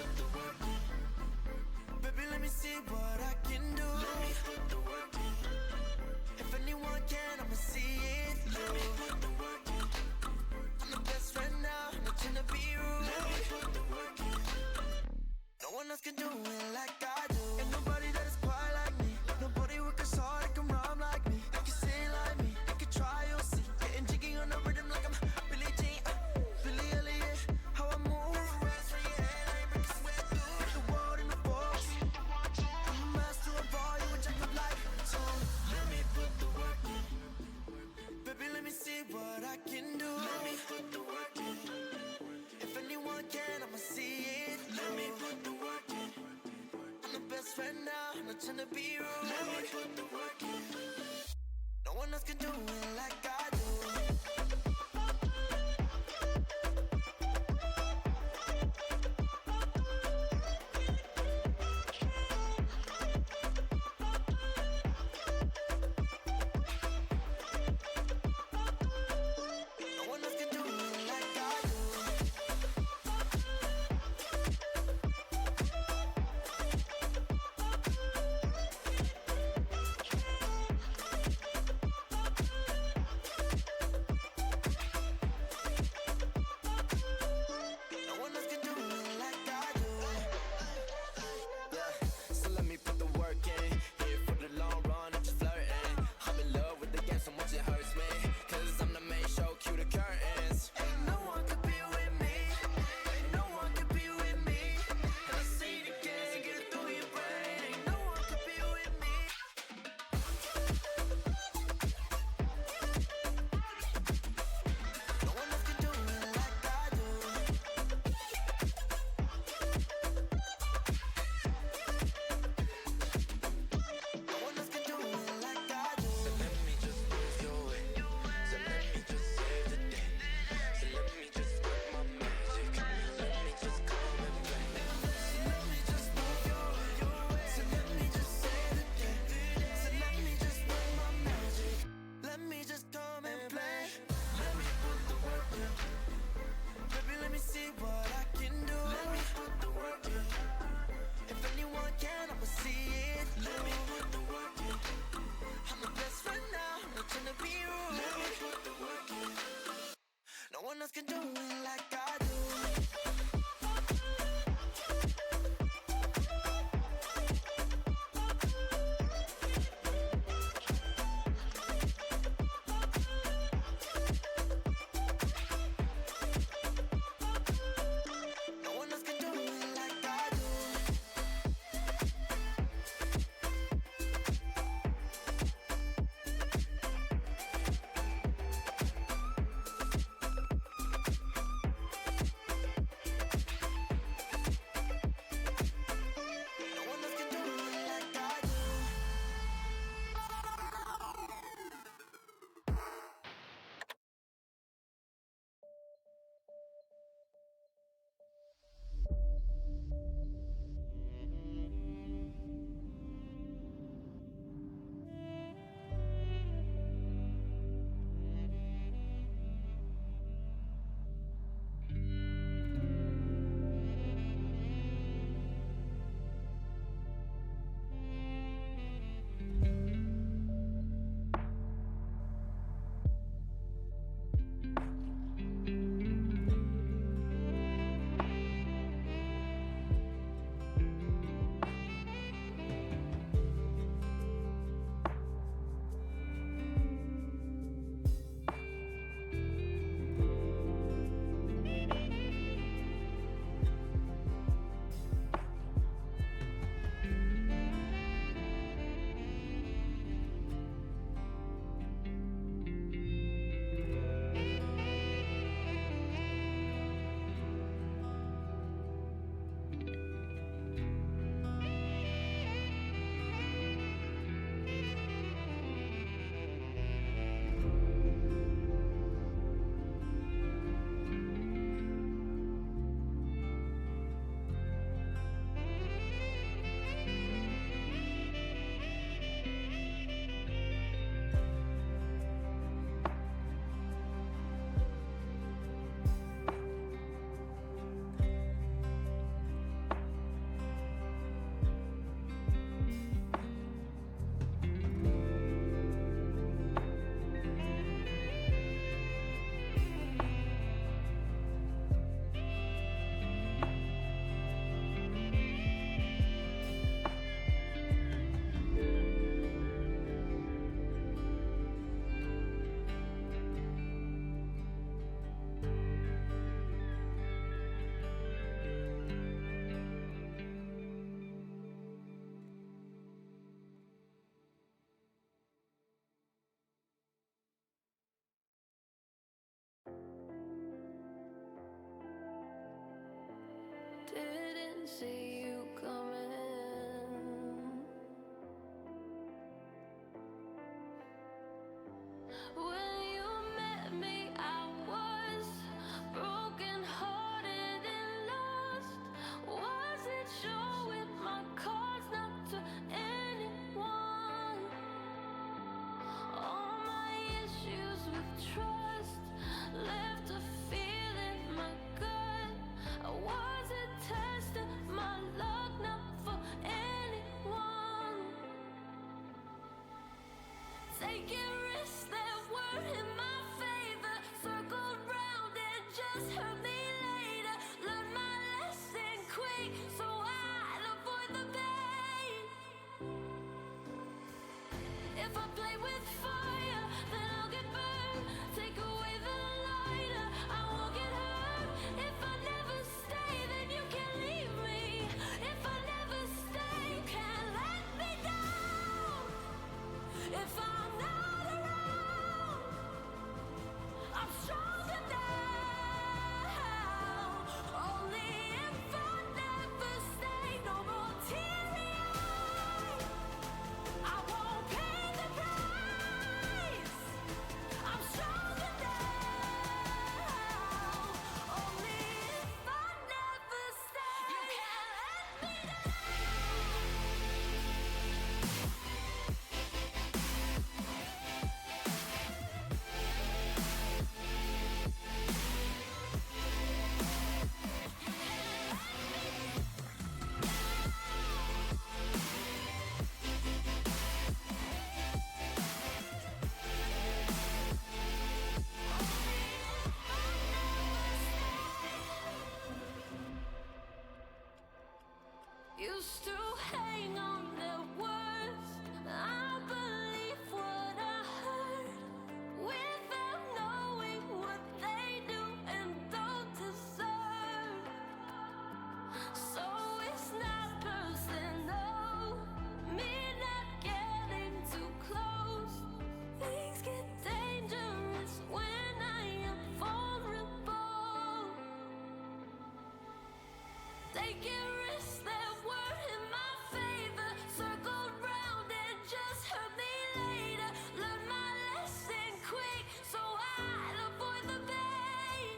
put the work in. Baby, let me see what I can do. Let me put the work in. If anyone can, I'ma see it through. Let me put the work in. I'm the best right now, not trying to be rude. Let me put the work in. No one else can do it like I do. Ain't nobody that is quite like me. Nobody work as hard, that can rhyme like me. They can sing like me, they can try, you'll see. Getting jiggy on the rhythm like I'm Billie Jean, Billy Elliot. How I move, rest for your head, I ain't breaking sweat through. Put the world in the box. I'm a master of all, you a jack of life. So let me put the work in. Baby, let me see what I can do. Let me put the work in. If anyone can, I'ma see it. Let me put the work in. I'm the best friend now, I'm not trying to be rude. Let me put the work in. No one else can do it like I do. trust, left a feel in my gut. I wasn't testing my luck, not for anyone. Taking risks that weren't in my favor, circled round and just hurt me later. Learned my lesson quick so I'd avoid the pain. If I play with fire, then I'll get burned. Take away the lighter, I won't get hurt. If I never stay, then you can leave me. If I never stay, you can't let me down. If I'm not around, I'm stronger now. Only if I never stay, no more teary-eyed. I won't pay the price. I'm stronger now. Only if I never stay, you can't let me used to hang on their words. I believe what I heard without knowing what they do and don't deserve. So it's not personal, me not getting too close. Things get dangerous when I am vulnerable. Taking risks that weren't in my favor, circled round and just hurt me later. Learned my lesson quick so I'd avoid the pain.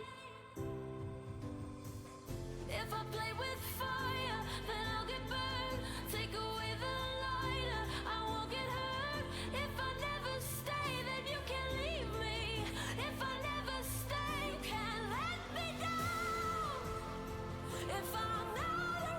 If I play with fire, then I'll get burned. Take away the lighter, I won't get hurt. If I never stay, then you can leave me. If I never stay, you can't let me down. If I'm not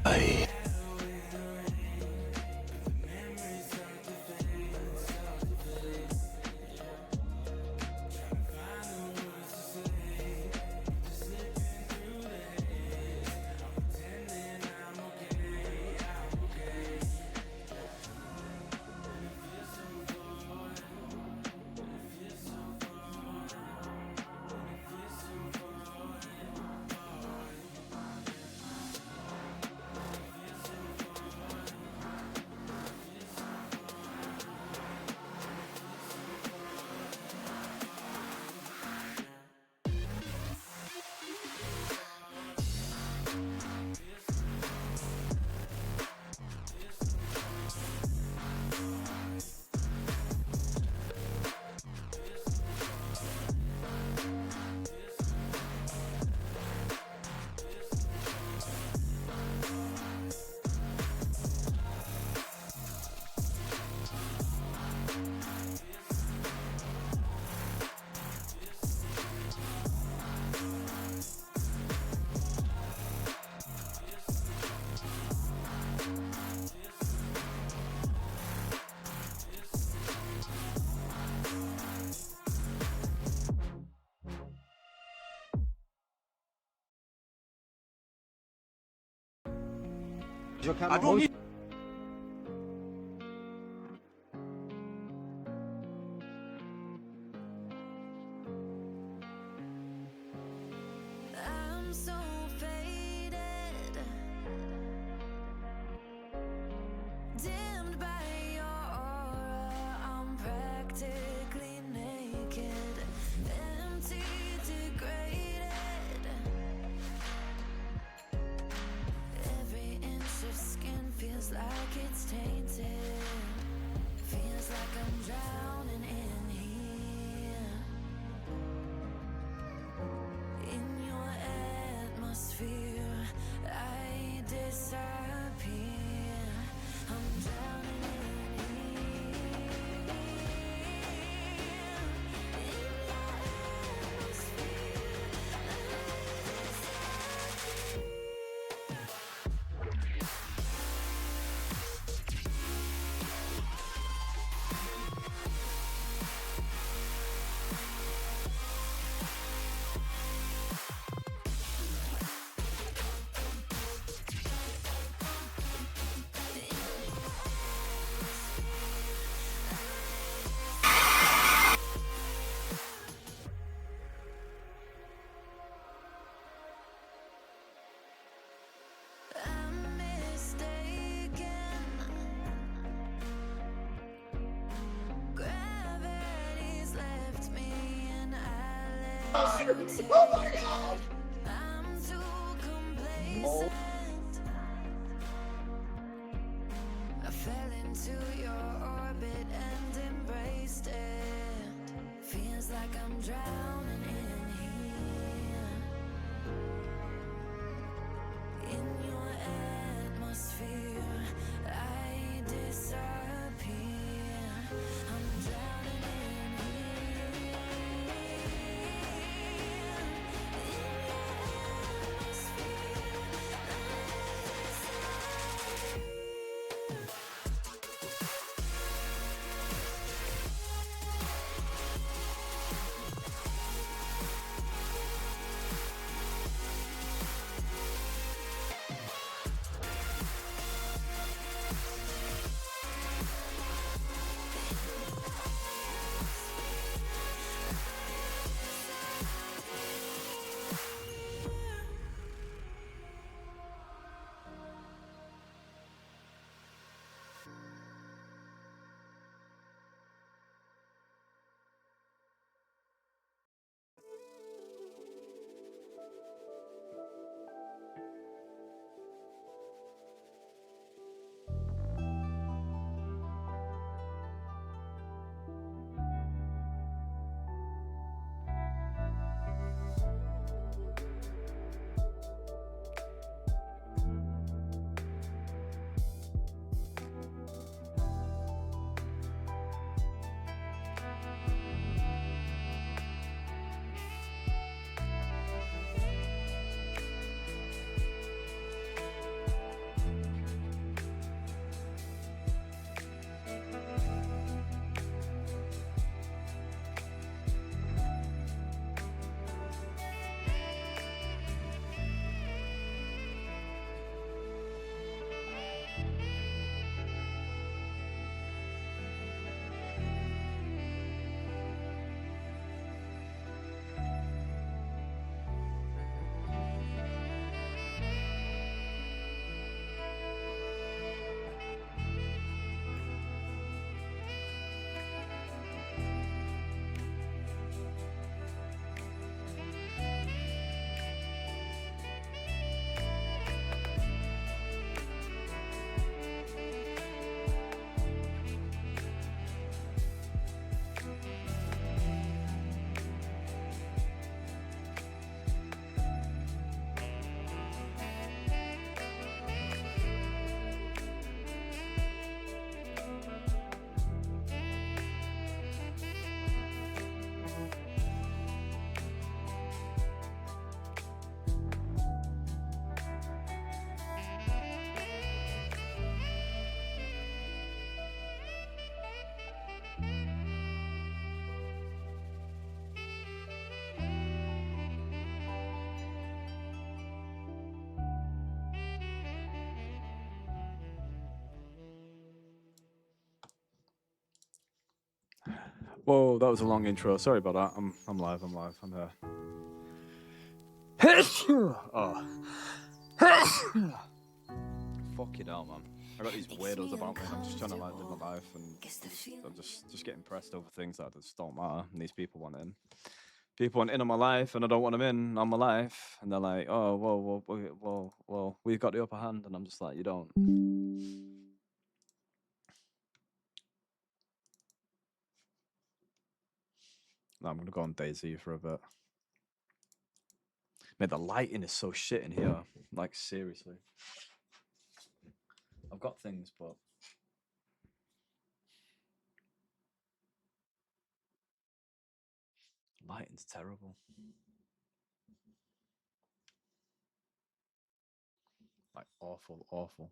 I I'm so faded, dimmed by your aura. I'm practically naked, empty, degraded. Every inch of skin feels like it's tainted. Feels like I'm drowning in here. In your atmosphere, I disappear. I'm drowning in here. In your atmosphere, I'm mistaken. Gravity's left me and I let you take it. I'm too complacent. I fell into your orbit and embraced it. Feels like I'm drowning in here. In your atmosphere, I disappear. I'm drowning in here. In your atmosphere, I disappear. Whoa, that was a long intro. Sorry about that. I'm live. I'm here. Oh. Fucking hell, man. I got these weirdos about me. I'm just trying to like live my life, and I'm just getting pressed over things that just don't matter. And these people want in. People want in on my life, and I don't want them in on my life. And they're like, "Oh, well, we've got the upper hand," and I'm just like, "You don't." No, I'm gonna go on Daisy for a bit. Man, the lighting is so shit in here. Like seriously. I've got things, but lighting's terrible. Like awful, awful.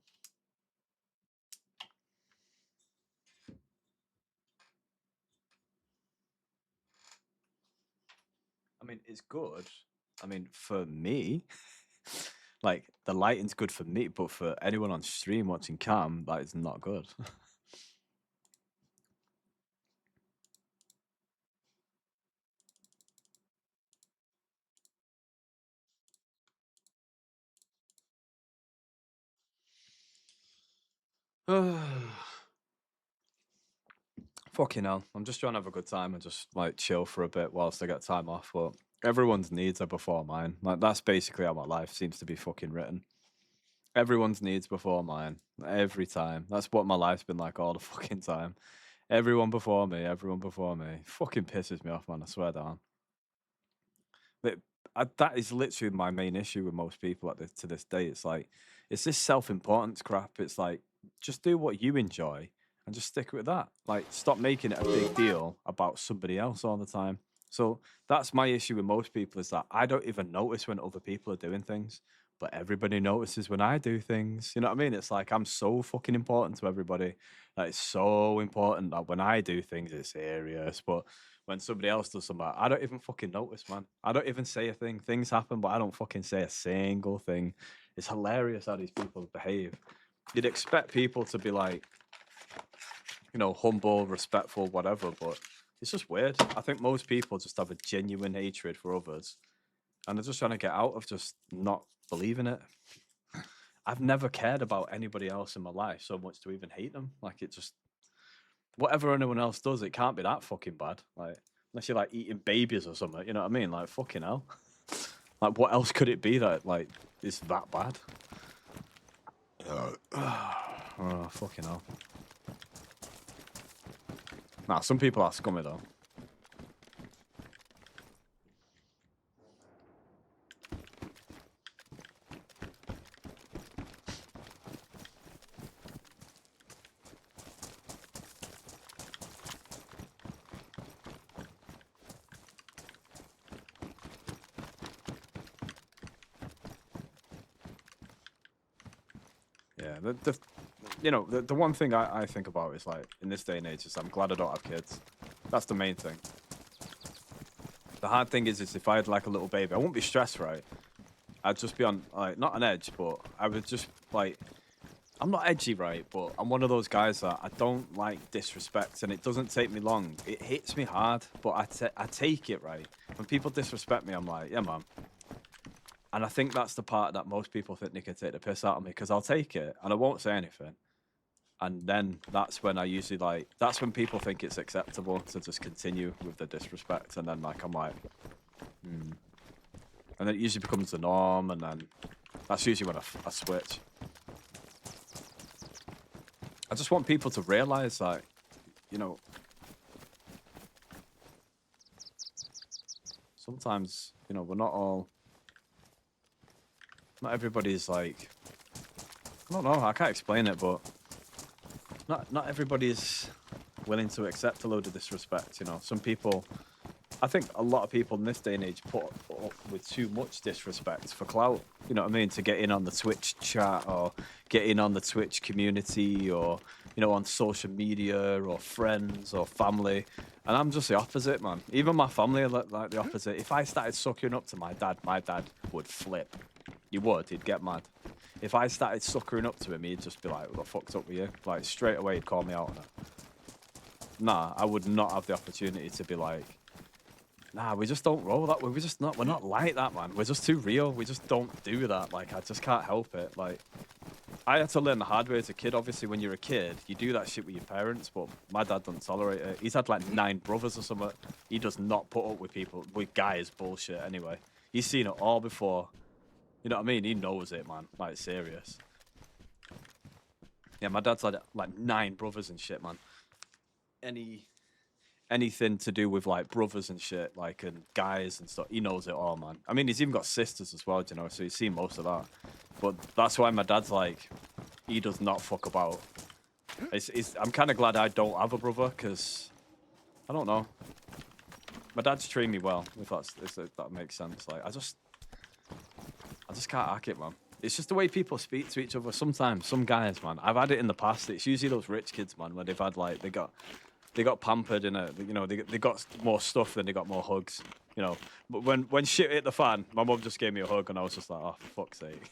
I mean, it's good. I mean, for me, like the lighting's good for me, but for anyone on stream watching cam, that is not good. Fucking hell. I'm just trying to have a good time and just like chill for a bit whilst I get time off. But everyone's needs are before mine. Like that's basically how my life seems to be fucking written. Everyone's needs before mine. Every time. That's what my life's been like all the fucking time. Everyone before me, everyone before me. Fucking pisses me off, man. I swear down. That is literally my main issue with most people to this day. It's like, it's this self-importance crap. It's like, just do what you enjoy and just stick with that. Like, stop making it a big deal about somebody else all the time. So that's my issue with most people, is that I don't even notice when other people are doing things, but everybody notices when I do things. You know what I mean? It's like I'm so fucking important to everybody. Like, it's so important that when I do things, it's serious. But when somebody else does something, I don't even fucking notice, man. I don't even say a thing. Things happen, but I don't fucking say a single thing. It's hilarious how these people behave. You'd expect people to be like, you know, humble, respectful, whatever, but it's just weird. I think most people just have a genuine hatred for others, and they're just trying to get out of just not believing it. I've never cared about anybody else in my life so much to even hate them. Like, it just, whatever anyone else does, it can't be that fucking bad. Like, unless you're like eating babies or something, you know what I mean? Like, fucking hell. Like, what else could it be that like is that bad? Oh, fucking hell. Nah, some people are scummy though. Yeah, the one thing I think about is like in this day and age is I'm glad I don't have kids. That's the main thing. The hard thing is if I had like a little baby, I wouldn't be stressed, right? I'd just be on like not an edge, but I would just like, I'm not edgy, right? But I'm one of those guys that I don't like disrespect, and it doesn't take me long. It hits me hard, but I take it, right? When people disrespect me, I'm like, yeah, man. And I think that's the part that most people think they can take the piss out of me, because I'll take it and I won't say anything. And then that's when I usually like, that's when people think it's acceptable to just continue with the disrespect. And then like, I'm like, And then it usually becomes the norm. And then that's usually when I switch. I just want people to realize that, you know, sometimes, you know, we're not everybody's like, I don't know, I can't explain it, but not everybody's willing to accept a load of disrespect, you know. Some people, I think a lot of people in this day and age put up with too much disrespect for clout, you know what I mean, to get in on the Twitch chat or get in on the Twitch community or, you know, on social media or friends or family. And I'm just the opposite, man. Even my family are like the opposite. If I started sucking up to my dad would flip. He would, he'd get mad. If I started suckering up to him, he'd just be like, what the fuck's up with you? Like, straight away, he'd call me out on it. nah, I would not have the opportunity to be like, nah, we just don't roll that way. We're not like that, man. We're just too real. We just don't do that. Like, I just can't help it. Like, I had to learn the hard way as a kid. Obviously, when you're a kid, you do that shit with your parents, but my dad doesn't tolerate it. He's had like 9 brothers or something. He does not put up with people, with guys bullshit anyway. He's seen it all before. You know what I mean? He knows it, man. Like, serious. Yeah, my dad's had like 9 brothers and shit, man. Anything to do with like brothers and shit, like, and guys and stuff, he knows it all, man. I mean, he's even got sisters as well, you know, so he's seen most of that. But that's why my dad's like, he does not fuck about. I'm kind of glad I don't have a brother, because I don't know. My dad's treated me well, if that makes sense. Like, I just can't hack it, man. It's just the way people speak to each other. Sometimes, some guys, man, I've had it in the past. It's usually those rich kids, man, where they've had like they got pampered in a, you know, they got more stuff than they got more hugs, you know. But when shit hit the fan, my mum just gave me a hug, and I was just like, oh, for fuck's sake.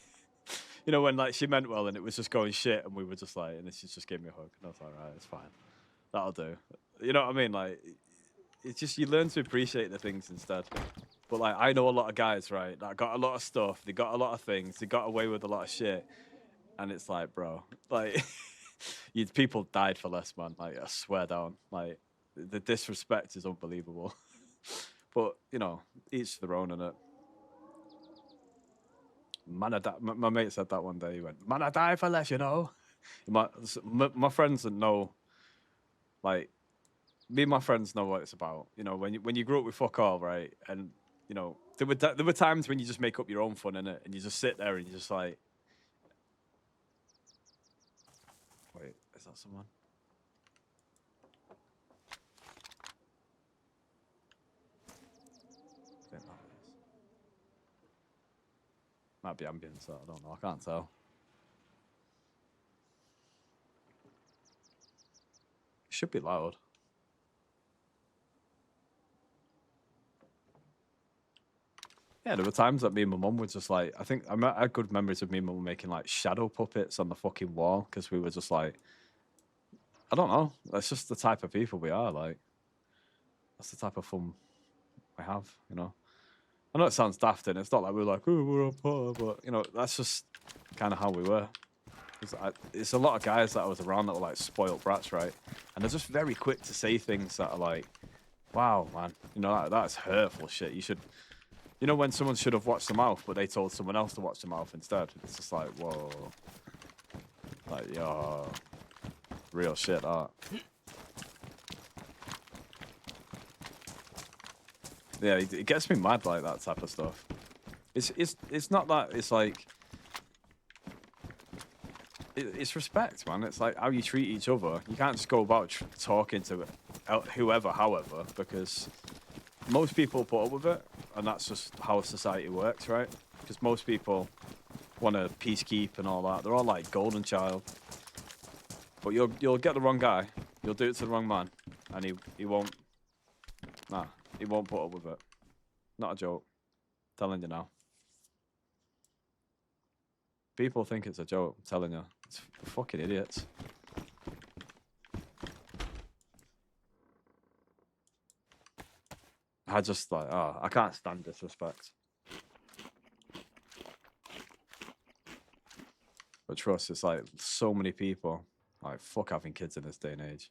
You know, when like she meant well and it was just going shit, and we were just like, and then she just gave me a hug, and I was like, right, it's fine, that'll do. You know what I mean? Like, it's just, you learn to appreciate the things instead. But like, I know a lot of guys, right, that got a lot of stuff, they got a lot of things, they got away with a lot of shit, and it's like, bro, like, people died for less, man. Like, I swear down, like, the disrespect is unbelievable. But you know, each their own, innit? Man, my mate said that one day. He went, "Man, I die for less," you know. My friends that know, like, me and my friends know what it's about. You know, when you grew up with fuck all, right? And you know, there were times when you just make up your own fun in it, and you just sit there and you just like, wait, is that someone? I think that is. Might be ambience. I don't know. I can't tell. It should be loud. Yeah, there were times that me and my mum were just like, I had good memories of me and mum making like shadow puppets on the fucking wall, because we were just like, I don't know, that's just the type of people we are. Like, that's the type of fun we have, you know. I know it sounds daft, and it's not like we're like, oh, we're a poor, but you know, that's just kind of how we were. It's a lot of guys that I was around that were like spoiled brats, right? And they're just very quick to say things that are like, wow, man, you know, that's hurtful shit. You should, you know, when someone should have watched the mouth, but they told someone else to watch the mouth instead. It's just like, whoa. Like, yo, real shit, that. Yeah, it gets me mad, like, that type of stuff. It's not that, it's like, it's respect, man. It's like how you treat each other. You can't just go about talking to whoever, however, because most people put up with it, and that's just how society works, right? Because most people want to peacekeep and all that. They're all like golden child. But you'll get the wrong guy. You'll do it to the wrong man, and he won't. Nah, he won't put up with it. Not a joke. Telling you now. People think it's a joke. I'm telling you, it's fucking idiots. I just like, oh, I can't stand disrespect. But trust, it's like so many people like fuck having kids in this day and age.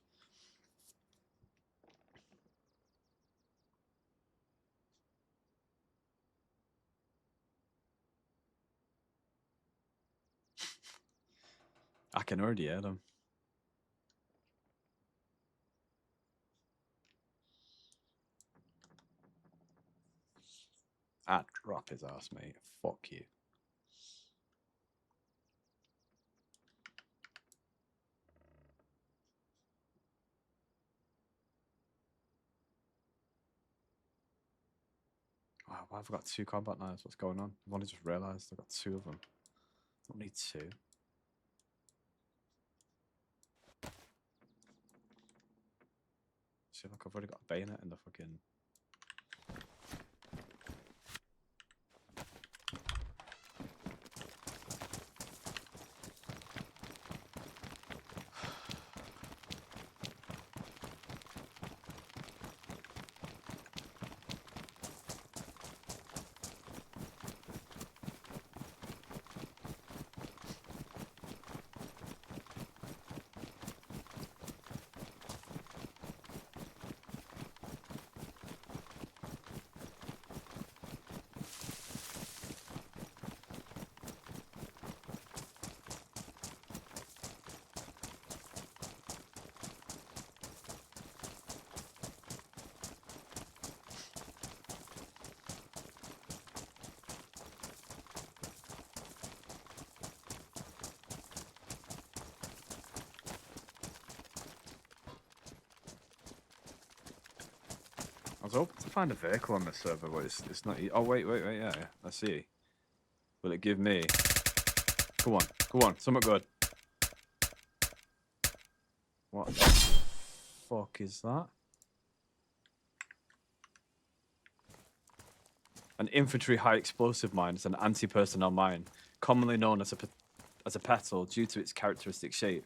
I can already hear them. I'd drop his ass, mate. Fuck you. Wow, why have I got 2 combat knives? What's going on? I've only just realised I've got 2 of them. Don't need 2. See, look, I've already got a bayonet in the fucking... was hoping to find a vehicle on this server, but it's not. Oh wait, yeah. I see. Will it give me? Go on, something good. What the fuck is that? An infantry high explosive mine is an anti-personnel mine, commonly known as a petal due to its characteristic shape.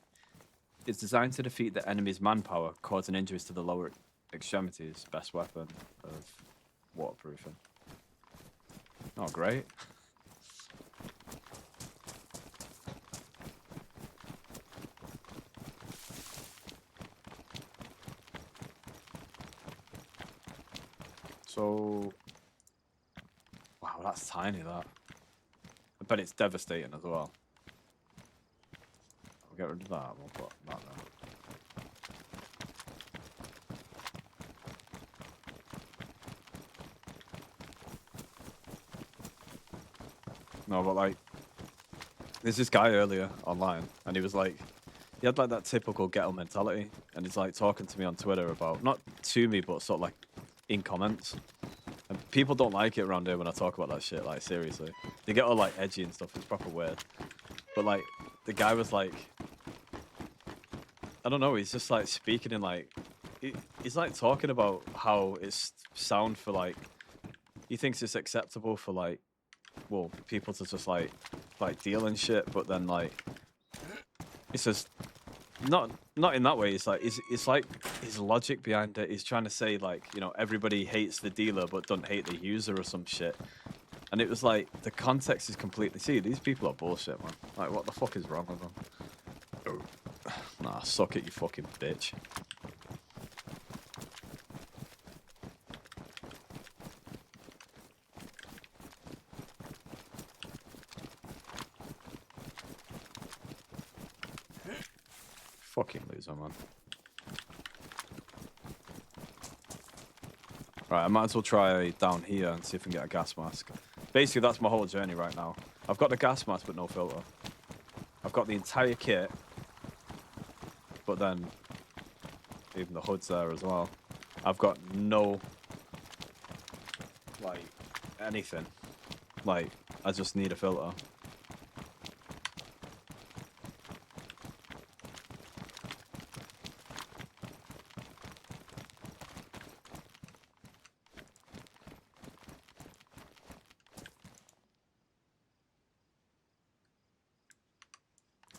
It's designed to defeat the enemy's manpower, causing injuries to the lower extremities. Best weapon of waterproofing. Oh, great. So, wow, that's tiny, that. I bet it's devastating as well. We'll get rid of that, we'll put that there. No, but like, there's this guy earlier online, and he was like, he had like that typical ghetto mentality, and he's like talking to me on Twitter about, not to me, but sort of like in comments. And people don't like it around here when I talk about that shit, like seriously. They get all like edgy and stuff, it's proper weird. But like, the guy was like, I don't know, he's just like speaking in like, he's like talking about how it's sound for like, he thinks it's acceptable for like, well, people to just like deal and shit, but then like, it's just not in that way. It's like it's like his logic behind it. He's trying to say like, you know, everybody hates the dealer but don't hate the user or some shit. And it was like the context is completely. See, these people are bullshit, man. Like, what the fuck is wrong with them? Nah, suck it, you fucking bitch. Fucking loser, man. Right, I might as well try down here and see if I can get a gas mask. Basically, that's my whole journey right now. I've got the gas mask, but no filter. I've got the entire kit, but then even the hood's there as well. I've got no, like, anything. Like, I just need a filter.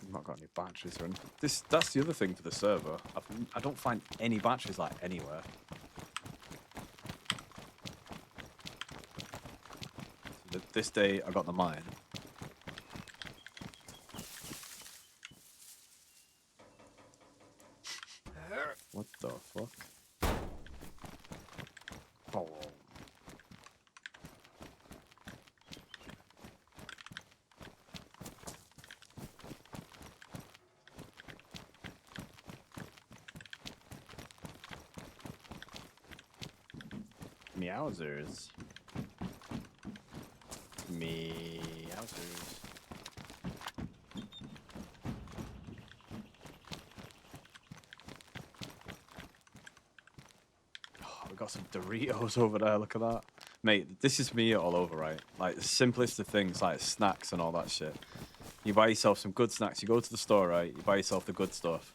I've not got any batteries or anything. That's the other thing for the server. I don't find any batteries like anywhere. This day I got the mine. What the fuck? Oh. Meowsers. Meowsers. Oh, we got some Doritos over there, look at that. Mate, this is me all over, right? Like, the simplest of things, like snacks and all that shit. You buy yourself some good snacks, you go to the store, right? You buy yourself the good stuff.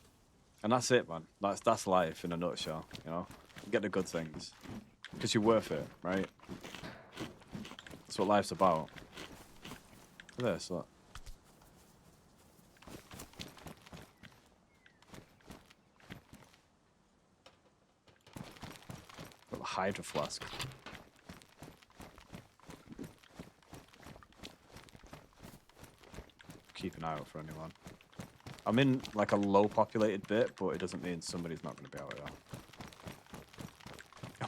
And that's it, man. That's life in a nutshell, you know? You get the good things. Because you're worth it, right? That's what life's about. Look at this, look. Got the Hydro Flask. Keep an eye out for anyone. I'm in like a low populated bit, but it doesn't mean somebody's not going to be out here.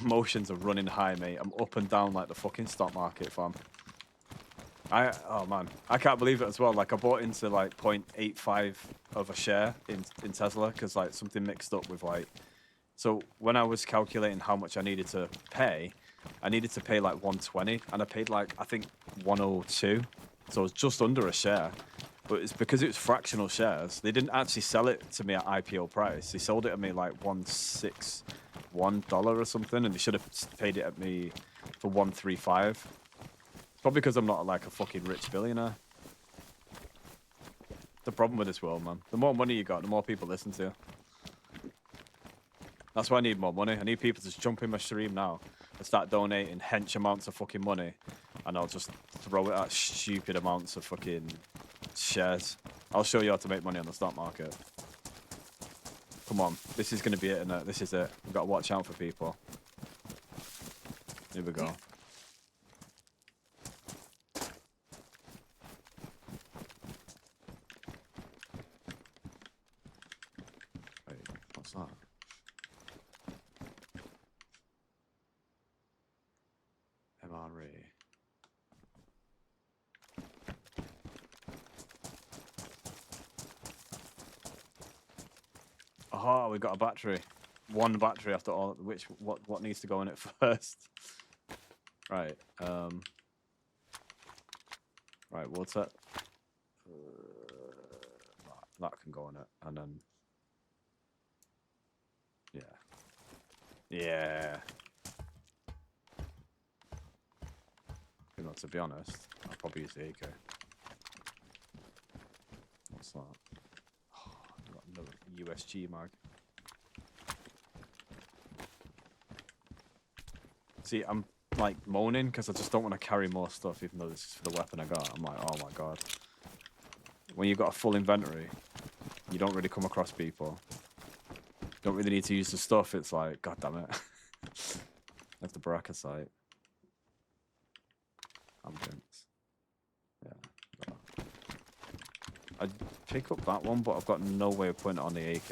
Emotions are running high, mate. I'm up and down like the fucking stock market, fam. Oh man, I can't believe it as well. Like, I bought into like 0.85 of a share in Tesla because like something mixed up with like. So when I was calculating how much I needed to pay like 120, and I paid like, I think 102. So it was just under a share. But it's because it was fractional shares. They didn't actually sell it to me at IPO price. They sold it to me like 161 $1 or something, and they should have paid it at me for 135. Probably because I'm not like a fucking rich billionaire. The problem with this world, man. The more money you got, the more people listen to you. That's why I need more money. I need people to just jump in my stream now and start donating hench amounts of fucking money, and I'll just throw it at stupid amounts of fucking shares. I'll show you how to make money on the stock market. Come on, this is going to be it, innit? This is it. We've got to watch out for people. Here we go. Wait, what's that? MRE. Oh, we got a battery. One battery after all. What needs to go in it first? Right. Right. What's that? That can go in it, and then yeah. You know, to be honest, I'll probably use the AK. What's that? Oh, I got another USG mag. See, I'm like moaning because I just don't want to carry more stuff, even though this is for the weapon I got. I'm like, oh my god. When you've got a full inventory, you don't really come across people. Don't really need to use the stuff. It's like, god damn it. That's the Baraka site. Ambience. Yeah. I'd pick up that one, but I've got no way of putting it on the AK.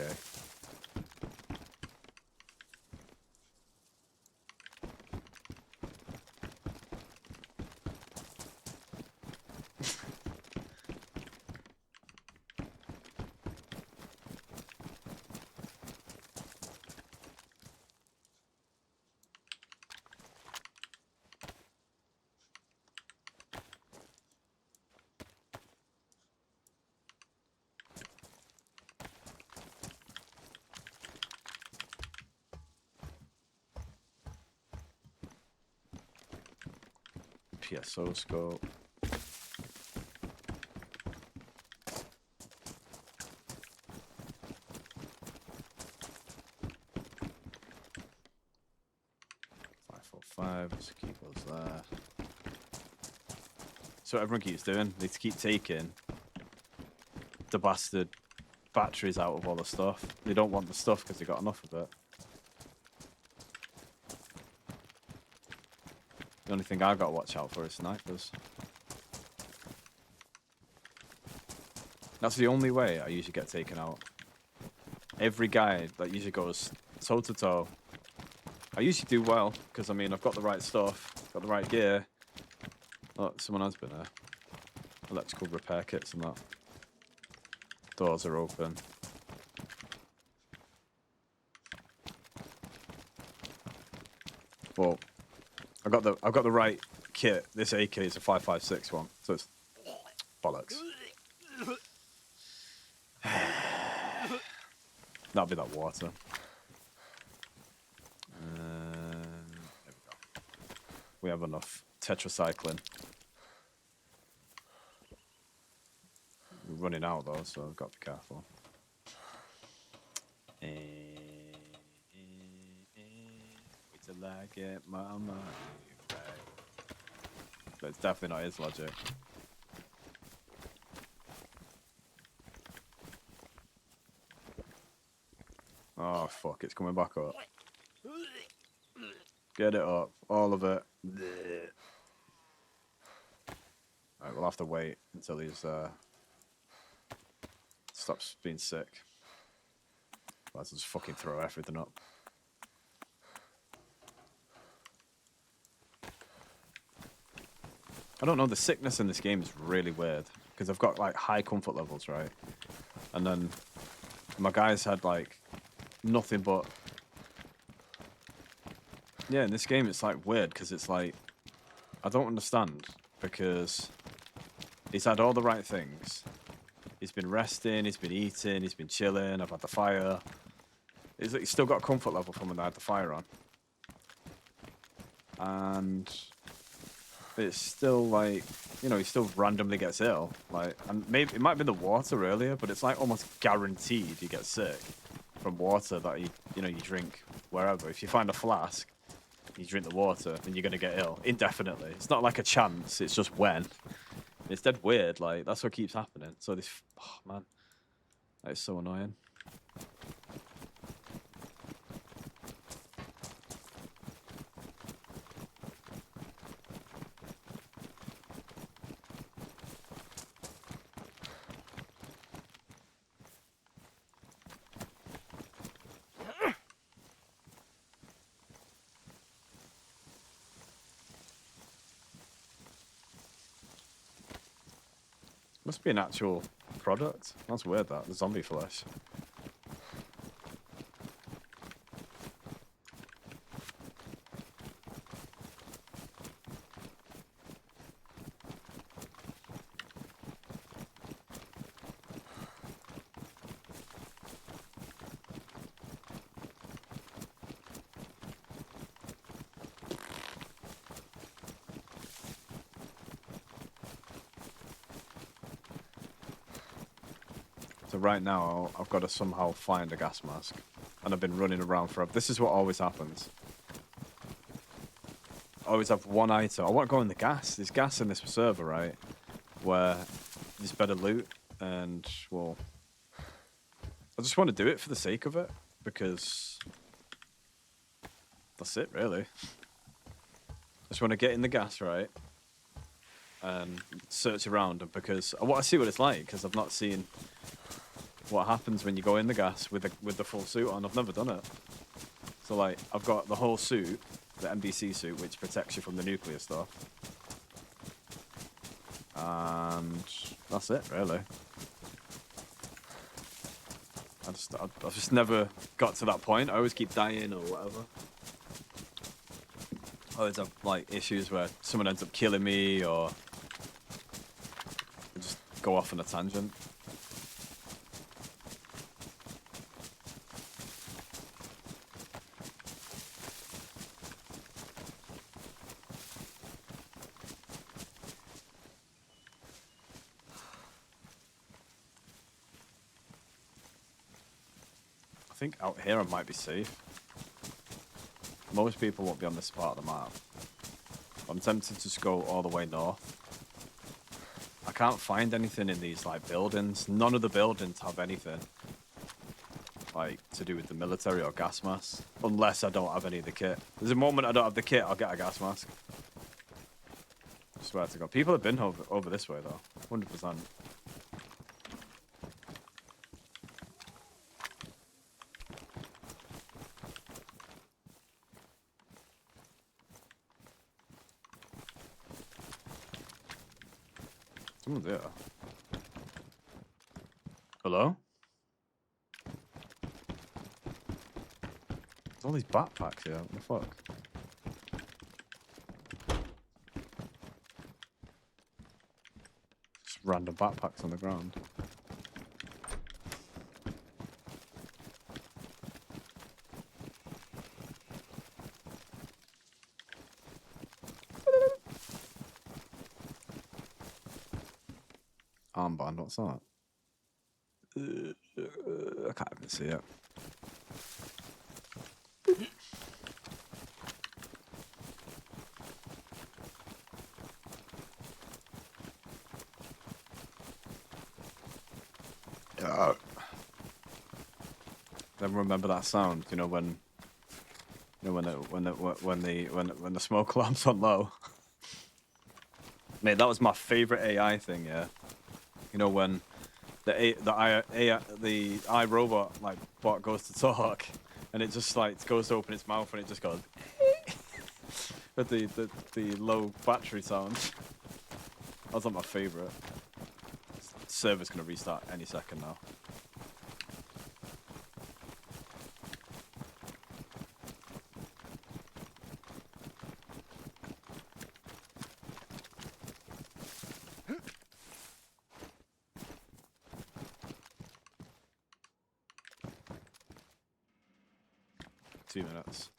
PSO scope. .545, let's keep those there. So everyone keeps doing, they keep taking the bastard batteries out of all the stuff. They don't want the stuff because they got enough of it. The only thing I've got to watch out for is snipers. That's the only way I usually get taken out. Every guy that usually goes toe to toe. I usually do well, because I mean, I've got the right stuff, got the right gear. Look, someone has been there. Electrical repair kits and that. Doors are open. Well, I've got the right kit. This AK is a 5.56 one, so it's bollocks. That'll be that water. There we go. We have enough tetracycline. We're running out though, so I've got to be careful. Till I get my money back. But it's definitely not his logic. Oh fuck, it's coming back up. Get it up, all of it. Right, we'll have to wait until he's stops being sick. Let's just fucking throw everything up. I don't know, the sickness in this game is really weird. Because I've got like high comfort levels, right? And then my guys had like nothing but... Yeah, in this game it's like weird because it's like... I don't understand because he's had all the right things. He's been resting, he's been eating, he's been chilling, I've had the fire. It's still got a comfort level from when I had the fire on, and it's still like, you know, he still randomly gets ill. Like, and maybe it might have been the water earlier, but it's like almost guaranteed you get sick from water that you know, you drink wherever. If you find a flask, you drink the water, and you're gonna get ill indefinitely. It's not like a chance; it's just when. It's dead weird. Like, that's what keeps happening. So this, oh man, that is so annoying. Must be an actual product. That's weird, that. The zombie flesh. So right now, I've got to somehow find a gas mask. And I've been running around forever. This is what always happens. I always have one item. I want to go in the gas. There's gas in this server, right? Where there's better loot. And, well, I just want to do it for the sake of it. Because that's it, really. I just want to get in the gas, right? And search around. Because I want to see what it's like. Because I've not seen what happens when you go in the gas with the full suit on. I've never done it. So, like, I've got the whole suit, the MDC suit, which protects you from the nuclear stuff. And that's it, really. I've just never got to that point. I always keep dying or whatever. I always have, like, issues where someone ends up killing me, or I just go off on a tangent. I think out here I might be safe. Most people won't be on this part of the map. I'm tempted to just go all the way north. I can't find anything in these, like, buildings. None of the buildings have anything, like, to do with the military or gas mask. Unless I don't have any of the kit. There's a moment I don't have the kit, I'll get a gas mask. I swear to God. People have been over this way, though. 100%. Someone's there. Hello? There's all these backpacks here. What the fuck? Just random backpacks on the ground. Armband, what's that? I can't even see it. Never remember that sound, you know, when the smoke alarm's on low. Mate, that was my favorite AI thing, yeah. You know, when the iRobot, like, bot goes to talk, and it just, like, goes to open its mouth and it just goes with the low battery sound. That was like my favorite. The server's gonna restart any second now. few minutes.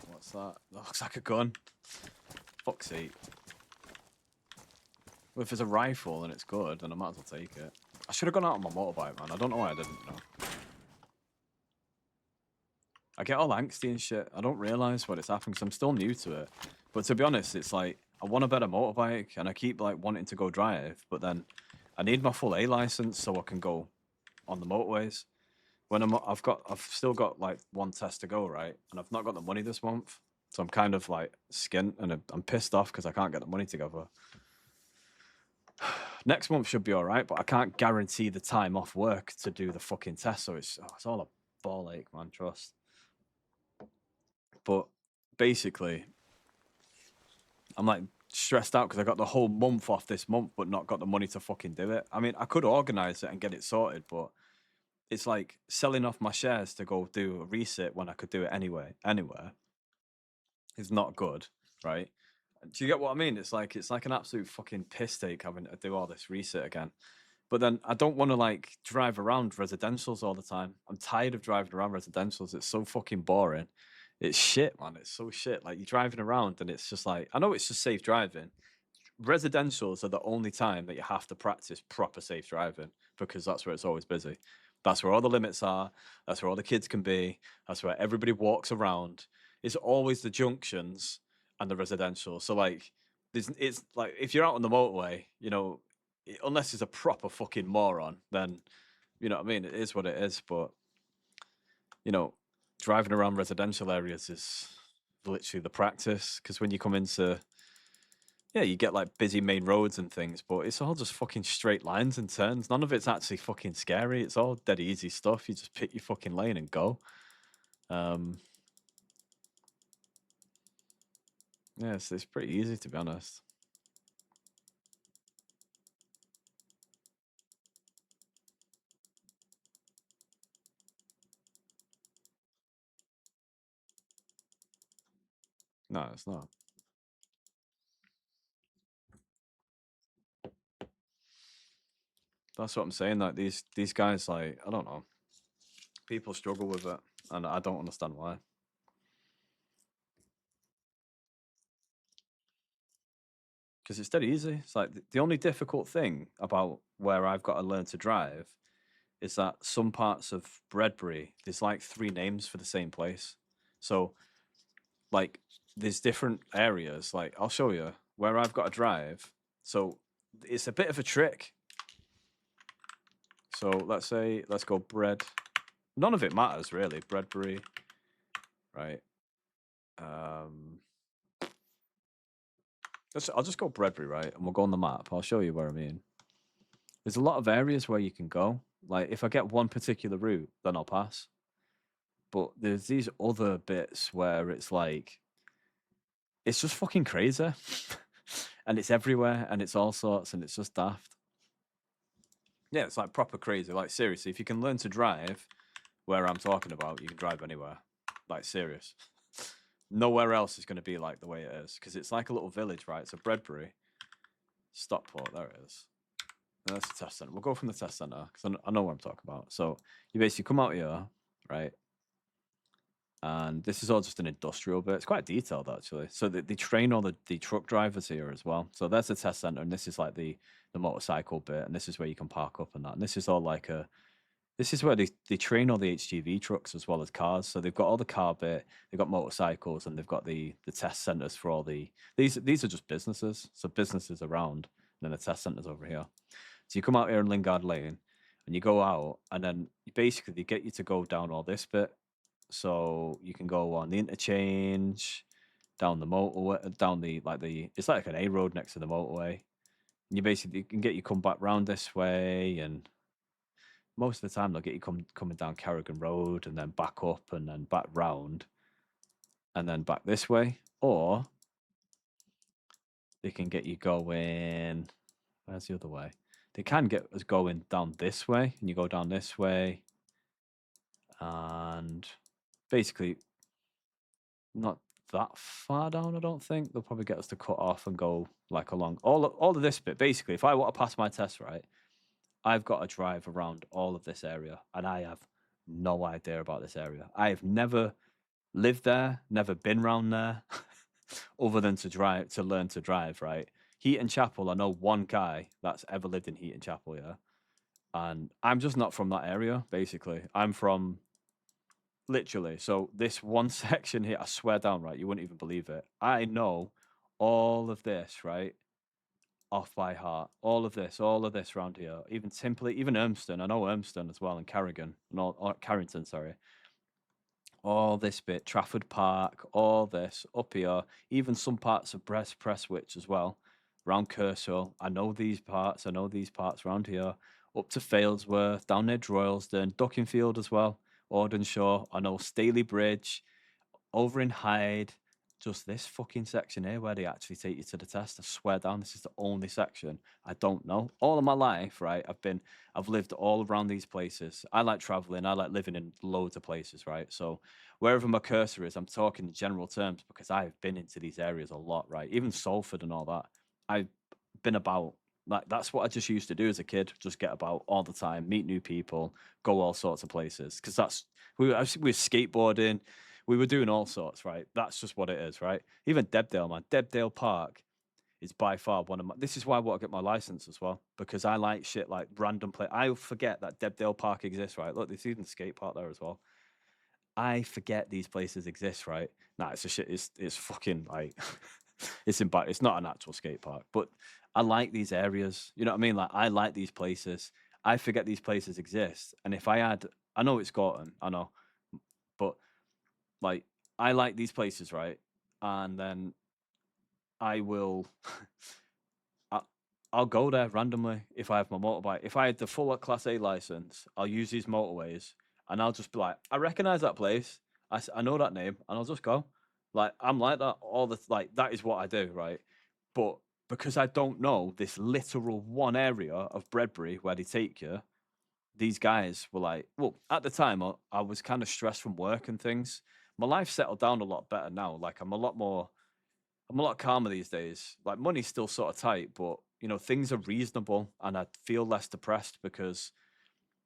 What's that? That looks like a gun. Fuck's sake. Well, if it's a rifle and it's good, then I might as well take it. I should have gone out on my motorbike, man. I don't know why I didn't, you know. I get all angsty and shit. I don't realise what it's happening because I'm still new to it. But to be honest, it's like, I want a better motorbike and I keep like wanting to go drive, but then I need my full A license so I can go on the motorways. When I've still got like one test to go, right? And I've not got the money this month. So I'm kind of like skint and I'm pissed off because I can't get the money together. Next month should be all right, but I can't guarantee the time off work to do the fucking test. So it's all a ball ache, man. Trust. But basically, I'm like stressed out because I got the whole month off this month, but not got the money to fucking do it. I mean, I could organize it and get it sorted, but it's like selling off my shares to go do a resit when I could do it anyway, anywhere, is not good, right? Do you get what I mean? It's like an absolute fucking piss take having to do all this reset again. But then I don't want to like drive around residentials all the time. I'm tired of driving around residentials. It's so fucking boring. It's shit, man. It's so shit. Like you're driving around and it's just like, I know it's just safe driving. Residentials are the only time that you have to practice proper safe driving because that's where it's always busy. That's where all the limits are. That's where all the kids can be. That's where everybody walks around. It's always the junctions and the residential. So like, it's like if you're out on the motorway, you know, unless it's a proper fucking moron, then you know what I mean. It is what it is. But you know, driving around residential areas is literally the practice because when you come into you get like busy main roads and things, but it's all just fucking straight lines and turns. None of it's actually fucking scary. It's all dead easy stuff. You just pick your fucking lane and go. Yeah, it's pretty easy to be honest. No, it's not. That's what I'm saying. Like these guys, like I don't know, people struggle with it, and I don't understand why. Because it's dead easy. It's like the only difficult thing about where I've got to learn to drive is that some parts of Bredbury, there's like 3 names for the same place. So like there's different areas. Like I'll show you where I've got to drive. So it's a bit of a trick. So let's go bread. None of it matters really. Bredbury, right? I'll just go Bredbury, right? And we'll go on the map. I'll show you where I mean. There's a lot of areas where you can go. Like if I get one particular route, then I'll pass. But there's these other bits where it's like it's just fucking crazy. And it's everywhere and it's all sorts and it's just daft. Yeah, it's like proper crazy. Like seriously, if you can learn to drive where I'm talking about, you can drive anywhere. Like serious. Nowhere else is going to be like the way it is because it's like a little village, right? So Bredbury, Stockport, there it is. And that's the test center. We'll go from the test center because I know what I'm talking about. So you basically come out here, right? And this is all just an industrial bit. It's quite detailed actually. So they train all the truck drivers here as well. So there's the test center, and this is like the motorcycle bit, and this is where you can park up and that. And this is all like this is where they train all the HGV trucks as well as cars. So they've got all the car bit, they've got motorcycles, and they've got the test centers for all these are just businesses. So businesses around, and then the test centers over here. So you come out here in Lingard Lane, and you go out, and then basically they get you to go down all this bit. So you can go on the interchange, down the motorway, down it's like an A road next to the motorway. And you basically can get you come back round this way, and most of the time they'll get you coming down Carrigan Road and then back up and then back round and then back this way. Or they can get you going, where's the other way? They can get us going down this way, and you go down this way. And basically, not that far down. I don't think they'll probably get us to cut off and go like along all of this bit. Basically, if I want to pass my test right, I've got to drive around all of this area, and I have no idea about this area. I have never lived there, never been round there, other than to learn to drive. Right, Heaton Chapel. I know one guy that's ever lived in Heaton Chapel. Yeah, and I'm just not from that area. Basically, I'm from literally. So this one section here, I swear down, right? You wouldn't even believe it. I know all of this, right? Off by heart. All of this around here. Even simply, even Urmston. I know Urmston as well, and Carrigan, no, or Carrington, sorry. All this bit, Trafford Park, all this up here, even some parts of Presswich as well, around Kershaw. I know these parts. I know these parts around here, up to Failsworth, down near Droylsden, Duckingfield as well, Audenshaw. I know Staley Bridge, over in Hyde. Just this fucking section here where they actually take you to the test. I swear down, this is the only section I don't know. All of my life, right? I've lived all around these places. I like traveling. I like living in loads of places, right? So wherever my cursor is, I'm talking in general terms because I've been into these areas a lot, right? Even Salford and all that. I've been about. Like that's what I just used to do as a kid. Just get about all the time, meet new people, go all sorts of places. Because we were skateboarding. We were doing all sorts, right? That's just what it is, right? Even Debdale, man. Debdale Park is by far one of my. This is why I want to get my license as well, because I like shit like random play. I forget that Debdale Park exists, right? Look, there's even a skate park there as well. I forget these places exist, right? Nah, it's a shit. It's fucking like it's not an actual skate park, but I like these areas. You know what I mean? Like I like these places. I forget these places exist, and if I had, I know it's Gorton, I know, but like I like these places, right? And then I will, I, I'll go there randomly if I have my motorbike. If I had the full Class A license, I'll use these motorways, and I'll just be like, I recognize that place. I know that name, and I'll just go. Like I'm like that all the like that is what I do, right? But because I don't know this literal one area of Bredbury where they take you, these guys were like, well, at the time, I was kind of stressed from work and things. My life settled down a lot better now. Like I'm a lot calmer these days. Like money's still sort of tight, but things are reasonable, and I feel less depressed because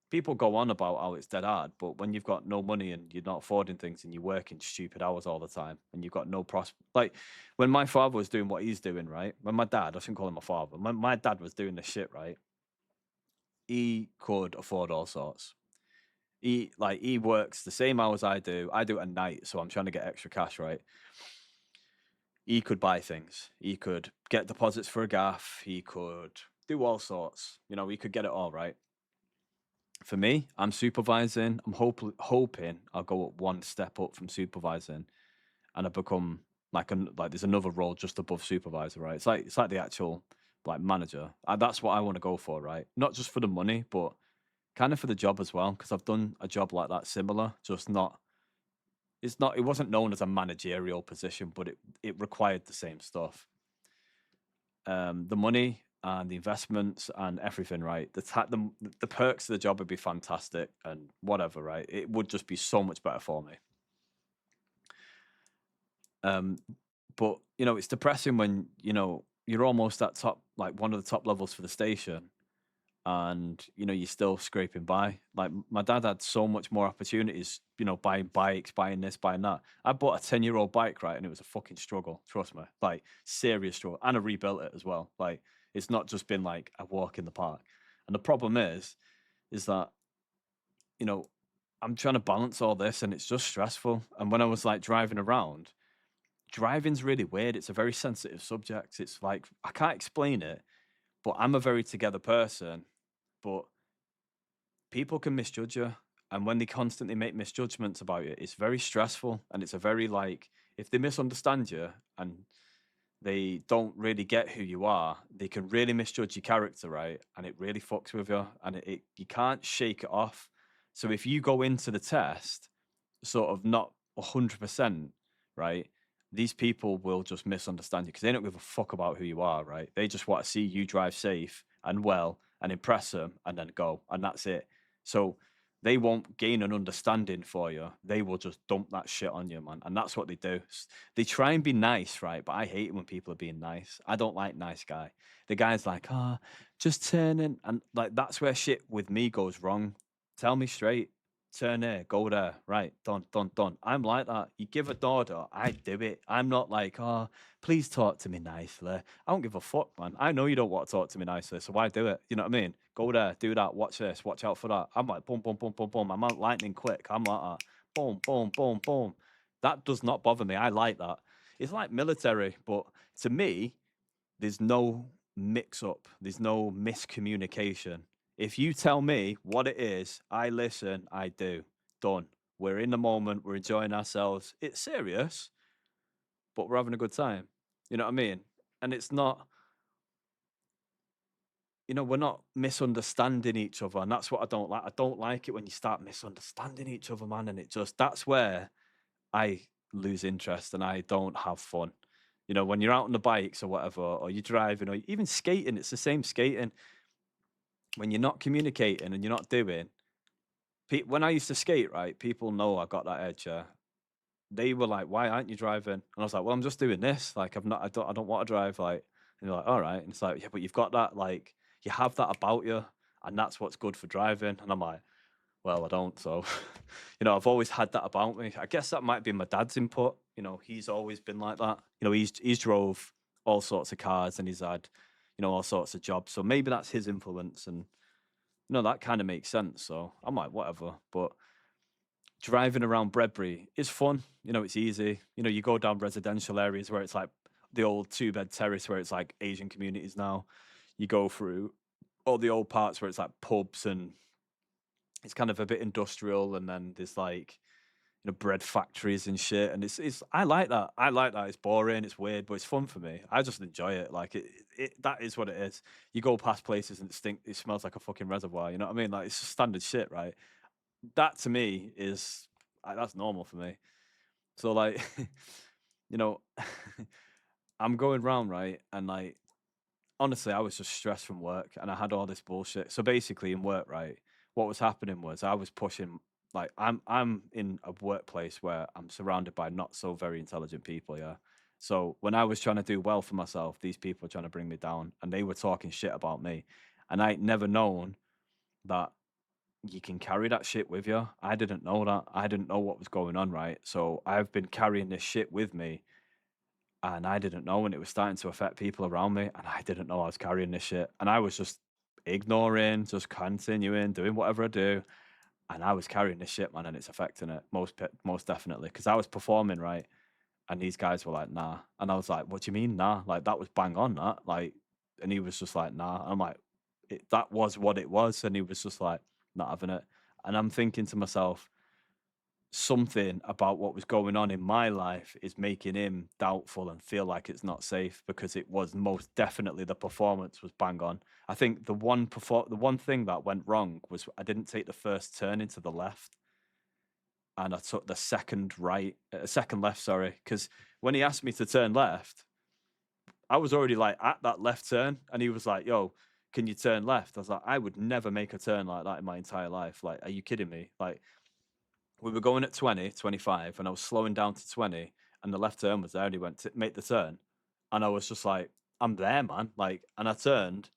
people go on about how it's dead hard, but when you've got no money and you're not affording things and you're working stupid hours all the time and you've got no prospect, like when my father was doing what he's doing, right? When my dad, I shouldn't call him my father, when my dad was doing this shit, right? He could afford all sorts. He works the same hours I do. I do it at night, so I'm trying to get extra cash, right? He could buy things. He could get deposits for a gaff. He could do all sorts. He could get it all right. For me, I'm supervising. I'm hoping I'll go up one step up from supervising, and I become like there's another role just above supervisor, right? It's like the actual like manager. That's what I want to go for, right? Not just for the money, but kind of for the job as well, because I've done a job like that similar, just not. It wasn't known as a managerial position, but it required the same stuff. The money and the investments and everything, right? The perks of the job would be fantastic and whatever, right? It would just be so much better for me. Um, but it's depressing when you're almost at top, like one of the top levels for the station, and you're still scraping by. Like my dad had so much more opportunities, buying bikes, buying this, buying that. I bought a 10-year-old bike, right, and it was a fucking struggle, trust me, like serious struggle. And I rebuilt it as well. Like it's not just been like a walk in the park. And the problem is that you know I'm trying to balance all this, and it's just stressful. And when I was like driving around, driving's really weird. It's a very sensitive subject. It's like I can't explain it, but I'm a very together person, but people can misjudge you, and when they constantly make misjudgments about you, it's very stressful, and it's a very like if they misunderstand you and they don't really get who you are, they can really misjudge your character, right? And it really fucks with you, and you can't shake it off. So if you go into the test sort of not 100%, right? These people will just misunderstand you because they don't give a fuck about who you are, right? They just want to see you drive safe and well and impress them and then go, and that's it. So they won't gain an understanding for you. They will just dump that shit on you, man. And that's what they do. They try and be nice, right? But I hate it when people are being nice. I don't like nice guy. The guy's like, just turn in. And like, that's where shit with me goes wrong. Tell me straight. Turn here, go there. Right, done, done, done. I'm like that. You give a order, I do it. I'm not like, please talk to me nicely. I don't give a fuck, man. I know you don't want to talk to me nicely, so why do it? You know what I mean? Go there, do that, watch this, watch out for that. I'm like, boom, boom, boom, boom, boom. I'm out lightning quick. I'm like that. Boom, boom, boom, boom. That does not bother me. I like that. It's like military, but to me, there's no mix up, there's no miscommunication. If you tell me what it is, I listen, I do. Done. We're in the moment, we're enjoying ourselves. It's serious, but we're having a good time. You know what I mean? And it's not, we're not misunderstanding each other. And that's what I don't like. I don't like it when you start misunderstanding each other, man. And that's where I lose interest and I don't have fun. When you're out on the bikes or whatever, or you're driving, or even skating, it's the same skating. When you're not communicating and you're not doing, when I used to skate, right, people know I got that edge. They were like, "Why aren't you driving?" And I was like, "Well, I'm just doing this. Like, I don't want to drive." Like, and they're like, "All right." And it's like, "Yeah, but you've got that. Like, you have that about you, and that's what's good for driving." And I'm like, "Well, I don't." So, I've always had that about me. I guess that might be my dad's input. He's always been like that. He's drove all sorts of cars and he's had, all sorts of jobs. So maybe that's his influence, and that kind of makes sense. So I'm like, whatever. But driving around Bredbury is fun. It's easy. You go down residential areas where it's like the old two-bed terrace where it's like Asian communities now. You go through all the old parts where it's like pubs and it's kind of a bit industrial, and then there's like bread factories and shit. And it's I like that. I like that. It's boring, it's weird, but it's fun for me. I just enjoy it. Like it that is what it is. You go past places and it smells like a fucking reservoir. You know what I mean? Like it's just standard shit, right? That to me is that's normal for me. So like, you know, I'm going round, right, and like honestly, I was just stressed from work and I had all this bullshit. So basically in work, right, what was happening was I was pushing like I'm in a workplace where I'm surrounded by not so very intelligent people, yeah. So when I was trying to do well for myself, these people were trying to bring me down and they were talking shit about me. And I would never known that you can carry that shit with you. I didn't know that. I didn't know what was going on, right? So I've been carrying this shit with me and I didn't know, and it was starting to affect people around me, and I didn't know I was carrying this shit, and I was just ignoring, just continuing, doing whatever I do, and I was carrying this shit, man, and it's affecting it most definitely because I was performing right, and these guys were like, nah, and I was like, what do you mean, nah? Like that was bang on, that like, and he was just like, nah. And I'm like, that was what it was, and he was just like, not having it, and I'm thinking to myself something about what was going on in my life is making him doubtful and feel like it's not safe because it was most definitely the performance was bang on. I think the one thing that went wrong was I didn't take the first turn into the left and I took the second left, sorry, because when he asked me to turn left, I was already like at that left turn and he was like, "Yo, can you turn left?" I was like, "I would never make a turn like that in my entire life. Like, are you kidding me?" Like we were going at 20, 25, and I was slowing down to 20, and the left turn was there, and he went to make the turn. And I was just like, I'm there, man. Like, and I turned,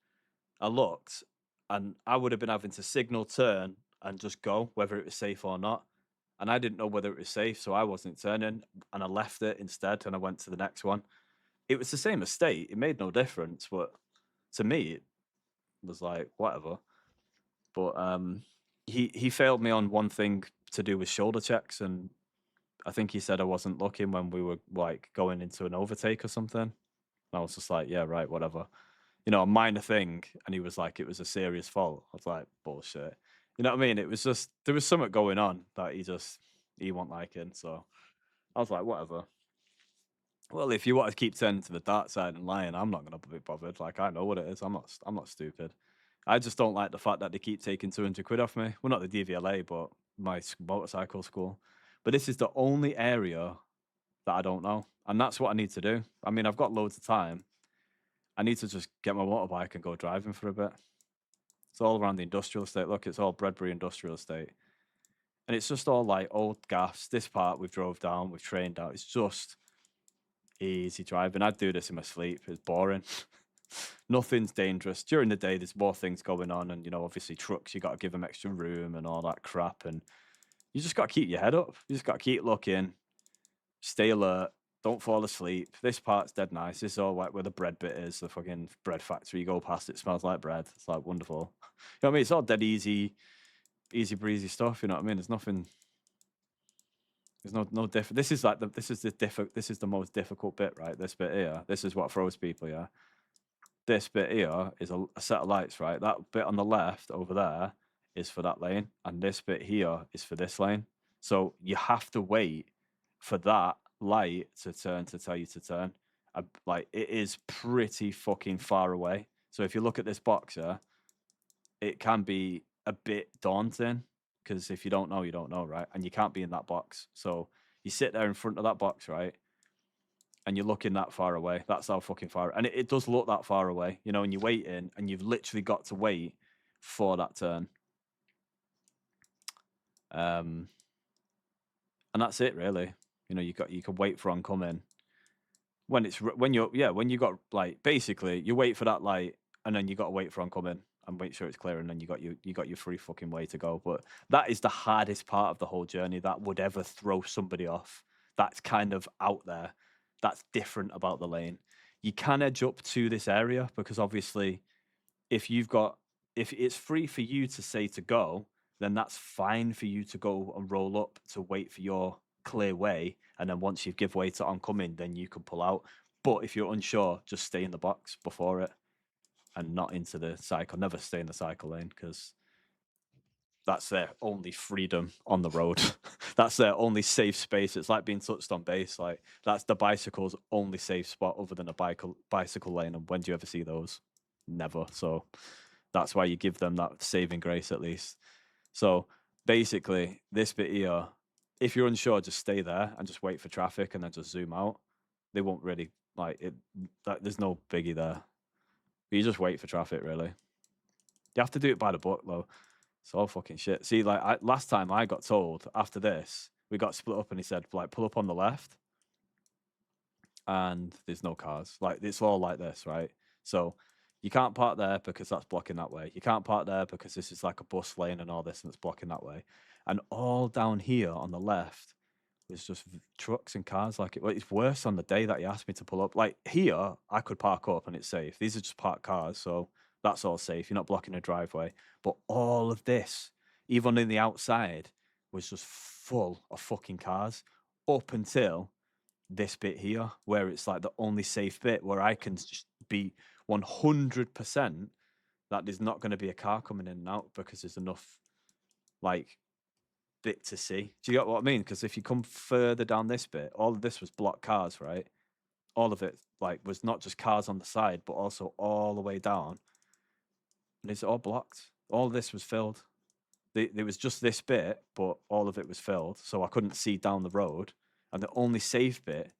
I looked, and I would have been having to signal turn and just go, whether it was safe or not. And I didn't know whether it was safe, so I wasn't turning, and I left it instead, and I went to the next one. It was the same estate, it made no difference, but to me, it was like, whatever. But he failed me on one thing to do with shoulder checks, and I think he said I wasn't looking when we were like going into an overtake or something. And I was just like, yeah, right, whatever. A minor thing. And he was like, it was a serious fault. I was like, bullshit. You know what I mean? It was just, there was something going on that he wasn't liking. So I was like, whatever. Well, if you want to keep turning to the dark side and lying, I'm not going to be bothered. Like, I know what it is. I'm not stupid. I just don't like the fact that they keep taking 200 quid off me. Well, not the DVLA, but my motorcycle school. But this is the only area that I don't know. And that's what I need to do. I mean, I've got loads of time. I need to just get my motorbike and go driving for a bit. It's all around the industrial estate. Look, it's all Bredbury industrial estate. And it's just all like old gas. This part we've drove down, we've trained out. It's just easy driving. I'd do this in my sleep. It's boring. Nothing's dangerous. During the day, there's more things going on. And, obviously trucks, you got to give them extra room and all that crap. And you just got to keep your head up. You just got to keep looking, stay alert, don't fall asleep. This part's dead nice. This is all like where the bread bit is, the fucking bread factory. You go past it, smells like bread. It's like wonderful. You know what I mean? It's all dead easy breezy stuff. You know what I mean? There's nothing. There's no different. This is like this is the most difficult bit, right? This bit here. This is what throws people. Yeah. This bit here is a set of lights, right? That bit on the left over there is for that lane, and this bit here is for this lane. So you have to wait for that light to turn to tell you to turn. Like, it is pretty fucking far away. So if you look at this box here, it can be a bit daunting, because if you don't know, you don't know, right? And you can't be in that box. So you sit there in front of that box, right? And you're looking that far away. That's how fucking far. And it does look that far away, and you're waiting, and you've literally got to wait for that turn. And that's it, really. You can wait for oncoming. When you got, like, basically you wait for that light, and then you got to wait for oncoming and make sure it's clear, and then you got your free fucking way to go. But that is the hardest part of the whole journey. That would ever throw somebody off. That's kind of out there. That's different about the lane. You can edge up to this area, because obviously if it's free for you to say to go, then that's fine for you to go and roll up to wait for your clear way. And then once you give way to oncoming, then you can pull out. But if you're unsure, just stay in the box before it and not into the cycle. Never stay in the cycle lane, because that's their only freedom on the road. That's their only safe space. It's like being touched on base. Like, that's the bicycle's only safe spot other than a bicycle lane. And when do you ever see those? Never. So that's why you give them that saving grace, at least. So basically, this bit here, if you're unsure, just stay there and just wait for traffic, and then just zoom out. They won't really, like, it. There's no biggie there. But you just wait for traffic, really. You have to do it by the book, though. It's all fucking shit. See, like, last time I got told after this, we got split up, and he said, like, pull up on the left, and there's no cars. Like, it's all like this, right? So you can't park there because that's blocking that way. You can't park there because this is like a bus lane and all this, and it's blocking that way. And all down here on the left was just trucks and cars. Like, it's worse on the day that he asked me to pull up. Like, here, I could park up and it's safe. These are just parked cars, so that's all safe. You're not blocking a driveway. But all of this, even in the outside, was just full of fucking cars up until this bit here, where it's like the only safe bit where I can just be 100% that there's not going to be a car coming in and out, because there's enough, like, bit to see. Do you get what I mean? Because if you come further down this bit, all of this was blocked cars, right? All of it, like, was not just cars on the side, but also all the way down. And it's all blocked. All of this was filled. There was just this bit, but all of it was filled, so I couldn't see down the road. And the only safe bit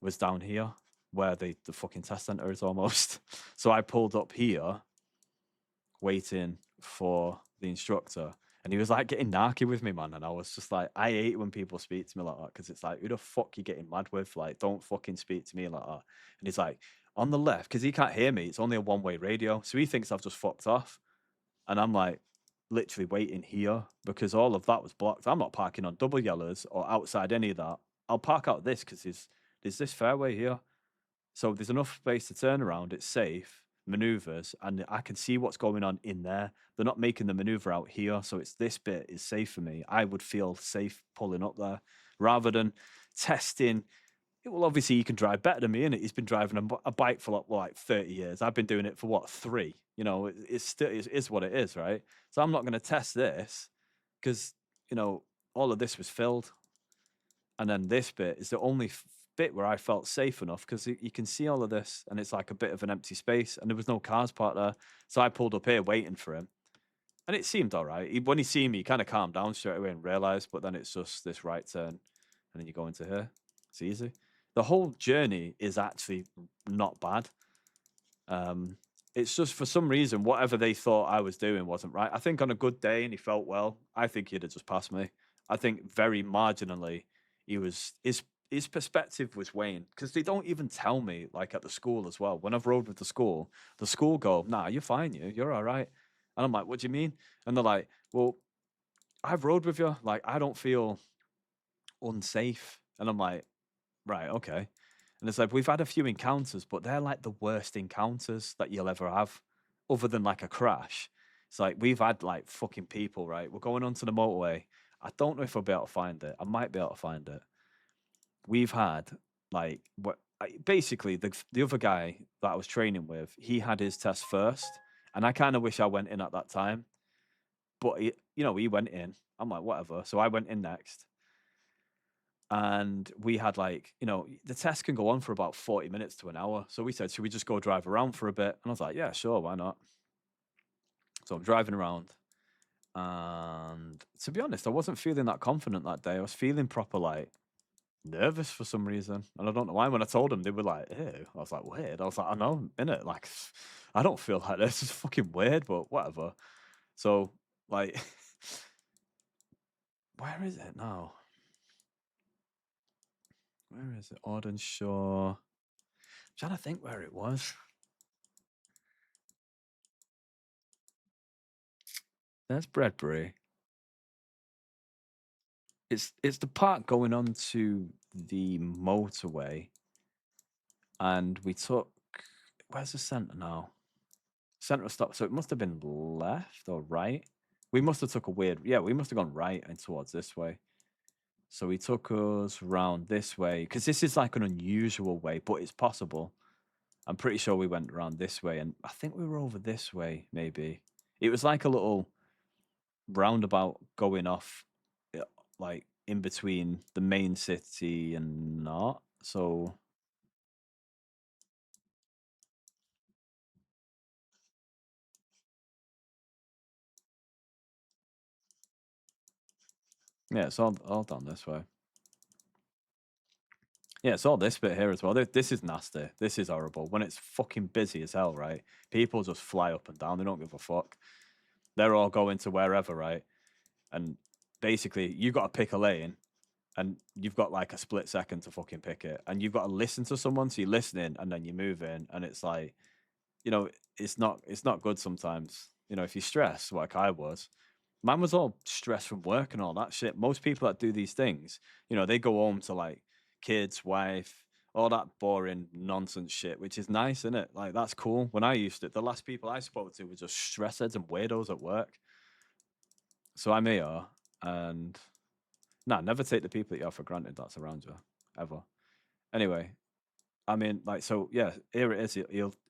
was down here, where the fucking test center is almost. So I pulled up here, waiting for the instructor, and he was like getting narky with me, man. And I was just like, I hate when people speak to me like that, because it's like, who the fuck you getting mad with? Like, don't fucking speak to me like that. And he's like, on the left, because he can't hear me. It's only a one-way radio, so he thinks I've just fucked off. And I'm like, literally waiting here, because all of that was blocked. I'm not parking on double yellows or outside any of that. I'll park out this, because there's this fairway here. So there's enough space to turn around. It's safe, maneuvers, and I can see what's going on in there. They're not making the maneuver out here, so it's this bit is safe for me. I would feel safe pulling up there, rather than testing. Well, obviously, you can drive better than me, innit? He's been driving a bike for like 30 years. I've been doing it for, what, 3? It's still is what it is, right? So I'm not going to test this, because, all of this was filled. And then this bit is the only bit where I felt safe enough, because you can see all of this, and it's like a bit of an empty space, and there was no cars parked there. So I pulled up here waiting for him, and it seemed all right. When he seen me, he kind of calmed down straight away and realized, but then it's just this right turn, and then you go into here. It's easy. The whole journey is actually not bad. It's just, for some reason, whatever they thought I was doing wasn't right. I think on a good day and he felt well, I think he'd have just passed me. I think very marginally, he was his perspective was weighing because they don't even tell me like at the school as well. When I've rode with the school go, nah, you're fine, you're all right. And I'm like, what do you mean? And they're like, well, I've rode with you, like I don't feel unsafe. And I'm like, right, okay. And it's like we've had a few encounters, but they're like the worst encounters that you'll ever have, other than like a crash. It's like we've had like fucking people, right? We're going onto the motorway. I don't know if I'll be able to find it. I might be able to find it. We've had like basically the other guy that I was training with, he had his test first, and I kind of wish I went in at that time, but he went in. I'm like whatever, so I went in next, and we had like the test can go on for about 40 minutes to an hour. So we said, should we just go drive around for a bit? And I was like, yeah, sure, why not? So I'm driving around, and to be honest, I wasn't feeling that confident that day. I was feeling proper like nervous for some reason, and I don't know why. When I told them, they were like, ew. I was like, weird. I was like, I know, innit? Like, I don't feel like this. It's fucking weird, but whatever. So like where is it now? Where is it? Audenshaw. I'm trying to think where it was. There's Bredbury. It's the part going on to the motorway, and we took. Where's the centre now? Centre stop. So it must have been left or right. We must have took a weird. Yeah, we must have gone right and towards this way. So he took us round this way because this is like an unusual way, but it's possible. I'm pretty sure we went around this way, and I think we were over this way. Maybe it was like a little roundabout going off, like in between the main city and not. So yeah, it's all down this way. Yeah, it's all this bit here as well. This is nasty. This is horrible. When it's fucking busy as hell, right? People just fly up and down. They don't give a fuck. They're all going to wherever, right? And basically, you got to pick a lane, and you've got like a split second to fucking pick it, and you've got to listen to someone. So you're listening, and then you move in, and it's like, it's not good sometimes. If you stress like I was, man was all stressed from work and all that shit. Most people that do these things, they go home to like kids, wife, all that boring nonsense shit, which is nice, isn't it? Like that's cool. When I used it, the last people I spoke to were just stressheads and weirdos at work. So I'm here, and never take the people that you have for granted that's around you, ever. Anyway, I mean, like, so yeah, here it is.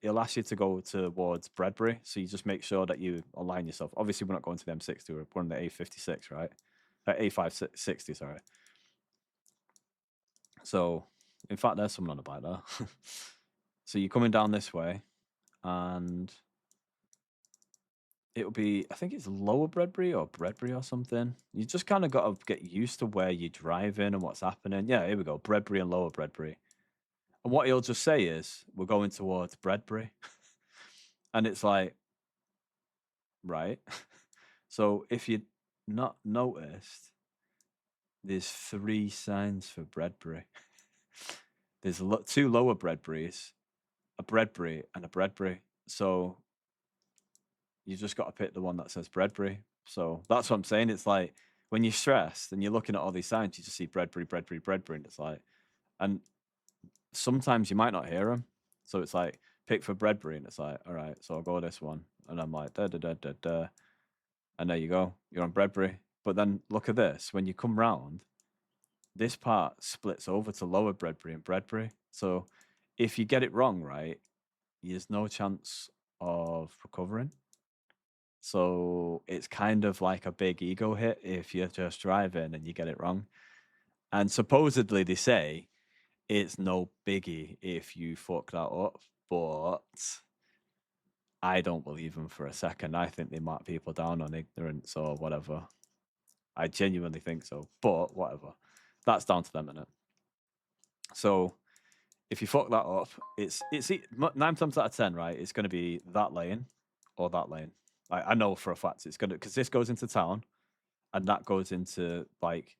He'll ask you to go towards Bredbury, so you just make sure that you align yourself. Obviously, we're not going to the M60, we're on the A56, right? A560, sorry. So, in fact, there's someone on a bike there. So you're coming down this way, and it'll be, I think it's Lower Bredbury or Bredbury or something. You just kind of got to get used to where you're driving and what's happening. Yeah, here we go, Bredbury and Lower Bredbury. And what he'll just say is, we're going towards Bredbury. And it's like, right. So if you not noticed, there's 3 signs for Bredbury. There's two Lower Bredburys, a Bredbury, and a Bredbury. So you just got to pick the one that says Bredbury. So that's what I'm saying. It's like when you're stressed and you're looking at all these signs, you just see Bredbury, Bredbury, Bredbury, and it's like, and sometimes you might not hear them. So it's like pick for Bredbury, and it's like, all right, so I'll go this one, and I'm like da da da da da, and there you go, you're on Bredbury. But then look at this: when you come round, this part splits over to Lower Bredbury and Bredbury. So if you get it wrong, right, there's no chance of recovering. So it's kind of like a big ego hit if you're just driving and you get it wrong. And supposedly they say it's no biggie if you fuck that up, but I don't believe them for a second. I think they mark people down on ignorance or whatever. I genuinely think so, but whatever. That's down to them, innit? So if you fuck that up, it's 9 times out of 10, right? It's going to be that lane or that lane. I know for a fact it's going to, because this goes into town, and that goes into like,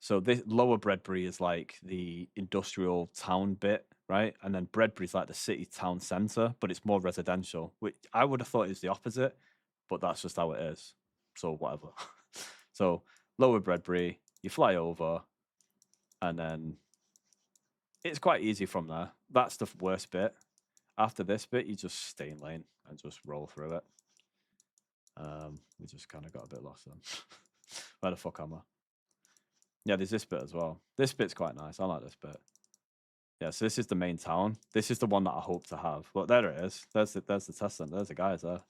so this Lower Bredbury is like the industrial town bit, right? And then Bredbury is like the city town centre, but it's more residential, which I would have thought is the opposite, but that's just how it is. So whatever. So Lower Bredbury, you fly over, and then it's quite easy from there. That's the worst bit. After this bit, you just stay in lane and just roll through it. We just kind of got a bit lost then. Where the fuck am I? Yeah, there's this bit as well. This bit's quite nice. I like this bit. Yeah, so this is the main town. This is the one that I hope to have. But there it is. There's the test center. There's the guys there.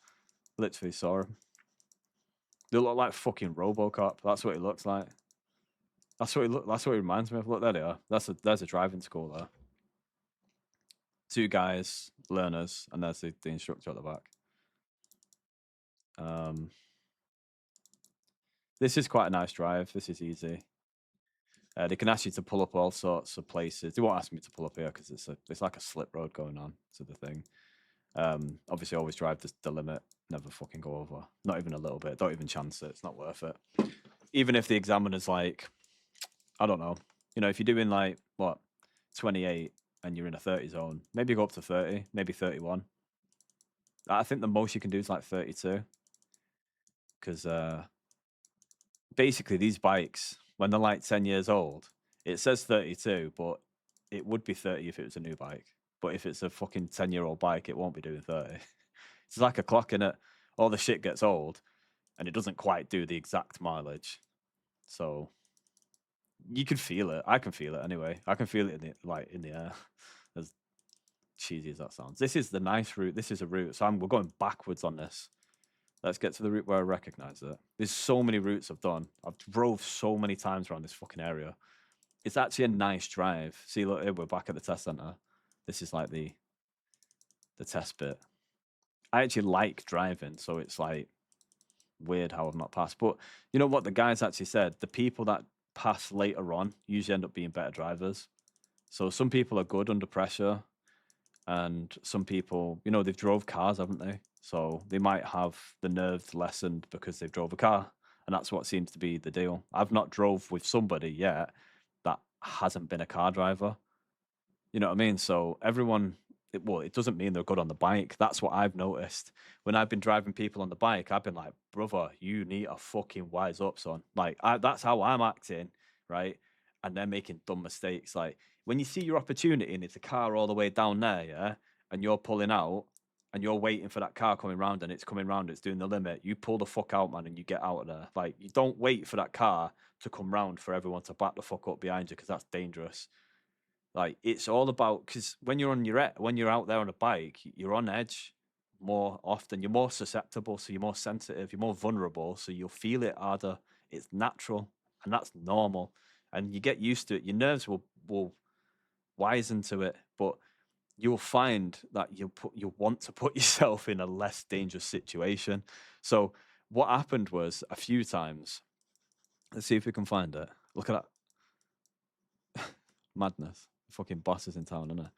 Literally saw him. They look like fucking RoboCop. That's what he looks like. That's what he reminds me of. Look, there they are. There's a driving school there. 2 guys, learners, and there's the instructor at the back. This is quite a nice drive. This is easy. They can ask you to pull up all sorts of places. They won't ask me to pull up here because it's like a slip road going on to the thing. Obviously, always drive the limit. Never fucking go over. Not even a little bit. Don't even chance it. It's not worth it. Even if the examiner's like, I don't know. You know, if you're doing like, what, 28 and you're in a 30 zone, maybe go up to 30, maybe 31. I think the most you can do is like 32. Because basically these bikes, when they're like 10 years old, it says 32, but it would be 30 if it was a new bike. But if it's a fucking 10-year-old bike, it won't be doing 30. It's like a clock in it. All the shit gets old and it doesn't quite do the exact mileage. So you can feel it. I can feel it anyway. I can feel it in the air. As cheesy as that sounds. This is the nice route. This is a route. So we're going backwards on this. Let's get to the route where I recognize it. There's so many routes I've done. I've drove so many times around this fucking area. It's actually a nice drive. See, look, here we're back at the test center. This is like the test bit. I actually like driving, so it's like weird how I've not passed. But you know what the guys actually said? The people that pass later on usually end up being better drivers. So some people are good under pressure, and some people, you know, they've drove cars, haven't they? So they might have the nerves lessened because they've drove a car, and that's what seems to be the deal. I've not drove with somebody yet that hasn't been a car driver. You know what I mean? So everyone, it doesn't mean they're good on the bike. That's what I've noticed. When I've been driving people on the bike, I've been like, brother, you need to fucking wise up, son. Like, that's how I'm acting, right? And they're making dumb mistakes. Like, when you see your opportunity and it's a car all the way down there, yeah, and you're pulling out and you're waiting for that car coming round and it's coming round, it's doing the limit, you pull the fuck out, man, and you get out of there. Like, you don't wait for that car to come round for everyone to back the fuck up behind you because that's dangerous. Like, it's all about, because when you're out there on a bike, you're on edge more often. You're more susceptible, so you're more sensitive. You're more vulnerable, so you'll feel it harder. It's natural, and that's normal. And you get used to it. Your nerves will wisen to it, but you'll find that you'll want to put yourself in a less dangerous situation. So what happened was a few times. Let's see if we can find it. Look at that madness. Fucking bosses in town, isn't it?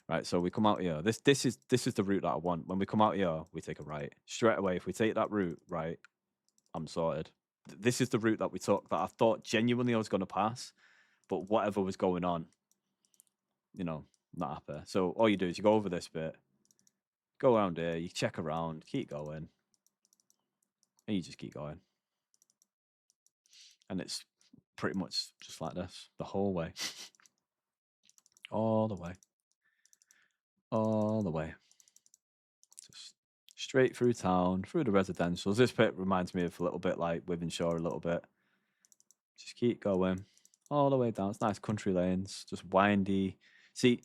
Right, so we come out here. This is the route that I want. When we come out here, we take a right. Straight away, if we take that route, right, I'm sorted. This is the route that we took that I thought genuinely I was going to pass, but whatever was going on, you know, not happy. So all you do is you go over this bit, go around here, you check around, keep going, and you just keep going. And it's pretty much just like this the whole way. All the way. All the way. Just straight through town, through the residentials. This bit reminds me of a little bit like Wythenshawe a little bit. Just keep going all the way down. It's nice country lanes, just windy. See,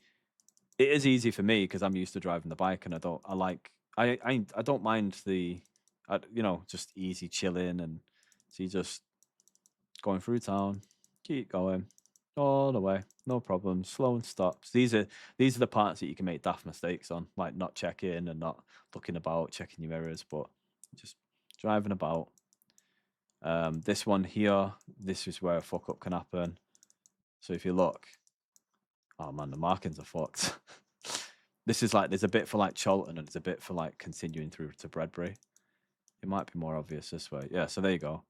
it is easy for me because I'm used to driving the bike, and I don't mind just easy chilling, and see, just going through town, keep going all the way, no problems, slow and stops. These are the parts that you can make daft mistakes on, like not checking and not looking about, checking your mirrors, but just driving about. This one here, this is where a fuck up can happen. So if you look, oh man, the markings are fucked. This is like, there's a bit for like Cholton and there's a bit for like continuing through to Bredbury. It might be more obvious this way. Yeah, so there you go.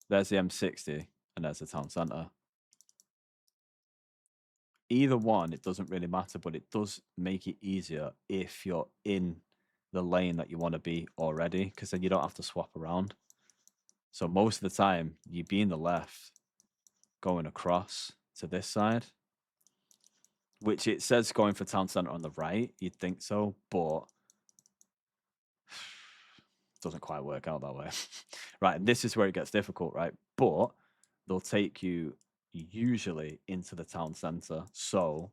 There's the M60 and there's the town centre. Either one, it doesn't really matter, but it does make it easier if you're in the lane that you want to be already, because then you don't have to swap around. So most of the time, you'd be in the left going across to this side, which it says going for town centre on the right. You'd think so, but doesn't quite work out that way. Right, and this is where it gets difficult, right? But they'll take you usually into the town centre. So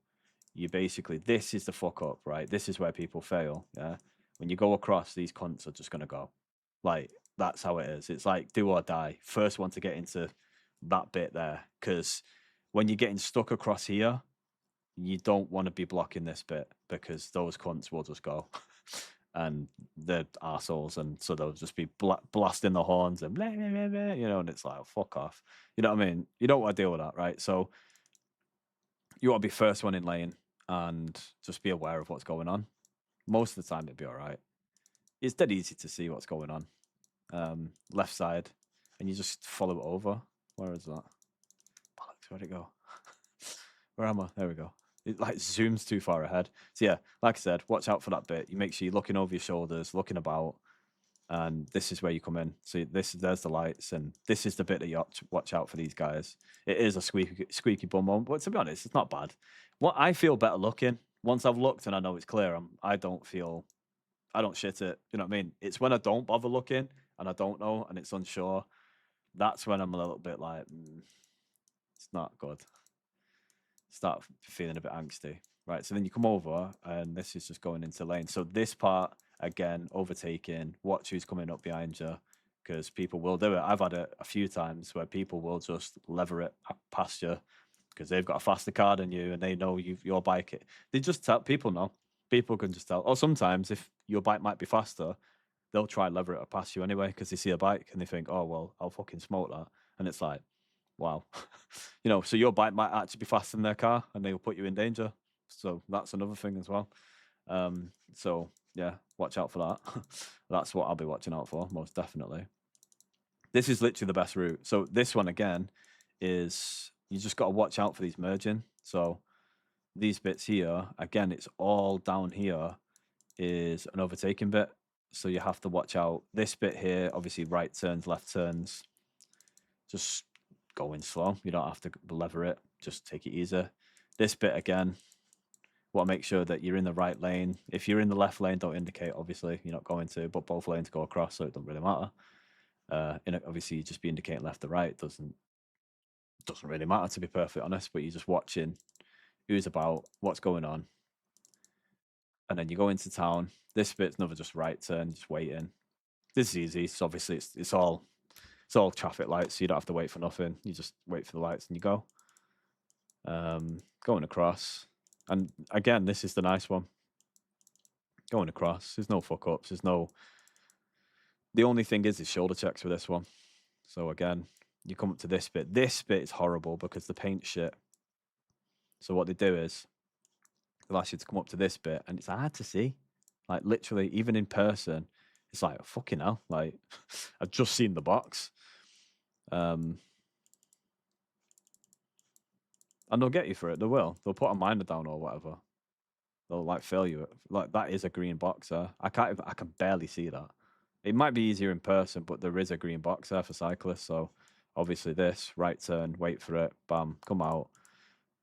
you basically, this is the fuck up, right? This is where people fail, yeah? When you go across, these cunts are just going to go. Like, that's how it is. It's like do or die. First one to get into that bit there. Because when you're getting stuck across here, you don't want to be blocking this bit because those cunts will just go. And they're assholes, and so they'll just be blasting the horns and blah, blah, blah, blah, you know, and it's like, oh, fuck off. You know what I mean? You don't want to deal with that, right? So you want to be first one in lane and just be aware of what's going on. Most of the time, it'd be all right. It's dead easy to see what's going on. Left side, and you just follow it over. Where is that? Bollocks, where'd it go? Where am I? There we go. It like zooms too far ahead. So yeah, like I said, watch out for that bit. You make sure you're looking over your shoulders, looking about, and this is where you come in. So there's the lights, and this is the bit that you have to watch out for these guys. It is a squeaky bum moment, but to be honest, it's not bad. What I feel better looking once I've looked and I know it's clear. I don't shit it. You know what I mean? It's when I don't bother looking and I don't know and it's unsure. That's when I'm a little bit like, it's not good. Start feeling a bit angsty, right? So then you come over and this is just going into lane. So this part, again, overtaking, watch who's coming up behind you because people will do it. I've had it a few times where people will just lever it past you because they've got a faster car than you and they know your bike. They just tell people know. People can just tell. Or sometimes if your bike might be faster, they'll try and lever it past you anyway because they see a bike and they think, oh, well, I'll fucking smoke that. And it's like, wow. You know, so your bike might actually be faster than their car and they'll put you in danger. So that's another thing as well. So yeah, watch out for that. That's what I'll be watching out for, most definitely. This is literally the best route. So this one again is you just got to watch out for these merging. So these bits here, again, it's all down here is an overtaking bit. So you have to watch out. This bit here, obviously right turns, left turns. Just going slow. You don't have to lever it. Just take it easy. This bit again, want to make sure that you're in the right lane. If you're in the left lane, don't indicate. Obviously, you're not going to, but both lanes go across, so it doesn't really matter. Obviously, you just be indicating left or right. Doesn't really matter, to be perfectly honest. But you're just watching who's about, what's going on, and then you go into town. This bit's another just right turn, just waiting. This is easy. So obviously, it's all traffic lights, so you don't have to wait for nothing. You just wait for the lights and you go. Going across. And again, this is the nice one. Going across. There's no fuck ups. The only thing is shoulder checks for this one. So again, you come up to this bit. This bit is horrible because the paint's shit. So what they do is they'll ask you to come up to this bit and it's hard to see. Like literally, even in person, it's like, oh, fucking hell. Like, I've just seen the box. And they'll get you for it. They will. They'll put a miner down or whatever. They'll like fail you. Like that is a green box there. I can barely see that. It might be easier in person, but there is a green box there for cyclists. So obviously this right turn, wait for it, bam, come out,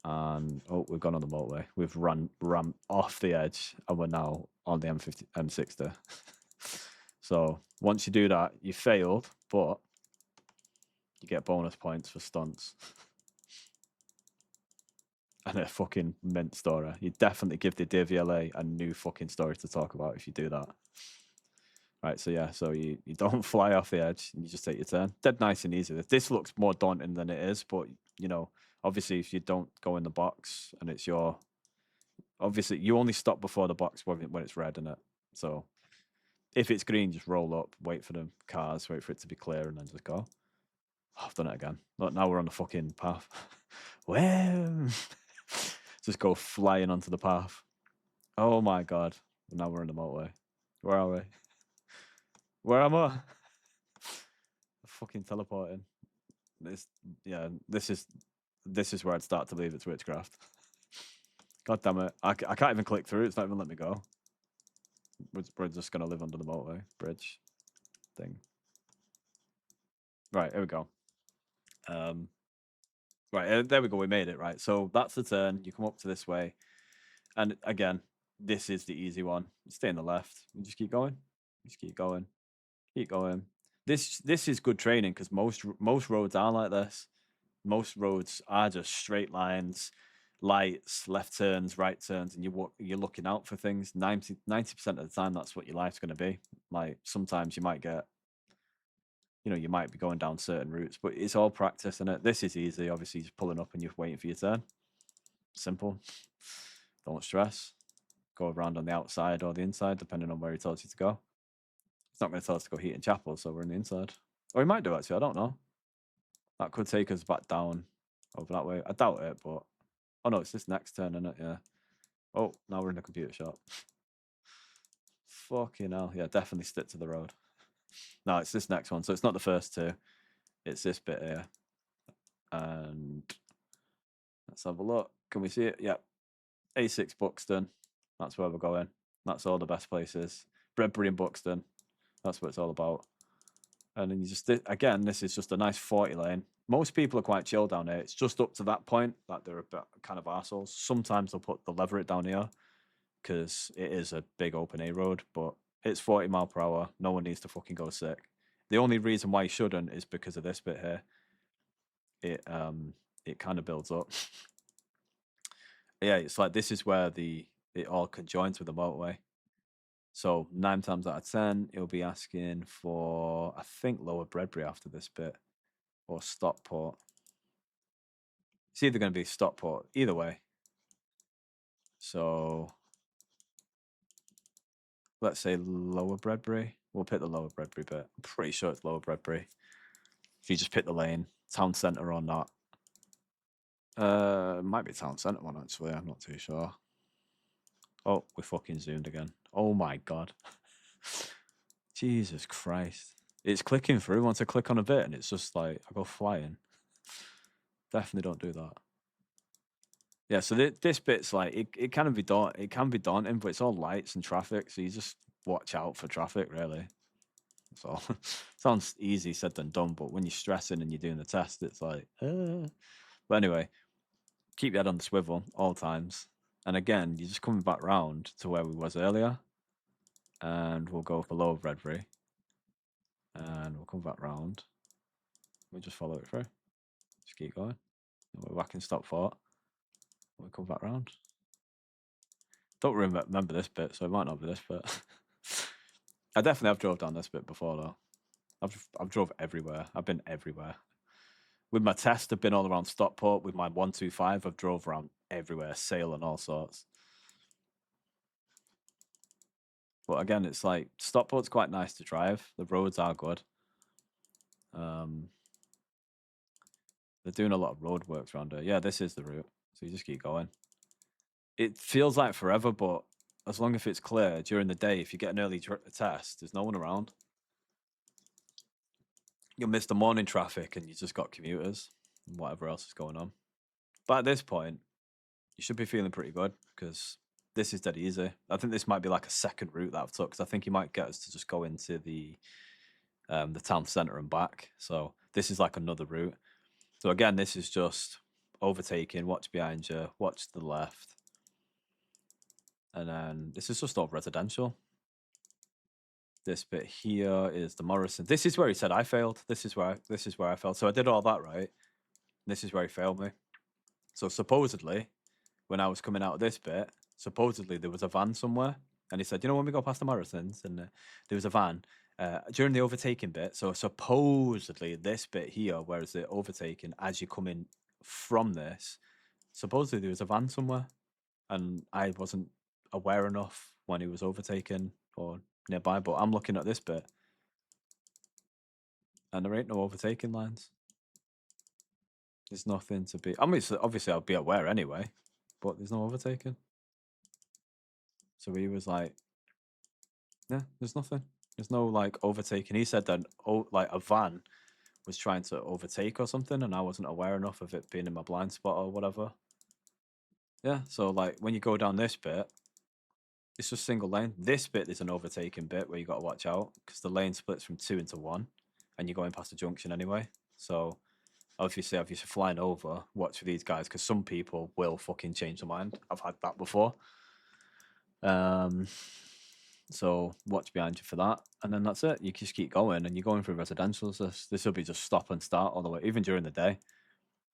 and oh, we've gone on the motorway. We've run off the edge, and we're now on the M60. So once you do that, you failed, but you get bonus points for stunts. And a fucking mint story. You definitely give the DVLA a new fucking story to talk about if you do that. Right, so yeah, so you don't fly off the edge, and you just take your turn. Dead nice and easy. This looks more daunting than it is, but you know, obviously if you don't go in the box and it's obviously you only stop before the box when it's red in it. So if it's green, just roll up, wait for the cars, wait for it to be clear, and then just go. Oh, I've done it again. Look, now we're on the fucking path. Well, just go flying onto the path. Oh my god. Now we're in the motorway. Where are we? Where am I? Fucking teleporting. This, yeah, this is where I'd start to believe it's witchcraft. God damn it! I can't even click through. It's not even letting me go. We're just gonna live under the motorway bridge thing. Right, here we go. Right, there we go. We made it. Right, so that's the turn. You come up to this way, and again, this is the easy one. Stay on the left. You just keep going. Just keep going. Keep going. This is good training because most roads are like this. Most roads are just straight lines, lights, left turns, right turns, and you're looking out for things. 90% of the time, that's what your life's going to be. Like sometimes you might get, you might be going down certain routes, but it's all practice, and this is easy. Obviously, just pulling up and you're waiting for your turn. Simple. Don't stress. Go around on the outside or the inside, depending on where he tells you to go. It's not going to tell us to go Heaton Chapel, so we're in the inside. Or he might do, actually. I don't know. That could take us back down over that way. I doubt it, but... Oh, no, it's this next turn, isn't it? Yeah. Oh, now we're in the computer shop. Fucking hell. Yeah, definitely stick to the road. No, it's this next one. So it's not the first two. It's this bit here. And let's have a look. Can we see it? Yep. A6 Buxton. That's where we're going. That's all the best places. Bredbury and Buxton. That's what it's all about. And then you just, again, this is just a nice 40 lane. Most people are quite chill down here. It's just up to that point that they're a bit kind of arseholes. Sometimes they'll put the leverette down here because it is a big open A road, but it's 40 mile per hour. No one needs to fucking go sick. The only reason why you shouldn't is because of this bit here. It kind of builds up. Yeah, it's like this is where it all conjoins with the motorway. So 9 times out of 10, it'll be asking for, I think, Lower Bredbury after this bit, or Stockport. It's either going to be Stockport, either way. So let's say Lower Bredbury. We'll pick the Lower Bredbury bit. I'm pretty sure it's Lower Bredbury. If you just pick the lane, town centre or not. It might be town centre one, actually. I'm not too sure. Oh, we fucking zoomed again. Oh my god. Jesus Christ. It's clicking through once I click on a bit and it's just like, I go flying. Definitely don't do that. Yeah, so this bit's like, it can be daunting, but it's all lights and traffic, so you just watch out for traffic, really. So, sounds easy said than done, but when you're stressing and you're doing the test, it's like, But anyway, keep your head on the swivel all times. And again, you're just coming back round to where we was earlier. And we'll go for Lower Bredbury. And we'll come back round. We'll just follow it through. Just keep going. And we're back in Stockport. We'll come back round. Don't remember this bit, so it might not be this bit. I definitely have drove down this bit before, though. I've drove everywhere. I've been everywhere. With my test, I've been all around Stockport. With my 125, I've drove around everywhere, Sale and all sorts. But again, it's like Stockport's quite nice to drive. The roads are good. They're doing a lot of road works around here. Yeah, this is the route. So you just keep going. It feels like forever, but as long as it's clear during the day, if you get an early test, there's no one around. You'll miss the morning traffic and you just got commuters and whatever else is going on. But at this point, you should be feeling pretty good because this is dead easy. I think this might be like a second route that I've took because I think you might get us to just go into the town centre and back. So this is like another route. So again, this is just overtaking, watch behind you, watch to the left. And then this is just all residential. This bit here is the Morrison. This is where he said I failed. This is where I failed. So I did all that right. This is where he failed me. So supposedly, when I was coming out of this bit, supposedly there was a van somewhere. And he said, when we go past the Morrisons, and there was a van during the overtaking bit. So supposedly this bit here, whereas the overtaking, as you come in from this, supposedly there was a van somewhere. And I wasn't aware enough when he was overtaken or nearby, but I'm looking at this bit and there ain't no overtaking lines. There's nothing to be. I mean, obviously I'll be aware anyway, but there's no overtaking. So he was like, yeah, there's nothing. There's no like overtaking. He said that like a van was trying to overtake or something, and I wasn't aware enough of it being in my blind spot or whatever. Yeah, so like when you go down this bit, it's just single lane. This bit is an overtaking bit where you got to watch out because the lane splits from 2 into 1, and you're going past the junction anyway. So obviously, if you're flying over, watch for these guys because some people will fucking change their mind. I've had that before. So watch behind you for that, and then that's it. You just keep going, and you're going through residentials. This will be just stop and start all the way, even during the day.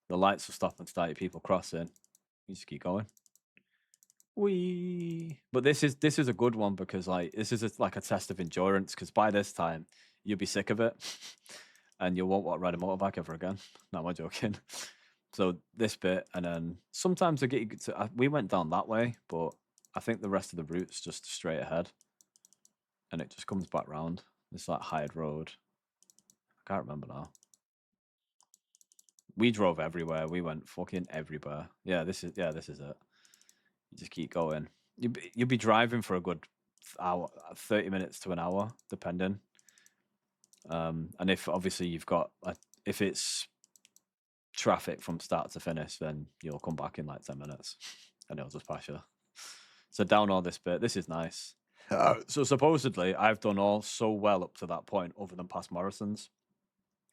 The lights will stop and start. People crossing. You just keep going. Wee. But this is a good one because like this is like a test of endurance. Because by this time you'll be sick of it, and you won't want to ride a motorbike ever again. No, I'm joking. So this bit, and then sometimes I get you to. We went down that way, but I think the rest of the route's just straight ahead, and it just comes back round. It's like Hyde Road. I can't remember now. We drove everywhere. We went fucking everywhere. Yeah, this is it. You just keep going. You'll be driving for a good hour, 30 minutes to an hour, depending. And if obviously you've got if it's traffic from start to finish, then you'll come back in like 10 minutes, and it'll just pass you. So down all this bit, this is nice. So supposedly I've done all so well up to that point, other than past Morrison's,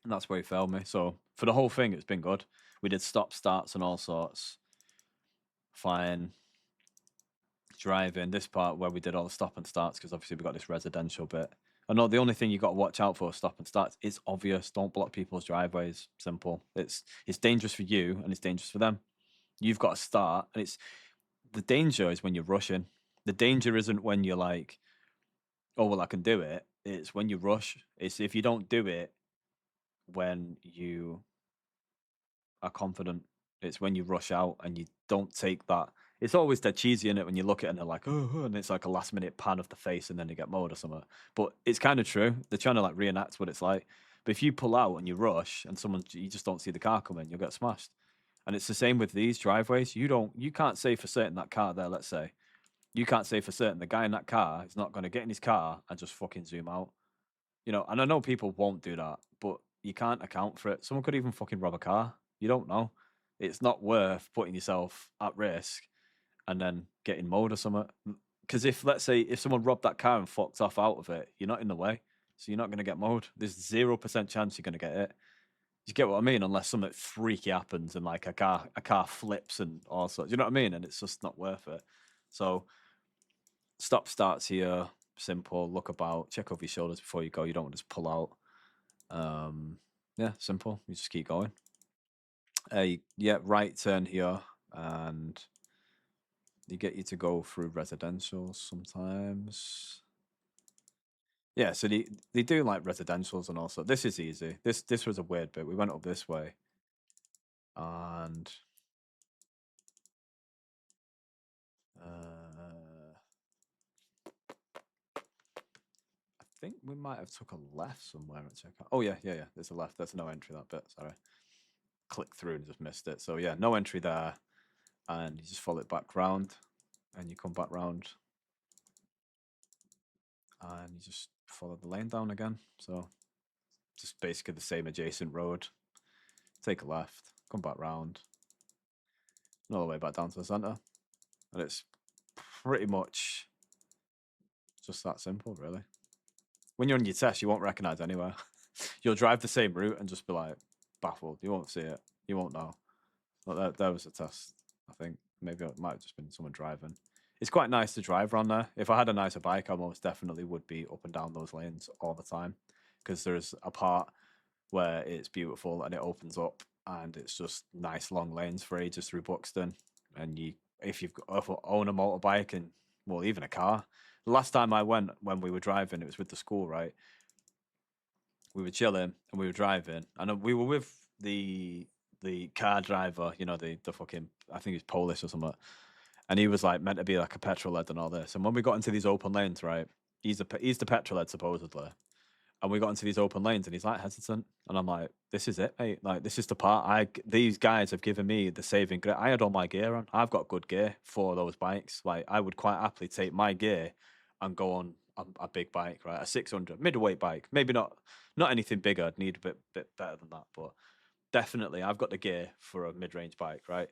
and that's where he failed me. So for the whole thing, it's been good. We did stop starts and all sorts. Fine. Driving this part where we did all the stop and starts because obviously we got this residential bit. I know the only thing you got to watch out for stop and starts. It's obvious. Don't block people's driveways. Simple. It's dangerous for you and it's dangerous for them. You've got to start, and it's the danger is when you're rushing. The danger isn't when you're like, oh well, I can do it. It's when you rush. It's if you don't do it when you are confident. It's when you rush out and you don't take that. It's always dead cheesy in it when you look at it and they're like, oh, and it's like a last minute pan of the face and then they get mowed or something. But it's kind of true. They're trying to like reenact what it's like. But if you pull out and you rush and you just don't see the car coming, you'll get smashed. And it's the same with these driveways. You can't say for certain that car there, let's say, you can't say for certain the guy in that car is not going to get in his car and just fucking zoom out. And I know people won't do that, but you can't account for it. Someone could even fucking rob a car. You don't know. It's not worth putting yourself at risk and then getting mowed or something. Because let's say, if someone robbed that car and fucked off out of it, you're not in the way. So you're not going to get mowed. There's 0% chance you're going to get it. You get what I mean? Unless something freaky happens and like a car flips and all sorts. You know what I mean? And it's just not worth it. So stop starts here. Simple. Look about. Check over your shoulders before you go. You don't want to just pull out. Yeah, simple. You just keep going. Yeah, right turn here, and they get you to go through residentials sometimes. Yeah, so they do like residentials, and also this is easy. This was a weird bit. We went up this way, and I think we might have took a left somewhere at check out. Oh yeah. There's a left. There's no entry that bit. Sorry, clicked through and just missed it. So yeah, no entry there, and you just follow it back round, and you come back round, and you just follow the lane down again. So just basically the same adjacent road. Take a left, come back round, another way back down to the centre, and it's pretty much just that simple, really. When you're on your test, you won't recognise anywhere. You'll drive the same route and just be like baffled. You won't see it. You won't know. But there was a test. I think maybe it might have just been someone driving. It's quite nice to drive around there. If I had a nicer bike, I most definitely would be up and down those lanes all the time, because there's a part where it's beautiful and it opens up and it's just nice long lanes for ages through Buxton. And if you own a motorbike and well, even a car. The last time I went, when we were driving, it was with the school, right? We were chilling and we were driving, and we were with the car driver, the fucking, I think he's Polish or something, and he was like meant to be like a petrol head and all this. And when we got into these open lanes, right, he's the petrol head supposedly, and we got into these open lanes and he's like hesitant, and I'm like, this is it, mate. Like, this is the part these guys have given me the saving grace. I had all my gear on. I've got good gear for those bikes. Like, I would quite happily take my gear and go on a big bike, right? A 600 middleweight bike. Maybe not anything bigger. I'd need a bit better than that, but definitely I've got the gear for a mid-range bike, right?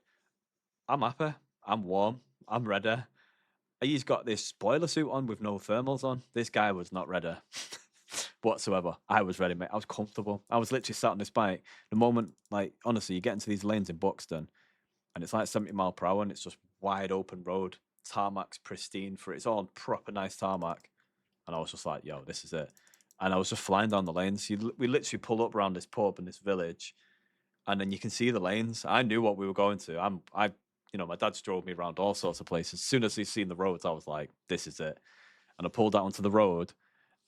I'm happy. I'm warm. I'm ready. He's got this spoiler suit on with no thermals on. This guy was not ready whatsoever. I was ready, mate. I was comfortable. I was literally sat on this bike. The moment, like, honestly, you get into these lanes in Buxton and it's like 70 mile per hour and it's just wide open road. Tarmac's pristine for it. It's all proper nice tarmac. And I was just like, yo, this is it. And I was just flying down the lanes. We literally pull up around this pub in this village and then you can see the lanes. I knew what we were going to. My dad's drove me around all sorts of places. As soon as he's seen the roads, I was like, this is it. And I pulled out onto the road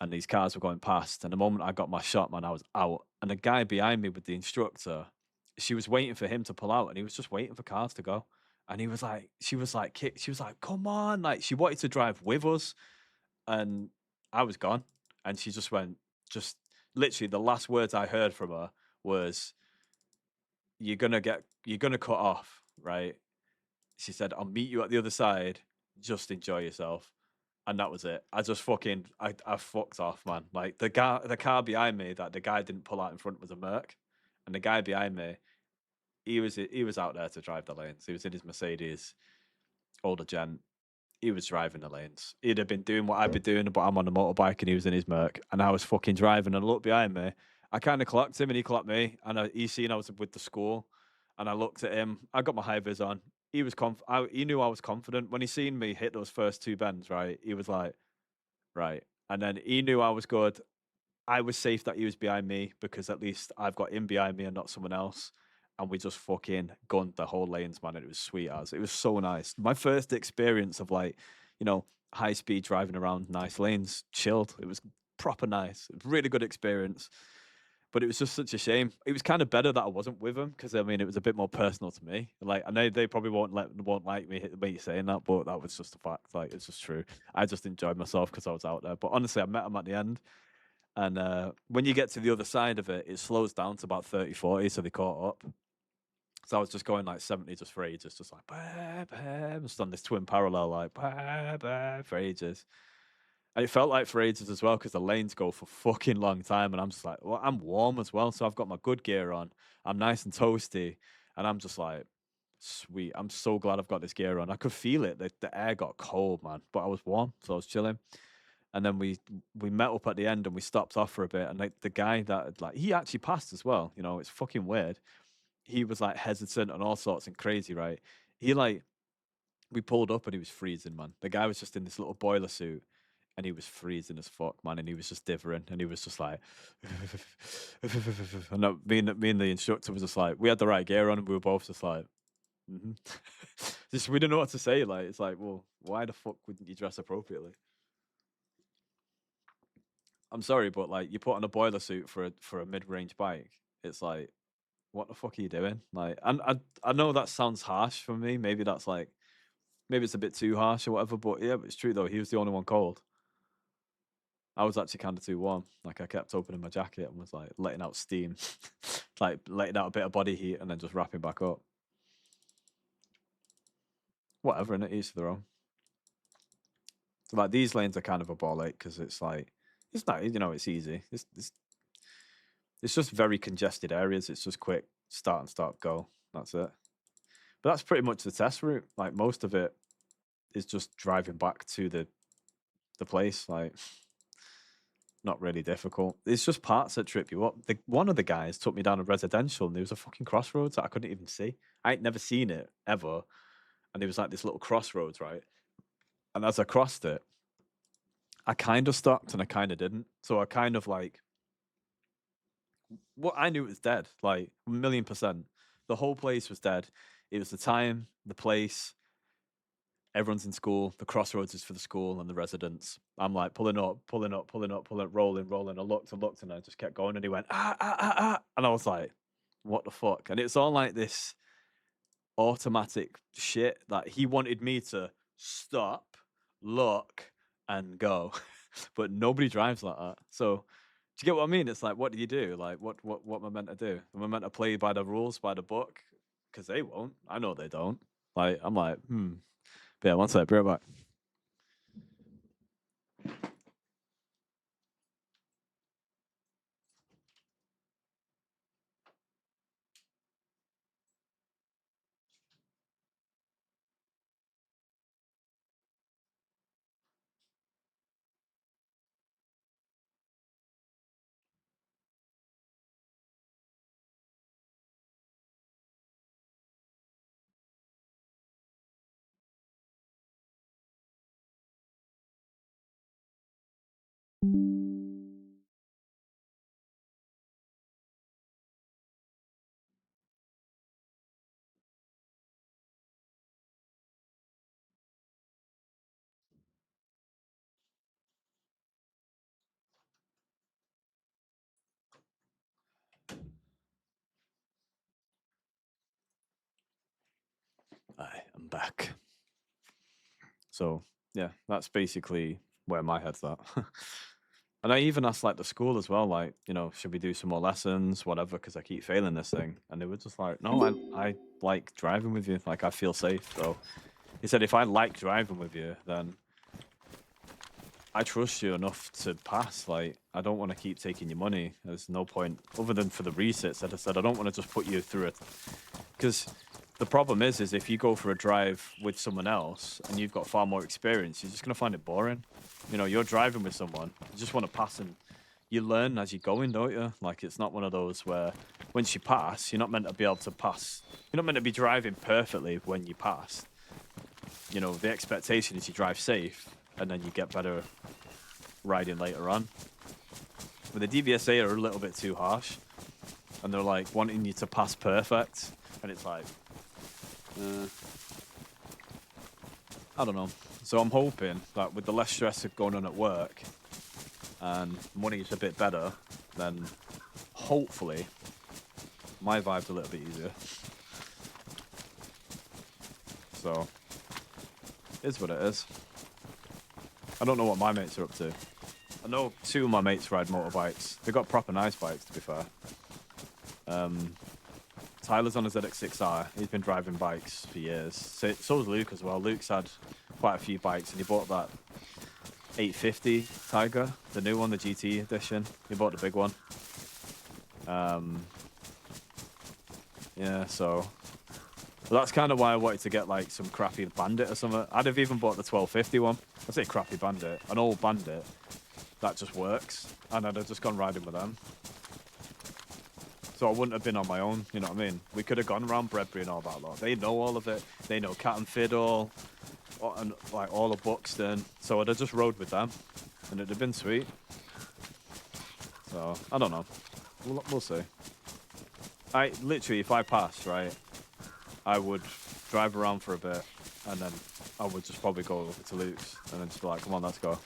and these cars were going past. And the moment I got my shot, man, I was out. And the guy behind me with the instructor, she was waiting for him to pull out and he was just waiting for cars to go. And she was like, come on. Like, she wanted to drive with us. And I was gone. And she just went, just literally the last words I heard from her was, you're gonna cut off, right? She said, I'll meet you at the other side. Just enjoy yourself. And that was it. I fucked off, man. Like the car behind me that the guy didn't pull out in front was a Merc. And the guy behind me, he was out there to drive the lanes. He was in his Mercedes, older gent. He was driving the lanes. He'd have been doing what I'd be doing, but I'm on a motorbike and he was in his Merc. And I was fucking driving and I looked behind me. I kind of clocked him and he clocked me. And he seen I was with the school. And I looked at him. I got my high vis on. He was he knew I was confident. When he seen me hit those first two bends, right, he was like, right. And then he knew I was good. I was safe that he was behind me because at least I've got him behind me and not someone else. And we just fucking gunned the whole lanes, man. And it was sweet as. It was so nice. My first experience of like, high speed driving around nice lanes, chilled. It was proper nice. Really good experience. But it was just such a shame. It was kind of better that I wasn't with him because I mean it was a bit more personal to me. Like I know they probably won't like me saying that, but that was just a fact. Like it's just true. I just enjoyed myself because I was out there. But honestly, I met him at the end, and when you get to the other side of it, it slows down to about 30, 40, so they caught up. So I was just going like 70 just for ages, just like bah, bah, just on this twin parallel, like bah, bah, for ages. And it felt like for ages as well because the lanes go for fucking long time, and I'm just like, well, I'm warm as well, so I've got my good gear on. I'm nice and toasty, and I'm just like, sweet. I'm so glad I've got this gear on. I could feel it. The air got cold, man, but I was warm, so I was chilling. And then we met up at the end and we stopped off for a bit. And like the guy that like he actually passed as well. It's fucking weird. He was like hesitant and all sorts and crazy, right? He like we pulled up and he was freezing, man. The guy was just in this little boiler suit and he was freezing as fuck, man. And he was just differing and he was just like, and me and the instructor was just like, we had the right gear on and we were both just like, just we didn't know what to say. Like, it's like, well, why the fuck wouldn't you dress appropriately? I'm sorry, but like you put on a boiler suit for a mid range bike. It's like, what the fuck are you doing? Like, and I know that sounds harsh for me. Maybe that's like, maybe it's a bit too harsh or whatever. But yeah, but it's true though. He was the only one cold. I was actually kind of too warm. Like I kept opening my jacket and was like letting out steam, like letting out a bit of body heat and then just wrapping back up. Whatever, and it each to their own. So like these lanes are kind of a ball ache because it's like it's not it's easy. It's just very congested areas. It's just quick start and stop go. That's it. But that's pretty much the test route. Like most of it is just driving back to the place. Like not really difficult. It's just parts that trip you up. One of the guys took me down a residential and there was a fucking crossroads that I couldn't even see. I ain't never seen it ever. And there was like this little crossroads, right? And as I crossed it, I kind of stopped and I kind of didn't. So I kind of like, what I knew it was dead, like 1,000,000%. The whole place was dead. It was the time, the place, everyone's in school. The crossroads is for the school and the residents. I'm like pulling up, rolling. I looked and I just kept going and he went, ah. And I was like, what the fuck? And it's all like this automatic shit that he wanted me to stop, look, and go. But nobody drives like that. So do you get what I mean? It's like, what do you do? Like, what am I meant to do? Am I meant to play by the rules, by the book? Because they won't. I know they don't. Like, I'm like, But yeah, one sec, be right back. I am back. So yeah, that's basically where my head's at. And I even asked like the school as well, like, you know, should we do some more lessons, whatever, because I keep failing this thing. And they were just like, no, I like driving with you. Like I feel safe. So he said, if I like driving with you, then I trust you enough to pass. Like I don't want to keep taking your money. There's no point other than for the resits. I said I don't want to just put you through it because the problem is if you go for a drive with someone else and you've got far more experience, you're just gonna find it boring. You know, you're driving with someone, you just want to pass, and you learn as you're going, don't you? Like it's not one of those where once you pass, you're not meant to be able to pass. You're not meant to be driving perfectly when you pass. You know, the expectation is you drive safe and then you get better riding later on. But the DVSA are a little bit too harsh, and they're like wanting you to pass perfect, and it's like, I don't know. So I'm hoping that with the less stress of going on at work and money is a bit better, then hopefully my vibe's a little bit easier. So it is what it is. I don't know what my mates are up to. I know 2 of my mates ride motorbikes. They got proper nice bikes, to be fair. Tyler's on a ZX6R. He's been driving bikes for years. So is Luke as well. Luke's had quite a few bikes, and he bought that 850 Tiger, the new one, the GT edition. He bought the big one. Yeah, so that's kind of why I wanted to get like some crappy Bandit or something. I'd have even bought the 1250 one. I say crappy Bandit, an old Bandit that just works, and I'd have just gone riding with them. So I wouldn't have been on my own, you know what I mean? We could have gone around Bredbury and all that lot. They know all of it. They know Cat and Fiddle, and like all of Buxton. So I'd have just rode with them, and it'd have been sweet. So I don't know. We'll see. I literally, if I passed, right, I would drive around for a bit, and then I would just probably go over to Luke's, and then just be like, come on, let's go.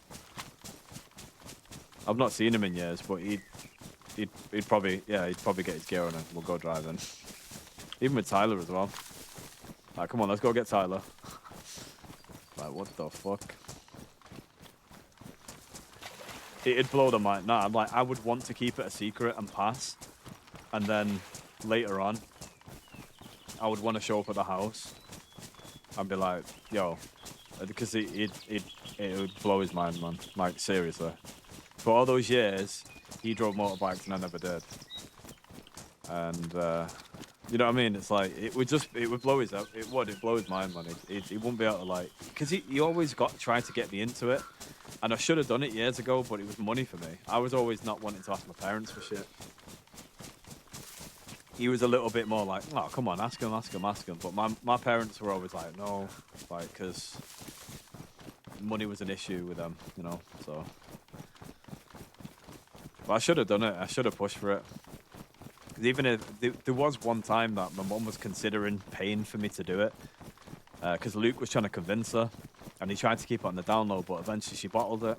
I've not seen him in years, but he'd probably get his gear on and we'll go driving. Even with Tyler as well. Like, come on, let's go get Tyler. Like, what the fuck? It'd blow the mind. Nah, I'm like, I would want to keep it a secret and pass, and then later on, I would want to show up at the house and be like, yo, because it would blow his mind, man. Like, seriously. For all those years, he drove motorbikes and I never did. And, you know what I mean? It's like, it would blow his, it'd blow his mind, man. He wouldn't be able to, like, because he always tried to get me into it. And I should have done it years ago, but it was money for me. I was always not wanting to ask my parents for shit. He was a little bit more like, oh, come on, ask him. But my parents were always like, no, like, because money was an issue with them, you know, so. But I should have done it. I should have pushed for it. Because even if there was one time that my mum was considering paying for me to do it, because Luke was trying to convince her, and he tried to keep it on the down low, but eventually she bottled it.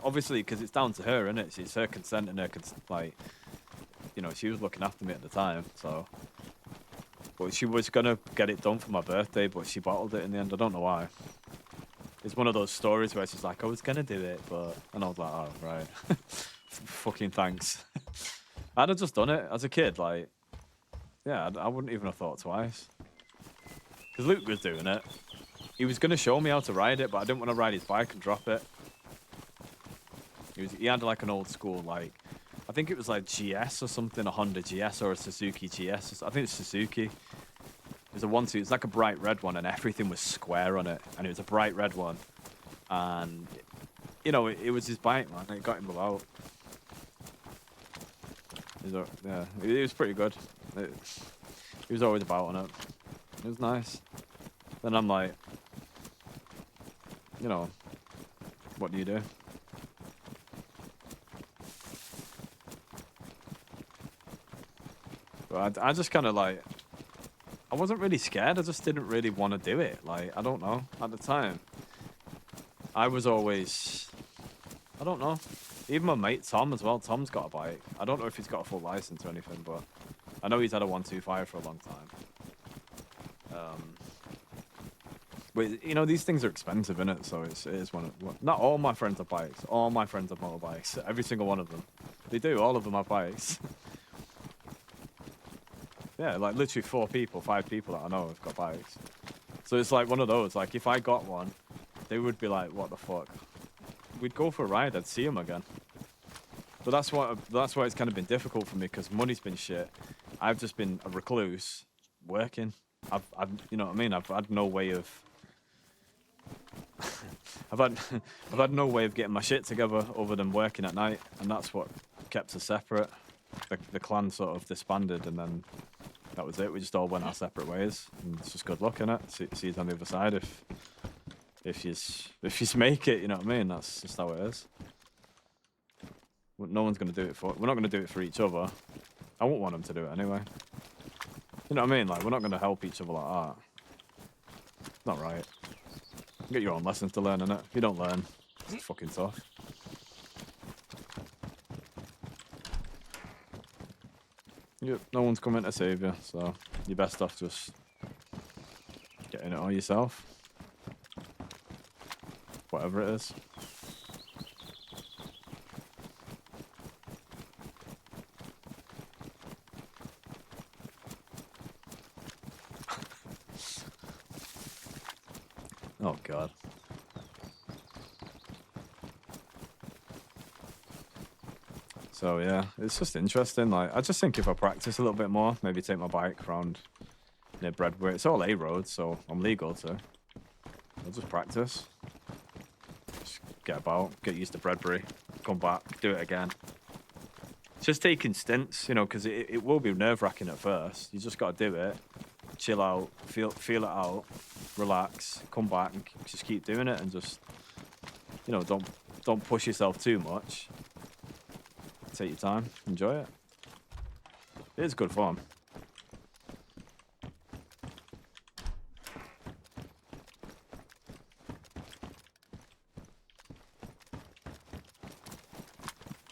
Obviously, because it's down to her, isn't it? It's her consent and her like, you know, she was looking after me at the time, so. But she was gonna get it done for my birthday, but she bottled it in the end. I don't know why. It's one of those stories where she's like, I was gonna do it, but, and I was like, oh, right. Fucking thanks. I'd have just done it as a kid, like, yeah, I wouldn't even have thought twice. Because Luke was doing it. He was going to show me how to ride it, but I didn't want to ride his bike and drop it. He had like an old school, like, I think it was like GS or something, a Honda GS or a Suzuki GS. I think it's Suzuki. It was a 1-2, it's like a bright red one, and everything was square on it. And it was a bright red one. And, you know, it was his bike, man. It got him about. Yeah, it was pretty good. He was always about on it. It was nice. Then I'm like, you know, what do you do? But I just kind of like, I wasn't really scared. I just didn't really want to do it. Like, I don't know. At the time, I was always, I don't know. Even my mate Tom as well. Tom's got a bike. I don't know if he's got a full license or anything, but I know he's had a 125 for a long time. But you know, these things are expensive, innit? So it is one of, not all my friends have bikes. All my friends have motorbikes. Every single one of them. They do. All of them have bikes. Yeah, like literally 4 people, 5 people that I know have got bikes. So it's like one of those. Like if I got one, they would be like, "What the fuck?" We'd go for a ride. I'd see them again. But that's why it's kind of been difficult for me because money's been shit. I've just been a recluse, working. I've you know what I mean. I've had no way of. I've had no way of getting my shit together other than working at night, and that's what kept us separate. The clan sort of disbanded, and then that was it. We just all went our separate ways, and it's just good luck, innit? See you on the other side if you make it. You know what I mean? That's just how it is. No one's gonna do it for. We're not gonna do it for each other. I won't want them to do it anyway. You know what I mean? Like we're not gonna help each other like that. Not right. You get your own lessons to learn, innit? If you don't learn, it's fucking tough. Yep, no one's coming to save you, so you're best off just getting it all yourself. Whatever it is. Oh god. So yeah, it's just interesting. Like I just think if I practice a little bit more, maybe take my bike around near Breadway. It's all A roads, so I'm legal to. I'll just practice. Just get about, get used to Bredbury, come back, do it again. It's just taking stints, you know, because it will be nerve-wracking at first. You just got to do it, chill out, feel it out, relax, come back, and just keep doing it, and just, you know, don't push yourself too much. Take your time, enjoy it. It is good fun.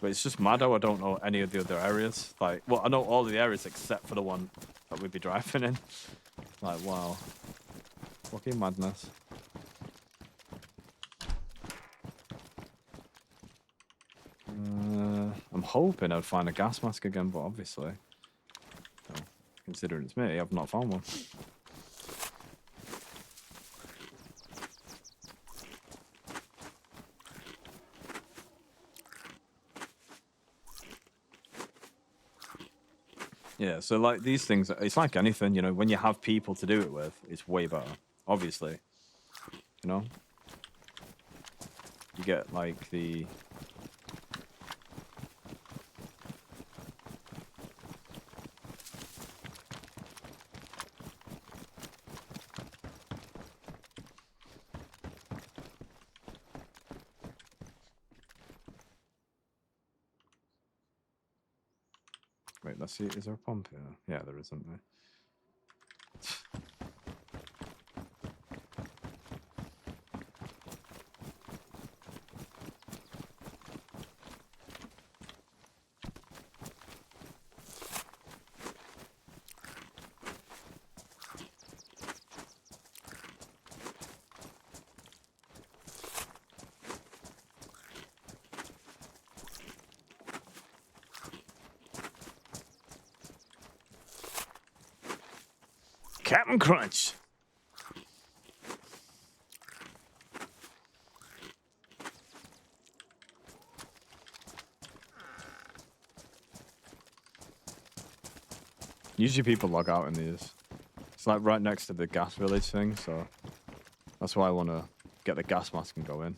But it's just mad how I don't know any of the other areas. Like, well, I know all the areas except for the one that we'd be driving in. Like, wow. Fucking madness. I'm hoping I'd find a gas mask again, but obviously, well, considering it's me, I've not found one. Yeah, so like these things, it's like anything, you know, when you have people to do it with, it's way better, obviously. You know? You get like the... Wait, let's see, is there a pump here? Yeah, there is, isn't there? Captain Crunch! Usually people log out in these. It's like right next to the gas village thing, so that's why I want to get the gas mask and go in.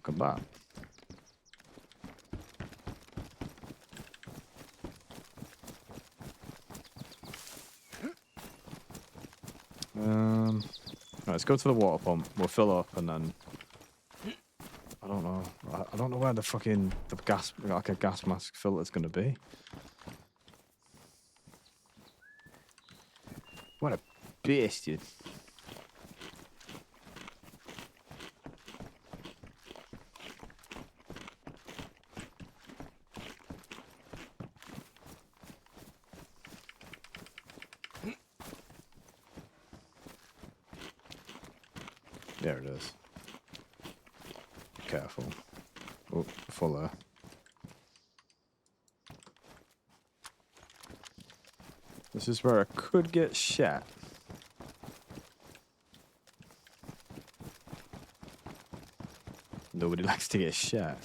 Look at that. Right, let's go to the water pump. We'll fill up and then I don't know. I don't know where the fucking gas, like a gas mask filter's gonna be. What a beast, dude. There it is. Careful. Oh, full there. This is where I could get shot. Nobody likes to get shot.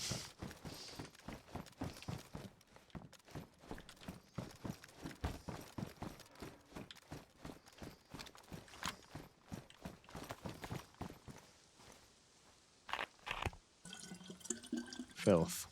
Filth.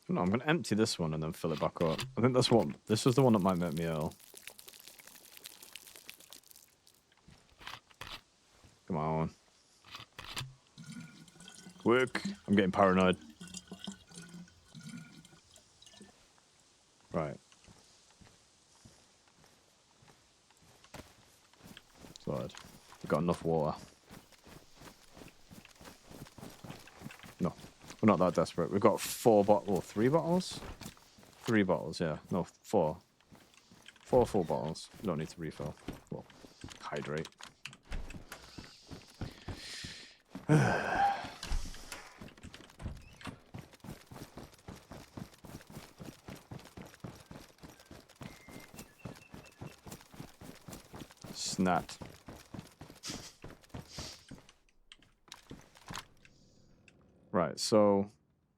No, I'm going to empty this one and then fill it back up. I think this was the one that might make me ill. Come on. Work. I'm getting paranoid. Right. Sorted. We've got enough water. No. We're not that desperate. We've got 3 bottles? 3 bottles, yeah. No, 4. 4 full bottles. We don't need to refill. Well, hydrate. Snap. Right, so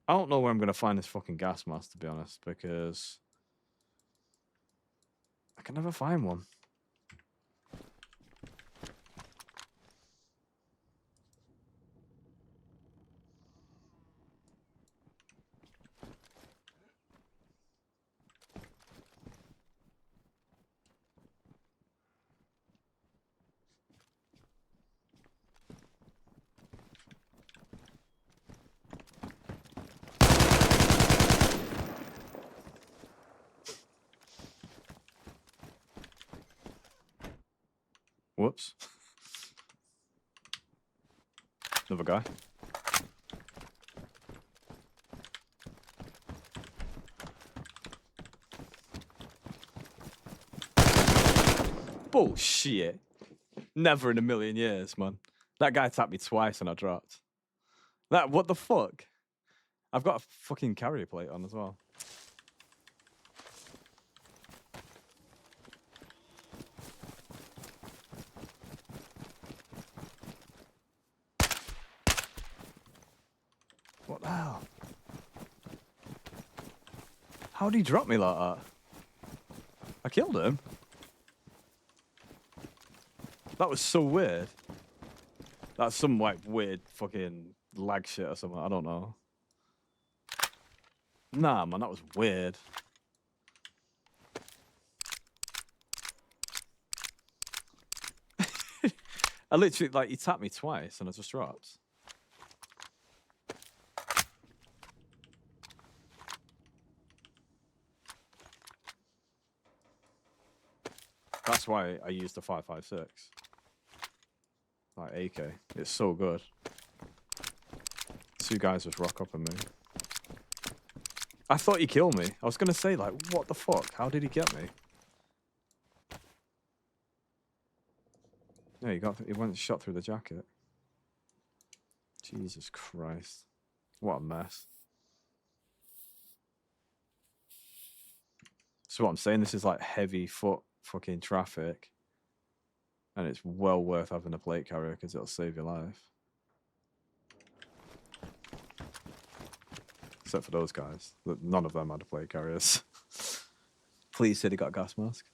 I don't know where I'm going to find this fucking gas mask, to be honest, because I can never find one. Whoops. Another guy. Bullshit. Never in a million years, man. That guy tapped me twice and I dropped. What the fuck? I've got a fucking carrier plate on as well. What the hell? How'd he drop me like that? I killed him. That was so weird. That's some like weird fucking lag shit or something. I don't know. Nah, man, that was weird. I literally, like, he tapped me twice and I just dropped. That's why I used the 5.56. Like AK. It's so good. 2 guys just rock up on me. I thought he killed me. I was gonna say, like, what the fuck? How did he get me? Yeah, he went shot through the jacket. Jesus Christ. What a mess. So what I'm saying, this is like heavy foot fucking traffic. And it's well worth having a plate carrier because it'll save your life. Except for those guys. None of them had plate carriers. Please say they got a gas mask.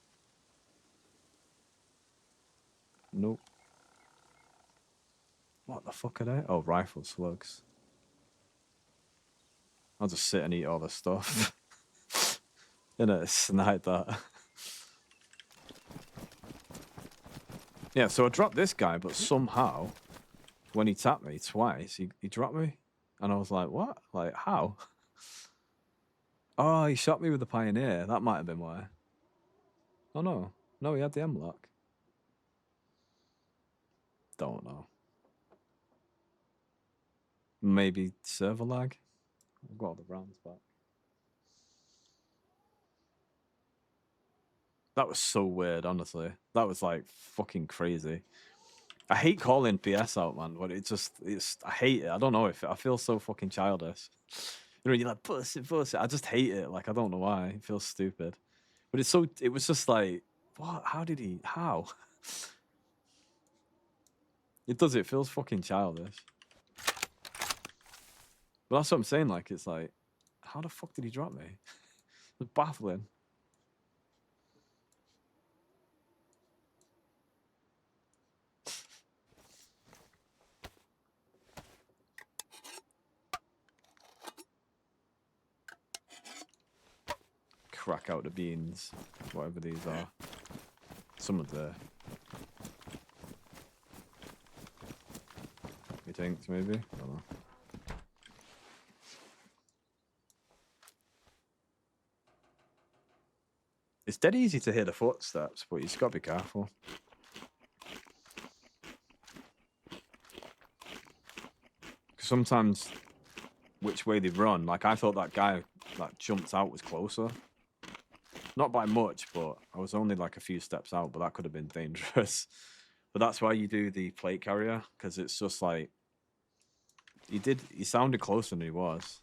Nope. What the fuck are they? Oh, rifle slugs. I'll just sit and eat all the stuff. Innit? Snipe that. Yeah, so I dropped this guy, but somehow, when he tapped me twice, he dropped me. And I was like, what? Like, how? Oh, he shot me with the Pioneer. That might have been why. Oh, no. No, he had the M-lock. Don't know. Maybe server lag? I've got all the rounds back. That was so weird, honestly. That was like fucking crazy. I hate calling PS out, man, but I hate it. I don't know if I feel so fucking childish. You know, you're like, pussy. I just hate it. Like, I don't know why. It feels stupid. But it was just like, what? How? It feels fucking childish. But that's what I'm saying, like, it's like, how the fuck did he drop me? It's baffling. Crack out the beans, whatever these are. Some of the tanks, maybe? I don't know. It's dead easy to hear the footsteps, but you just got to be careful. Because sometimes, which way they run, like I thought that guy that jumped out was closer. Not by much, but I was only like a few steps out, but that could have been dangerous. But that's why you do the plate carrier, because it's just like, he sounded closer than he was.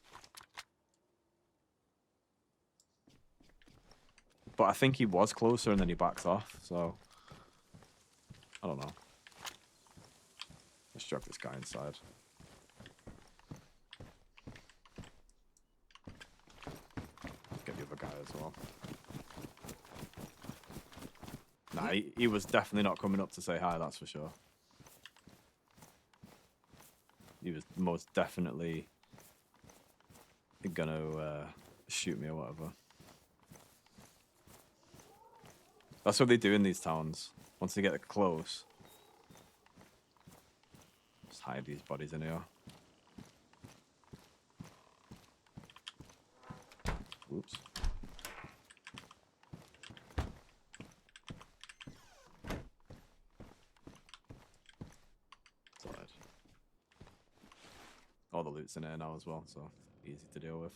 But I think he was closer and then he backed off, so I don't know. Let's drop this guy inside. Get the other guy as well. Nah, he was definitely not coming up to say hi, that's for sure. He was most definitely gonna shoot me or whatever. That's what they do in these towns. Once they get close, just hide these bodies in here. Oops. Solid. All the loot's in here now as well, so easy to deal with.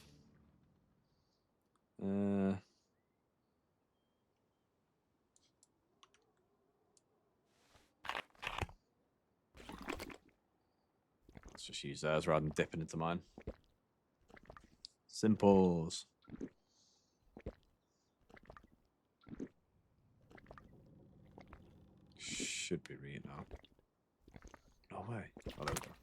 Let's just use theirs rather than dipping into mine. Simples. Should be read now. No way. Oh, there we go.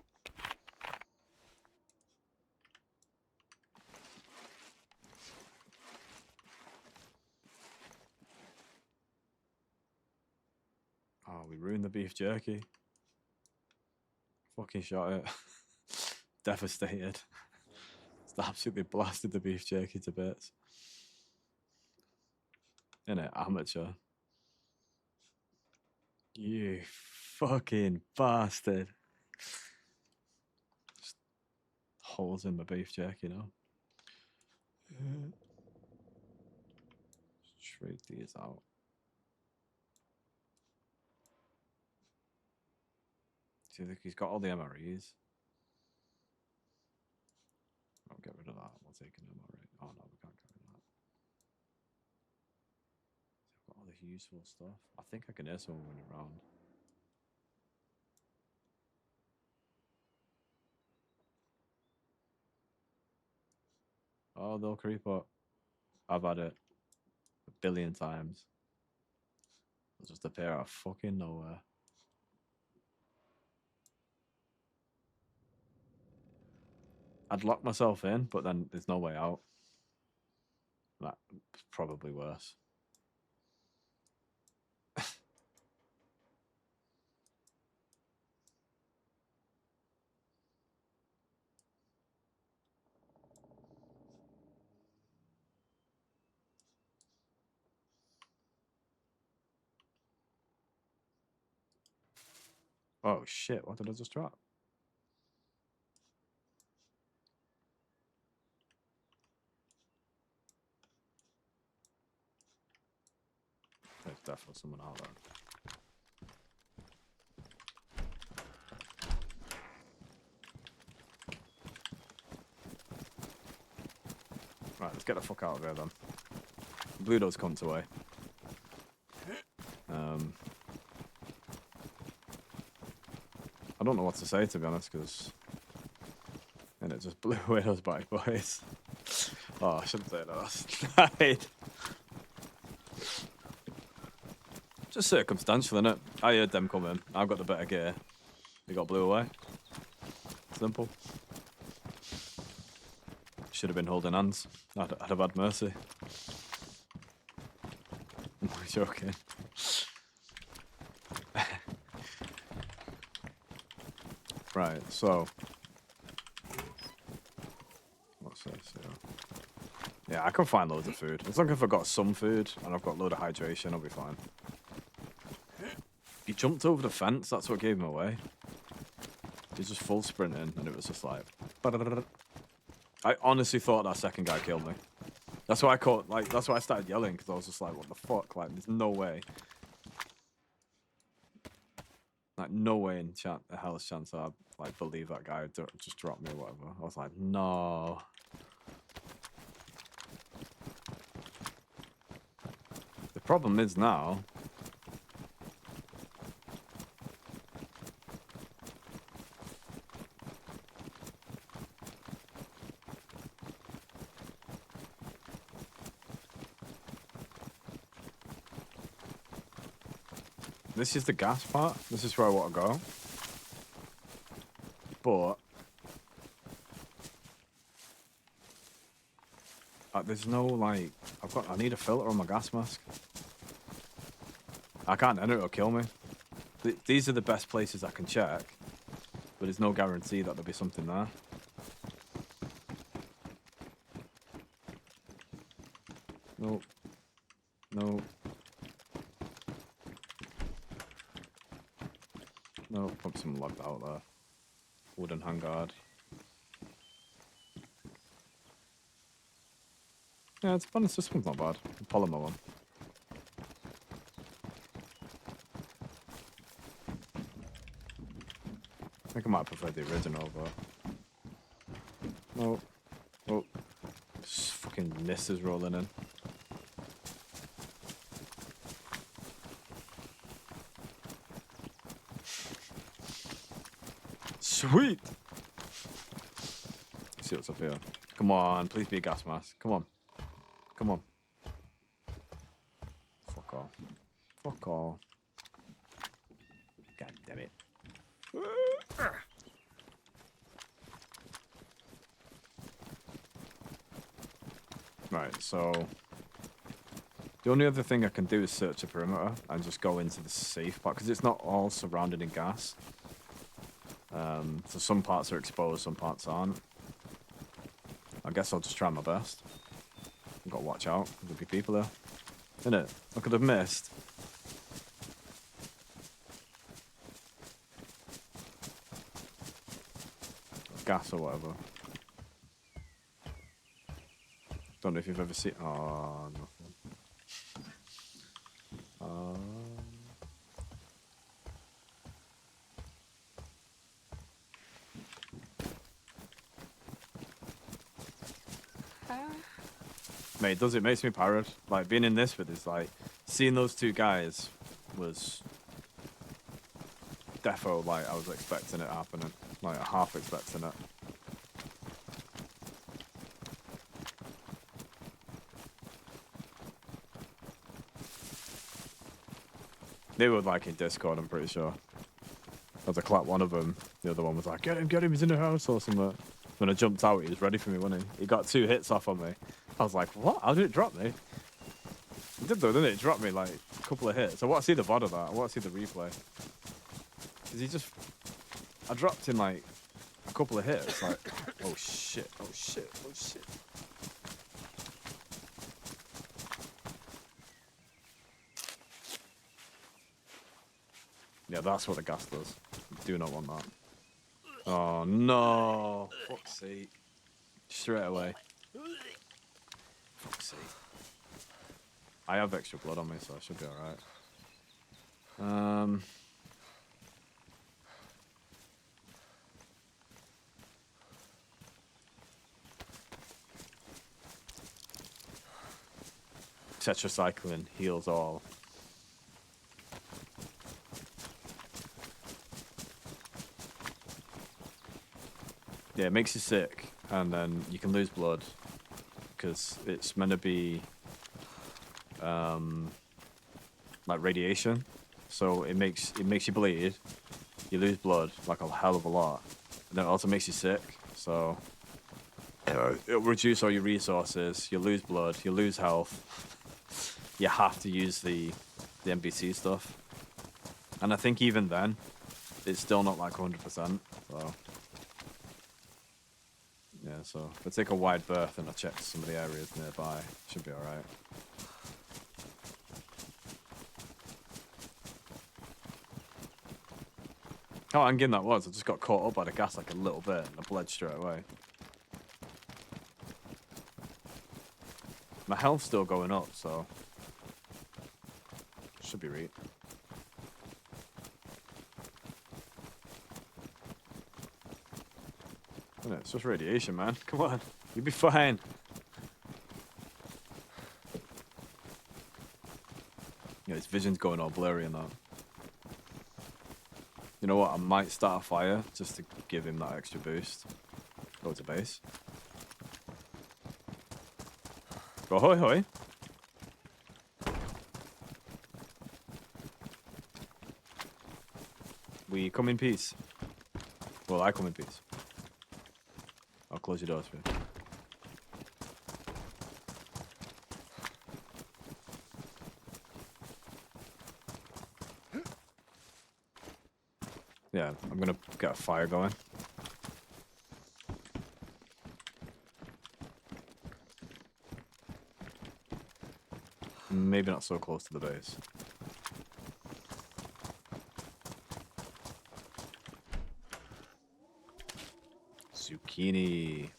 Oh, we ruined the beef jerky. Fucking shot it. Devastated. It's absolutely blasted the beef jerky to bits. Innit? Amateur. You fucking bastard. Just holes in my beef jerky now. Trade these out. See, look, he's got all the MREs. I'll get rid of that. We'll take an MRE. Oh no, we can't get rid of that. I've got all the useful stuff. I think I can air someone when around. Oh, they'll creep up. I've had it a billion times. They'll just appear out of fucking nowhere. I'd lock myself in, but then there's no way out. That's probably worse. Oh shit, what did I just drop? There's definitely someone out there. Right, let's get the fuck out of here then. Blue does come away. I don't know what to say, to be honest, because... And it just blew away those bad boys. Oh, I shouldn't say that. That's just circumstantial, innit? I heard them come in. I've got the better gear. They got blew away. Simple. Should have been holding hands. I'd have had mercy. I'm joking. Right, so... What's this? Yeah, I can find loads of food. As long as I've got some food and I've got a load of hydration, I'll be fine. He jumped over the fence, that's what gave him away. He's just full sprinting and it was just like... I honestly thought that second guy killed me. That's why I caught, like, that's why I started yelling, because I was just like, what the fuck? Like, there's no way. Like, no way in a hell's chance I'd, like, believe that guy would just drop me or whatever. I was like, no. The problem is now... This is the gas part. This is where I want to go. But... there's no, like... I need a filter on my gas mask. I can't enter it, it'll kill me. These are the best places I can check. But there's no guarantee that there'll be something there. Nope. Nope. No, probably something locked out there. Wooden handguard. Yeah, it's fun. This one's not bad. The polymer one. I think I might prefer the original, but... No. Oh. Just fucking mist is rolling in. Sweet! Let's see what's up here. Come on, please be a gas mask. Come on. Come on. Fuck off. Fuck off. God damn it. Right, so... The only other thing I can do is search a perimeter and just go into the safe part, because it's not all surrounded in gas. So some parts are exposed, some parts aren't. I guess I'll just try my best. I've got to watch out. There'll be people there. Innit? I could have missed. Gas or whatever. Don't know if you've ever seen... Oh, nothing. Mate, it makes me paranoid. Like, being in this with is like, seeing those two guys was defo, like, I was expecting it happening. Like, half expecting it. They were like in Discord, I'm pretty sure. I was to clap one of them. The other one was like, get him, he's in the house or something. When I jumped out, he was ready for me, wasn't he? He got 2 hits off on me. I was like, what? How did it drop me? It did though, didn't it? It dropped me like a couple of hits. I want to see the VOD of that. I want to see the replay. Cause he just... I dropped in like a couple of hits. Like, oh shit, oh shit, oh shit. Yeah, that's what the gas does. Do not want that. Oh no! Fuck's sake. Straight away. Fuck's sake. I have extra blood on me, so I should be alright. Tetracycline heals all. Yeah, it makes you sick, and then you can lose blood because it's meant to be like radiation, so it makes you bleed. You lose blood like a hell of a lot, and then it also makes you sick. So it'll reduce all your resources. You lose blood. You lose health. You have to use the NPC stuff, and I think even then, it's still not like 100%. So. Yeah, so if I take a wide berth and I check some of the areas nearby, should be alright. How hanging that was, I just got caught up by the gas like a little bit and I bled straight away. My health's still going up, so should be right. It's just radiation, man. Come on. You'll be fine. Yeah, his vision's going all blurry and that. You know what? I might start a fire just to give him that extra boost. Go to base. Go hoy hoy. We come in peace. Well, I come in peace. I'll close your doors for you. Yeah, I'm gonna get a fire going. Maybe not so close to the base. Zucchini.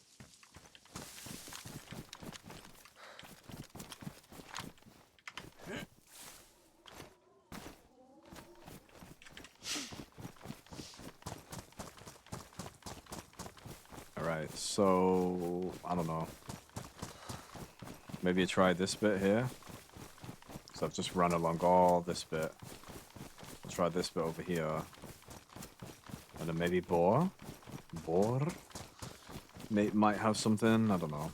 Alright, so I don't know. Maybe try this bit here. So I've just run along all this bit. I'll try this bit over here. And then maybe boar? Boar? Might have something, I don't know.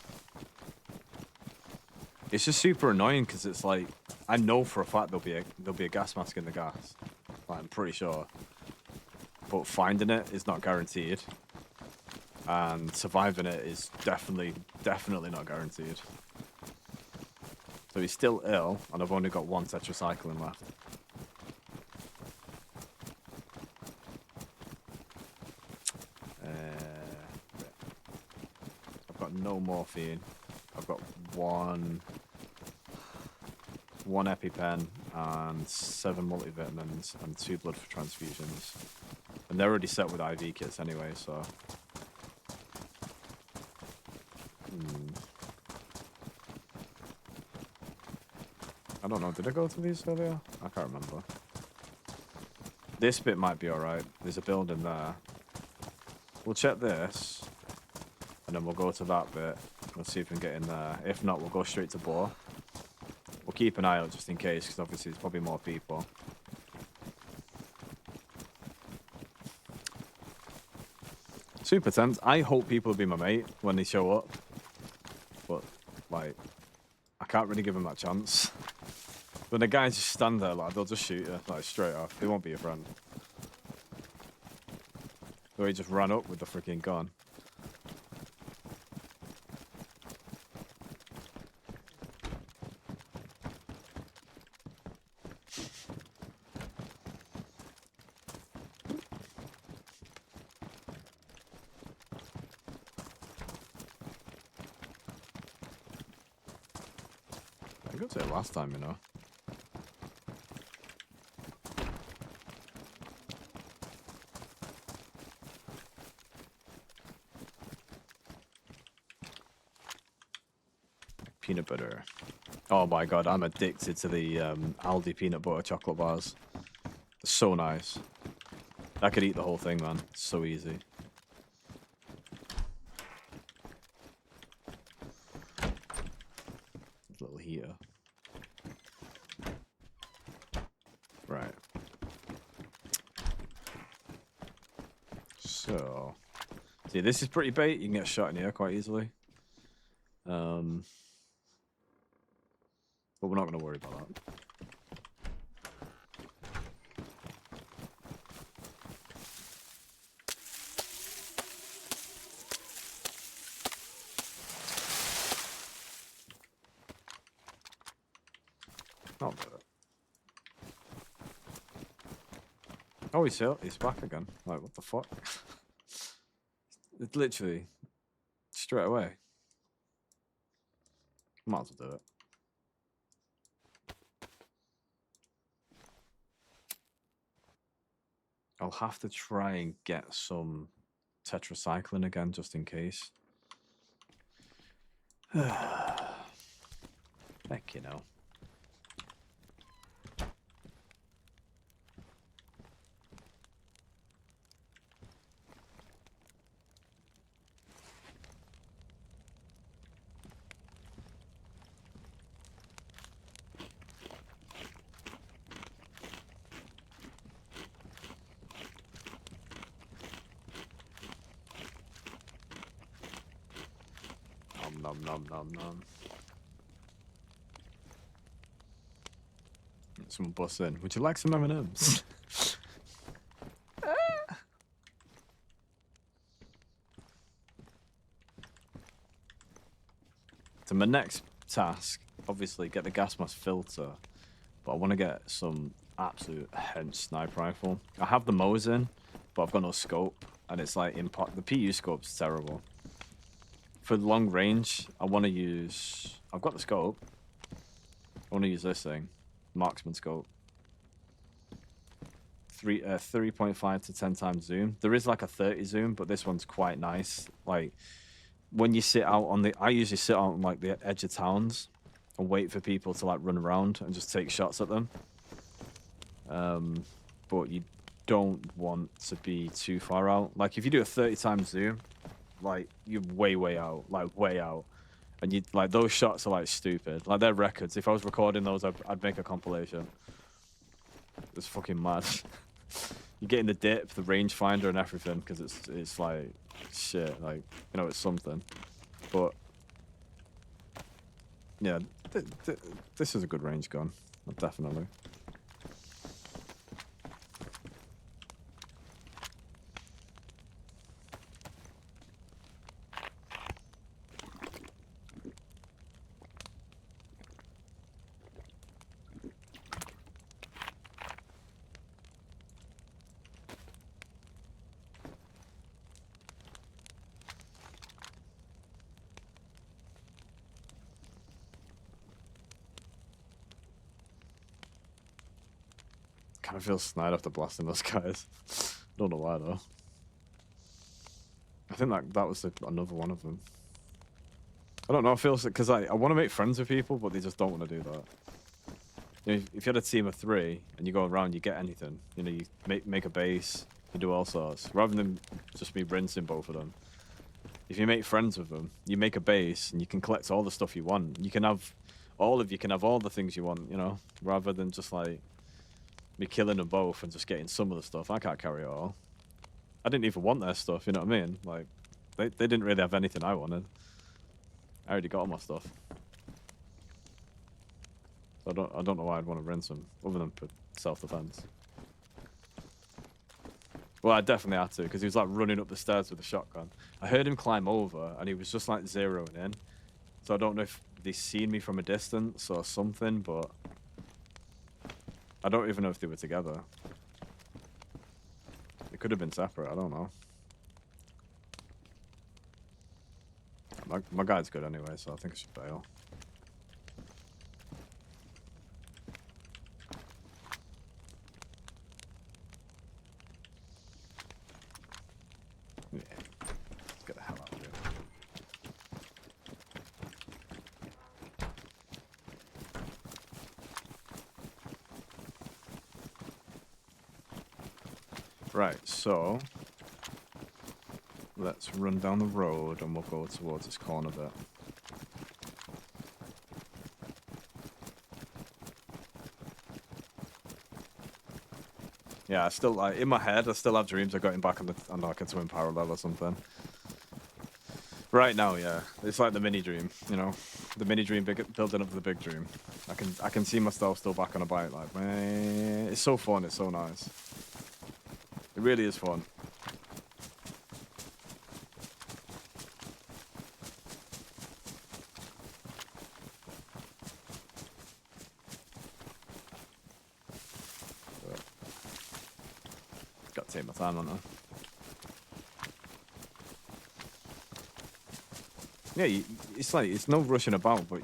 It's just super annoying because it's like I know for a fact there'll be a gas mask in the gas. Like, I'm pretty sure. But finding it is not guaranteed. And surviving it is definitely not guaranteed. So he's still ill, and I've only got 1 tetracycline left. I've got no morphine. I've got one EpiPen and 7 multivitamins and 2 blood for transfusions. And they're already set with IV kits anyway, so... I don't know, did I go through these earlier? I can't remember. This bit might be alright. There's a building there. We'll check this. And then we'll go to that bit. We'll see if we can get in there. If not, we'll go straight to Boar. We'll keep an eye out just in case, because obviously there's probably more people. Super tempted. I hope people will be my mate when they show up. But, like, I can't really give them that chance. When the guys just stand there, like, they'll just shoot you, like, straight off. They won't be your friend. Or he just ran up with the freaking gun. I got to it last time, you know. Peanut butter. Oh my god, I'm addicted to the Aldi peanut butter chocolate bars. They're so nice. I could eat the whole thing, man. It's so easy. Little heater. Right. So, see, this is pretty bait. You can get shot in here quite easily. But we're not going to worry about that. I'll do it. Oh, he's back again. Like, what the fuck? It's literally straight away. Might as well do it. I'll have to try and get some tetracycline again, just in case. Heck, you know. Nom nom nom nom. Someone busts in. Would you like some M&Ms? So my next task, obviously, get the gas mask filter, but I want to get some absolute hench sniper rifle. I have the Mosin, but I've got no scope, and it's like the PU scope's terrible. For long range, I want to use. I've got the scope. I want to use this thing, marksman scope. 3.5 to 10 times zoom. There is like a 30 zoom, but this one's quite nice. Like when you sit out on I usually sit out on like the edge of towns and wait for people to like run around and just take shots at them. But you don't want to be too far out. Like if you do a 30 times zoom, like you're way out, like way out, and you like those shots are like stupid. Like they're records. If I was recording those, I'd make a compilation. It's fucking mad. You get in the dip, the rangefinder, and everything because it's like shit. Like you know, it's something. But yeah, this is a good range gun, definitely. Kind of feel snide after blasting those guys. Don't know why though. I think that was another one of them. I don't know. I feel because I want to make friends with people, but they just don't want to do that. You know, if you had a team of 3 and you go around, you get anything. You know, you make a base, you do all sorts, rather than just be rinsing both of them. If you make friends with them, you make a base and you can collect all the stuff you want. You can have all the things you want. You know, rather than just like me killing them both and just getting some of the stuff. I can't carry it all. I didn't even want their stuff, you know what I mean? Like, they didn't really have anything I wanted. I already got all my stuff. So I don't know why I'd want to rinse him, other than for self-defense. Well, I definitely had to, because he was like running up the stairs with a shotgun. I heard him climb over, and he was just like zeroing in. So I don't know if they seen me from a distance or something, but I don't even know if they were together. They could have been separate. I don't know. My guy's good anyway, so I think I should bail. Yeah. Let's get the hell out of here. Right, so let's run down the road and we'll go towards this corner bit. Yeah, I still like in my head. I still have dreams of getting back on like a twin parallel or something. Right now, yeah, it's like the mini dream, you know, the mini dream building up to the big dream. I can see myself still back on a bike. Like, man, it's so fun. It's so nice. It really is fun. Got to take my time on that. Yeah, it's like, it's no rushing about, but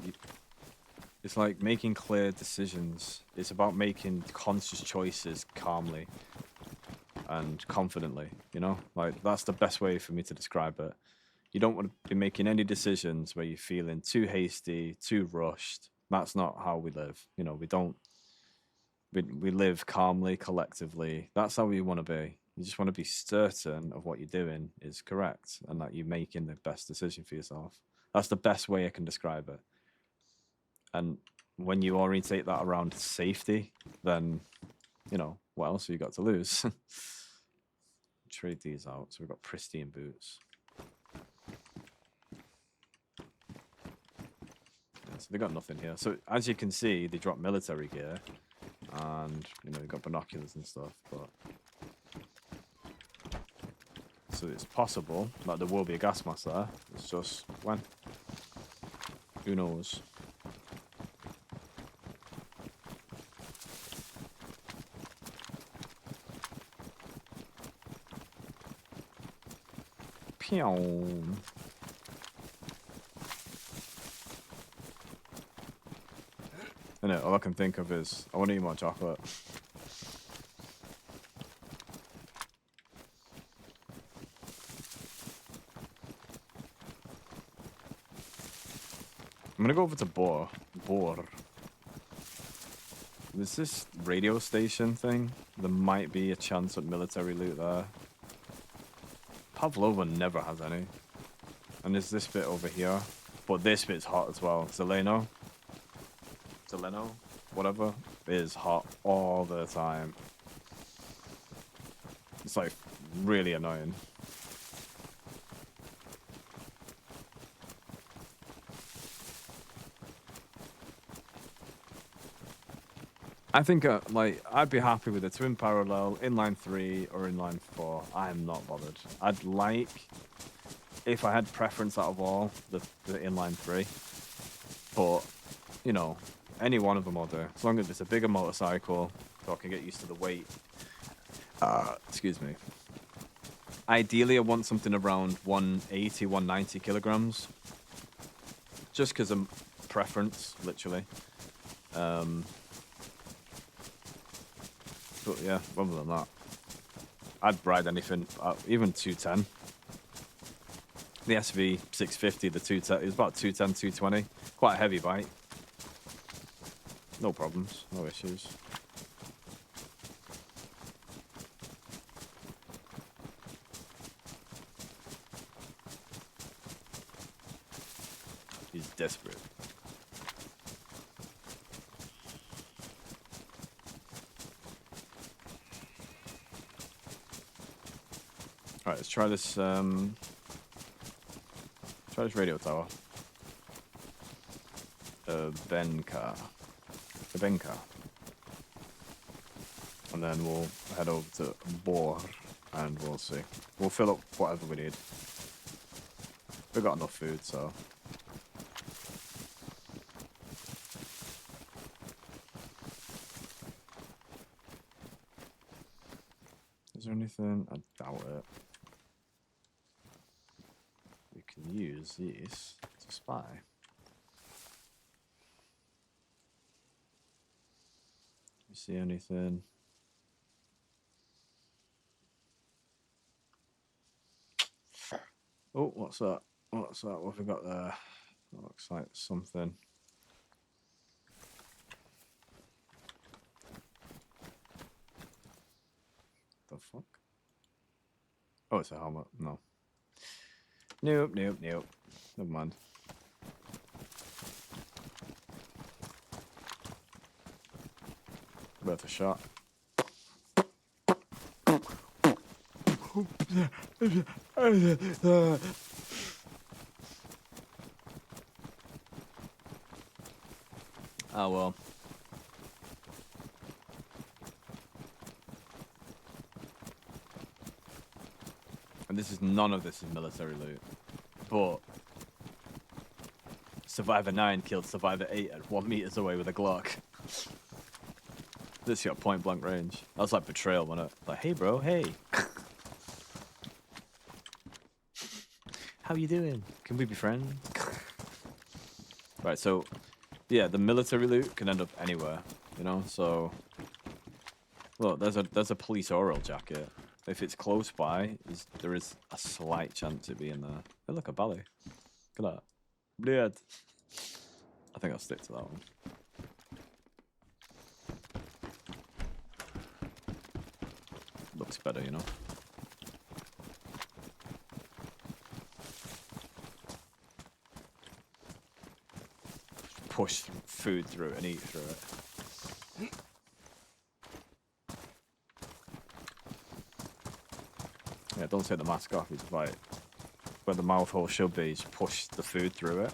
it's like making clear decisions. It's about making conscious choices calmly and confidently, you know? Like, that's the best way for me to describe it. You don't want to be making any decisions where you're feeling too hasty, too rushed. That's not how we live. You know, we live calmly, collectively. That's how we want to be. You just want to be certain of what you're doing is correct and that you're making the best decision for yourself. That's the best way I can describe it. And when you orientate that around safety, then, you know, what else have you got to lose? Trade these out. So we've got pristine boots. Yeah, so they got nothing here. So as you can see, they drop military gear. And, you know, they've got binoculars and stuff, but... So it's possible that there will be a gas mask there. It's just when? Who knows? Pew. And all I can think of is I want to eat more chocolate. I'm gonna go over to Bor. There's this radio station thing. There might be a chance at military loot there. Pavlova never has any. And there's this bit over here. But this bit's hot as well. Zeleno, whatever, is hot all the time. It's like really annoying. I think like I'd be happy with a twin parallel, inline 3 or inline 4. I'm not bothered. I'd like, if I had preference out of all, the inline 3. But, you know, any one of them will do. As long as it's a bigger motorcycle, so I can get used to the weight. Excuse me. Ideally, I want something around 180, 190 kilograms. Just because of preference, literally. But yeah, other than that, I'd ride anything, even 210. The SV 650, the 210, it was about 210, 220. Quite a heavy bike. No problems, no issues. He's desperate. Alright, let's try this, radio tower. Benka. Benka. And then we'll head over to Bor and we'll see. We'll fill up whatever we need. We've got enough food, so. Is there anything? I doubt it. We can use these to spy. You see anything? Oh, what's that? What's that? What have we got there? That looks like something. The fuck? Oh, it's a helmet. No. Nope, nope, nope. Never mind. Worth a shot. Oh well. And this is none of this is military loot. But Survivor 9 killed Survivor 8 at 1 meters away with a Glock. This got point blank range. That was like betrayal, wasn't it? Like, hey bro, hey. How you doing? Can we be friends? Right, so yeah, the military loot can end up anywhere, you know. So, look, there's a police oral jacket. If it's close by, there is a slight chance it being there. Oh, look, a belly. Look at that. Blood. I think I'll stick to that one. Looks better, you know. Push food through it and eat through it. Yeah, don't take the mask off. It's like where the mouth hole should be. Just push the food through it.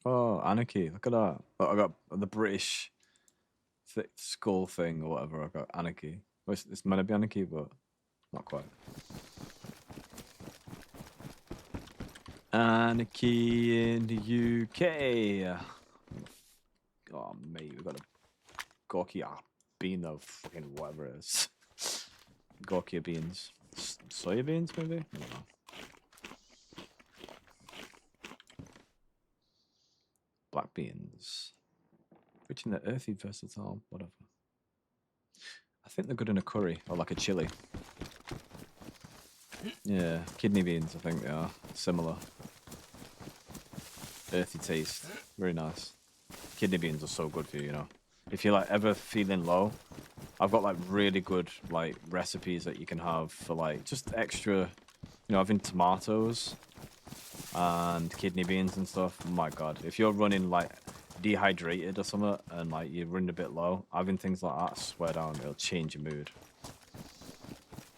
Oh, anarchy! Look at that. Look, I got the British skull thing or whatever. I got anarchy. Well, it's meant to be anarchy, but not quite. Anarchy in the UK. Oh, mate, we got a Gorky bean of fucking whatever it is. Gorky beans. Soya beans, maybe? I don't know. Black beans. Rich in the earthy, versatile, whatever. I think they're good in a curry or like a chili. Yeah, kidney beans, I think they are. Similar. Earthy taste. Very nice. Kidney beans are so good for you, you know. If you're like ever feeling low, I've got like really good like recipes that you can have for like just extra, you know, having tomatoes and kidney beans and stuff. Oh my god, if you're running like dehydrated or something and like you're running a bit low, having things like that, I swear down, it'll change your mood.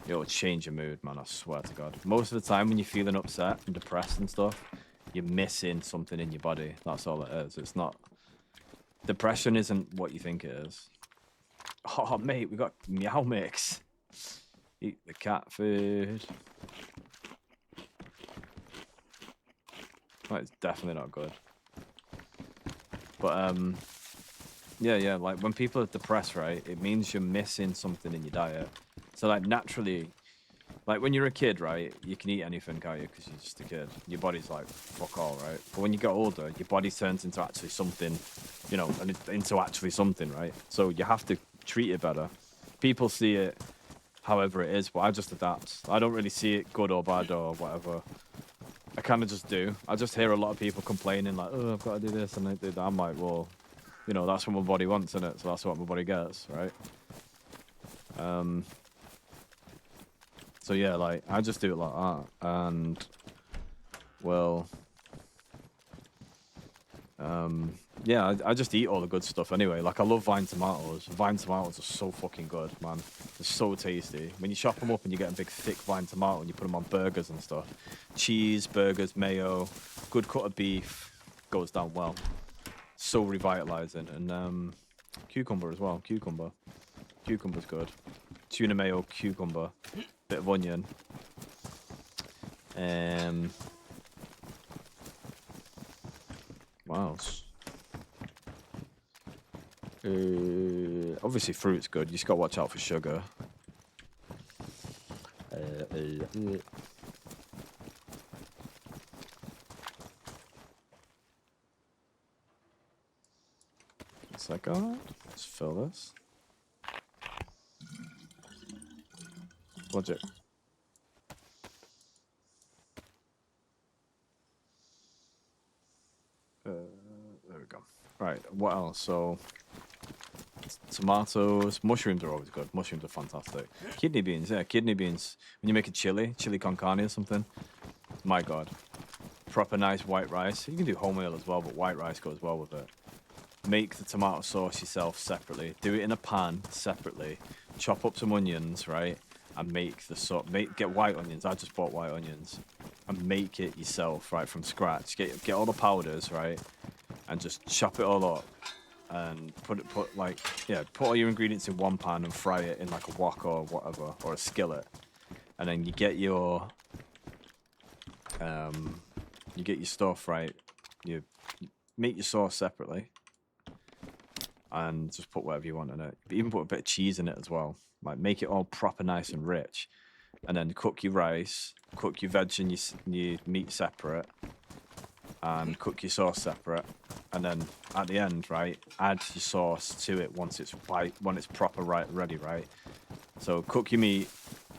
It'll change your mood, man, I swear to god. Most of the time when you're feeling upset and depressed and stuff, you're missing something in your body. That's all it is. It's not... Depression isn't what you think it is. Oh, mate, we got meow mix. Eat the cat food. Oh, it's definitely not good. But, yeah, like, when people are depressed, right, it means you're missing something in your diet. So, like, naturally... Like, when you're a kid, right, you can eat anything, can't you? Because you're just a kid. Your body's like, fuck all, right? But when you get older, your body turns into actually something, you know, and into actually something, right? So you have to treat it better. People see it however it is, but I just adapt. I don't really see it good or bad or whatever. I kind of just do. I just hear a lot of people complaining, like, oh, I've got to do this and I do that. I'm like, well, you know, that's what my body wants, innit? So that's what my body gets, right? So yeah, like, I just do it like that, and, well, Yeah, I just eat all the good stuff anyway. Like, I love vine tomatoes. Vine tomatoes are so fucking good, man. They're so tasty. When you chop them up and you get a big thick vine tomato and you put them on burgers and stuff, cheese, burgers, mayo, good cut of beef, goes down well. So revitalizing. And cucumber as well. Cucumber's good. Tuna mayo, cucumber, bit of onion. What else? Obviously, fruit's good. You just got to watch out for sugar. It's like, alright, let's fill this. Logic. There we go. Right, what else? So, tomatoes, mushrooms are always good. Mushrooms are fantastic. Kidney beans, yeah, kidney beans. When you make a chili con carne or something, my god. Proper nice white rice. You can do wholemeal as well, but white rice goes well with it. Make the tomato sauce yourself separately. Do it in a pan separately. Chop up some onions, right? And make the sauce. Get white onions. I just bought white onions. And make it yourself, right, from scratch. Get all the powders, right? And just chop it all up. And put all your ingredients in one pan and fry it in like a wok or whatever, or a skillet. And then you get your stuff, right? You make your sauce separately. And just put whatever you want in it. Even put a bit of cheese in it as well. Like, make it all proper nice and rich. And then cook your rice, cook your veg and your meat separate, and cook your sauce separate. And then at the end, right, add your sauce to it once it's proper ready, right? So cook your meat.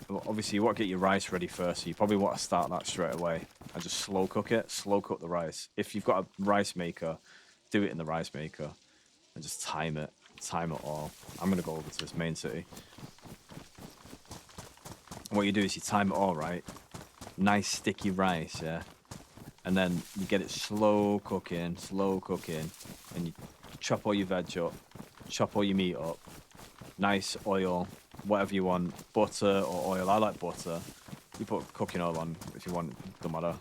Obviously, you want to get your rice ready first, so you probably want to start that straight away and just slow cook it. Slow cook the rice. If you've got a rice maker, do it in the rice maker. And just time it all. I'm gonna go over to this main city. And what you do is you time it all, right? Nice sticky rice, yeah. And then you get it slow cooking, and you chop all your veg up, chop all your meat up. Nice oil, whatever you want, butter or oil. I like butter. You put cooking oil on if you want, don't matter.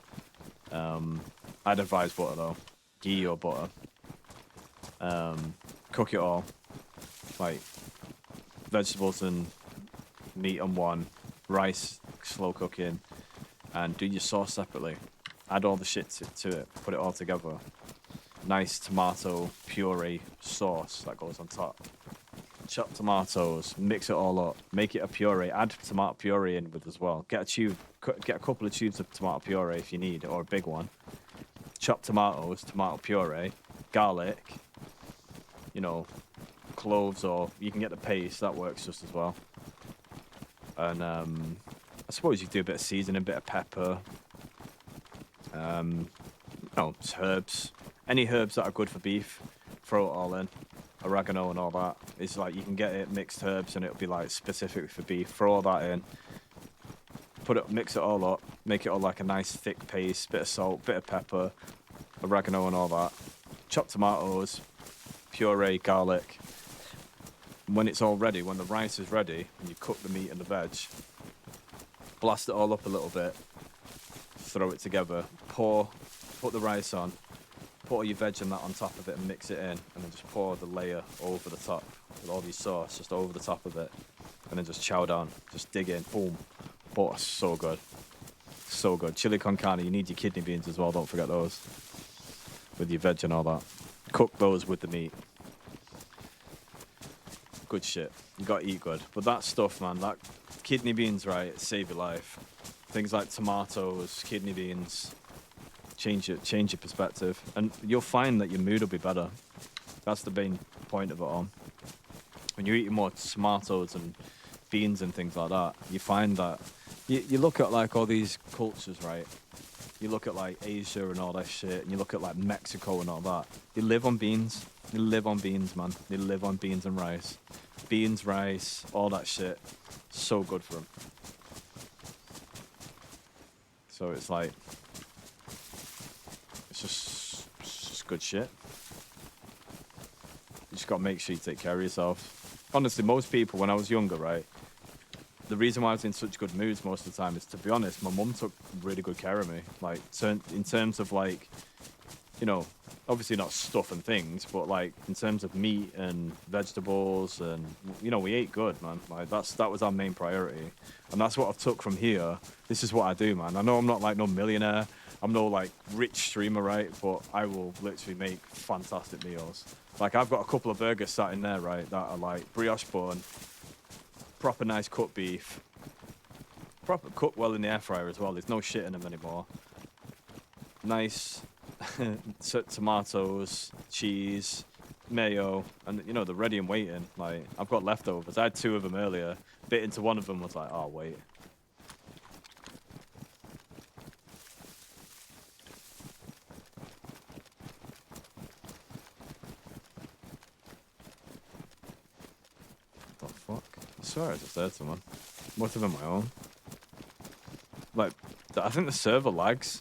I'd advise butter though, ghee or butter. Cook it all, like vegetables and meat on one, rice slow cooking, and do your sauce separately. Add all the shit to it, put it all together. Nice tomato puree sauce that goes on top. Chop tomatoes, mix it all up, make it a puree. Add tomato puree in with as well. Get a couple of tubes of tomato puree if you need, or a big one. Chop tomatoes, tomato puree, garlic. Cloves, or you can get the paste, that works just as well. And I suppose you do a bit of seasoning, a bit of pepper, herbs, any herbs that are good for beef, throw it all in, oregano and all that. It's like you can get it mixed herbs and it'll be like specific for beef. Throw all that in, mix it all up, make it all like a nice thick paste, bit of salt, bit of pepper, oregano and all that. Chopped tomatoes, puree, garlic. When it's all ready, when the rice is ready, and you cook the meat and the veg, blast it all up a little bit, throw it together, put the rice on, put all your veg and that on top of it and mix it in, and then just pour the layer over the top with all your sauce just over the top of it, and then just chow down, just dig in, boom. Oh, so good. So good. Chili con carne, you need your kidney beans as well, don't forget those. With your veg and all that. Cook those with the meat. Good shit. You gotta eat good. But that stuff, man, that kidney beans, right, save your life. Things like tomatoes, kidney beans, change your perspective. And you'll find that your mood will be better. That's the main point of it all. When you're eating more tomatoes and beans and things like that, you find that you look at like all these cultures, right? You look at like Asia and all that shit, and you look at like Mexico and all that. They live on beans. They live on beans, man. They live on beans and rice. Beans, rice, all that shit. So good for them. So it's like, it's just good shit. just got to make sure you take care of yourself. Honestly, most people, when I was younger, right, the reason why I was in such good moods most of the time is, to be honest, my mum took really good care of me. Like, in terms of, like, you know, obviously not stuff and things, but, like, in terms of meat and vegetables and, you know, we ate good, man. Like, that was our main priority. And that's what I've took from here. This is what I do, man. I know I'm not, like, no millionaire. I'm no, like, rich streamer, right? But I will literally make fantastic meals. Like, I've got a couple of burgers sat in there, right, that are, like, brioche bun, proper nice cut beef, proper cooked well in the air fryer as well. There's no shit in them anymore. Nice tomatoes, cheese, mayo, and, you know, they're ready and waiting. Like, I've got leftovers. I had 2 of them earlier. Bit into one of them, was like, oh, wait. What the fuck? I swear I just heard someone. Must have been my own. Like, I think the server lags.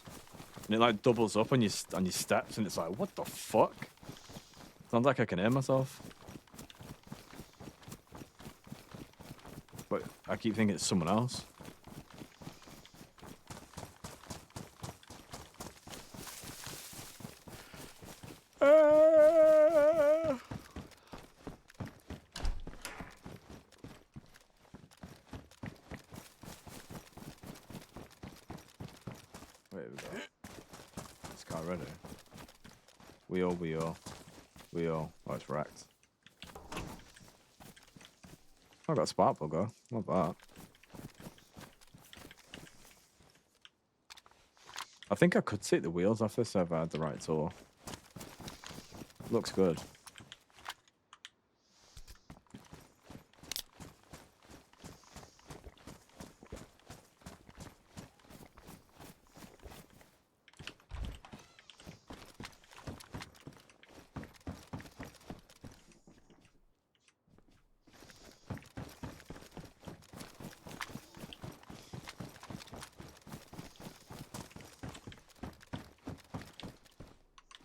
And it, like, doubles up on your steps, and it's like, what the fuck? Sounds like I can hear myself. But I keep thinking it's someone else. Wait, we go. This car ready. We all. Oh, it's wrecked. I got a spark plug, though. Not bad. I think I could take the wheels off this if I had the right tool. Looks good.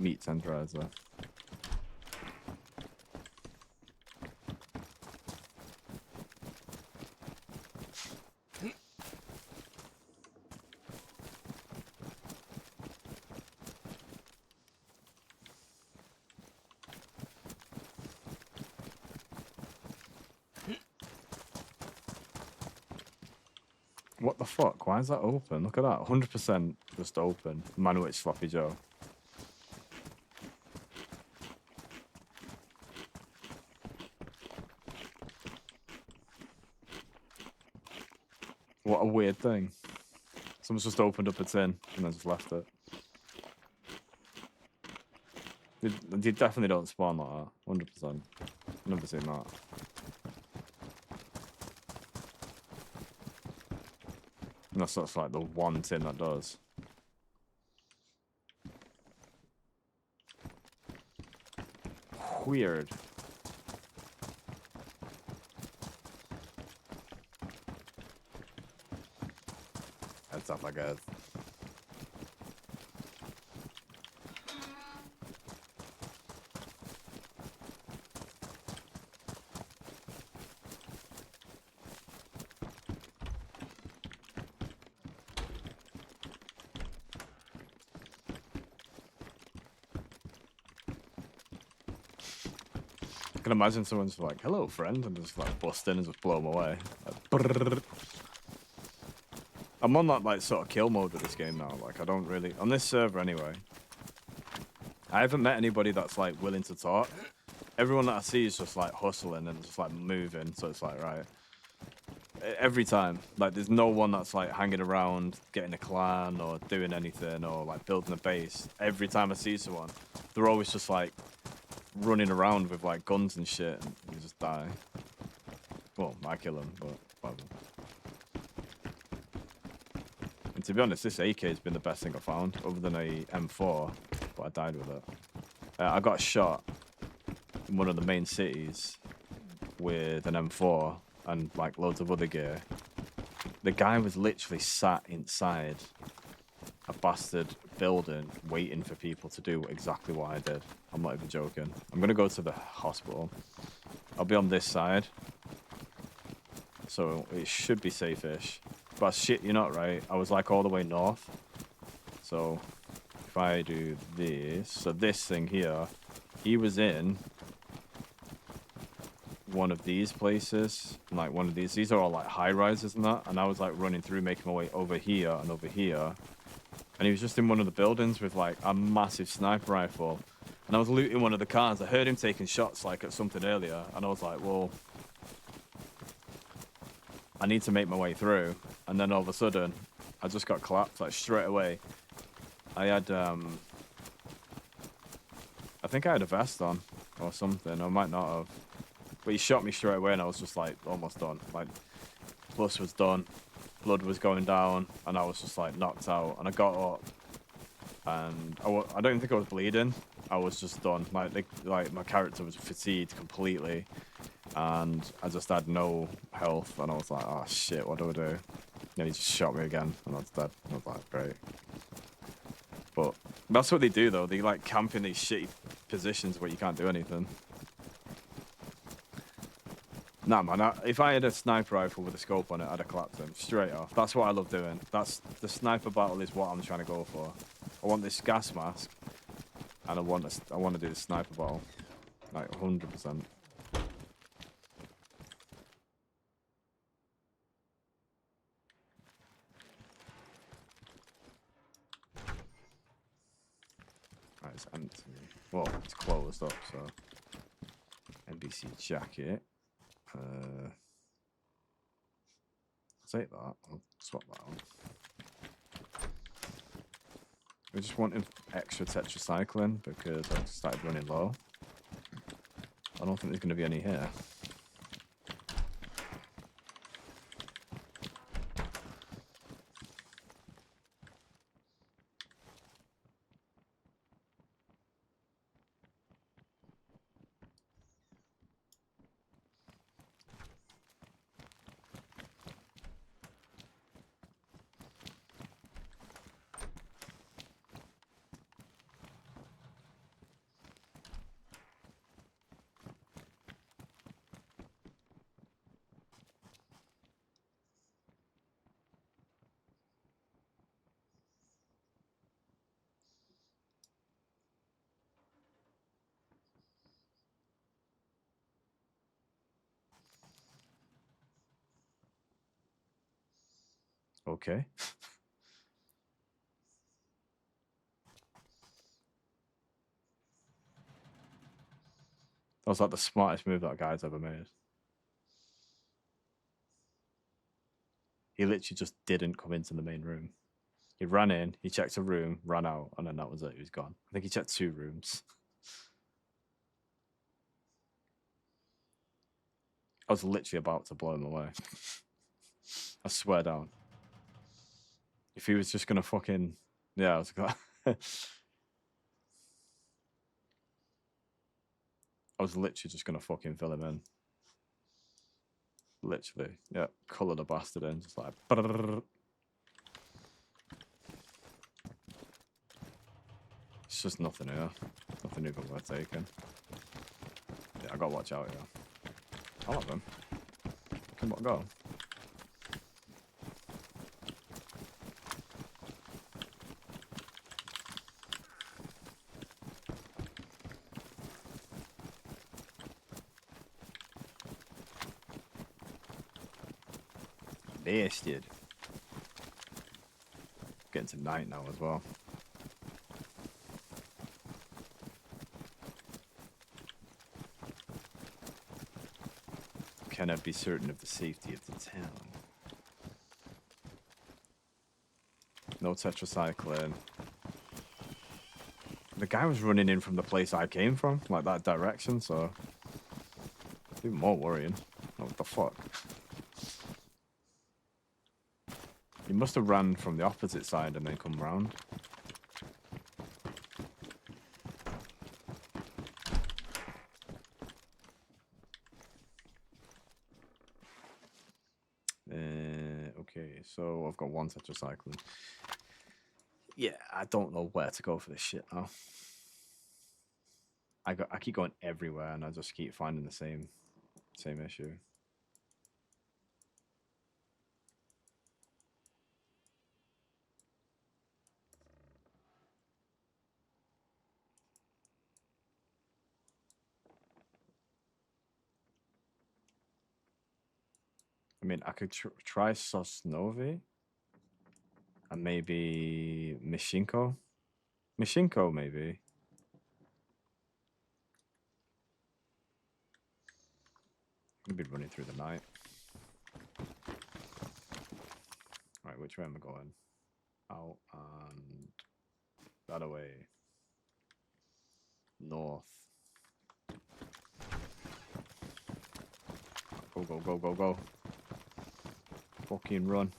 Meat tenderizer. What the fuck? Why is that open? Look at that. 100% just open. Manwich Sloppy Joe. What a weird thing. Someone's just opened up a tin and then just left it. You definitely don't spawn like that. 100%. Never seen that. And that's like the one tin that does. Weird. Heads up, I guess. I can imagine someone's like, hello, friend, and just like bust in and just blow them away. Like, I'm on that like sort of kill mode with this game now. Like, I don't really, on this server anyway, I haven't met anybody that's like willing to talk. Everyone that I see is just like hustling and just like moving. So it's like, right. Every time, like, there's no one that's like hanging around, getting a clan or doing anything or like building a base. Every time I see someone, they're always just like running around with like guns and shit, and you just die. Well, I kill them, but whatever. And to be honest, this AK has been the best thing I found, other than a M4, but I died with it. I got shot in one of the main cities with an M4 and like loads of other gear. The guy was literally sat inside a bastard building waiting for people to do exactly what I did. I'm not even joking. I'm gonna go to the hospital. I'll be on this side, so it should be safe-ish. But shit, you're not right. I was like all the way north. So if I do this, so this thing here, he was in one of these places, like one of these. These are all like high rises and that. And I was like running through, making my way over here and over here. And he was just in one of the buildings with like a massive sniper rifle. And I was looting one of the cars. I heard him taking shots like at something earlier. And I was like, well, I need to make my way through. And then all of a sudden, I just got collapsed like straight away. I had, I think I had a vest on or something. I might not have. But he shot me straight away and I was just like almost done. Like, plus was done. Blood was going down and I was just like knocked out. And I got up and I don't think I was bleeding. I was just done. Like my character was fatigued completely. And I just had no health, and I was like, oh shit, what do I do? And he just shot me again, and I was dead. I was like, great. But that's what they do, though. They like camp in these shitty positions where you can't do anything. Nah, man, if I had a sniper rifle with a scope on it, I'd have clapped him straight off. That's what I love doing. That's the sniper battle is what I'm trying to go for. I want this gas mask, and I want to do the sniper battle, like 100%. Right, it's empty. Well, it's closed up, so NBC jacket. I'll take that. I'll swap that on. We just wanted extra tetracycline because I started running low. I don't think there's going to be any here. Okay. That was like the smartest move that guy's ever made. He literally just didn't come into the main room. He ran in, he checked a room, ran out, and then that was it. He was gone. I think he checked 2 rooms. I was literally about to blow him away. I swear down. If he was just gonna fucking... Yeah, I was like... I was literally just gonna fucking fill him in. Literally. Yeah, colour the bastard in. Just like... It's just nothing here. Nothing even worth taking. Yeah, I gotta watch out here. I love him. Come on, go. Bastard. Getting to night now as well. Can I be certain of the safety of the town? No tetracycline. The guy was running in from the place I came from, like that direction, so... Even more worrying. What the fuck? He must have ran from the opposite side and then come round. Okay, so I've got 1 tetracycline. Yeah, I don't know where to go for this shit now. I keep going everywhere, and I just keep finding the same issue. I mean, I could try Sosnovi and maybe Mishinko. Mishinko, maybe. I'll be running through the night. Right, which way am I going? Out and that away. North. Go, go, go, go, go. Fucking run.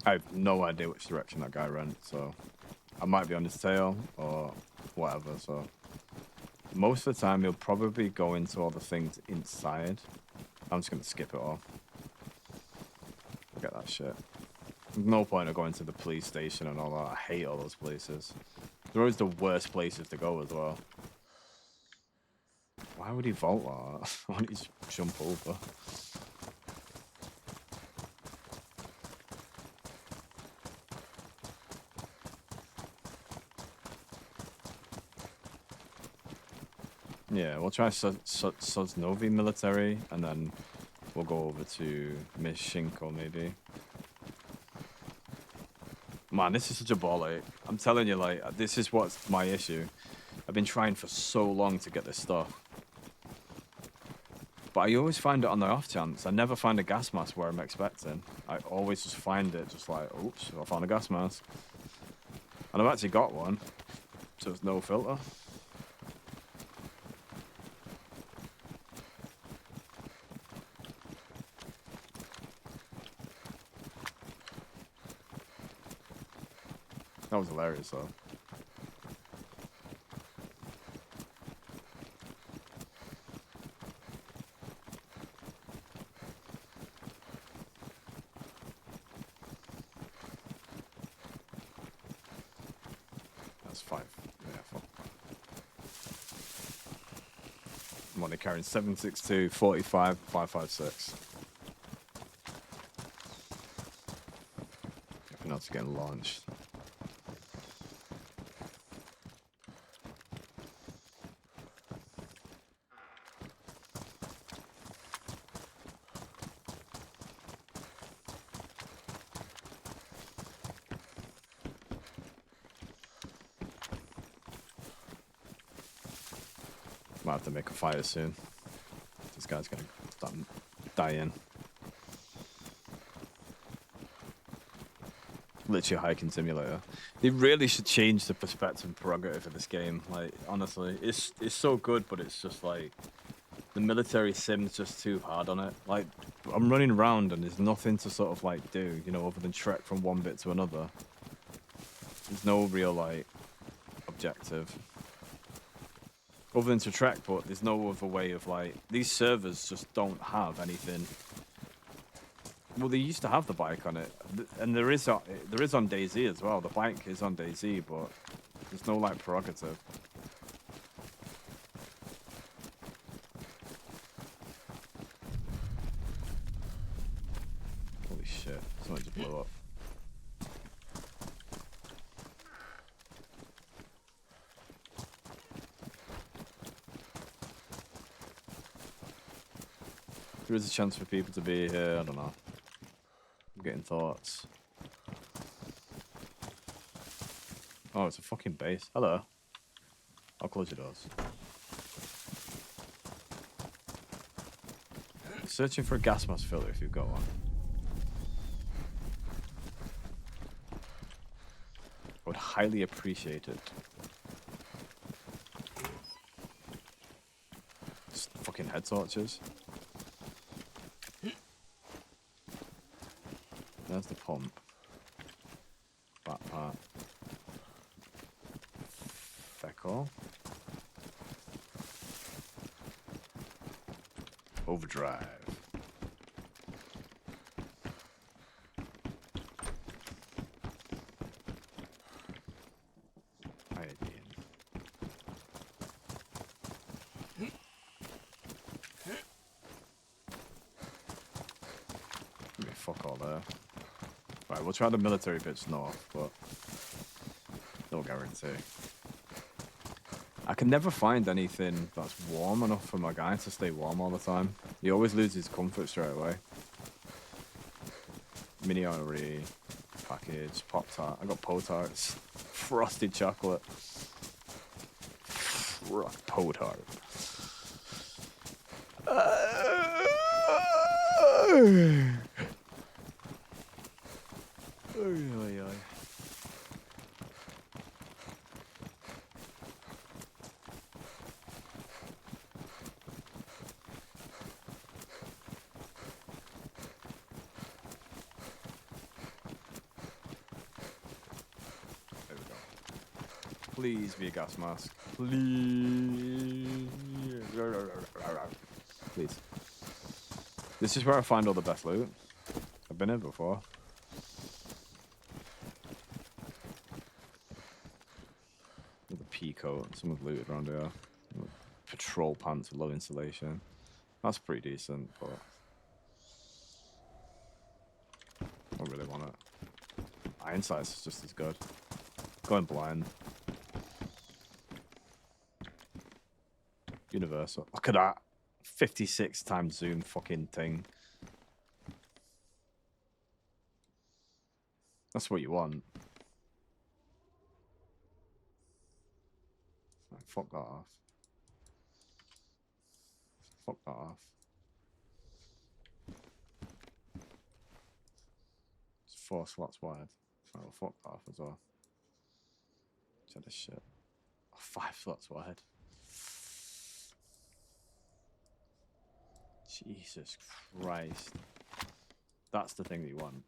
I have no idea which direction that guy ran, so I might be on his tail or whatever, so most of the time he'll probably go into all the things inside. I'm just gonna skip it all. Forget that shit. There's no point of going to the police station and all that. I hate all those places. They're always the worst places to go as well. Why would he vault like that? Why don't he just jump over? Yeah, we'll try Sosnovi military, and then we'll go over to Mishinko, maybe. Man, this is such a ball ache. I'm telling you, like, this is what's my issue. I've been trying for so long to get this stuff. But I always find it on the off chance. I never find a gas mask where I'm expecting. I always just find it just like, oops, I found a gas mask. And I've actually got one, so it's no filter. That was hilarious, though. That's 5. Yeah, 4. I'm only carrying 7.62, 45, 5.56. Everything else is getting launched. Might have to make a fire soon. This guy's gonna die in. Literally a hiking simulator. They really should change the perspective and prerogative of this game. Like, honestly, it's so good, but it's just like the military sim's just too hard on it. Like, I'm running around and there's nothing to sort of like do, you know, other than trek from one bit to another. There's no real like objective. Other than to trek, but there's no other way of like, these servers just don't have anything. Well, they used to have the bike on it, and there is on DayZ as well. The bike is on DayZ, but there's no like prerogative. Holy shit! Something just blew up. There is a chance for people to be here. I don't know. I'm getting thoughts. Oh, it's a fucking base. Hello. I'll close your doors. Searching for a gas mask filter if you've got one. I would highly appreciate it. Just fucking head torches. There's the pump. That part. Feckle. Overdrive. Fuck all there. Right, we'll try the military bits north, but no guarantee. I can never find anything that's warm enough for my guy to stay warm all the time. He always loses comfort straight away. Mini honorary package, Pop-Tart. I got Pop-Tarts. Frosted chocolate. Pop-Tart. Please be a gas mask. Please. Please. This is where I find all the best loot. I've been here before. With a pea coat. Someone's looted around here. Patrol pants with low insulation. That's pretty decent, but I don't really want it. Iron sights is just as good. Going blind. Universal. Look at that. 56 times zoom fucking thing. That's what you want. Fuck that off. Fuck that off. It's 4 slots wide. So I'll fuck that off as well. Check this shit. Oh, 5 slots wide. Jesus Christ. That's the thing that you want.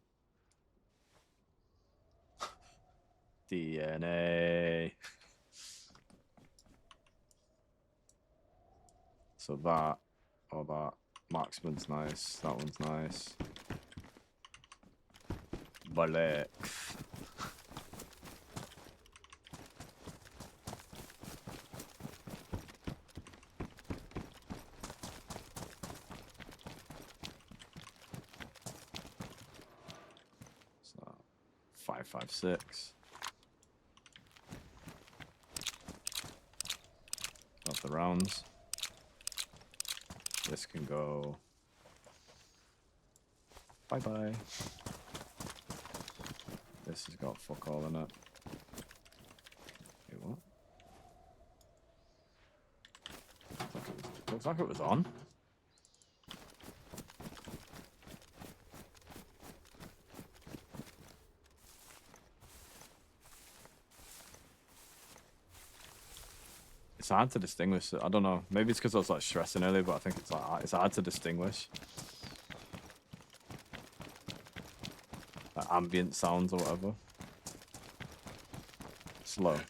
DNA. So that, or that. Marksman's nice. That one's nice. Balek. So 5.56. Got the rounds. This can go. Bye bye. This has got fuck all in it. Wait, what? Looks like it was on. It's hard to distinguish. I don't know. Maybe it's because I was like stressing earlier, but I think it's hard to distinguish. Like ambient sounds or whatever. Slow.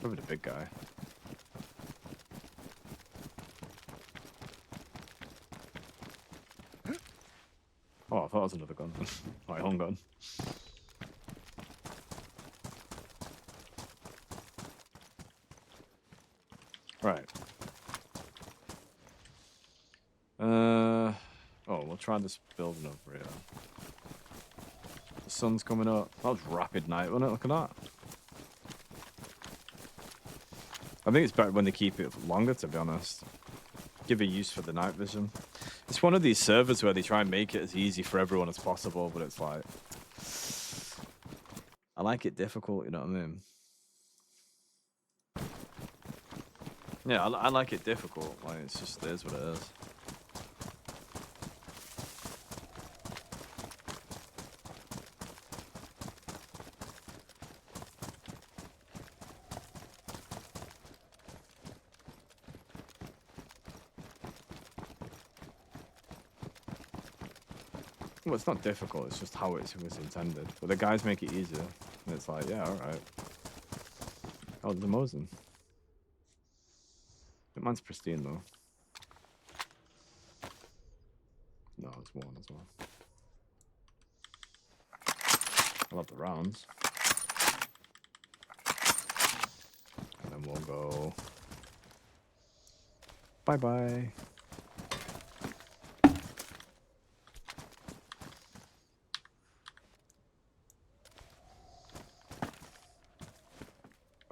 Probably the big guy. Oh, I thought it was another gun. My own gun. Right. Oh, we'll try this building over here. The sun's coming up. That was rapid night, wasn't it? Look at that. I think it's better when they keep it longer, to be honest. Give it use for the night vision. It's one of these servers where they try and make it as easy for everyone as possible, but it's like... I like it difficult, you know what I mean? Yeah, I like it difficult. Like, it's just, it is what it is. Well, it's not difficult. It's just how it was intended. But the guys make it easier, and it's like, yeah, all right. Oh, the Mosin. That mine's pristine though. No, it's one as well. I love the rounds. And then we'll go. Bye bye.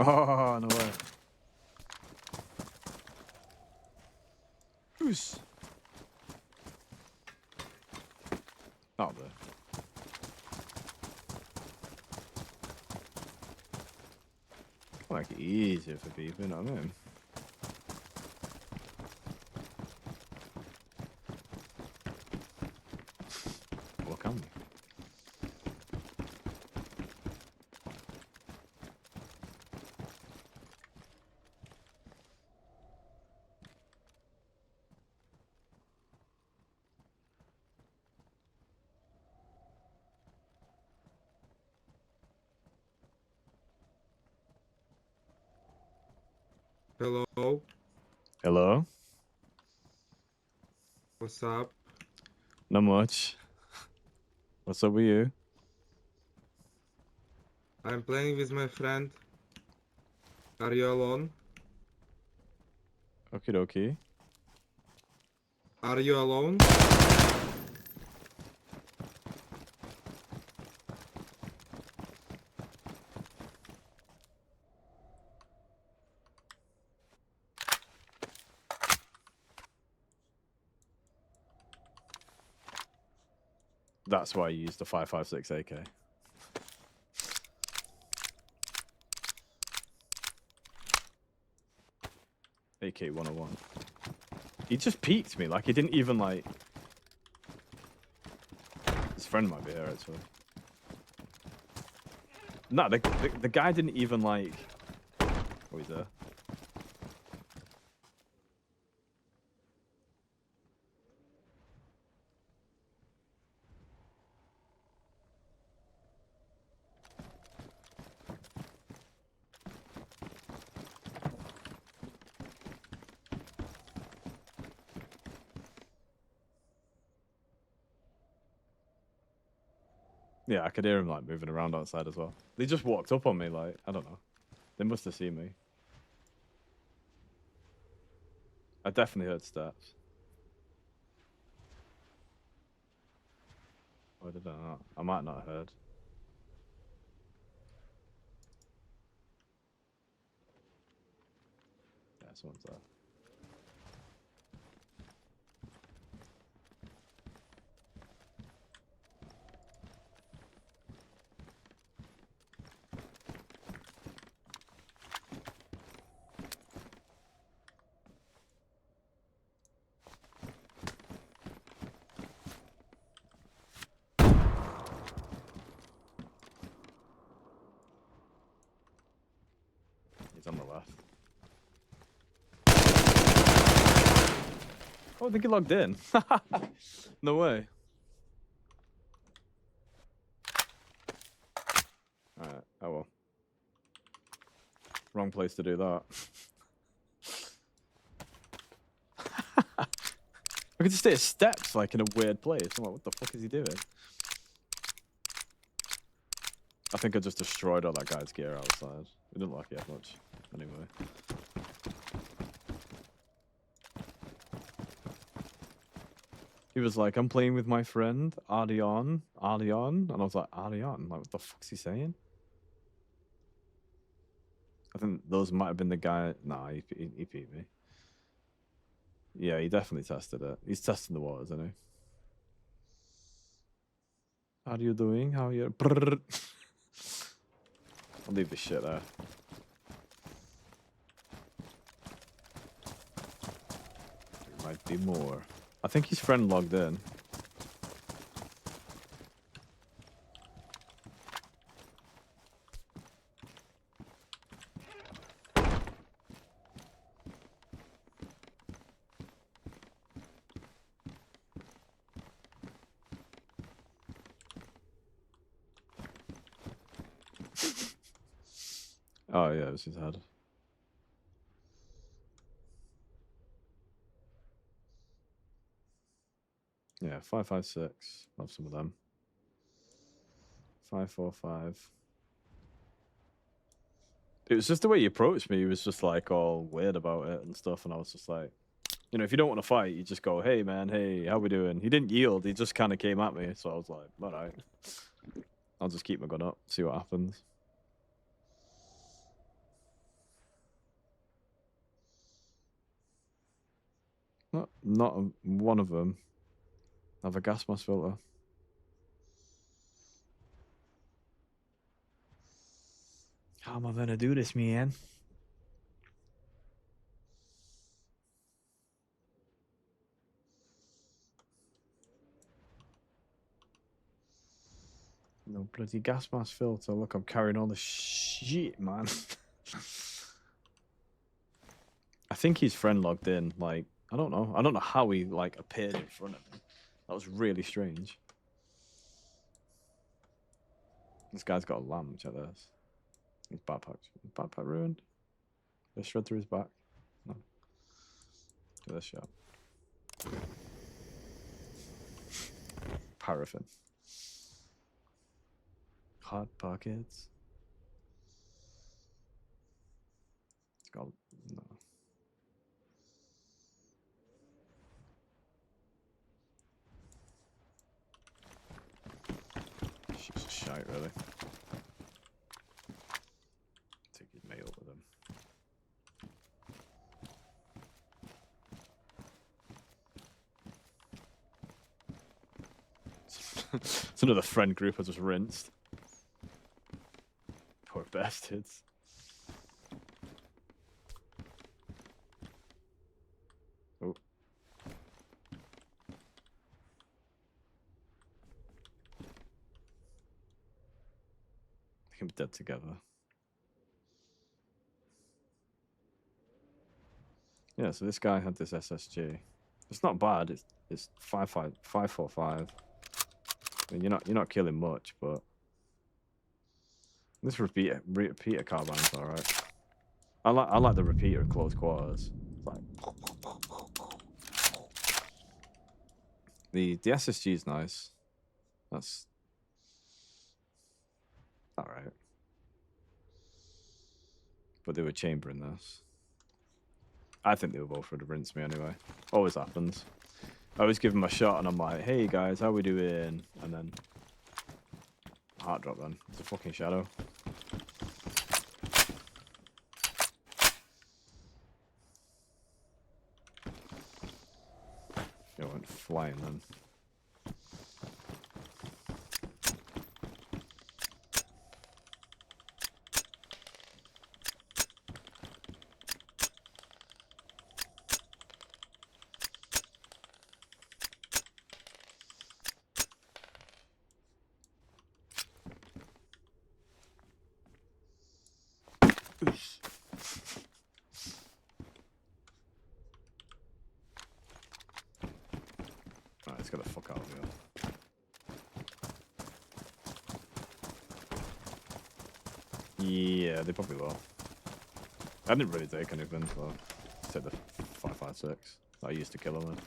Oh, no way. Who's? Not there. Like easier for people, you know what I mean? What can we? Hello, Hello? what's up? Not much. What's up with you? I'm playing with my friend. Are you alone? Okie dokie. Are you alone? That's why you used the 5.56 AK. AK 101. He just peeked me, like he didn't even like. His friend might be here actually. No, the guy didn't even like. Oh, he's there. Yeah, I could hear him like moving around outside as well. They just walked up on me, like I don't know. They must have seen me. I definitely heard steps. Or did I not? I might not have heard. Yeah, someone's there. He's on the left. Oh, I think he logged in. No way. Alright, oh well. Wrong place to do that. I could just stay at steps, like in a weird place. I'm like, what the fuck is he doing? I think I just destroyed all that guy's gear outside. We didn't like it much, anyway. He was like, I'm playing with my friend, Ardion. And I was like, Ardion? Like, what the fuck's he saying? I think those might have been the guy. Nah, he beat me. Yeah, he definitely tested it. He's testing the waters, isn't he? How are you doing? How are you? Brrr. I'll leave this shit there. There might be more. I think his friend logged in. Oh yeah, it was his head. Yeah, 556. Love some of them. 545. It was just the way he approached me. He was just like all weird about it and stuff, and I was just like, you know, if you don't want to fight, you just go, "Hey man, hey, how we doing?" He didn't yield. He just kind of came at me, so I was like, "All right, I'll just keep my gun up, see what happens." Not one of them have a gas mask filter. How am I gonna do this, man? No bloody gas mask filter. Look, I'm carrying all the shit, man. I think his friend logged in. Like, I don't know. I don't know how he like appeared in front of me. That was really strange. This guy's got a lamb. Check this. His backpack. His backpack ruined. They shred through his back. No. Do this shot. Paraffin. Hot pockets. It's got no. She's a shite, really. Take his mail with him. It's another friend group I just rinsed. Poor bastards. Oh. I think I'm dead together. Yeah, so this guy had this SSG. It's not bad. It's 545. I mean, you're not killing much, but this repeater carbine's all right. I like the repeater at close quarters. It's like the SSG is nice. That's all right. But they were chambering this. I think they were both would have rinsed me anyway. Always happens. I always give them a shot and I'm like, "Hey guys, how we doing?" And then heart drop. Then it's a fucking shadow. It went flying then. Alright, let's get the fuck out of here. Yeah, they probably will. I didn't really take anything, but I took the 556 that I used to kill him with.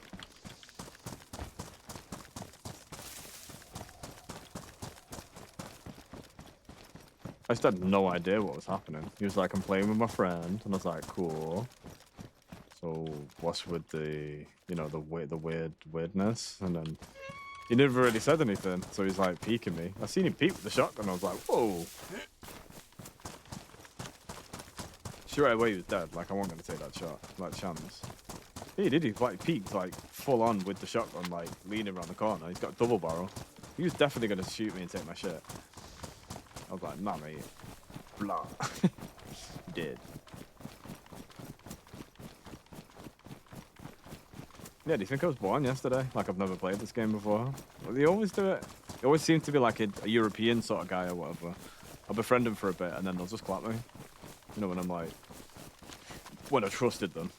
I just had no idea what was happening. He was like, "I'm playing with my friend," and I was like, "Cool. So what's with the, you know, the weirdness?" And then he never really said anything, so he's like peeking me. I seen him peek with the shotgun. I was like, "Whoa!" Straight away he was dead. Like I wasn't gonna take that shot, that chance. He did. He like peeked like full on with the shotgun, like leaning around the corner. He's got a double barrel. He was definitely gonna shoot me and take my shit. I was like, "Nah, mate." Blah. Dead. Yeah, do you think I was born yesterday? Like I've never played this game before? Well, they always do it. It always seems to be like a European sort of guy or whatever. I'll befriend them for a bit and then they'll just clap me. You know, when I'm like, when I trusted them.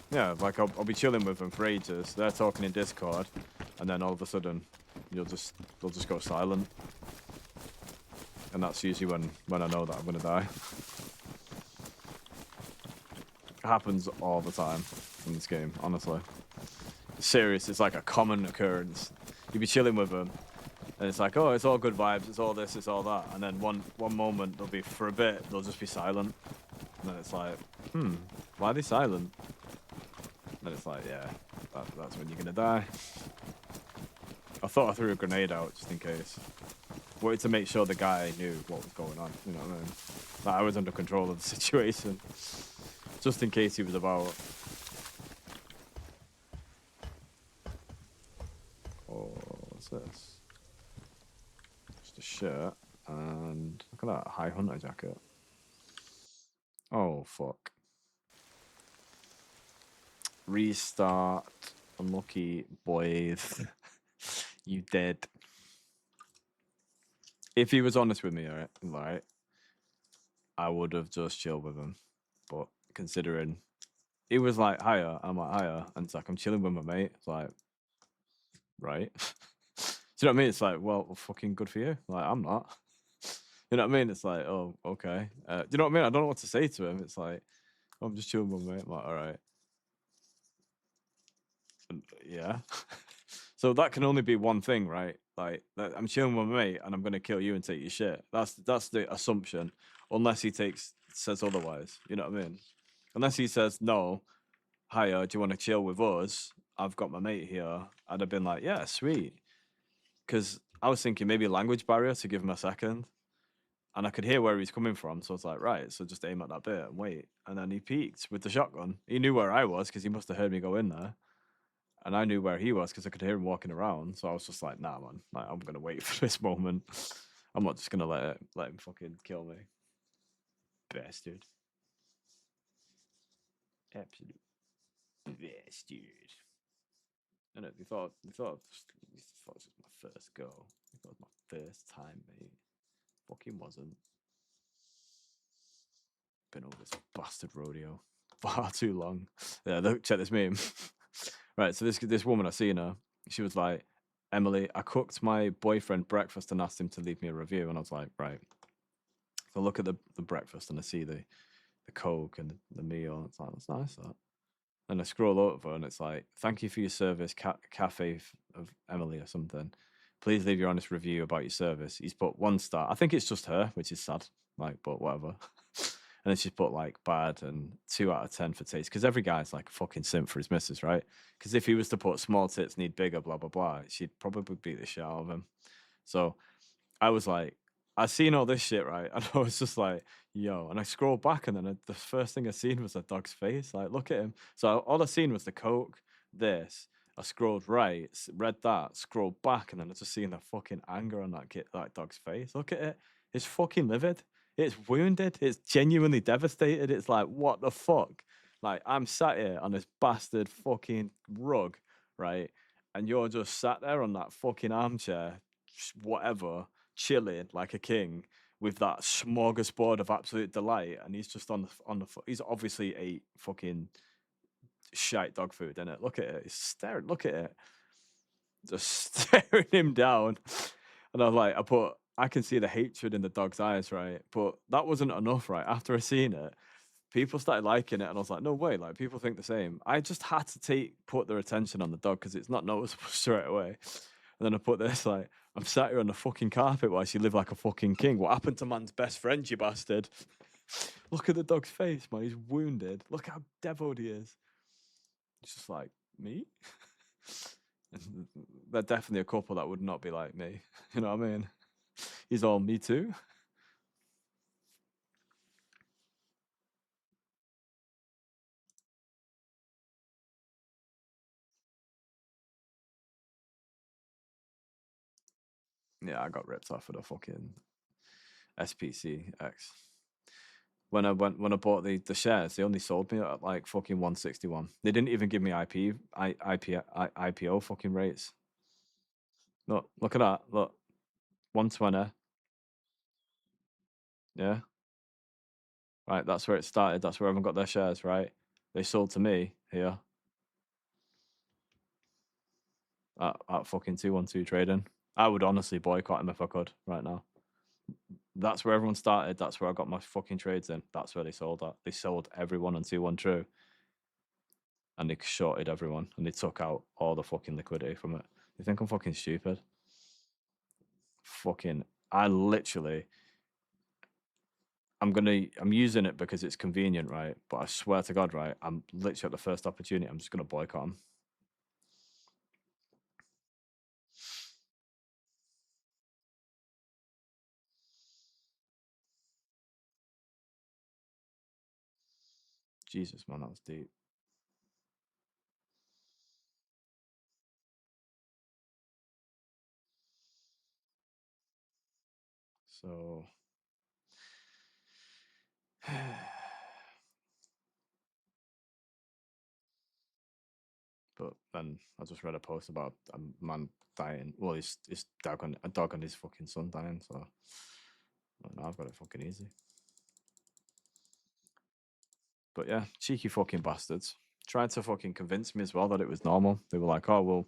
Yeah, like I'll be chilling with them for ages. They're talking in Discord, and then all of a sudden, they'll just go silent. And that's usually when I know that I'm gonna die. It happens all the time in this game, honestly. Serious, it's like a common occurrence. You'd be chilling with them, and it's like, oh, it's all good vibes, it's all this, it's all that. And then one moment, they'll be, for a bit, they'll just be silent. And then it's like, why are they silent? And then it's like, yeah, that's when you're gonna die. I thought I threw a grenade out just in case. Wanted to make sure the guy knew what was going on, you know what I mean? That I was under control of the situation. Just in case he was about. Oh, what's this? Just a shirt, and look at that high hunter jacket. Oh, fuck. Restart. Unlucky boys. You dead. If he was honest with me, right, I would have just chilled with him. But considering he was like, higher, I'm like, higher. And it's like, I'm chilling with my mate. It's like, right. Do you know what I mean? It's like, well, fucking good for you. Like, I'm not. You know what I mean? It's like, oh, okay. Do you know what I mean? I don't know what to say to him. It's like, oh, I'm just chilling with my mate. I'm like, all right. And, yeah. So that can only be one thing, right? Like, I'm chilling with my mate and I'm going to kill you and take your shit. That's the assumption. Unless he says otherwise. You know what I mean? Unless he says, no, hiya, do you want to chill with us? I've got my mate here. I'd have been like, yeah, sweet. Because I was thinking maybe language barrier to give him a second. And I could hear where he's coming from. So I was like, right, so just aim at that bit and wait. And then he peeked with the shotgun. He knew where I was because he must have heard me go in there. And I knew where he was because I could hear him walking around. So I was just like, nah, man, like, I'm going to wait for this moment. I'm not just going to let him fucking kill me. Bastard. Absolute bastard. I know, they thought it was my first go. They thought it was my first time, mate. Fucking wasn't. Been over this bastard rodeo far too long. Yeah, look, check this meme. Right, so this woman, I seen her. She was like, Emily, I cooked my boyfriend breakfast and asked him to leave me a review. And I was like, right. So I look at the breakfast and I see the Coke and the meal. It's like, that's nice, that. And I scroll over and it's like, thank you for your service, Cafe of Emily or something. Please leave your honest review about your service. He's put 1 star. I think it's just her, which is sad. Like, but whatever. And then she's put like bad and 2 out of 10 for taste. Because every guy's like a fucking simp for his missus, right? Because if he was to put small tits need bigger, blah, blah, blah, she'd probably beat the shit out of him. So I was like, I seen all this shit, right? And I was just like, yo. And I scrolled back and then the first thing I seen was a dog's face. Like, look at him. So all I seen was the Coke, this. I scrolled right, read that, scrolled back, and then I just seen the fucking anger on that dog's face. Look at it. It's fucking livid. It's wounded. It's genuinely devastated. It's like, what the fuck? Like, I'm sat here on this bastard fucking rug, right? And you're just sat there on that fucking armchair, whatever, chilling like a king with that smorgasbord of absolute delight. And he's just on the he's obviously ate fucking shite dog food, innit? Look at it. He's staring. Look at it. Just staring him down. And I was like, I can see the hatred in the dog's eyes, right? But that wasn't enough, right? After I seen it, people started liking it, and I was like, no way, like people think the same. I just had to put their attention on the dog because it's not noticeable straight away. And then I put this, like, I'm sat here on the fucking carpet while she lived like a fucking king. What happened to man's best friend, you bastard? Look at the dog's face, man. He's wounded. Look how devoed he is. It's just like, me? They're definitely a couple that would not be like me. You know what I mean? He's all, me too. Yeah, I got ripped off of the fucking SPCX. When I bought the shares, they only sold me at like fucking 161. They didn't even give me IPO fucking rates. Look at that. Look, 120. Yeah. Right, that's where it started. That's where everyone got their shares, right? They sold to me here at fucking 212 trading. I would honestly boycott him if I could right now. That's where everyone started. That's where I got my fucking trades in. That's where they sold at. They sold everyone on 2-1 True. And they shorted everyone. And they took out all the fucking liquidity from it. You think I'm fucking stupid? Fucking, I literally, I'm using it because it's convenient, right? But I swear to God, right? I'm literally at the first opportunity, I'm just gonna boycott them. Jesus, man, that was deep. So, but then I just read a post about a man dying. Well, his a dog and his fucking son dying. So, well, I've got it fucking easy. But yeah, cheeky fucking bastards. Tried to fucking convince me as well that it was normal. They were like, oh, well,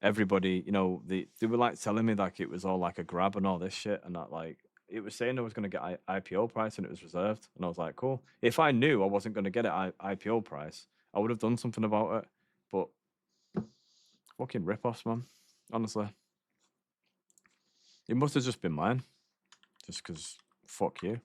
everybody, you know, they were like telling me like it was all like a grab and all this shit. And that like, it was saying I was going to get IPO price and it was reserved. And I was like, cool. If I knew I wasn't going to get it IPO price, I would have done something about it. But fucking rip-offs, man. Honestly. It must have just been mine. Just because, fuck you.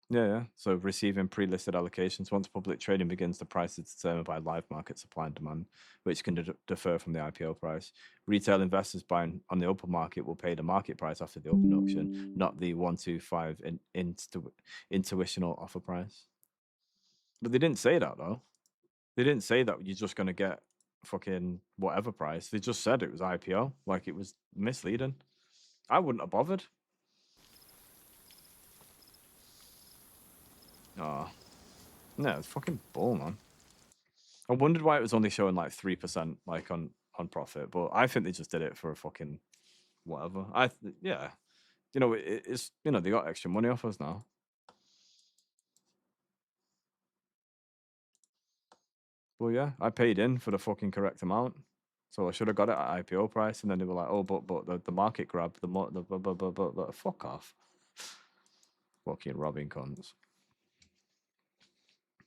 Yeah. So receiving pre-listed allocations. Once public trading begins, the price is determined by live market supply and demand, which can defer from the IPO price. Retail investors buying on the open market will pay the market price after the open auction, not the 125 intuitional offer price. But they didn't say that though. They didn't say that you're just going to get fucking whatever price. They just said it was IPO. Like, it was misleading. I wouldn't have bothered. Oh, no, it's fucking bull, man. I wondered why it was only showing like 3% like on profit, but I think they just did it for a fucking whatever. Yeah, you know, it's, you know, they got extra money off us now. Well, yeah, I paid in for the fucking correct amount, so I should have got it at IPO price. And then they were like, oh, but the market grab, the fuck off, fucking robbing cons.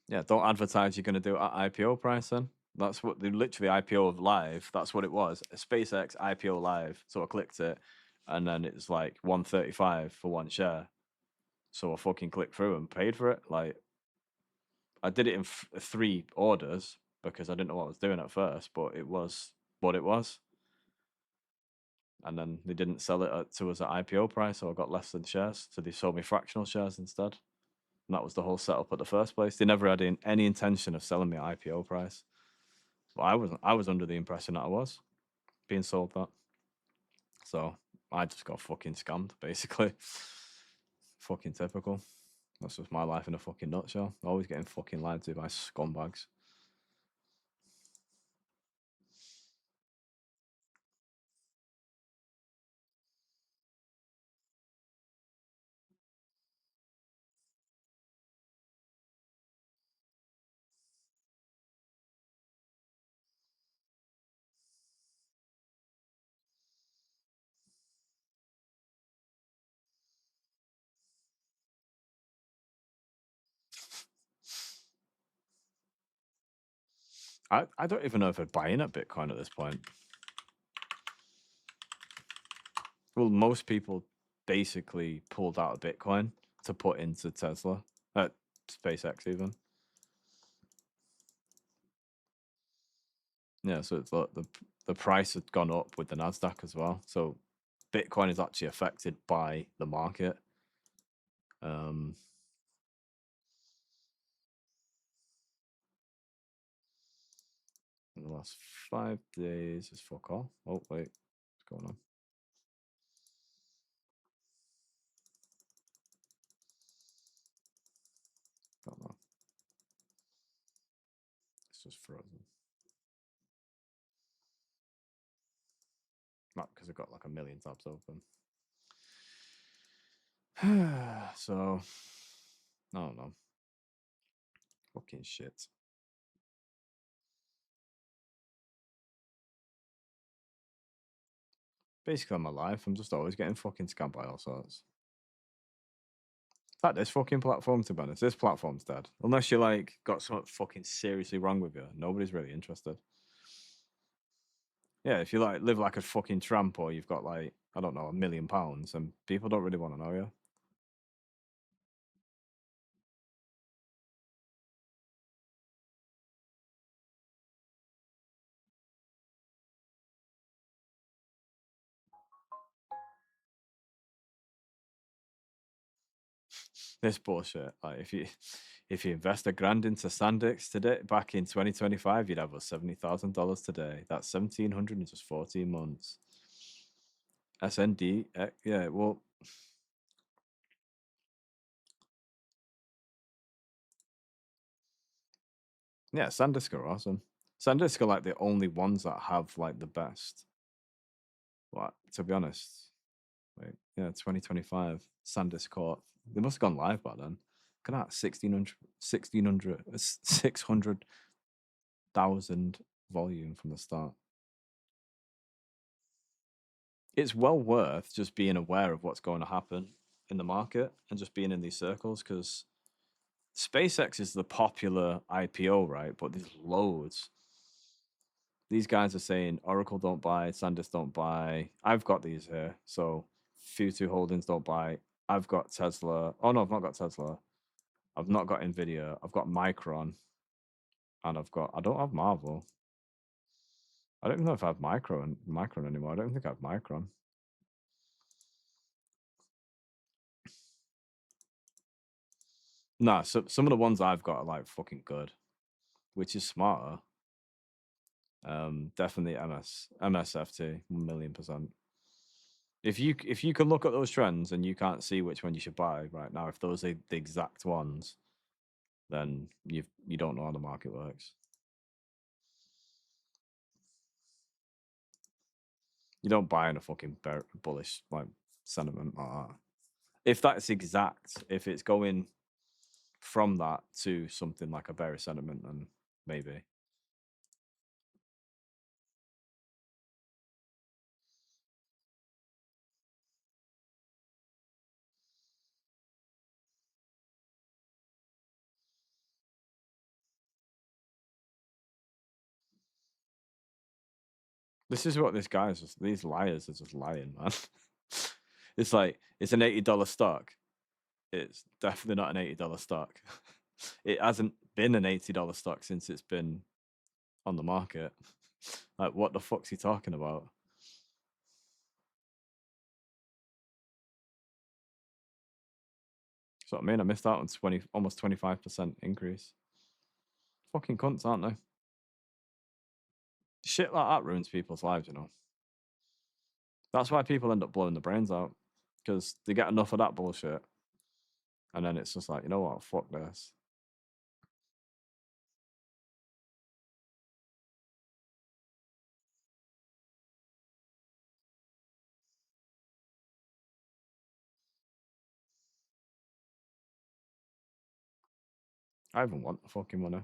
Yeah, don't advertise you're gonna do it at IPO price then. That's what they literally IPO live. That's what it was. A SpaceX IPO live. So I clicked it, and then it's like 135 for one share. So I fucking clicked through and paid for it. Like, I did it in 3 orders because I didn't know what I was doing at first, but it was what it was. And then they didn't sell it to us at IPO price, so I got less than shares. So they sold me fractional shares instead. And that was the whole setup at the first place. They never had any intention of selling me at IPO price. But I wasn't. I was under the impression that I was being sold that. So I just got fucking scammed, basically. Fucking typical. That's just my life in a fucking nutshell. Always getting fucking lied to by scumbags. I don't even know if I'd buy in at Bitcoin at this point. Well, most people basically pulled out of Bitcoin to put into Tesla, SpaceX even. Yeah, so it's like the price had gone up with the Nasdaq as well. So Bitcoin is actually affected by the market. In the last 5 days is fuck all. Oh wait, what's going on? Don't know. It's just frozen. Not because I've got like a million tabs open. So I don't know. Fucking shit. Basically, on my life, I'm just always getting fucking scammed by all sorts. In fact, this fucking platform, to be honest, this platform's dead. Unless you like got something fucking seriously wrong with you, nobody's really interested. Yeah, if you like live like a fucking tramp or you've got like, I don't know, £1 million, and people don't really want to know you. This bullshit. Like if you invest $1,000 into Sandix today, back in 2025, you'd have $70,000 today. That's 1,700 in just 14 months. SND, yeah, well, yeah, SanDisk are awesome. SanDisk are like the only ones that have like the best. What, to be honest, wait, yeah, 2025 SanDisk Court. They must have gone live by then. Look at that, 600,000 volume from the start. It's well worth just being aware of what's going to happen in the market and just being in these circles, because SpaceX is the popular IPO, right? But there's loads. These guys are saying Oracle don't buy, SanDisk don't buy. I've got these here. So Futu Holdings don't buy. I've got Tesla. Oh no, I've not got Tesla. I've not got Nvidia. I've got Micron. And I don't have Marvel. I don't even know if I have Micron anymore. I don't think I have Micron. Nah, so some of the ones I've got are like fucking good, which is smarter. Definitely MSFT, 1,000,000%. If you can look at those trends and you can't see which one you should buy right now, if those are the exact ones, then you don't know how the market works. You don't buy in a fucking bullish like sentiment like that. If that's exact, if it's going from that to something like a bearish sentiment, then maybe. This is what this guy's just, these liars are just lying, man. It's like, it's an $80 stock. It's definitely not an $80 stock. It hasn't been an $80 stock since it's been on the market. Like, what the fuck's he talking about? So I mean, I missed out on almost 25% increase. Fucking cunts, aren't they? Shit like that ruins people's lives, you know. That's why people end up blowing their brains out, because they get enough of that bullshit, and then it's just like, you know what, fuck this. I even want the fucking money.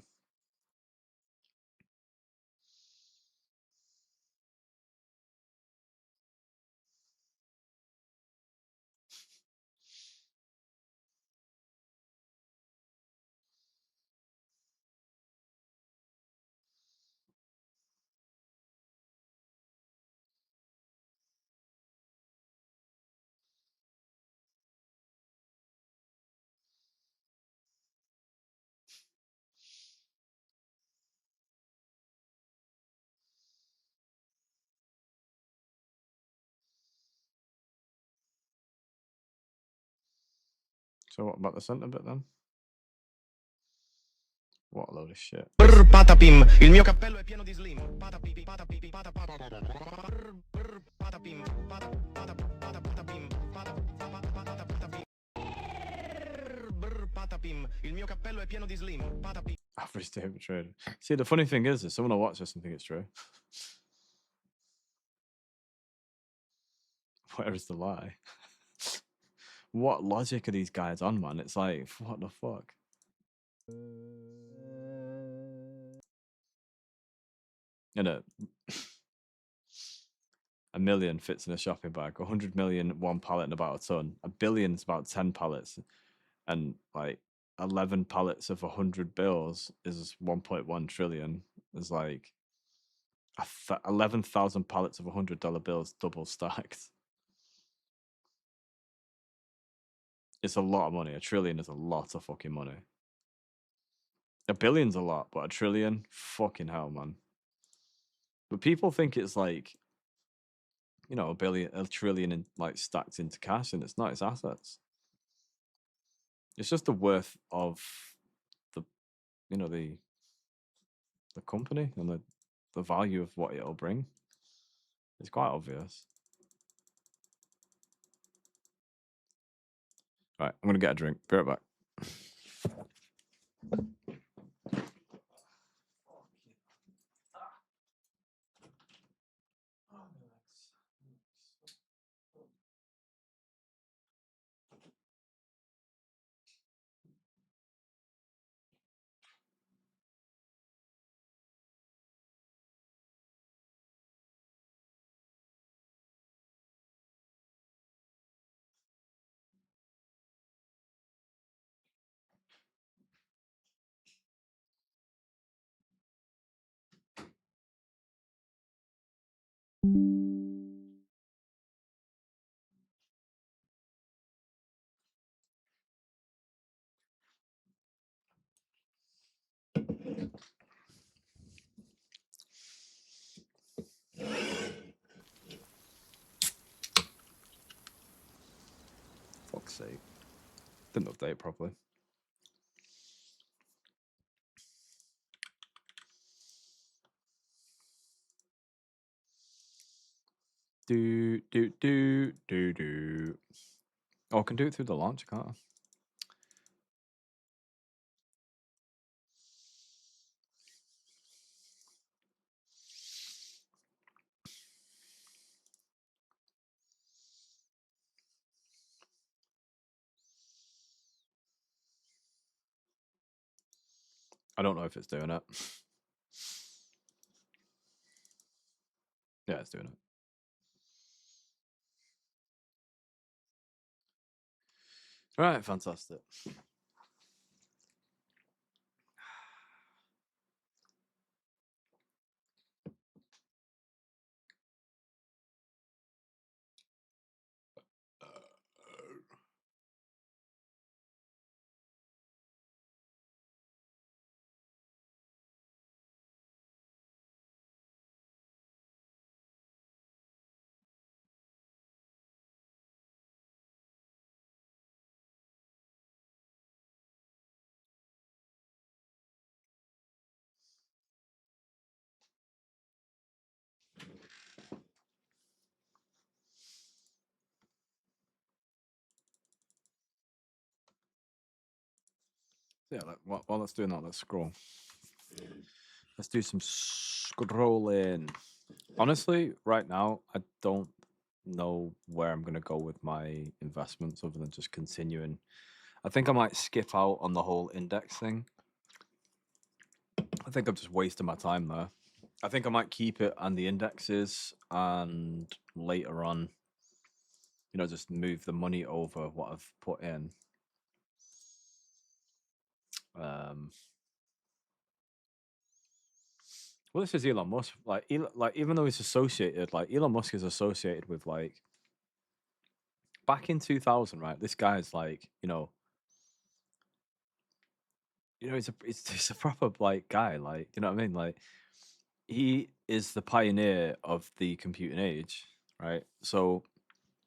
So what about the centre bit then? What a load of shit. Patapim, il mio cappello è pieno di slim. Patapim, patapim, patapim, patapim, patapim, il mio cappello è pieno di slim. Patapim. Average David trader. See, the funny thing is someone will watch this and think it's true. Where is the lie? what logic are these guys on, man? It's like, what the fuck? You know, a million fits in a shopping bag. 100 million, one pallet and about a ton. A billion's about 10 pallets, and like 11 pallets of 100 bills is 1.1 trillion. There's like 11,000 pallets of $100 bills double stacked. It's a lot of money. A trillion is a lot of fucking money. A billion's a lot, but a trillion, fucking hell, man. But people think it's like, you know, a trillion in, like stacked into cash, and it's not. It's assets. It's just the worth of the, you know, the company and the value of what it'll bring. It's quite obvious. Right, I'm gonna get a drink. Be right back. Fuck's sake. Didn't update properly. Do. Oh, I can do it through the launch, can't I? I don't know if it's doing it. Yeah, it's doing it. Right, fantastic. Yeah, while that's doing that, let's scroll. Let's do some scrolling. Honestly, right now, I don't know where I'm going to go with my investments other than just continuing. I think I might skip out on the whole index thing. I think I'm just wasting my time there. I think I might keep it on the indexes and later on, you know, just move the money over what I've put in. Well, this is Elon Musk. Like even though he's associated, like Elon Musk is associated with like back in 2000, right? This guy's like, he's a proper like guy. Like, you know what I mean? Like, he is the pioneer of the computing age, right? So,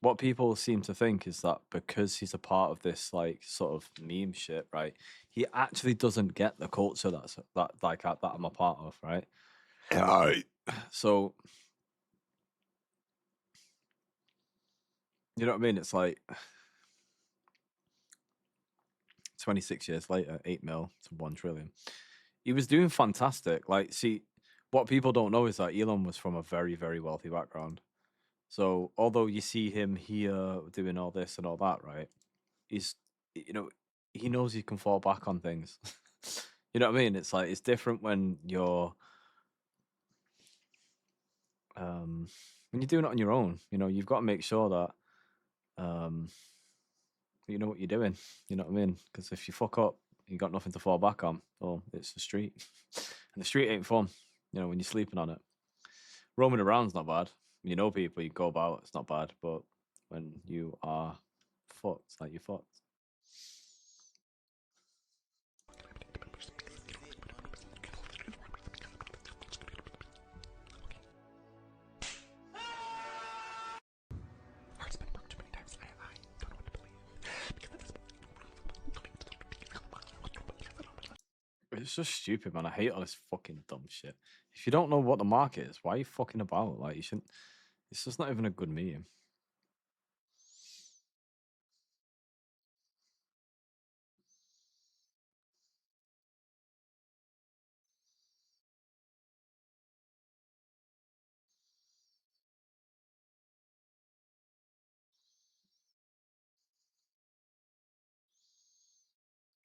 what people seem to think is that because he's a part of this like sort of meme shit, right? He actually doesn't get the culture that I'm a part of, right? So, you know what I mean? It's like 26 years later, 8 mil to 1 trillion. He was doing fantastic. Like, see, what people don't know is that Elon was from a very, very wealthy background. So, although you see him here doing all this and all that, right? he's, you know, he knows he can fall back on things. You know what I mean? It's like it's different when you're doing it on your own. You know, you've got to make sure that you know what you're doing. You know what I mean? Because if you fuck up, you got nothing to fall back on. Well, it's the street, and the street ain't fun. You know, when you're sleeping on it, roaming around's not bad. When you know people, you go about, it's not bad. But when you are fucked, like you're fucked. Heart's been broken too many times. I don't know what to believe. It's just stupid, man. I hate all this fucking dumb shit. If you don't know what the market is, why are you fucking about? Like, you shouldn't. It's just not even a good meme.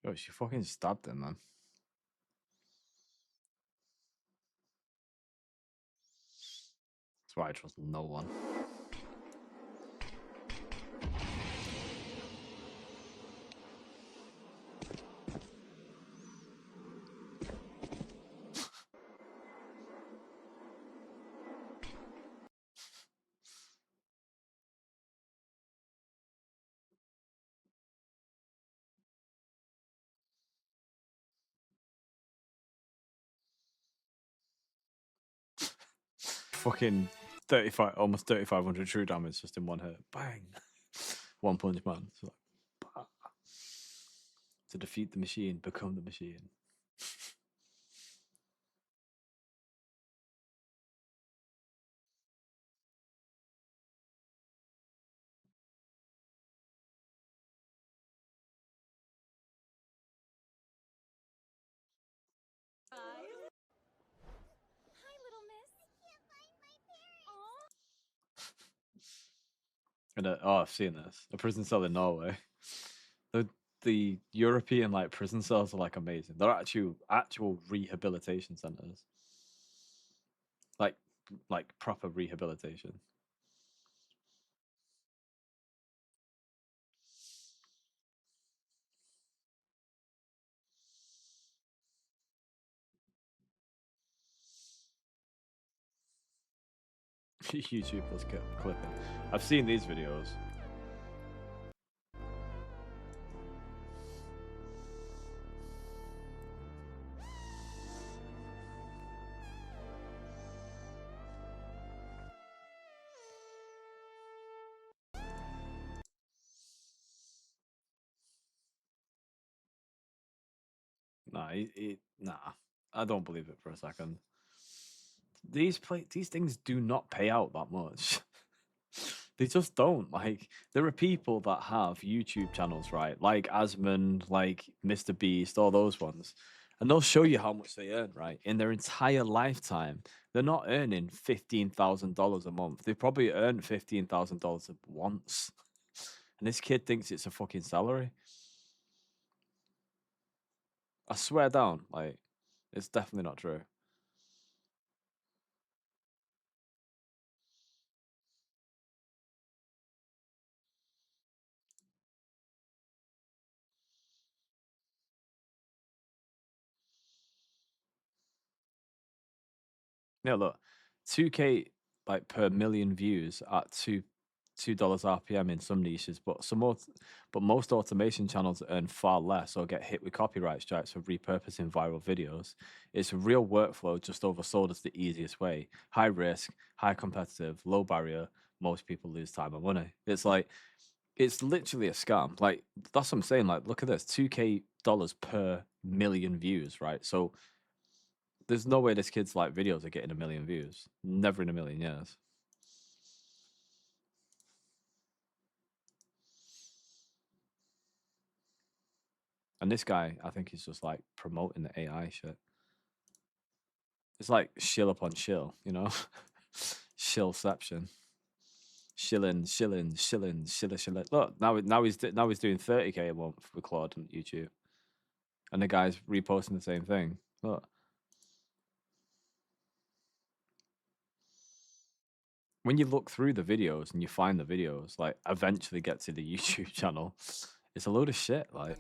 Oh, she fucking stabbed him, man. That's why I trust no one. Fucking 35, almost 3,500 true damage just in one hit. Bang! One punch man. It's like, bah. To defeat the machine, become the machine. Hi, little miss. I can't find my parents. And oh, I've seen this. A prison cell in Norway. The the European like prison cells are like amazing. They're actual rehabilitation centers. Like proper rehabilitation. YouTube was clipping. I've seen these videos. Nah. I don't believe it for a second. These things do not pay out that much. They just don't. Like, there are people that have YouTube channels, right? Like Asmon, like Mr. Beast, all those ones. And they'll show you how much they earn, right? In their entire lifetime. They're not earning $15,000 a month. They probably earned $15,000 once. And this kid thinks it's a fucking salary. I swear down, like, it's definitely not true. Yeah, look, 2K like per million views at $2 RPM in some niches, but most automation channels earn far less or get hit with copyright strikes for repurposing viral videos. It's a real workflow just oversold as the easiest way. High risk, high competitive, low barrier. Most people lose time and money. It's like it's literally a scam. Like that's what I'm saying. Like, look at this, $2K per million views, right? So there's no way this kid's like videos are getting a million views. Never in a million years. And this guy, I think he's just like promoting the AI shit. It's like shill upon shill, you know? Shillception. Shilling. Look, now he's doing 30k a month with Claude on YouTube, and the guy's reposting the same thing. Look, when you look through the videos and you find the videos, like eventually get to the YouTube channel, it's a load of shit. Like,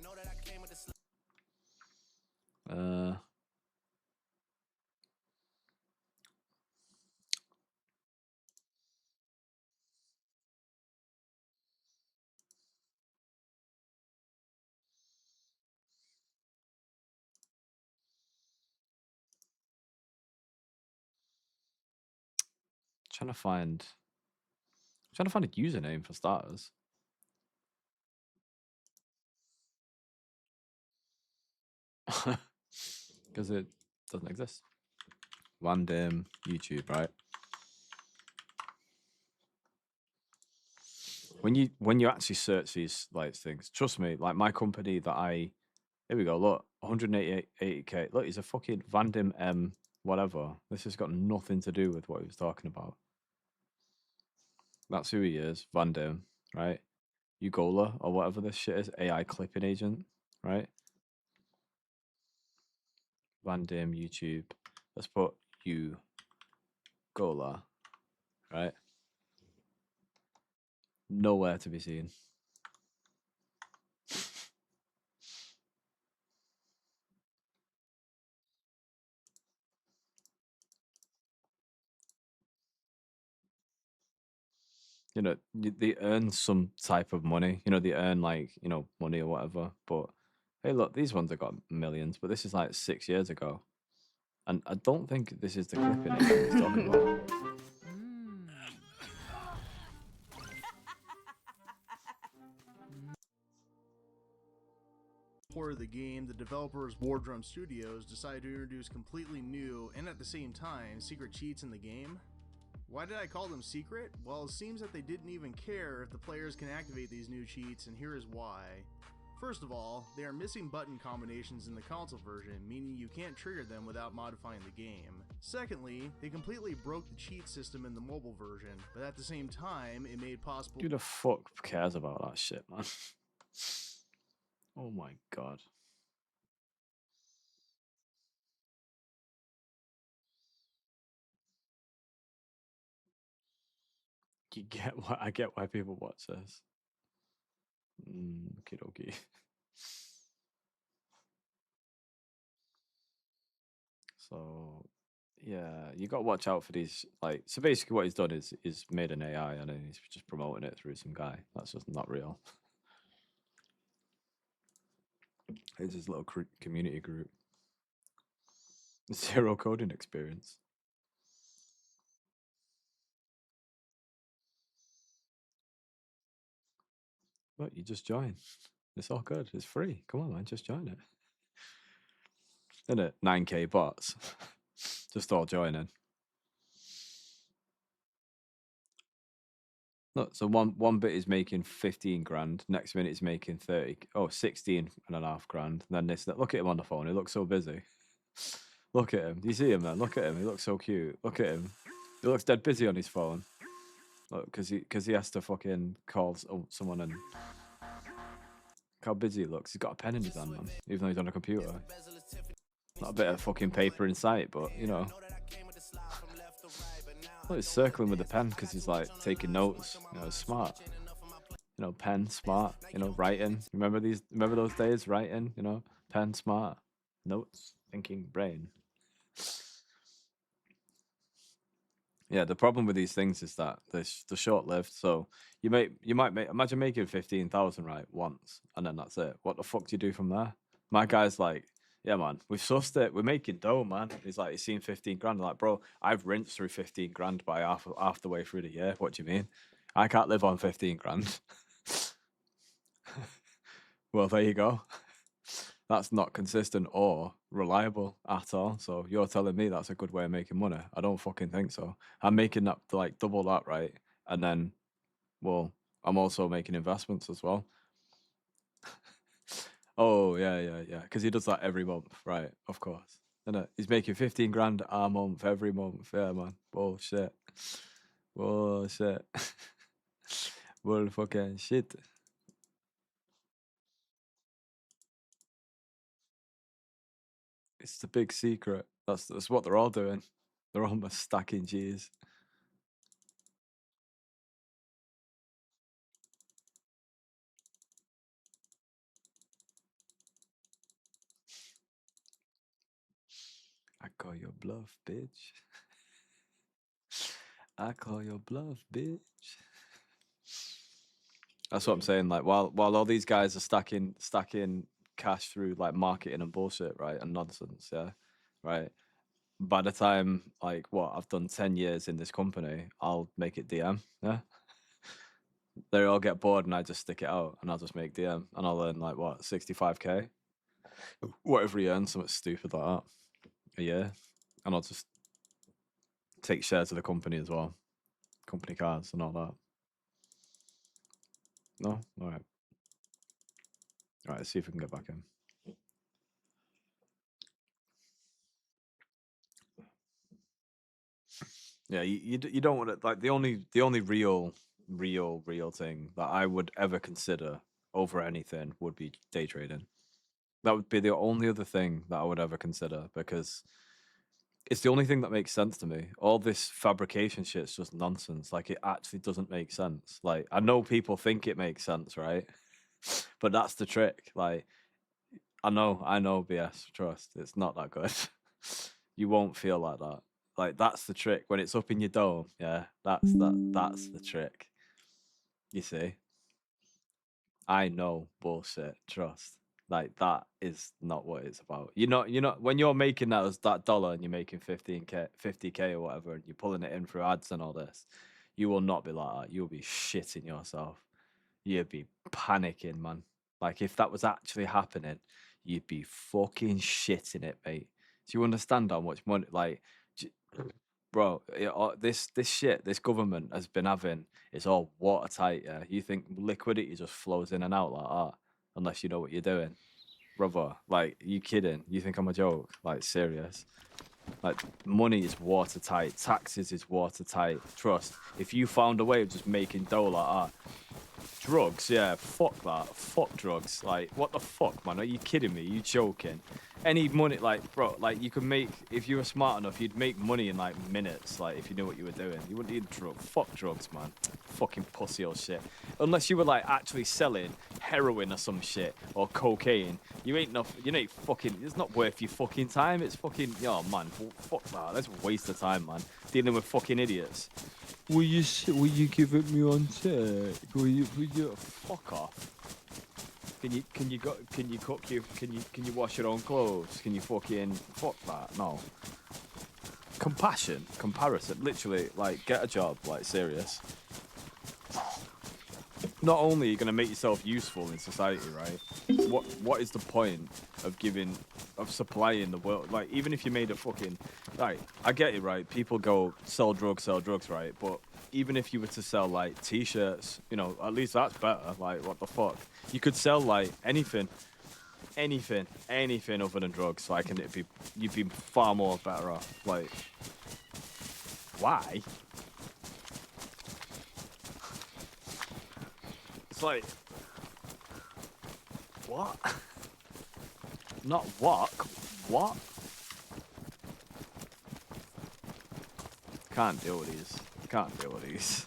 trying to find a username for starters. Because it doesn't exist. Random YouTube, right? When you actually search these like things, trust me, like my company that here we go, look, 180k. Look, he's a fucking Vandim M whatever. This has got nothing to do with what he was talking about. That's who he is, Vandim, right? Ugola or whatever this shit is, AI clipping agent, right? Vandim YouTube. Let's put Ugola, right? Nowhere to be seen. You know, they earn some type of money. You know, they earn like, money or whatever. But hey, look, these ones have got millions, but this is like 6 years ago. And I don't think this is the clipping agent he's talking about. For the game, the developers Wardrum Studios decided to introduce completely new and at the same time secret cheats in the game. Why did I call them secret? Well, it seems that they didn't even care if the players can activate these new cheats, and here is why. First of all, they are missing button combinations in the console version, meaning you can't trigger them without modifying the game. Secondly, they completely broke the cheat system in the mobile version, but at the same time, it made possible— Who the fuck cares about that shit, man? Oh my god. I get why people watch this. Okie. So yeah, you got to watch out for these. Like, so basically, what he's done is made an AI and then he's just promoting it through some guy. That's just not real. It's his little community group. Zero coding experience. But you just join. It's all good. It's free. Come on, man, just join it. Isn't it? 9k bots. Just all joining. Look, so one bit is making 15 grand. Next minute is making 16 and a half grand. And then this, look at him on the phone. He looks so busy. Look at him. Do you see him, man? Look at him. He looks so cute. Look at him. He looks dead busy on his phone. Look, because he has to fucking call someone and look how busy he looks. He's got a pen in his hand, man. Even though he's on a computer. Not a bit of fucking paper in sight, but you know. Well, he's circling with the pen because he's like taking notes. You know, smart. You know, pen, smart. You know, writing. Remember those days? Writing. You know, pen, smart. Notes, thinking, brain. Yeah, the problem with these things is that they're short-lived. So you might imagine making 15,000 right once, and then that's it. What the fuck do you do from there? My guy's like, yeah, man, we've sussed it. We're making dough, man. He's like, he's seen 15 grand. I'm like, bro, I've rinsed through 15 grand by half the way through the year. What do you mean? I can't live on 15 grand. Well, there you go. That's not consistent or reliable at all. So you're telling me that's a good way of making money? I don't fucking think so. I'm making that like double that, right? And then, well, I'm also making investments as well. Oh yeah. Because he does that every month, right? Of course. Isn't it? He's making 15 grand a month every month. Yeah, man. Bullshit. Well, fucking shit. It's the big secret. That's what they're all doing. They're almost stacking G's. I call your bluff, bitch. I call your bluff, bitch. That's what I'm saying. Like while all these guys are stacking cash through like marketing and bullshit, right, and nonsense, yeah, right. By the time like what I've done 10 years in this company, I'll make it DM. Yeah, they all get bored and I just stick it out and I'll just make DM and I'll earn like what 65k, whatever he earns, something stupid like that a year, and I'll just take shares of the company as well, company cars and all that. No, all right. All right, let's see if we can get back in. Yeah, you don't want to like the only real thing that I would ever consider over anything would be day trading. That would be the only other thing that I would ever consider because it's the only thing that makes sense to me. All this fabrication shit's just nonsense. Like it actually doesn't make sense. Like I know people think it makes sense, right? But that's the trick. Like I know BS, trust. It's not that good. You won't feel like that. Like that's the trick. When it's up in your dome, yeah, that's the trick. You see? I know bullshit, trust. Like that is not what it's about. You're not when you're making that dollar and you're making 15k, 50k or whatever, and you're pulling it in through ads and all this, you will not be like that. You'll be shitting yourself. You'd be panicking, man. Like if that was actually happening, you'd be fucking shitting it, mate. Do you understand how much money? Like, bro, this shit this government has been having, it's all watertight. Yeah, you think liquidity just flows in and out like that, unless you know what you're doing, brother. Like, you kidding? You think I'm a joke? Like, serious? Like, money is watertight. Taxes is watertight. Trust. If you found a way of just making dough like that, drugs, yeah, fuck that. Fuck drugs. Like, what the fuck, man? Are you kidding me? Are you joking? Any money, like, bro, like, you could make, if you were smart enough, you'd make money in, like, minutes, like, if you knew what you were doing. You wouldn't need drugs. Fuck drugs, man. Fucking pussy old shit. Unless you were, like, actually selling heroin or some shit, or cocaine. You ain't fucking, it's not worth your fucking time. It's fucking, oh, man, fuck that. That's a waste of time, man. Dealing with fucking idiots. Will you give it me on tech? Will you fuck off? Can you cook can you wash your own clothes? Can you fucking fuck that? No. Compassion, comparison, literally, like, get a job, like, serious. Not only are you gonna make yourself useful in society, right? What is the point of supplying the world? Like, even if you made a fucking, right, I get it, right? People go sell drugs, right? But even if you were to sell like t-shirts, you know, at least that's better. Like, what the fuck? You could sell like anything other than drugs. Like, and you'd be far more better off. Like, why? It's like, what? Not what? What? Can't deal with these. Can't deal with these.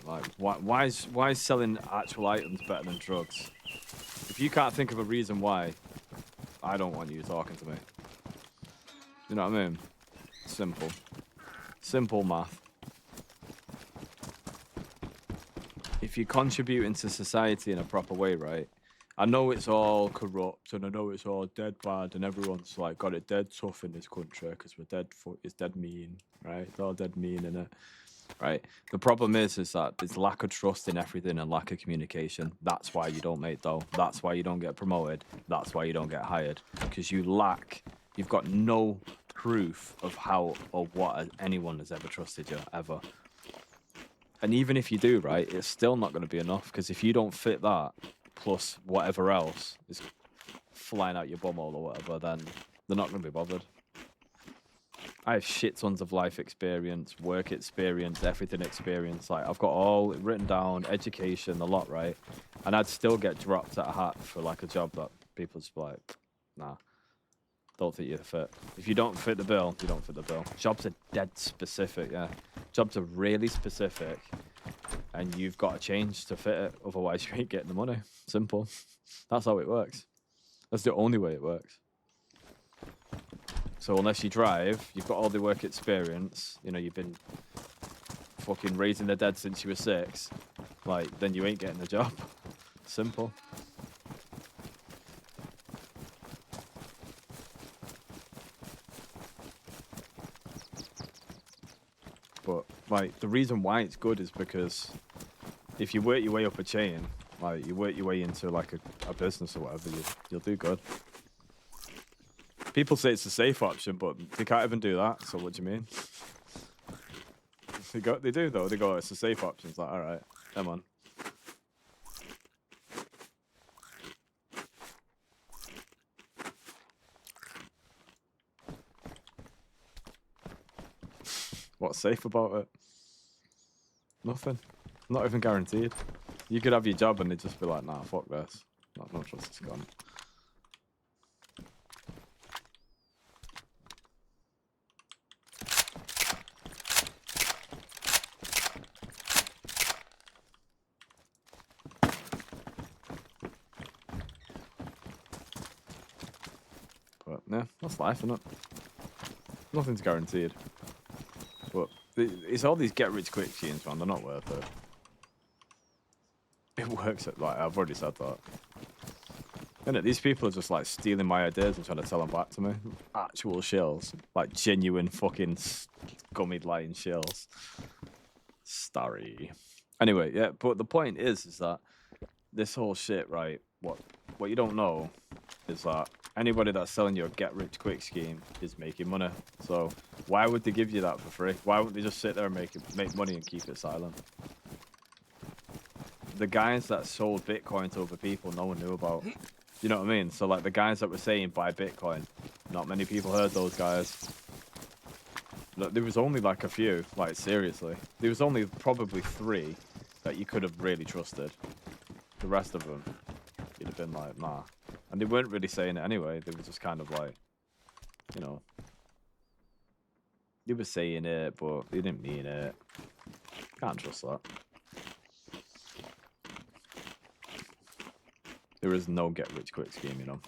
Like, why is selling actual items better than drugs? If you can't think of a reason why, I don't want you talking to me. You know what I mean? Simple. Simple math. If you're contributing to society in a proper way, right? I know it's all corrupt and I know it's all dead bad and everyone's like got it dead tough in this country because it's dead mean, right? It's all dead mean, innit? Right? The problem is that there's lack of trust in everything and lack of communication. That's why you don't make dough. That's why you don't get promoted. That's why you don't get hired. Because you've got no proof of how or what anyone has ever trusted you, ever. And even if you do, right, it's still not going to be enough because if you don't fit that, plus whatever else is flying out your bumhole or whatever, then they're not going to be bothered. I have shit tons of life experience, work experience, everything experience. Like I've got all written down, education, a lot, right? And I'd still get dropped at a hat for like a job that people just be like, nah, don't think you're fit. If you don't fit the bill, you don't fit the bill. Jobs are dead specific, yeah. Jobs are really specific, and you've got to change to fit it. Otherwise, you ain't getting the money. Simple. That's how it works. That's the only way it works. So unless you drive, you've got all the work experience, you know, you've been fucking raising the dead since you were 6, like, then you ain't getting the job. Simple. But, like, the reason why it's good is because if you work your way up a chain, like, you work your way into, like, a business or whatever, you'll do good. People say it's a safe option, but they can't even do that. So what do you mean? They do though. They go, it's a safe option. It's like, all right, come on. What's safe about it? Nothing. Not even guaranteed. You could have your job and they'd just be like, nah, fuck this. Not trust this gun. But yeah, that's life, isn't it? Nothing's guaranteed. But it's all these get-rich-quick schemes, man. They're not worth it. It works at, like, I've already said that. Innit? These people are just, like, stealing my ideas and trying to tell them back to me. Actual shills. Like, genuine fucking gummied lying shills. Starry. Anyway, yeah, but the point is that this whole shit, right, what you don't know is that anybody that's selling you a get-rich-quick scheme is making money. So why would they give you that for free? Why wouldn't they just sit there and make money and keep it silent? The guys that sold Bitcoin to other people, no one knew about. You know what I mean? So like the guys that were saying buy Bitcoin, not many people heard those guys. Look, there was only like a few, like seriously. There was only probably 3 that you could have really trusted. The rest of them, you'd have been like, nah. And they weren't really saying it anyway. They were just kind of like, you know, they were saying it, but they didn't mean it. Can't trust that. There is no get-rich-quick scheme, you know.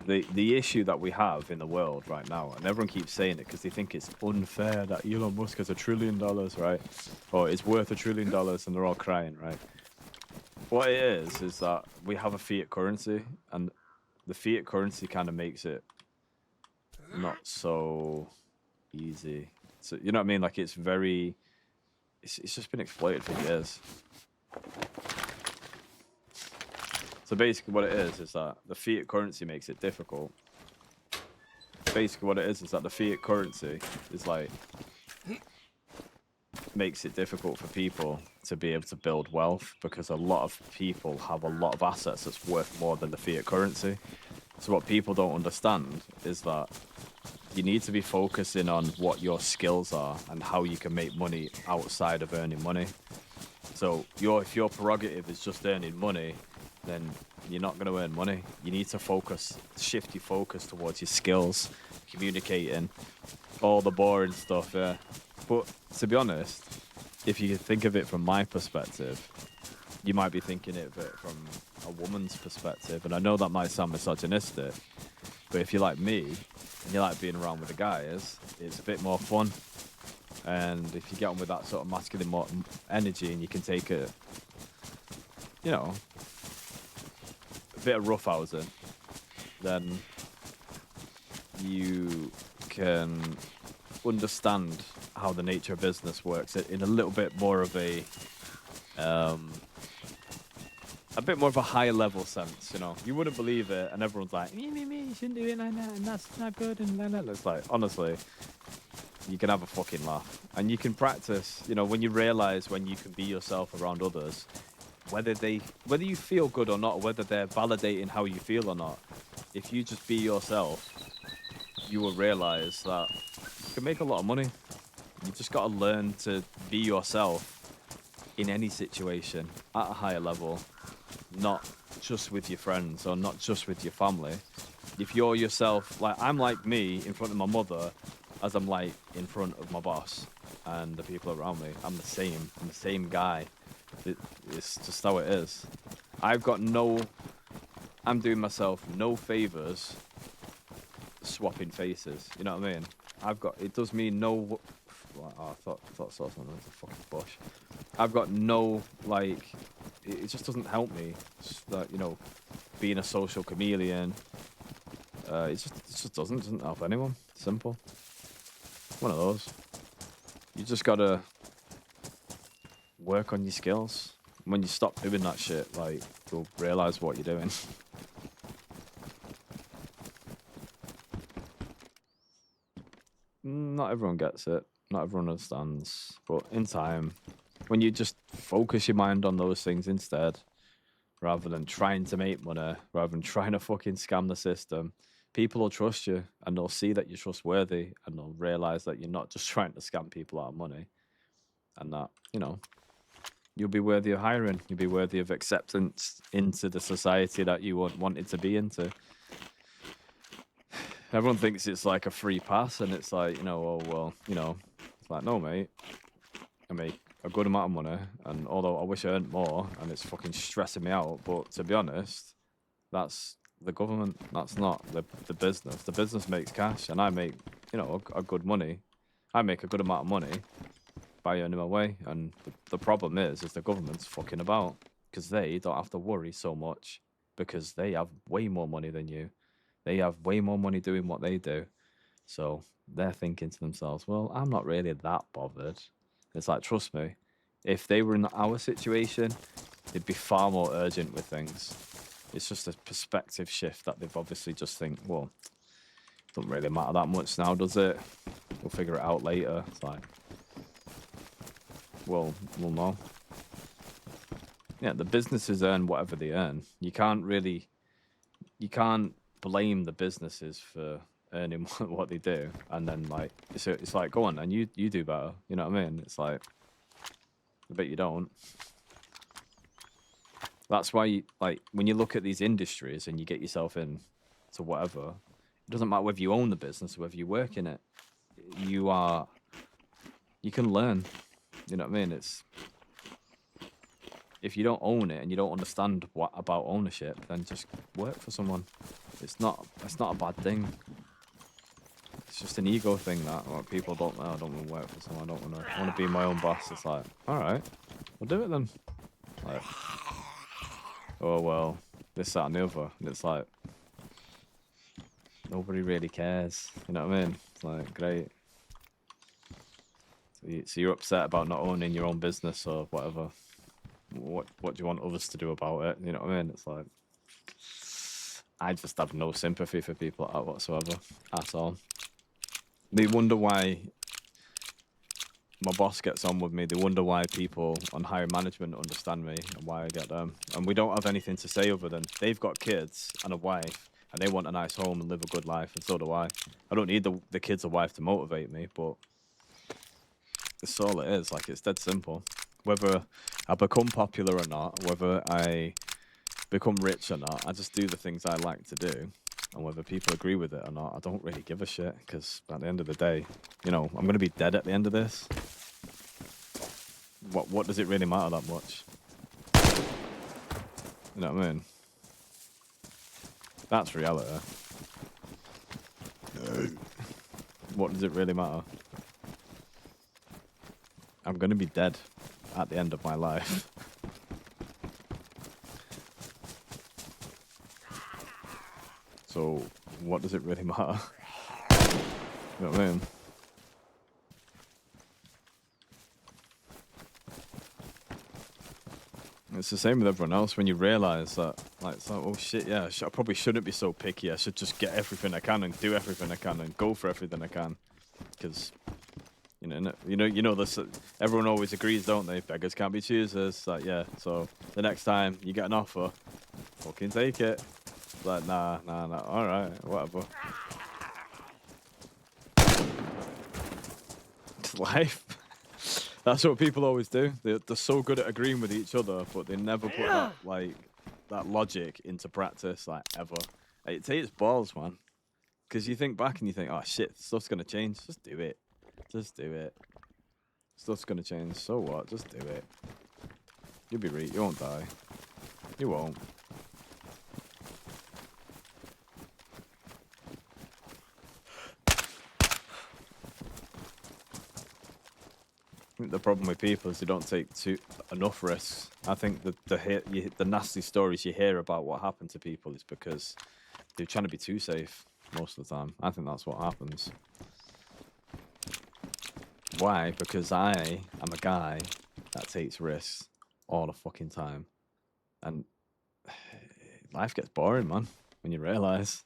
The issue that we have in the world right now, and everyone keeps saying it because they think it's unfair that Elon Musk has $1 trillion, right? Or it's worth $1 trillion, and they're all crying, right? What it is that we have a fiat currency, and the fiat currency kind of makes it not so easy. So you know what I mean? Like it's just been exploited for years. So basically what it is that the fiat currency makes it difficult. Basically what it is that the fiat currency is like, makes it difficult for people to be able to build wealth because a lot of people have a lot of assets that's worth more than the fiat currency. So what people don't understand is that you need to be focusing on what your skills are and how you can make money outside of earning money. So if your prerogative is just earning money, then you're not going to earn money. You need to shift your focus towards your skills, communicating, all the boring stuff, yeah. But to be honest, if you think of it from my perspective, you might be thinking of it from a woman's perspective. And I know that might sound misogynistic, but if you're like me, and you like being around with the guys, it's a bit more fun. And if you get on with that sort of masculine energy and you can take a, you know, a bit of roughhousing, then you can understand how the nature of business works in a little bit more of a bit more of a higher level sense, you know. You wouldn't believe it, and everyone's like, me, you shouldn't do it like that, and that's not good, and like that. It's like, honestly, you can have a fucking laugh, and you can practice, you know, when you realize when you can be yourself around others, whether you feel good or not, or whether they're validating how you feel or not, if you just be yourself, you will realize that can make a lot of money. You just got to learn to be yourself in any situation at a higher level, not just with your friends or not just with your family. If you're yourself, like I'm like me in front of my mother, as I'm like in front of my boss and the people around me. I'm the same. I'm the same guy. It's just how it is. I'm doing myself no favors swapping faces. You know what I mean? It does me no. Oh, I thought saw something. It's a fucking bush. I've got no, like, it just doesn't help me. Just that, you know, being a social chameleon. It just doesn't help anyone. Simple. One of those. You just gotta work on your skills. When you stop doing that shit, like, you'll realize what you're doing. Not everyone gets it. Not everyone understands. But in time, when you just focus your mind on those things instead, rather than trying to make money, rather than trying to fucking scam the system, people will trust you and they'll see that you're trustworthy and they'll realize that you're not just trying to scam people out of money and that, you know, you'll be worthy of hiring. You'll be worthy of acceptance into the society that you wanted to be into. Everyone thinks it's like a free pass and it's like, you know, oh, well, you know, it's like, no, mate, I make a good amount of money and although I wish I earned more and it's fucking stressing me out, but to be honest, that's the government, that's not the business. The business makes cash and I make, you know, a good money. I make a good amount of money by earning my way. And the problem is the government's fucking about because they don't have to worry so much because they have way more money than you. They have way more money doing what they do. So they're thinking to themselves, well, I'm not really that bothered. It's like, trust me, if they were in our situation, they'd be far more urgent with things. It's just a perspective shift that they've obviously just think, well, it doesn't really matter that much now, does it? We'll figure it out later. It's like, well, no. Yeah, the businesses earn whatever they earn. You can't blame the businesses for earning what they do. And then, like, it's like, go on, and you do better. You know what I mean? It's like, I bet you don't. That's why, like, when you look at these industries and you get yourself in to whatever, it doesn't matter whether you own the business or whether you work in it. You can learn. You know what I mean? It's if you don't own it and you don't understand what about ownership, then just work for someone. It's not a bad thing. It's just an ego thing that like, people don't. I don't want to work for someone. I want to be my own boss. It's like, all right, we'll do it then. Like, oh well, this, that, and the other. And it's like, nobody really cares. You know what I mean? It's like, great. So you're upset about not owning your own business or whatever. What do you want others to do about it? You know what I mean? It's like, I just have no sympathy for people like that whatsoever at all. They wonder why my boss gets on with me. They wonder why people on higher management understand me and why I get them. And we don't have anything to say other than they've got kids and a wife and they want a nice home and live a good life, and so do I. I don't need the kids or wife to motivate me, but that's all it is. Like, it's dead simple. Whether I become popular or not, whether I become rich or not, I just do the things I like to do. And whether people agree with it or not, I don't really give a shit. Because at the end of the day, you know, I'm going to be dead at the end of this. What does it really matter that much? You know what I mean? That's reality. What does it really matter? I'm going to be dead at the end of my life. So, what does it really matter? You know what I mean? It's the same with everyone else when you realise that, like, it's like, oh shit, yeah, I probably shouldn't be so picky. I should just get everything I can and do everything I can and go for everything I can. Because, you know this. Everyone always agrees, don't they? Beggars can't be choosers. Like, yeah. So the next time you get an offer, fucking take it. Like, nah. All right, whatever. That's life. That's what people always do. They're so good at agreeing with each other, but they never put that logic into practice, like, ever. It takes balls, man. Because you think back and you think, oh shit, stuff's gonna change. Just do it. Just do it. Stuff's gonna change. So what? Just do it. You'll be right. You won't die. You won't. I think the problem with people is they don't take enough risks. I think the nasty stories you hear about what happened to people is because they're trying to be too safe most of the time. I think that's what happens. Why? Because I am a guy that takes risks all the fucking time. And life gets boring, man, when you realise.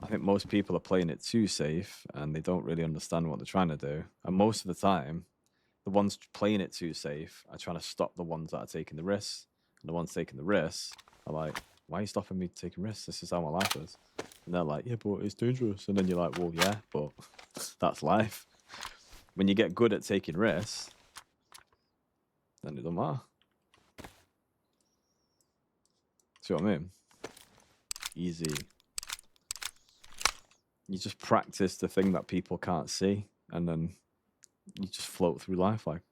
I think most people are playing it too safe and they don't really understand what they're trying to do. And most of the time, the ones playing it too safe are trying to stop the ones that are taking the risks. And the ones taking the risks are like, why are you stopping me taking risks? This is how my life is. And they're like, yeah, but it's dangerous. And then you're like, well, yeah, but that's life. When you get good at taking risks, then it don't matter. See what I mean? Easy. You just practice the thing that people can't see, and then you just float through life like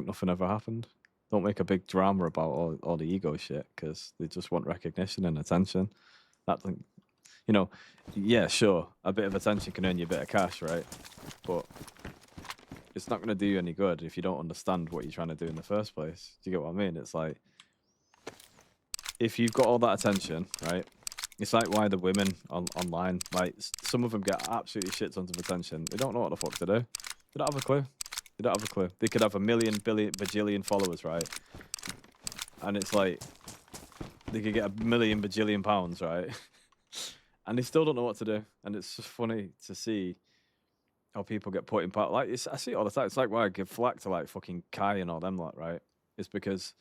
nothing ever happened. Don't make a big drama about all the ego shit, because they just want recognition and attention. That thing, you know, yeah, sure, a bit of attention can earn you a bit of cash, right? But it's not going to do you any good if you don't understand what you're trying to do in the first place. Do you get what I mean? It's like, if you've got all that attention, right? It's like why the women online, like, some of them get absolutely shit tons of attention. They don't know what the fuck to do. They don't have a clue. They don't have a clue. They could have a million, billion, bajillion followers, right? And it's like, they could get a million, bajillion pounds, right? And they still don't know what to do. And it's just funny to see how people get put in part. Like, I see it all the time. It's like why I give flack to, like, fucking Kai and all them lot, right? It's because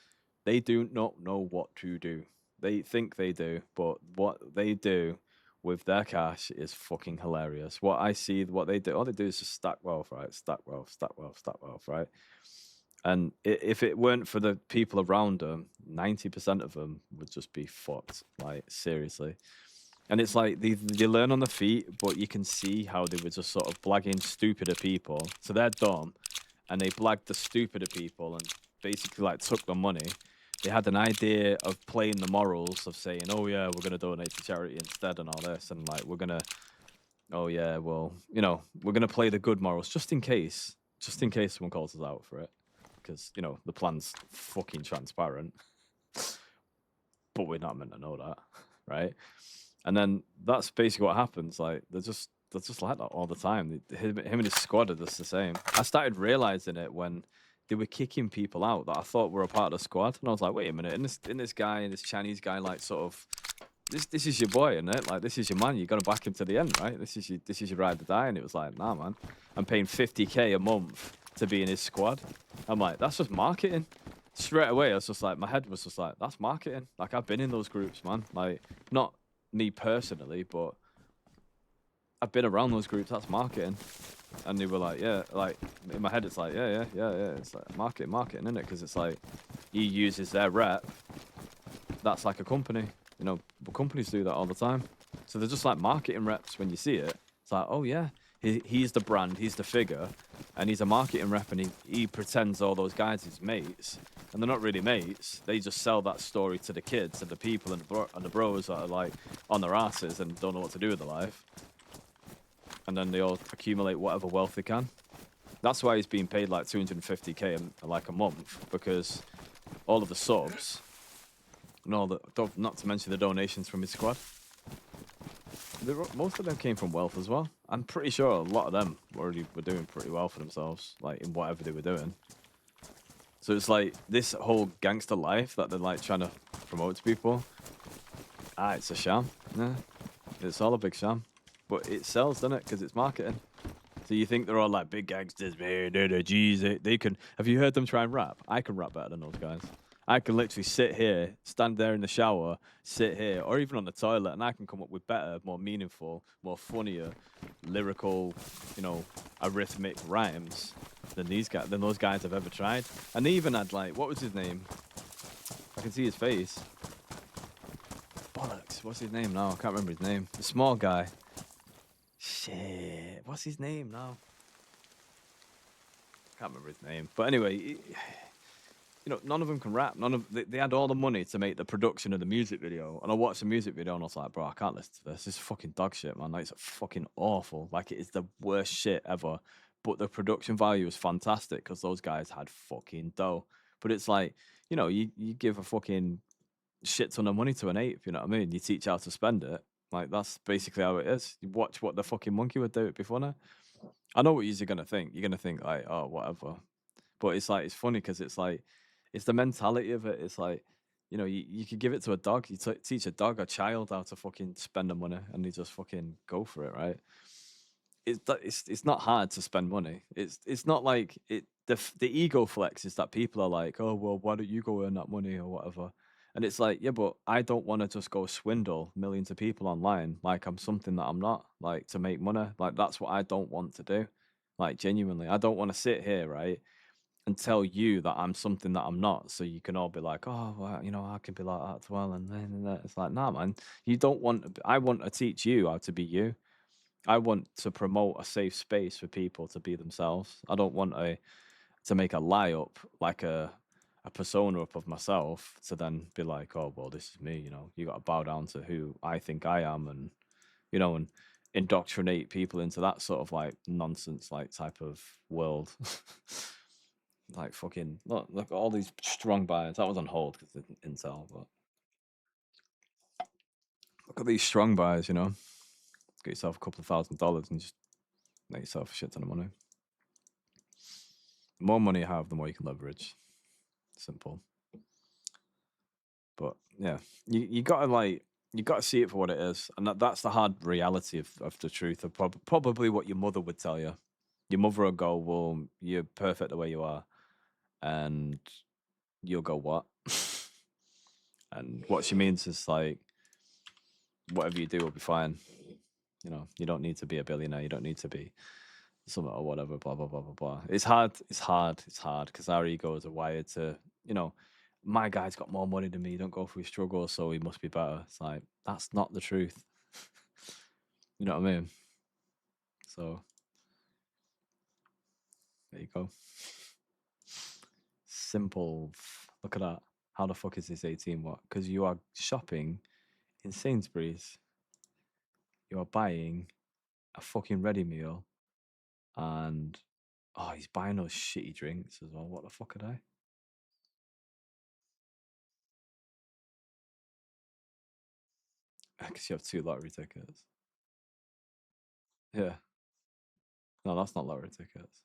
they do not know what to do. They think they do, but what they do with their cash is fucking hilarious. What I see, what they do, all they do is just stack wealth, right? Stack wealth, stack wealth, stack wealth, right? And if it weren't for the people around them, 90% of them would just be fucked, like, seriously. And it's like they learn on the feet, but you can see how they were just sort of blagging stupider people. So they're dumb, and they blagged the stupider people and basically, like, took the money. They had an idea of playing the morals of saying, oh yeah, we're going to donate to charity instead and all this. And, like, we're going to, oh yeah, well, you know, we're going to play the good morals just in case someone calls us out for it. Because, you know, the plan's fucking transparent. But we're not meant to know that, right? And then that's basically what happens. Like, they're just like that all the time. Him and his squad are just the same. I started realizing it when they were kicking people out that I thought were a part of the squad, and I was like, wait a minute, in this Chinese guy, like, sort of, this is your boy, isn't it? Like, this is your man. You got to back him to the end, right? This is your ride or die. And it was like, nah, man, I'm paying 50k a month to be in his squad. I'm like, that's just marketing. Straight away, I was just like, my head was just like, that's marketing. Like, I've been in those groups, man. Like, not me personally, but I've been around those groups. That's marketing. And they were like, yeah, like, in my head, it's like, yeah. It's like marketing, isn't it? Because it's like, he uses their rep. That's like a company. You know, but companies do that all the time. So they're just like marketing reps when you see it. It's like, oh yeah, he's the brand, he's the figure, and he's a marketing rep, and he pretends all those guys his mates. And they're not really mates. They just sell that story to the kids and the people and the bros that are, like, on their asses and don't know what to do with their life. And then they all accumulate whatever wealth they can. That's why he's being paid like 250k like a month, because all of the subs and all the, not to mention the donations from his squad, most of them came from wealth as well. I'm pretty sure a lot of them were doing pretty well for themselves, like, in whatever they were doing. So it's like this whole gangster life that they're, like, trying to promote to people. It's a sham. Yeah, it's all a big sham. But it sells, doesn't it? Because it's marketing. So you think they're all like big gangsters, man, jeez, they can. Have you heard them try and rap? I can rap better than those guys. I can literally sit here, stand there in the shower, sit here, or even on the toilet, and I can come up with better, more meaningful, more funnier, lyrical, arrhythmic rhymes than those guys have ever tried. And they even had like, what was his name? I can see his face. Bollocks. What's his name now? I can't remember his name. The small guy. Shit. What's his name now? Can't remember his name. But anyway, none of them can rap. They had all the money to make the production of the music video. And I watched the music video and I was like, bro, I can't listen to this. This is fucking dog shit, man. Like, it's fucking awful. Like, it is the worst shit ever. But the production value was fantastic because those guys had fucking dough. But it's like, you give a fucking shit ton of money to an ape, you know what I mean? You teach how to spend it. Like, that's basically how it is. You watch what the fucking monkey would do. It'd be funny. I know what you're going to think. You're going to think, like, oh, whatever. But it's like, it's funny because it's like, it's the mentality of it. It's like, you could give it to a dog. You teach a dog, a child, how to fucking spend the money, and they just fucking go for it, right? It's not hard to spend money. It's not like it. The ego flex is that people are like, oh well, why don't you go earn that money or whatever? And it's like, yeah, but I don't want to just go swindle millions of people online like I'm something that I'm not, like to make money. Like that's what I don't want to do. Like genuinely, I don't want to sit here, right, and tell you that I'm something that I'm not. So you can all be like, oh, well, I can be like that as well. And then it's like, nah, man, you don't want. I want to teach you how to be you. I want to promote a safe space for people to be themselves. I don't want to make a lie up, like a persona up of myself, to then be like, oh well, this is me. You got to bow down to who I think I am, and and indoctrinate people into that sort of like nonsense, like type of world. Like fucking look at all these strong buyers. That was on hold because it's Intel, but look at these strong buyers. Get yourself a couple of $1,000 and just make yourself a shit ton of money. The more money you have, the more you can leverage. Simple. But yeah, you gotta see it for what it is, and that's the hard reality of the truth of probably what your mother would tell you. Your mother will go, "Well, you're perfect the way you are," and you'll go, "What?" And what she means is like, whatever you do will be fine. You don't need to be a billionaire. You don't need to be something or whatever. Blah blah blah blah blah. It's hard. It's hard. It's hard because our egos are wired to, my guy's got more money than me. Don't go through struggles, so he must be better. It's like that's not the truth. You know what I mean? So there you go. Simple. Look at that. How the fuck is this 18 watt? Because you are shopping in Sainsbury's. You are buying a fucking ready meal, and he's buying those shitty drinks as well. What the fuck are they? Because you have 2 lottery tickets. Yeah. No, that's not lottery tickets.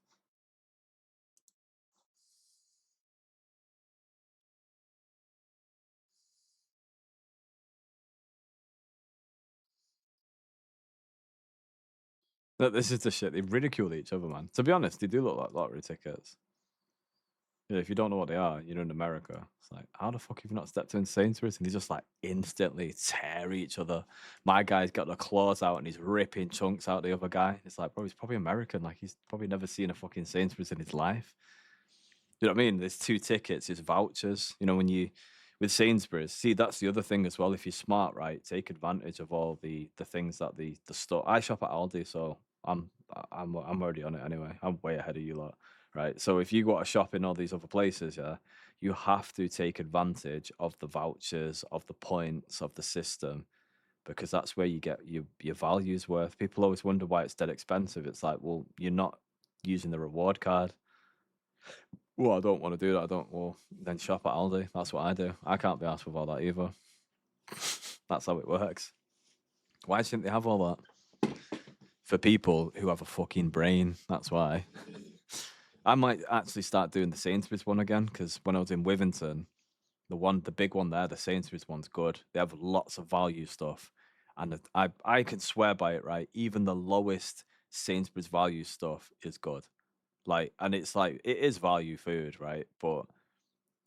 No, this is the shit. They ridicule each other, man. To be honest, they do look like lottery tickets. If you don't know what they are, you're in America. It's like, how the fuck have you not stepped in Sainsbury's? And they just like instantly tear each other. My guy's got the claws out and he's ripping chunks out the other guy. It's like, bro, he's probably American. Like, he's probably never seen a fucking Sainsbury's in his life. You know what I mean? There's 2 tickets, it's vouchers. With Sainsbury's, see, that's the other thing as well. If you're smart, right, take advantage of all the things that the store. I shop at Aldi, so I'm already on it anyway. I'm way ahead of you lot, right? So if you go to shop in all these other places, yeah, you have to take advantage of the vouchers, of the points, of the system, because that's where you get your values worth. People always wonder why it's dead expensive. It's like, well, you're not using the reward card. Well, I don't want to do that. Well, then shop at Aldi. That's what I do. I can't be asked with all that either. That's how it works. Why shouldn't they have all that? For people who have a fucking brain. That's why. I might actually start doing the Sainsbury's one again, because when I was in Wivington, the big one there, the Sainsbury's one's good. They have lots of value stuff. And I can swear by it, right? Even the lowest Sainsbury's value stuff is good. Like, and it's like, it is value food, right? But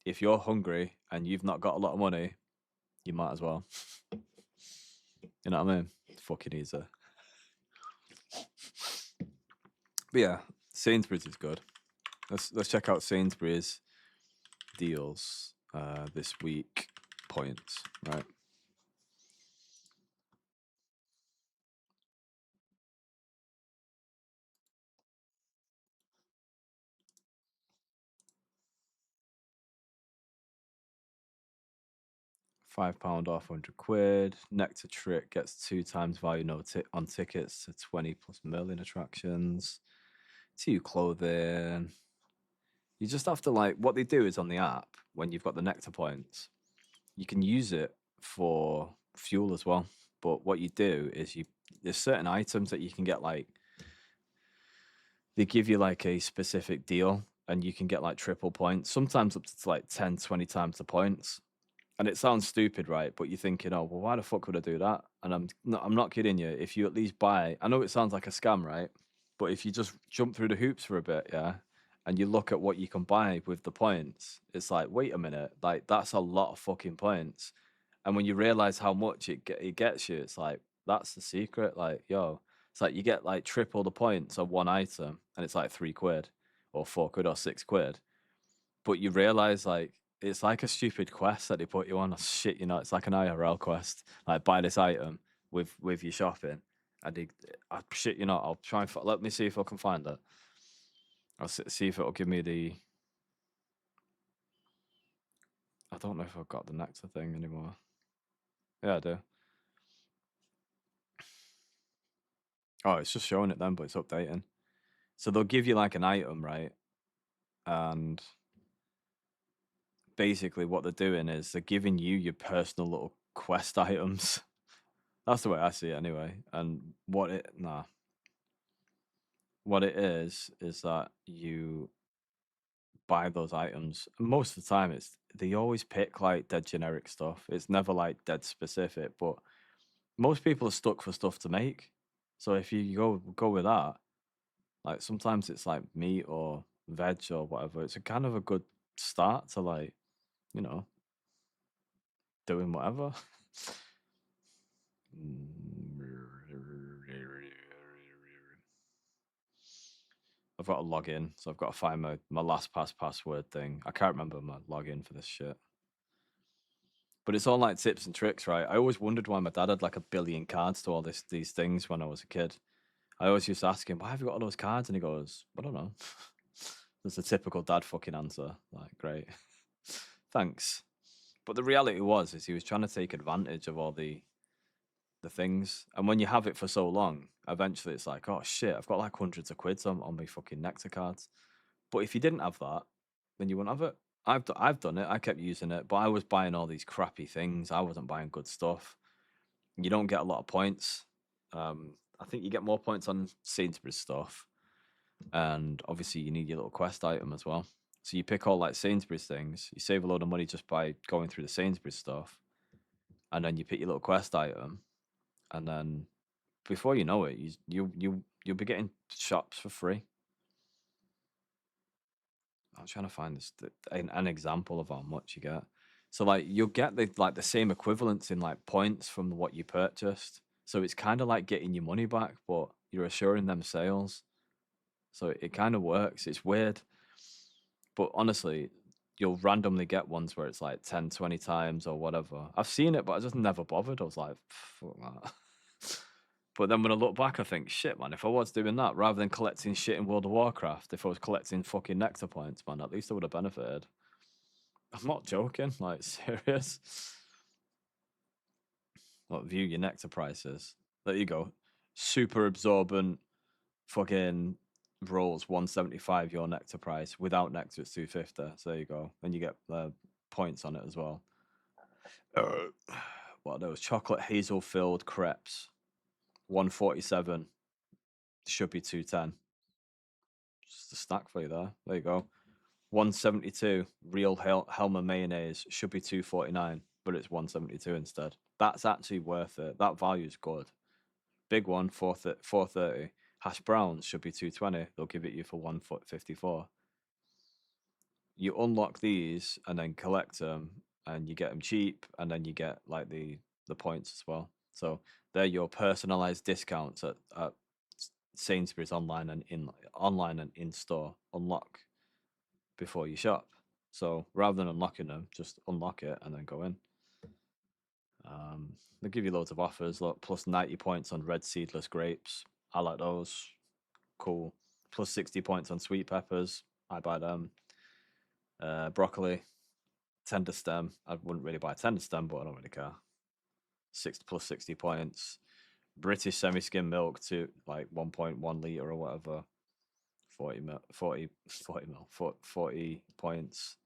if you're hungry and you've not got a lot of money, you might as well. You know what I mean? It's fucking easy. But yeah, Sainsbury's is good. Let's check out Sainsbury's deals this week. Points, right? £5 off 100 quid. Nectar Trick gets 2 times value on tickets to 20 plus million attractions. 2 clothing. You just have to like what they do is on the app when you've got the Nectar points, you can use it for fuel as well. But what you do is there's certain items that you can get like they give you like a specific deal and you can get like triple points, sometimes up to like 10, 20 times the points. And it sounds stupid, right? But you're thinking, oh, well, why the fuck would I do that? And I'm not kidding you. If you at least buy, I know it sounds like a scam, right? But if you just jump through the hoops for a bit, yeah, and you look at what you can buy with the points, it's like, wait a minute, like that's a lot of fucking points. And when you realize how much it gets you, it's like that's the secret. Like, yo, it's like you get like triple the points on one item, and it's like £3 or £4 or £6. But you realize like it's like a stupid quest that they put you on. Oh, shit, you know, it's like an IRL quest. Like buy this item with your shopping. And shit, you know, I'll try and let me see if I can find it. I'll see if it'll give me the. I don't know if I've got the Nectar thing anymore. Yeah, I do. Oh, it's just showing it then, but it's updating. So they'll give you like an item, right? And basically what they're doing is they're giving you your personal little quest items. That's the way I see it anyway. And what it is that you buy those items. Most of the time they always pick like dead generic stuff. It's never like dead specific, but most people are stuck for stuff to make. So if you go with that, like sometimes it's like meat or veg or whatever. It's a kind of a good start to like, you know, doing whatever. I've got to log in, so I've got to find my LastPass password thing. I can't remember my login for this shit. But it's all like tips and tricks, right? I always wondered why my dad had like a billion cards to all these things when I was a kid. I always used to ask him, why have you got all those cards? And he goes, I don't know. That's a typical dad fucking answer. Like, great. Thanks. But the reality is he was trying to take advantage of all the things. And when you have it for so long, eventually it's like, oh shit, I've got like hundreds of quids on my fucking Nectar cards. But if you didn't have that, then you wouldn't have it. I've done it. I kept using it, but I was buying all these crappy things. I wasn't buying good stuff. You don't get a lot of points. I think you get more points on Sainsbury's stuff, and obviously you need your little quest item as well. So you pick all like Sainsbury's things. You save a load of money just by going through the Sainsbury's stuff, and then you pick your little quest item, and then before you know it, you'll be getting shops for free. I'm trying to find an example of how much you get. So like you'll get the same equivalents in like points from what you purchased. So it's kind of like getting your money back, but you're assuring them sales. So it kind of works. It's weird. But honestly, you'll randomly get ones where it's like 10, 20 times or whatever. I've seen it, but I just never bothered. I was like, fuck that. But then when I look back, I think, shit, man, if I was doing that rather than collecting shit in World of Warcraft, if I was collecting fucking Nectar points, man, at least I would have benefited. I'm not joking, like, serious. Like, view your Nectar prices. There you go. Super absorbent fucking rolls 175 your Nectar price. Without Nectar, it's 250. So there you go. And you get points on it as well. What are those? Chocolate hazel filled crepes. 147 should be 210. Just a stack for you there. There you go. 172 real Helmer mayonnaise should be 249, but it's 172 instead. That's actually worth it. That value is good. Big one, 430. Hash browns should be 220. They'll give it you for 154. you unlock these and then collect them, and you get them cheap, and then you get like the points as well. So they're your personalized discounts at Sainsbury's online and in store. Unlock before you shop. So rather than unlocking them, just unlock it and then go in. They give you loads of offers. Look, plus 90 points on red seedless grapes. I like those. Cool. Plus 60 points on sweet peppers. I buy them. Broccoli, tender stem. I wouldn't really buy a tender stem, but I don't really care. Plus 60 points. British semi-skim milk to like 1.1 liter or whatever. 40 points.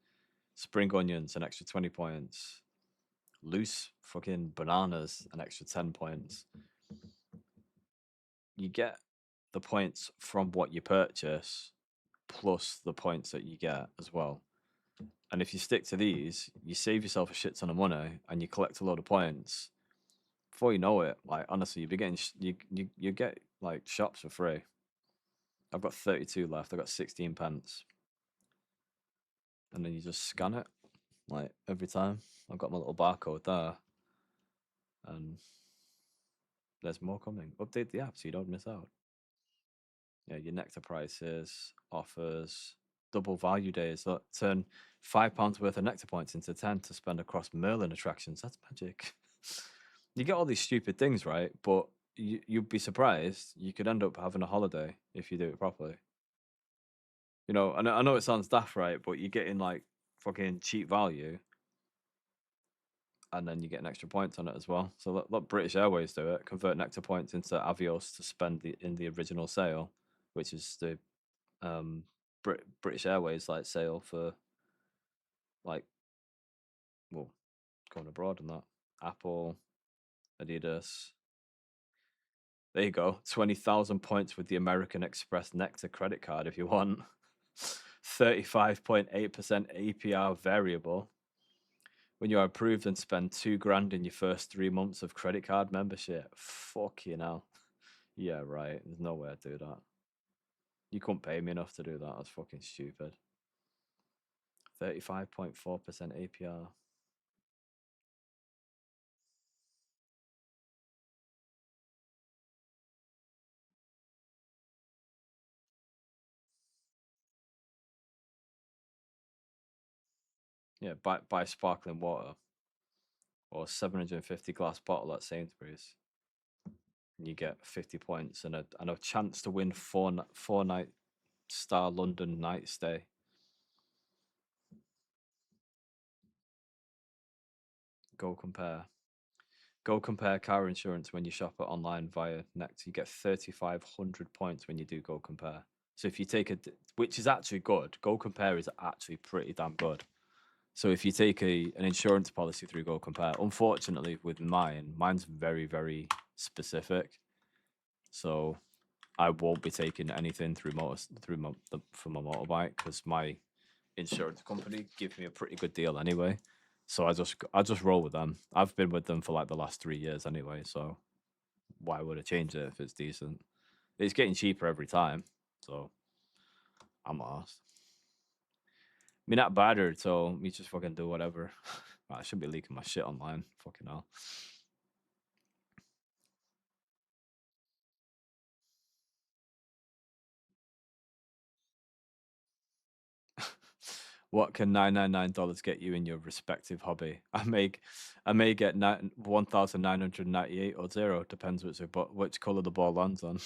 Spring onions, an extra 20 points. Loose fucking bananas, an extra 10 points. You get the points from what you purchase plus the points that you get as well. And if you stick to these, you save yourself a shit ton of money and you collect a load of points. Before you know it, like honestly, you'll be getting you get like shops for free. I've got 32 left. I've got 16 pence. And then you just scan it like every time. I've got my little barcode there. And there's more coming. Update the app so you don't miss out. Yeah, your nectar prices, offers, double value days. Look, turn £5 worth of nectar points into 10 to spend across Merlin attractions. That's magic. You get all these stupid things, right? But you'd be surprised. You could end up having a holiday if you do it properly. You know, I know it sounds daft, right? But you're getting like fucking cheap value, and then you get an extra points on it as well. So let British Airways do it. Convert nectar points into Avios to spend in the original sale, which is the British Airways like sale for like, well, going abroad and that. Apple, Adidas. There you go. 20,000 points with the American Express Nectar credit card if you want. 35.8% APR variable. When you're approved and spend $2,000 in your first 3 months of credit card membership. Fucking hell. Yeah, right. There's no way I'd do that. You couldn't pay me enough to do that. That's fucking stupid. 35.4% APR. Yeah, buy sparkling water or 750 glass bottle at Sainsbury's. And you get 50 points and a chance to win four night star London night stay. Go compare car insurance when you shop it online via Next. You get 3,500 points when you do Go Compare. So if you take which is actually good. Go Compare is actually pretty damn good. So if you take an insurance policy through Go Compare, unfortunately with mine's very, very specific. So I won't be taking anything for my motorbike because my insurance company gives me a pretty good deal anyway. So I just roll with them. I've been with them for like the last 3 years anyway. So why would I change it if it's decent? It's getting cheaper every time. So I'm not asked. Me not bothered, so me just fucking do whatever. I should be leaking my shit online. Fucking hell. What can $999 get you in your respective hobby? I may get 1,998 or 0. Depends which color the ball lands on.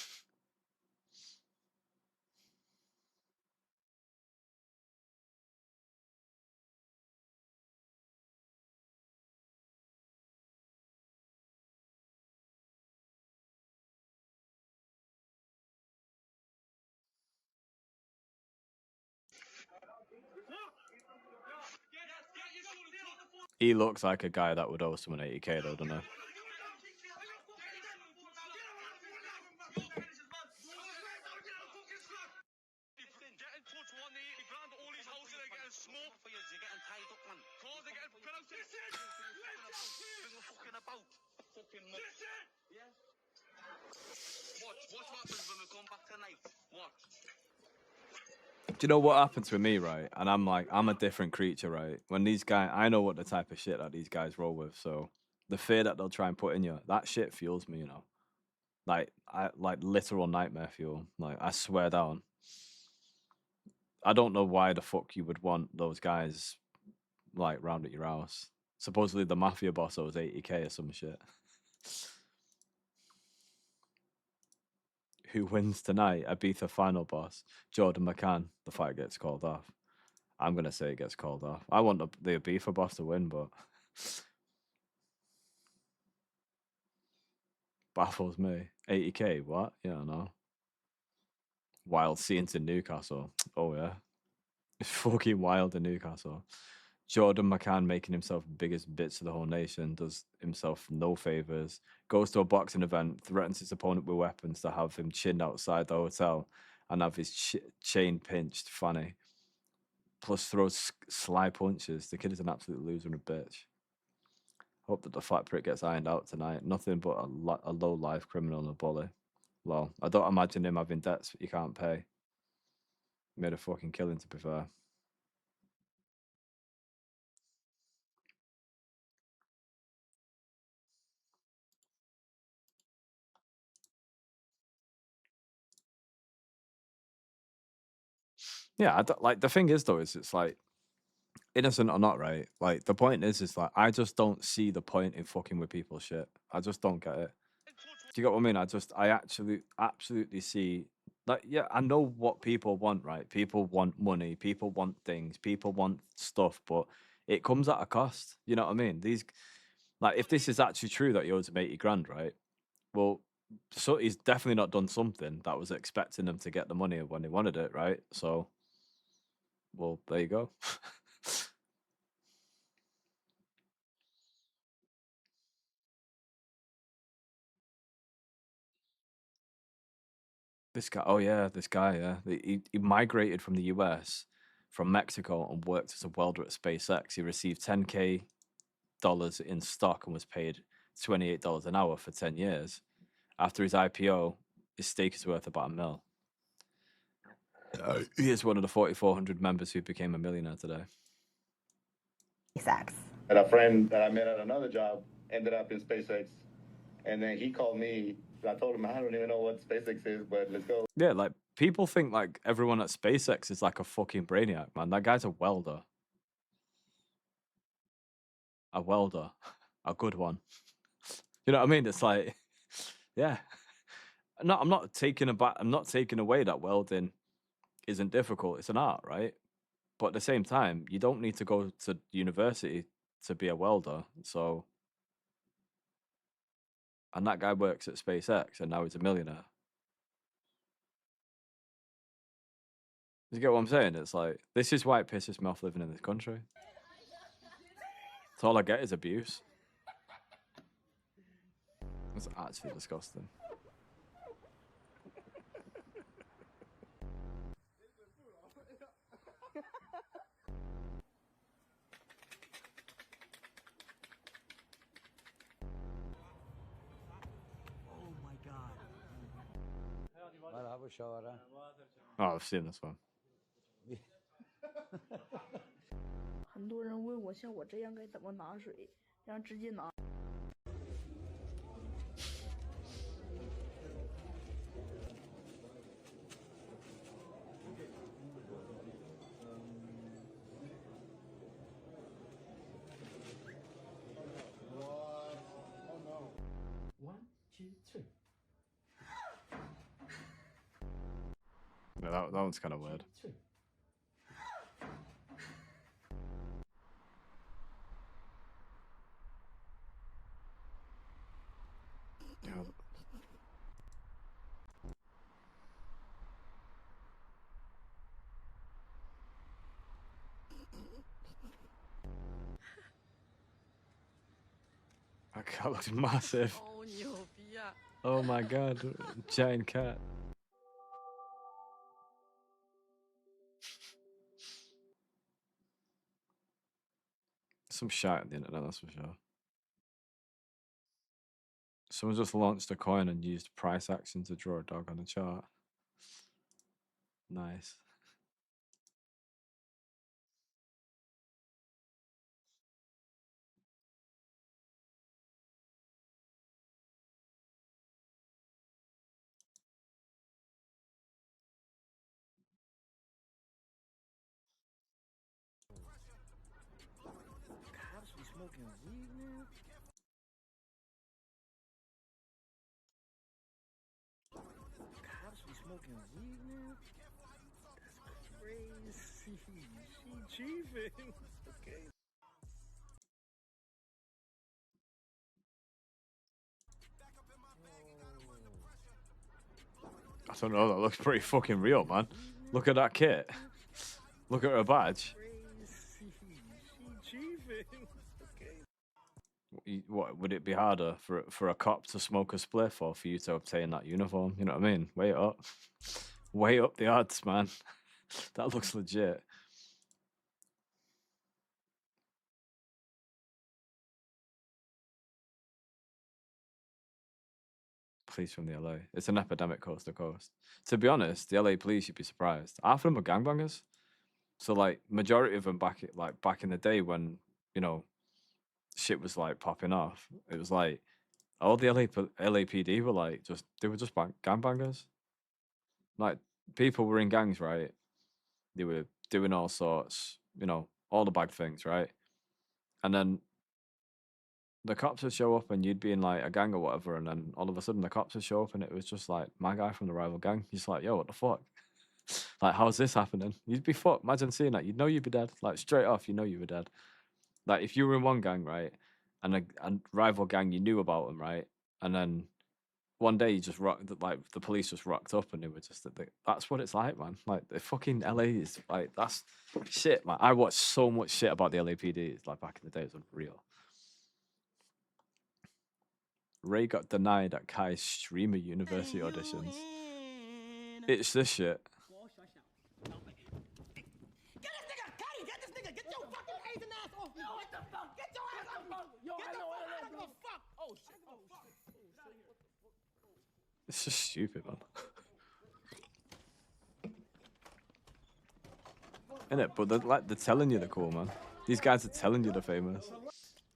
He looks like a guy that would owe someone 80k though, doesn't he? you know what happens with me, right? And I'm like, I'm a different creature, right? When these guys, I know what the type of shit that these guys roll with. So the fear that they'll try and put in you, that shit fuels me, you know. Like literal nightmare fuel. Like I swear down. I don't know why the fuck you would want those guys like round at your house. Supposedly the mafia boss owes 80k or some shit. Who wins tonight? Ibiza final boss, Jordan McCann. The fight gets called off. I'm gonna say it gets called off. I want the Ibiza boss to win, but baffles me. 80k, what? Yeah, I know. Wild scenes in Newcastle. Oh yeah. It's fucking wild in Newcastle. Jordan McCann making himself biggest bitch to the whole nation, does himself no favors, goes to a boxing event, threatens his opponent with weapons to have him chinned outside the hotel and have his chain pinched. Funny. Plus throws sly punches. The kid is an absolute loser and a bitch. Hope that the fat prick gets ironed out tonight. Nothing but a low life criminal and a bully. Well, I don't imagine him having debts that you can't pay. Made a fucking killing, to be fair. Yeah, like the thing is though, is it's like innocent or not, right? Like the point is like I just don't see the point in fucking with people's shit. I just don't get it. Do you get what I mean? I actually absolutely see like yeah, I know what people want, right? People want money, people want things, people want stuff, but it comes at a cost. You know what I mean? These like if this is actually true that he owes him 80 grand, right? Well, so he's definitely not done something that was expecting them to get the money when they wanted it, right? So well, there you go. This guy, oh yeah, this guy, yeah. He migrated from the US, from Mexico, and worked as a welder at SpaceX. He received $10K in stock and was paid $28 an hour for 10 years. After his IPO, his stake is worth about $1 million. He is one of the 4,400 members who became a millionaire today. SpaceX. And a friend that I met at another job ended up in SpaceX, and then he called me. And I told him I don't even know what SpaceX is, but let's go. Yeah, like people think like everyone at SpaceX is like a fucking brainiac, man. That guy's a welder. A welder. A good one. You know what I mean? It's like, yeah. No, I'm not taking away that welding isn't difficult. It's an art, right? But at the same time, you don't need to go to university to be a welder. So, and that guy works at SpaceX and now he's a millionaire. You get what I'm saying? It's like, this is why it pisses me off living in this country. So all I get is abuse. It's actually disgusting. Oh, I've seen this one. 很多人问我，像我这样该怎么拿水，让直接拿。Yeah, that one's kind of weird. Yeah. That cat looks massive. Oh my god, giant cat. Some shit on the internet, that's for sure. Someone just launched a coin and used price action to draw a dog on the chart. Nice. Cops be smoking weed now? That's crazy. She chiefing. Okay. I don't know. That looks pretty fucking real, man. Look at that kit. Look at her badge. Crazy. She chiefing. Okay. What would it be harder for a cop to smoke a spliff or for you to obtain that uniform? You know what I mean? Weigh it up. Weigh up the odds, man. That looks legit. Police from the LA. It's an epidemic coast to coast. To be honest, the LA police, you'd be surprised. Half of them are gangbangers. So like majority of them back in the day when, you know, shit was like popping off, it was like all the LAPD were like they were just gangbangers. Like people were in gangs, right? They were doing all sorts, you know, all the bad things, right? And then the cops would show up and you'd be in like a gang or whatever, and then all of a sudden the cops would show up and it was just like my guy from the rival gang. He's like, yo, what the fuck? Like, how's this happening? You'd be fucked. Imagine seeing that. You'd know you'd be dead. Like straight off, you know you were dead. Like if you were in one gang, right, and a rival gang, you knew about them, right, and then one day you just like the police just rocked up and they were just that's what it's like, man. Like the fucking LA is like that's shit, man. I watched so much shit about the LAPD. It's like back in the day, it was unreal. Ray got denied at Kai's streamer university auditions. It's this shit. Get this nigga, Kai! Get this nigga! Get your fucking Asian ass off me! What the fuck? Get your ass off me! Get the fuck out of the fuck! Oh shit! Oh shit! It's just stupid, man. Innit? But they're telling you they're cool, man. These guys are telling you they're famous.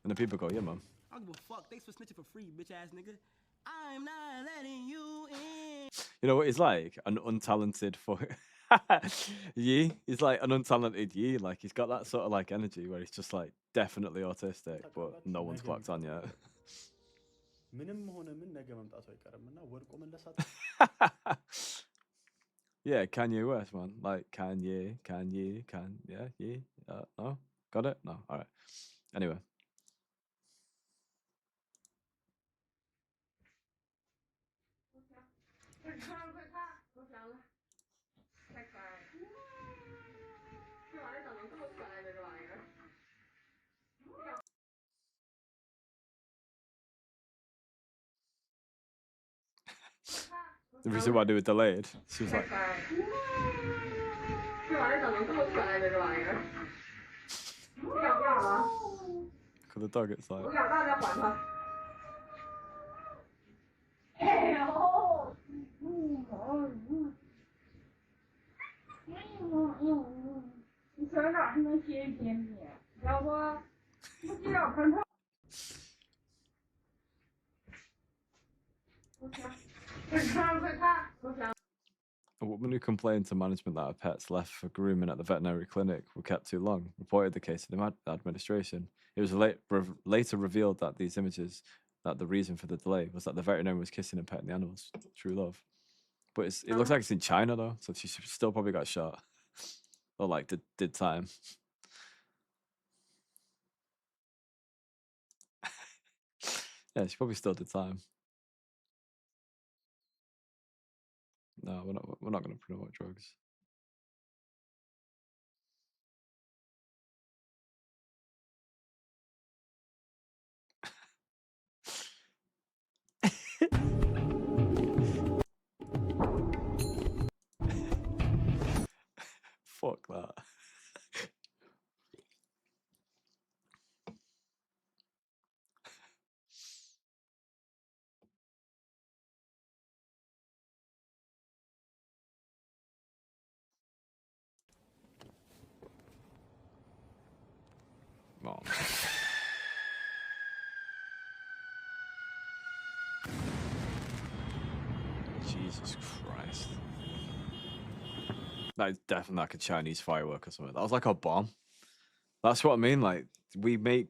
And the people go, yeah, man. I don't give a fuck. Thanks for snitching for free, bitch ass nigga. I'm not letting you in. You know what he's like? An untalented Yee. He's like an untalented Yee. Like he's got that sort of like energy where he's just like definitely autistic, but no one's clocked on yet. Yeah, Kanye West, man. Like Kanye. Yeah. No, got it? No, all right. Anyway. The reason why they were delayed, she was like, for the dog, it's like, a woman who complained to management that her pets left for grooming at the veterinary clinic were kept too long reported the case to the administration. It was later revealed that these images, that the reason for the delay was that the veterinarian was kissing and petting the animals. True love. But it looks like it's in China though, so she still probably got shot. Or like did time. Yeah, she probably still did time. No, we're not going to promote drugs. Fuck that. Oh. Jesus Christ. That is definitely like a Chinese firework or something. That was like a bomb. That's what I mean. Like, we make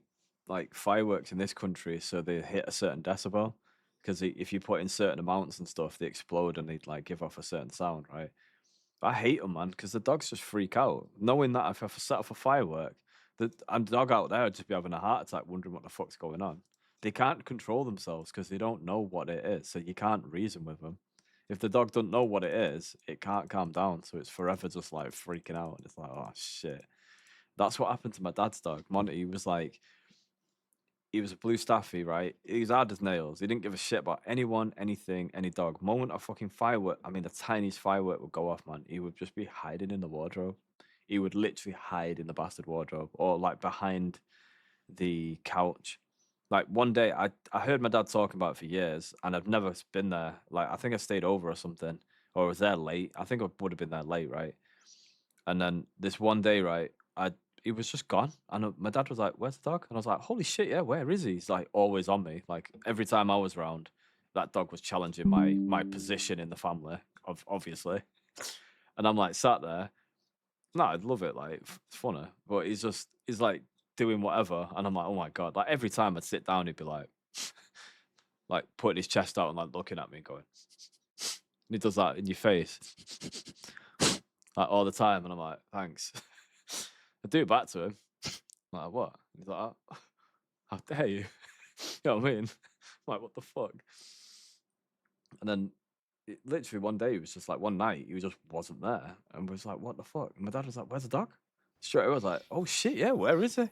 like fireworks in this country, so they hit a certain decibel. Because if you put in certain amounts and stuff, they explode and they like give off a certain sound, right? I hate them, man, because the dogs just freak out. Knowing that if I set off a firework, the dog out there would just be having a heart attack, wondering what the fuck's going on. They can't control themselves because they don't know what it is, so you can't reason with them. If the dog doesn't know what it is, it can't calm down, so it's forever just like freaking out. And it's like, oh shit. That's what happened to my dad's dog. Monty was like, he was a blue staffy, right? He was hard as nails. He didn't give a shit about anyone, anything, any dog. Moment a fucking firework, I mean, the tiniest firework would go off, man. He would just be hiding in the wardrobe. He would literally hide in the bastard wardrobe or like behind the couch. Like one day, I heard my dad talking about it for years, and I've never been there. Like I think I stayed over or something, or I was there late. I think I would have been there late, right? And then this one day, right, he was just gone, and my dad was like, "Where's the dog?" And I was like, "Holy shit, yeah, where is he?" He's like always on me. Like every time I was around, that dog was challenging my position in the family, obviously. And I'm like sat there. No, I'd love it. Like it's funny, but he's like doing whatever, and I'm like, oh my god! Like every time I'd sit down, he'd be like, like putting his chest out and like looking at me, going. And he does that in your face, like all the time, and I'm like, thanks. I do it back to him. I'm like, what? He's like, oh, how dare you? You know what I mean? I'm like, what the fuck? And then literally one day, it was just like one night, he just wasn't there, and was like, what the fuck? And my dad was like, where's the dog? Straight away, I was like, oh shit, yeah, where is he?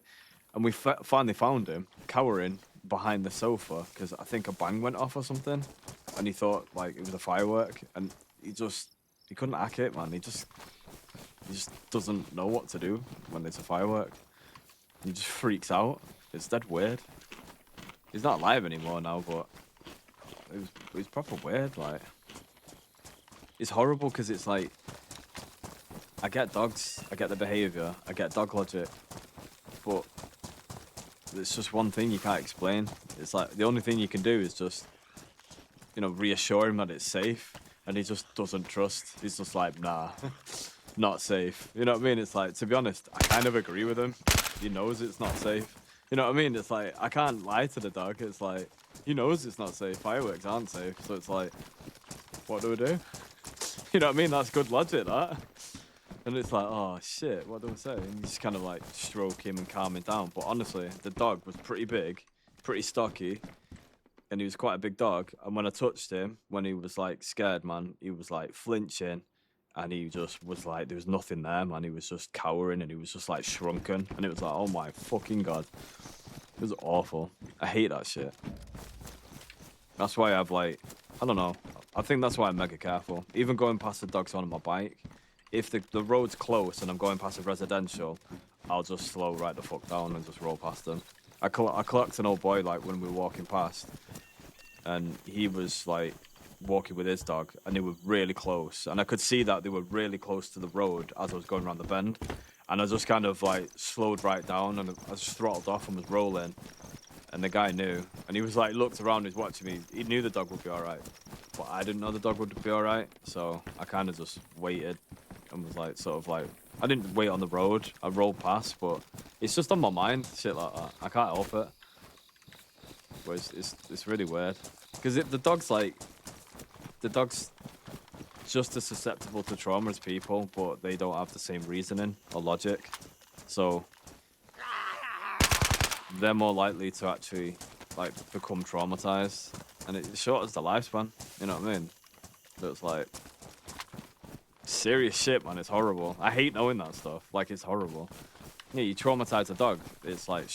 And we finally found him cowering behind the sofa because I think a bang went off or something, and he thought like it was a firework, and he couldn't hack it, man. He just doesn't know what to do when there's a firework. He just freaks out. It's dead weird. He's not alive anymore now, but it was proper weird. Like it's horrible because it's like I get dogs, I get the behavior, I get dog logic, but it's just one thing you can't explain. It's like the only thing you can do is just, reassure him that it's safe, and he just doesn't trust. He's just like, nah, not safe. You know what I mean? It's like, to be honest, I kind of agree with him. He knows it's not safe. You know what I mean? It's like, I can't lie to the dog. It's like, he knows it's not safe. Fireworks aren't safe. So it's like, what do we do? You know what I mean? That's good logic, that. And it's like, oh shit, what do I say? And you just kind of like stroke him and calm him down. But honestly, the dog was pretty big, pretty stocky, and he was quite a big dog. And when I touched him, when he was like scared, man, he was like flinching, and he just was like, there was nothing there, man. He was just cowering, and he was just like shrunken. And it was like, oh my fucking god. It was awful. I hate that shit. That's why I've like, I don't know. I think that's why I'm mega careful. Even going past the dogs on my bike, if the road's close and I'm going past a residential, I'll just slow right the fuck down and just roll past them. I clocked an old boy like when we were walking past, and he was like walking with his dog, and they were really close, and I could see that they were really close to the road as I was going around the bend, and I just kind of like slowed right down, and I just throttled off and was rolling, and the guy knew, and he was like looked around, he was watching me. He knew the dog would be all right, but I didn't know the dog would be all right, so I kind of just waited. And was like, sort of like, I didn't wait on the road, I rolled past, but it's just on my mind, shit like that. I can't help it. But it's really weird. Because the dog's just as susceptible to trauma as people, but they don't have the same reasoning or logic. So they're more likely to actually like become traumatized. And it shortens the lifespan, you know what I mean? So it's like, serious shit, man. It's horrible. I hate knowing that stuff. Like, it's horrible. Yeah, you traumatize a dog. It's like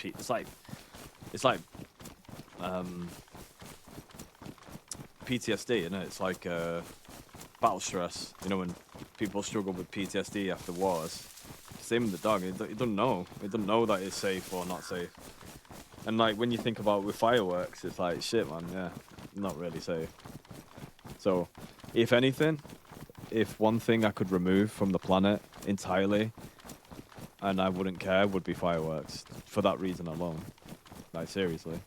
it's like PTSD, isn't it? It's like battle stress. You know, when people struggle with PTSD after wars. Same with the dog. It doesn't know. It doesn't know that it's safe or not safe. And like when you think about with fireworks, it's like shit, man. Yeah, not really safe. So, if anything. If one thing I could remove from the planet entirely, and I wouldn't care, would be fireworks. For that reason alone. Like, seriously.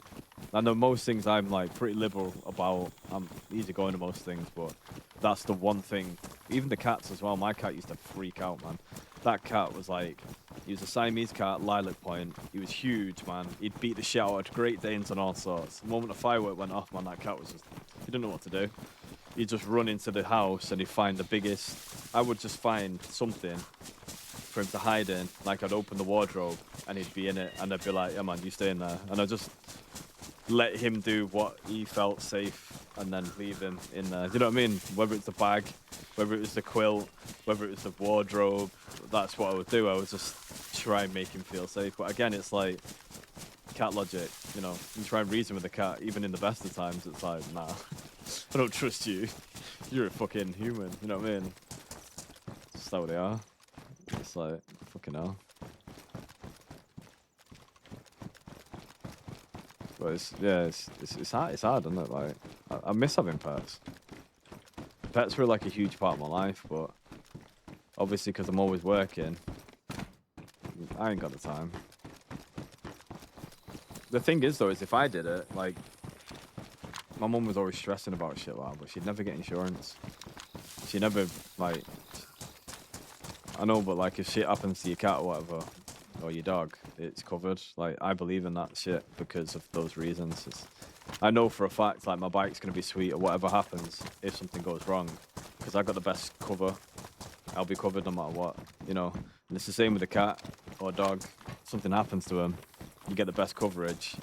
I know most things I'm, like, pretty liberal about. I'm easy going to most things, but that's the one thing. Even the cats as well. My cat used to freak out, man. That cat was, like, He was a Siamese cat, lilac point. He was huge, man. He'd beat the shit out of Great Danes and all sorts. The moment a firework went off, man, that cat was just, he didn't know what to do. He'd just run into the house and he'd find the biggest, I would just find something for him to hide in. Like I'd open the wardrobe and he'd be in it and I'd be like, yeah man, you stay in there. And I'd just let him do what he felt safe and then leave him in there. You know what I mean? Whether it's the bag, whether it was the quilt, whether it was the wardrobe, that's what I would do. I would just try and make him feel safe. But again, it's like cat logic, you know. You try and reason with the cat, even in the best of times, it's like, nah, I don't trust you. You're a fucking human, you know what I mean? That's how they are. It's like, fucking hell. But it's hard, isn't it? Like, I miss having pets. Pets were like a huge part of my life, but obviously because I'm always working, I ain't got the time. The thing is, though, is if I did it, like, my mum was always stressing about shit like that, but she'd never get insurance. She never, like, I know, but like if shit happens to your cat or whatever, or your dog, it's covered. Like, I believe in that shit because of those reasons. I know for a fact, like, my bike's going to be sweet or whatever happens if something goes wrong. Because I got the best cover. I'll be covered no matter what, you know. And it's the same with a cat or a dog. If something happens to them, you get the best coverage.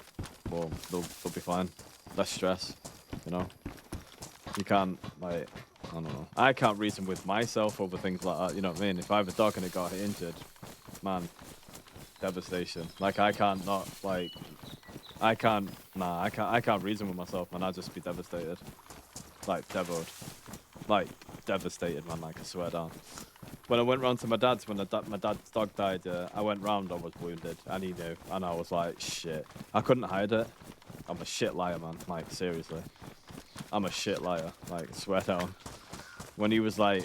Well, they'll be fine. Less stress, you know. You can't, like, I don't know. I can't reason with myself over things like that, you know what I mean? If I have a dog and it got injured, man, devastation. Like, I can't not, like, I can't reason with myself, man. I'd just be devastated. Like, devastated, man, like, I swear down. When I went round to my dad's, when my dad's dog died, I went round, I was wounded, and he knew, and I was like, shit. I couldn't hide it. I'm a shit liar, man, like, seriously. I'm a shit liar, like, I swear down. When he was like,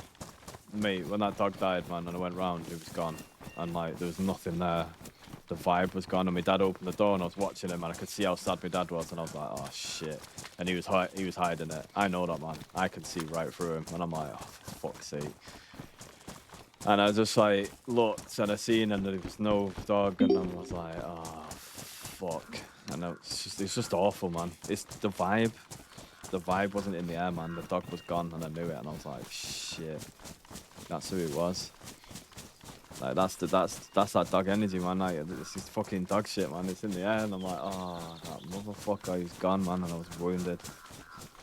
mate, when that dog died, man, and I went round, he was gone. And, like, there was nothing there. The vibe was gone, and my dad opened the door, and I was watching him, and I could see how sad my dad was, and I was like, oh, shit. And he was hiding it. I know that, man. I could see right through him, and I'm like, oh, for fuck's sake. And I just, like, looked, and I seen, and there was no dog, and I was like, oh, fuck. And it's just awful, man. It's the vibe. The vibe wasn't in the air, man. The dog was gone, and I knew it, and I was like, shit. That's who it was. Like, that's that dog energy, man. Like, it's just fucking dog shit, man. It's in the air, and I'm like, oh, that motherfucker, he's gone, man, and I was wounded.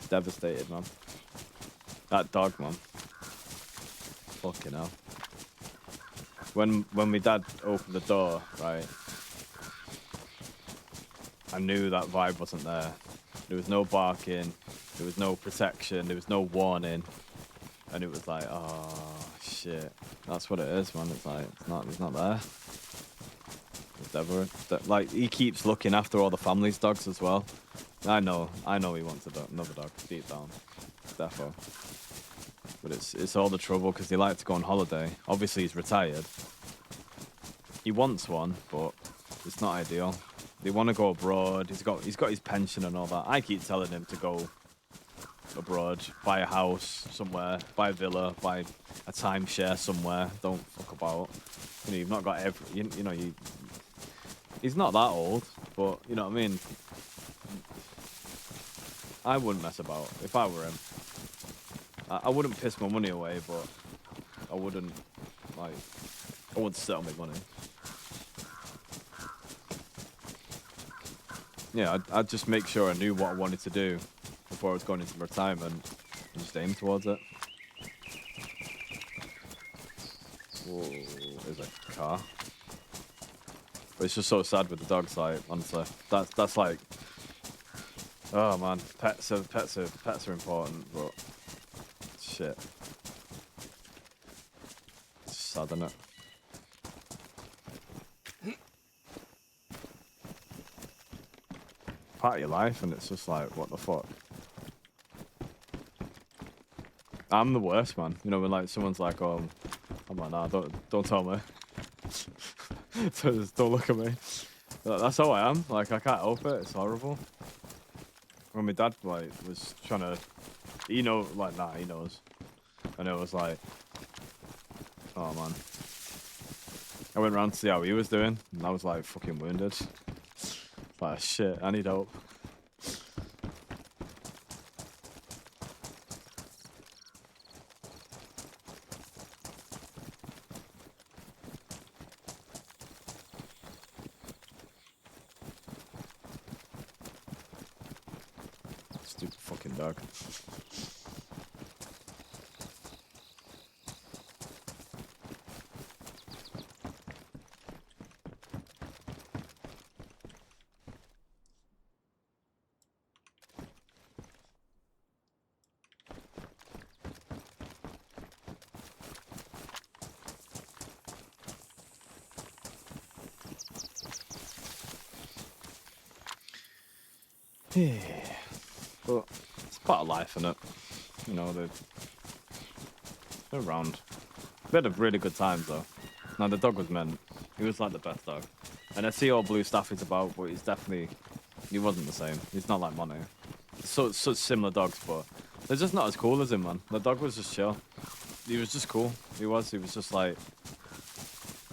Devastated, man. That dog, man. Fucking hell. When my dad opened the door, right, I knew that vibe wasn't there. There was no barking, there was no protection, there was no warning, and it was like, oh shit, that's what it is, man. It's like it's not there. It's never, like, he keeps looking after all the family's dogs as well. I know he wants another dog deep down, defo. But it's all the trouble because they like to go on holiday. Obviously he's retired. He wants one, but it's not ideal. They want to go abroad. He's got his pension and all that. I keep telling him to go abroad, buy a house somewhere, buy a villa, buy a timeshare somewhere. Don't fuck about. You know, you've not got he's not that old, but you know what I mean. I wouldn't mess about if I were him. I wouldn't piss my money away, but I wouldn't sit on my money. Yeah, I'd just make sure I knew what I wanted to do before I was going into retirement and just aim towards it. Whoa, there's a car. But it's just so sad with the dogs, like, honestly. That's like, oh man, pets are important, but shit. It's sad, isn't it? Part of your life, and it's just like, what the fuck? I'm the worst, man. You know, when like someone's like, oh, I'm like, nah, don't tell me. Just don't look at me. That's how I am. Like, I can't help it. It's horrible. When my dad like was trying to, he knows, like, nah, he knows, and it was like, oh man, I went round to see how he was doing, and I was like fucking wounded. Like shit, I need help. Stupid fucking dog. Yeah. But it's part of life, innit? You know, they're around. We had a really good time, though. Now, the dog was meant. He was like the best dog. And I see all Blue Staffy's about, but he's definitely... He wasn't the same. He's not like Monty. Such similar dogs, but they're just not as cool as him, man. The dog was just chill. He was just cool. He was just like...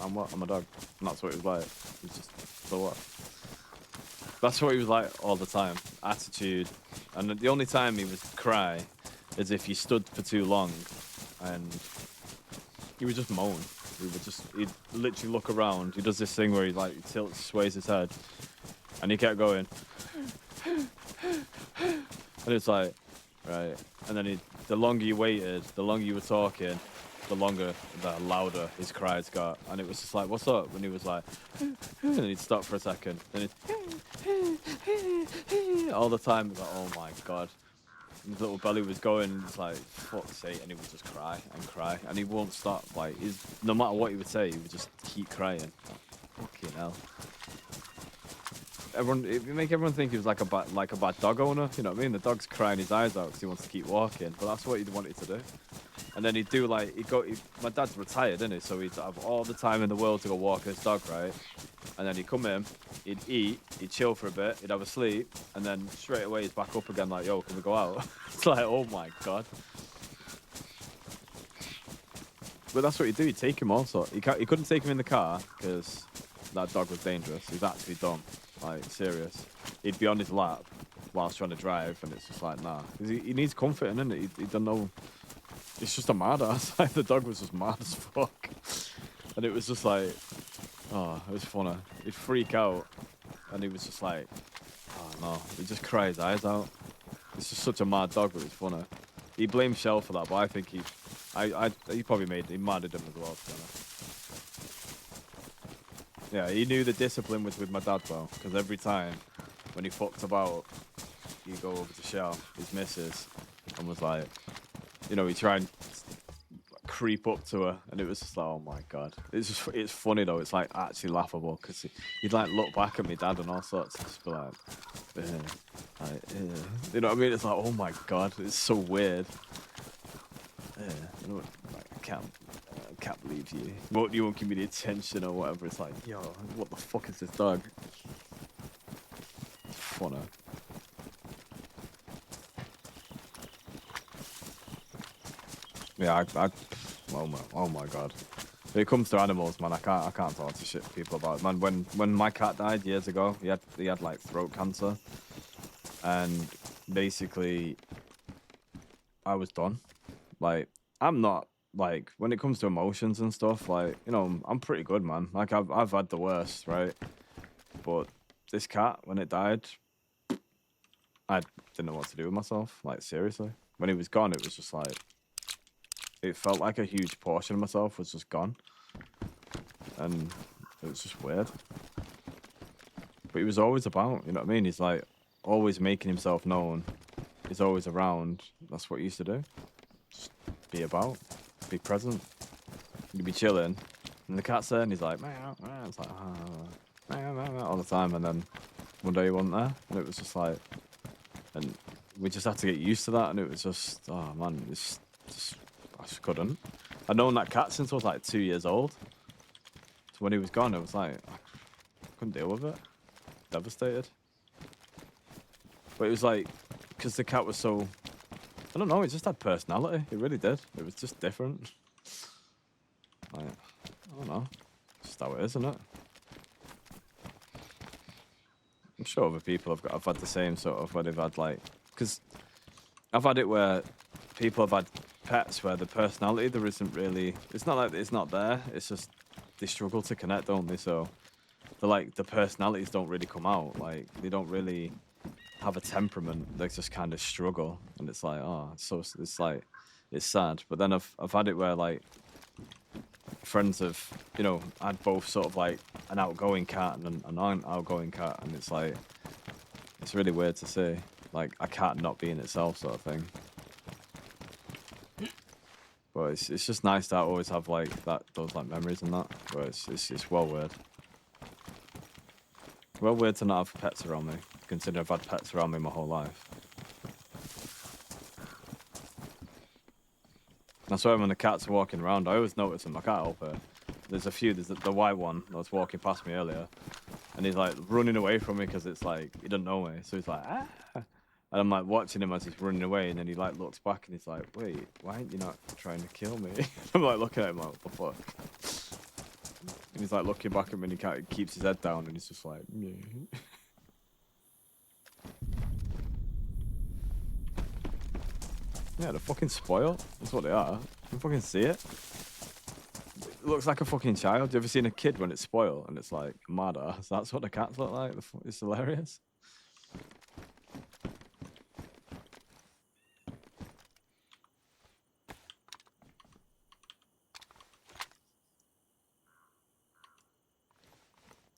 I'm what? I'm a dog. And that's what he was like. He was just... So what? That's what he was like all the time. Attitude. And the only time he would cry is if you stood for too long and he would just moan. He'd literally look around. He does this thing where he like tilts, sways his head, and he kept going. And it's like, right. And then the longer you waited, the longer you were talking, the louder his cries got. And it was just like, what's up? And he was like, and then he'd stop for a second. Then he'd all the time. Like, oh my god. And his little belly was going. It's like, fuck's sake. And he would just cry and cry. And he won't stop. Like, no matter what he would say, he would just keep crying. Like, fucking hell. It make everyone think he was like a bad dog owner. You know what I mean? The dog's crying his eyes out because he wants to keep walking. But that's what he wanted to do. And then he'd do like, my dad's retired, isn't he? So he'd have all the time in the world to go walk his dog, right? And then he'd come in, he'd eat, he'd chill for a bit, he'd have a sleep, and then straight away he's back up again like, yo, can we go out? It's like, oh my god. But that's what he'd do, he'd take him also. He couldn't take him in the car, because that dog was dangerous. He's actually dumb, like, serious. He'd be on his lap whilst trying to drive, and it's just like, nah. He needs comfort, isn't it? He don't know. It's just a mad ass. Like, the dog was just mad as fuck. And it was just like, oh, it was funny. He'd freak out. And he was just like, oh no. He'd just cry his eyes out. It's just such a mad dog, but it's funny. He blamed Shell for that, but I think he probably he madded him as well, to be honest. Yeah, he knew the discipline was with my dad, though. Because every time when he fucked about, he'd go over to Shell, his missus, and was like, you know, he tried and creep up to her, and it was just like, oh my god. It's funny though. It's like actually laughable because he'd like look back at me dad and all sorts, and just be like, you know what I mean? It's like, oh my god, it's so weird. You know, like, I can't believe you. You won't give me the attention or whatever. It's like, yo, what the fuck is this dog? It's funny. Yeah, oh my god. When it comes to animals, man, I can't talk to shit to people about it. Man, when my cat died years ago, he had like throat cancer, and basically, I was done. Like, I'm not like when it comes to emotions and stuff. Like, you know, I'm pretty good, man. Like, I've had the worst, right? But this cat, when it died, I didn't know what to do with myself. Like, seriously, when he was gone, it was just like. It felt like a huge portion of myself was just gone. And it was just weird. But he was always about, you know what I mean? He's like always making himself known. He's always around. That's what he used to do. Just be about. Be present. You'd be chilling. And the cat's there and he's like, meow, meow. It's like, meow, meow, meow, all the time. And then one day he wasn't there. And it was just like, and we just had to get used to that. And it was just, oh man, it's just, I just couldn't. I'd known that cat since I was like 2 years old. So when he was gone, it was like, I couldn't deal with it. Devastated. But it was like, because the cat was so, I don't know, it just had personality. It really did. It was just different. Like, I don't know. Just just how it is, isn't it? I'm sure other people have had the same sort of where they've had like, because I've had it where people have had pets where the personality there isn't really. It's not like it's not there. It's just they struggle to connect, don't they? So the personalities don't really come out. Like they don't really have a temperament. They just kind of struggle, and it's like it's like it's sad. But then I've had it where like friends have had both sort of like an outgoing cat and an outgoing cat, and it's like it's really weird to see like a cat not being itself sort of thing. But it's just nice to always have like those like memories and that. But it's well weird. Well weird to not have pets around me, considering I've had pets around me my whole life. That's why when the cats are walking around, I always notice them. I can't help it. There's the white one that was walking past me earlier, and he's like running away from me because it's like he doesn't know me. So he's like, ah. And I'm like watching him as he's running away, and then he like looks back and he's like, wait, why aren't you not trying to kill me? I'm like looking at him like, what the fuck? And he's like looking back at me and he keeps his head down and he's just like, yeah. Yeah, they're fucking spoiled. That's what they are. You can fucking see it. It looks like a fucking child. You ever seen a kid when it's spoiled and it's like mad ass? That's what the cats look like. It's hilarious.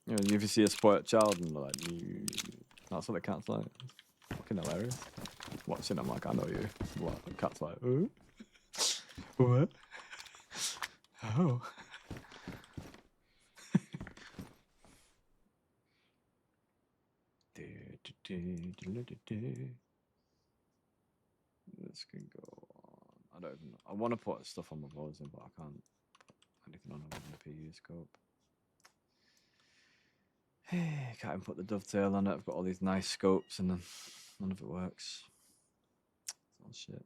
You know, if you see a spoiled child and they're like, that's what the cat's like. It's fucking hilarious. Watching, I'm like, I know you. What? The cat's like, oh, what? Oh. This can go on. I don't even know. I want to put stuff on my voice, but I can't put anything on the PU scope. Can't even put the dovetail on it. I've got all these nice scopes and then none of it works. It's all shit.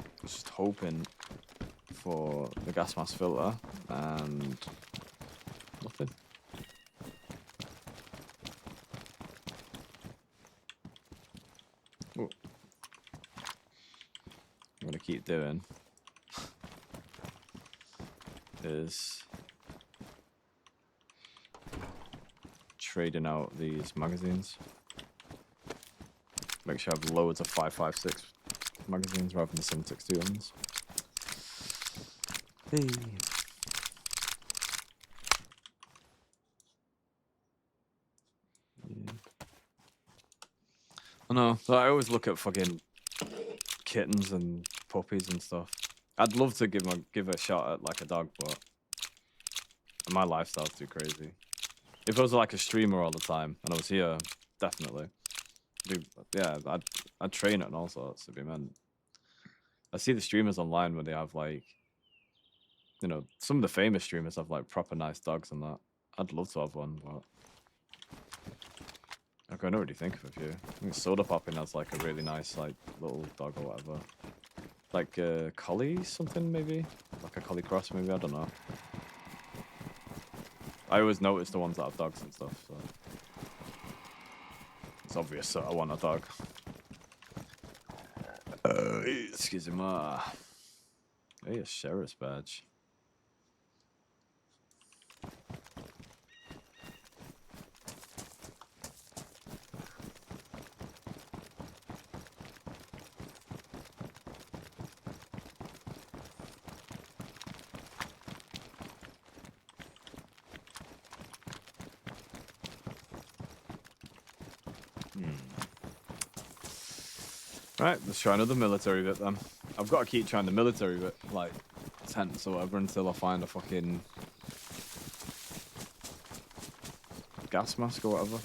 I was just hoping for the gas mask filter and nothing. Ooh. I'm gonna keep doing is trading out these magazines. Make sure I have loads of 5.56 magazines rather than the 7.62 ones. Hey. Yeah. I know. So I always look at fucking kittens and puppies and stuff. I'd love to give a shot at like a dog, but my lifestyle's too crazy. If I was like a streamer all the time and I was here, definitely. Yeah, I'd train it and all sorts if it meant. I see the streamers online where they have like, some of the famous streamers have like proper nice dogs and that. I'd love to have one, but I can already think of a few. I think Soda Poppin has like a really nice like little dog or whatever. Like a collie something maybe? Like a collie cross maybe, I don't know. I always notice the ones that have dogs and stuff, so it's obvious that I want a dog. Excuse me. Hey, a sheriff's badge. Right, let's try another military bit then. I've got to keep trying the military bit, like tents or whatever, until I find a fucking gas mask or whatever.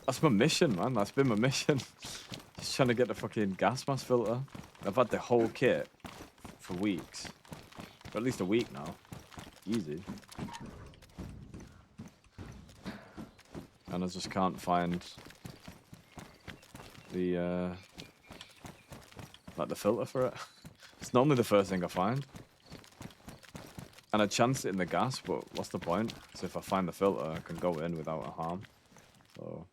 That's my mission, man. That's been my mission. Just trying to get the fucking gas mask filter. I've had the whole kit for weeks. For at least a week now. Easy. And I just can't find the like the filter for it. It's normally the first thing I find. And I chance it in the gas, but what's the point? So if I find the filter, I can go in without a harm. So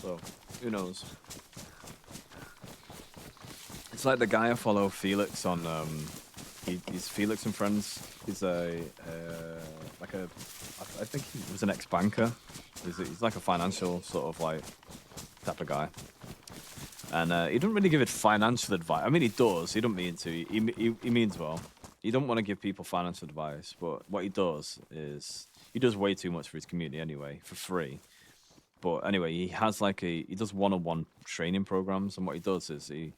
So, who knows? It's like the guy I follow, Felix, on he's Felix and Friends. He's like a, I think he was an ex-banker. He's like a financial sort of like type of guy. And he doesn't really give it financial advice. I mean, he does. He don't mean to. He means well. He don't want to give people financial advice, but what he does is he does way too much for his community anyway, for free. But anyway, he has like he does one-on-one training programs, and what he does is him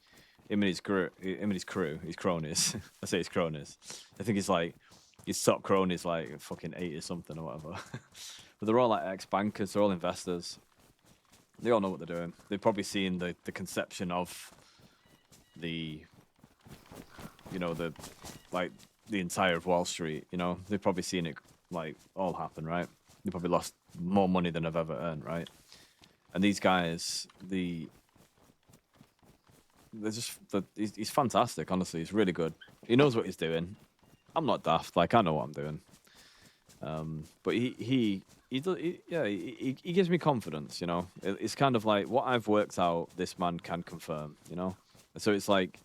and his crew, his cronies. I say his cronies. I think his top cronies like fucking 80 something or whatever. But they're all like ex-bankers, they're all investors. They all know what they're doing. They've probably seen the conception of the entire of Wall Street. They've probably seen it like all happen, right? They probably lost more money than I've ever earned, right? And these guys, he's fantastic, honestly. He's really good. He knows what he's doing. I'm not daft, like I know what I'm doing. But he gives me confidence, It's kind of like what I've worked out, this man can confirm, So it's like,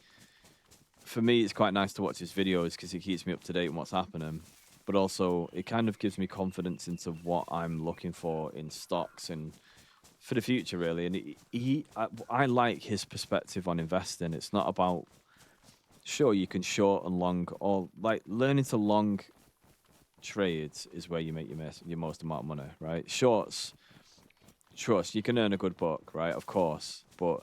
for me, it's quite nice to watch his videos because he keeps me up to date on what's happening. But also, it kind of gives me confidence into what I'm looking for in stocks and for the future, really. And I like his perspective on investing. It's not about, sure, you can short and long, or like learning to long trades is where you make your most amount of money, right? Shorts, trust, you can earn a good buck, right? Of course, but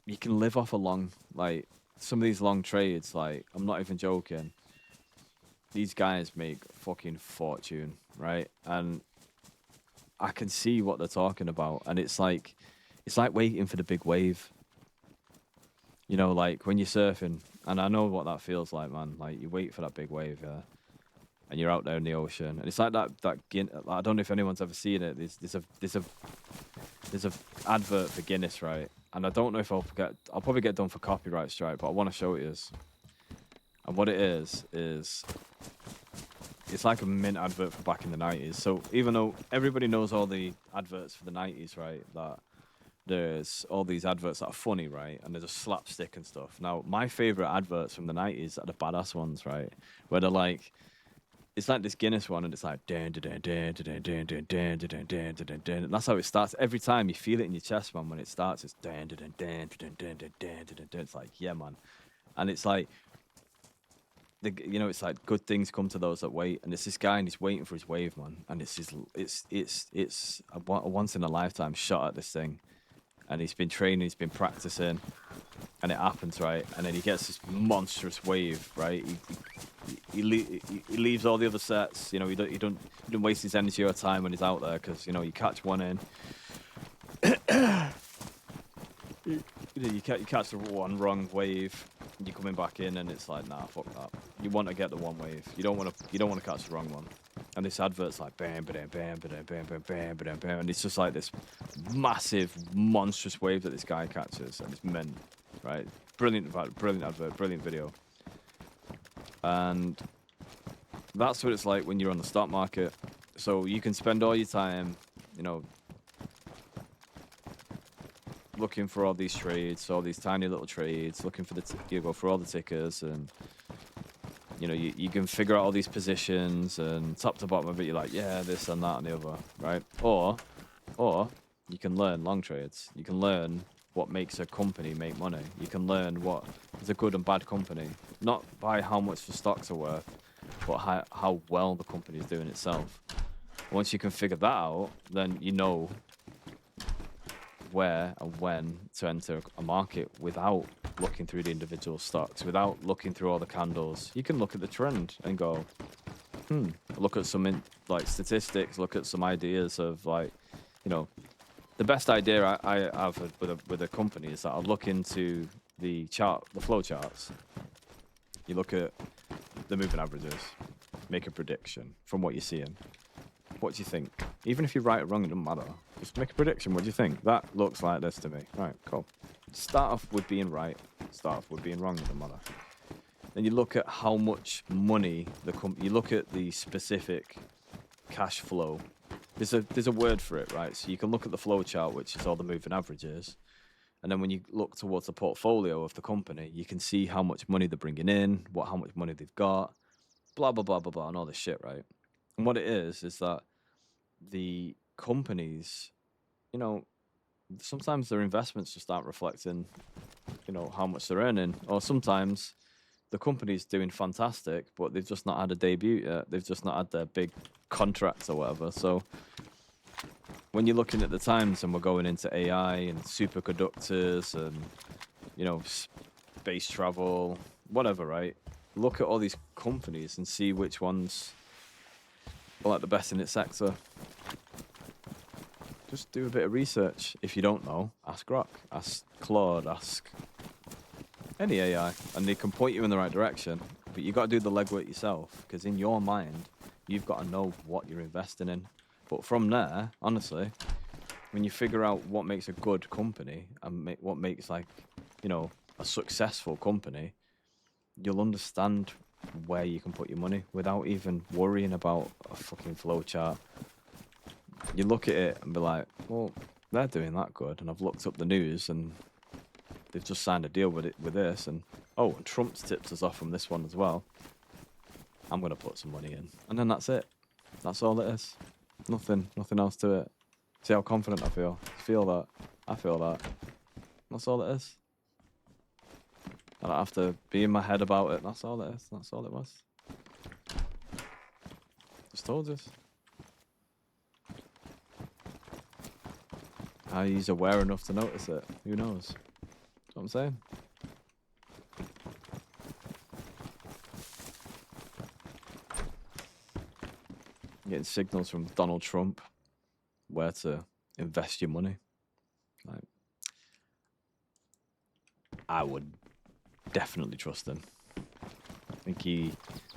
you can live off a long, like some of these long trades, like I'm not even joking. These guys make fucking fortune, right? And I can see what they're talking about, and it's like waiting for the big wave. Like when you're surfing, and I know what that feels like, man. Like you wait for that big wave, yeah, and you're out there in the ocean, and it's like that. I don't know if anyone's ever seen it. There's a advert for Guinness, right? And I don't know if I'll probably get done for copyright strike, but I want to show it is. And what it is it's like a mint advert for back in the 90s. So even though everybody knows all the adverts for the 90s, right, that there's all these adverts that are funny, right, and there's a slapstick and stuff. Now, my favorite adverts from the 90s are the badass ones, right, where they're like, it's like this Guinness one, and it's like, and that's how it starts. Every time you feel it in your chest, man, when it starts, it's it's like, yeah, man. And it's like, it's like good things come to those that wait, and it's this guy and he's waiting for his wave, man, and it's a once in a lifetime shot at this thing, and he's been training, he's been practicing, and it happens, right? And then he gets this monstrous wave, right? He leaves all the other sets. You know, he don't waste his energy or time when he's out there, because you know you catch one in. You catch the one wrong wave, you're coming back in, and it's like, nah, fuck that. You want to get the one wave. You don't want to catch the wrong one. And this advert's like bam, bam, bam, bam, bam, bam, bam, bam, bam, and it's just like this massive, monstrous wave that this guy catches, and it's mint, right? Brilliant advert, brilliant video. And that's what it's like when you're on the stock market. So you can spend all your time, you know, looking for all these trades, all these tiny little trades, looking for you go for all the tickers, and you know you can figure out all these positions, and top to bottom of it, you're like, yeah, this and that and the other, right? Or you can learn long trades. You can learn what makes a company make money. You can learn what is a good and bad company, not by how much the stocks are worth, but how well the company is doing itself. Once you can figure that out, then you know where and when to enter a market without looking through the individual stocks, without looking through all the candles. You can look at the trend and go, look at some like statistics, look at some ideas of, like, you know, the best idea I have with a company is that I'll look into the flow charts. You look at the moving averages, make a prediction from what you're seeing. What do you think? Even if you're right or wrong, it doesn't matter. Just make a prediction. What do you think? That looks like this to me. Right, cool. Start off with being right. Start off with being wrong. It doesn't matter. Then you look at how much money you look at the specific cash flow. There's a word for it, right? So you can look at the flow chart, which is all the moving averages. And then when you look towards the portfolio of the company, you can see how much money they're bringing in, how much money they've got, blah, blah, blah, blah, blah, and all this shit, right? And what it is that the companies, you know, sometimes their investments just aren't reflecting, you know, how much they're earning. Or sometimes the company's doing fantastic, but they've just not had a debut yet. They've just not had their big contracts or whatever. So when you're looking at the times and we're going into AI and superconductors and, you know, space travel, whatever, right? Look at all these companies and see which ones are like the best in its sector. Just do a bit of research. If you don't know, ask Grok, ask Claude, ask any AI, and they can point you in the right direction. But you got to do the legwork yourself, because in your mind, you've got to know what you're investing in. But from there, honestly, when you figure out what makes a good company and what makes, like, you know, a successful company, you'll understand where you can put your money without even worrying about a fucking flow chart. You look at it and be like, well, they're doing that good, and I've looked up the news and they've just signed a deal with this, and and Trump's tipped us off from this one as well. I'm gonna put some money in, and then that's it. That's all it is. Nothing else to it. See how confident I feel. Feel that. I feel that. That's all it is. I don't have to be in my head about it. That's all it is. That's all it was. Just told us. How he's aware enough to notice it. Who knows? That's what I'm saying. Getting signals from Donald Trump where to invest your money. Like, I would definitely trust him. I think he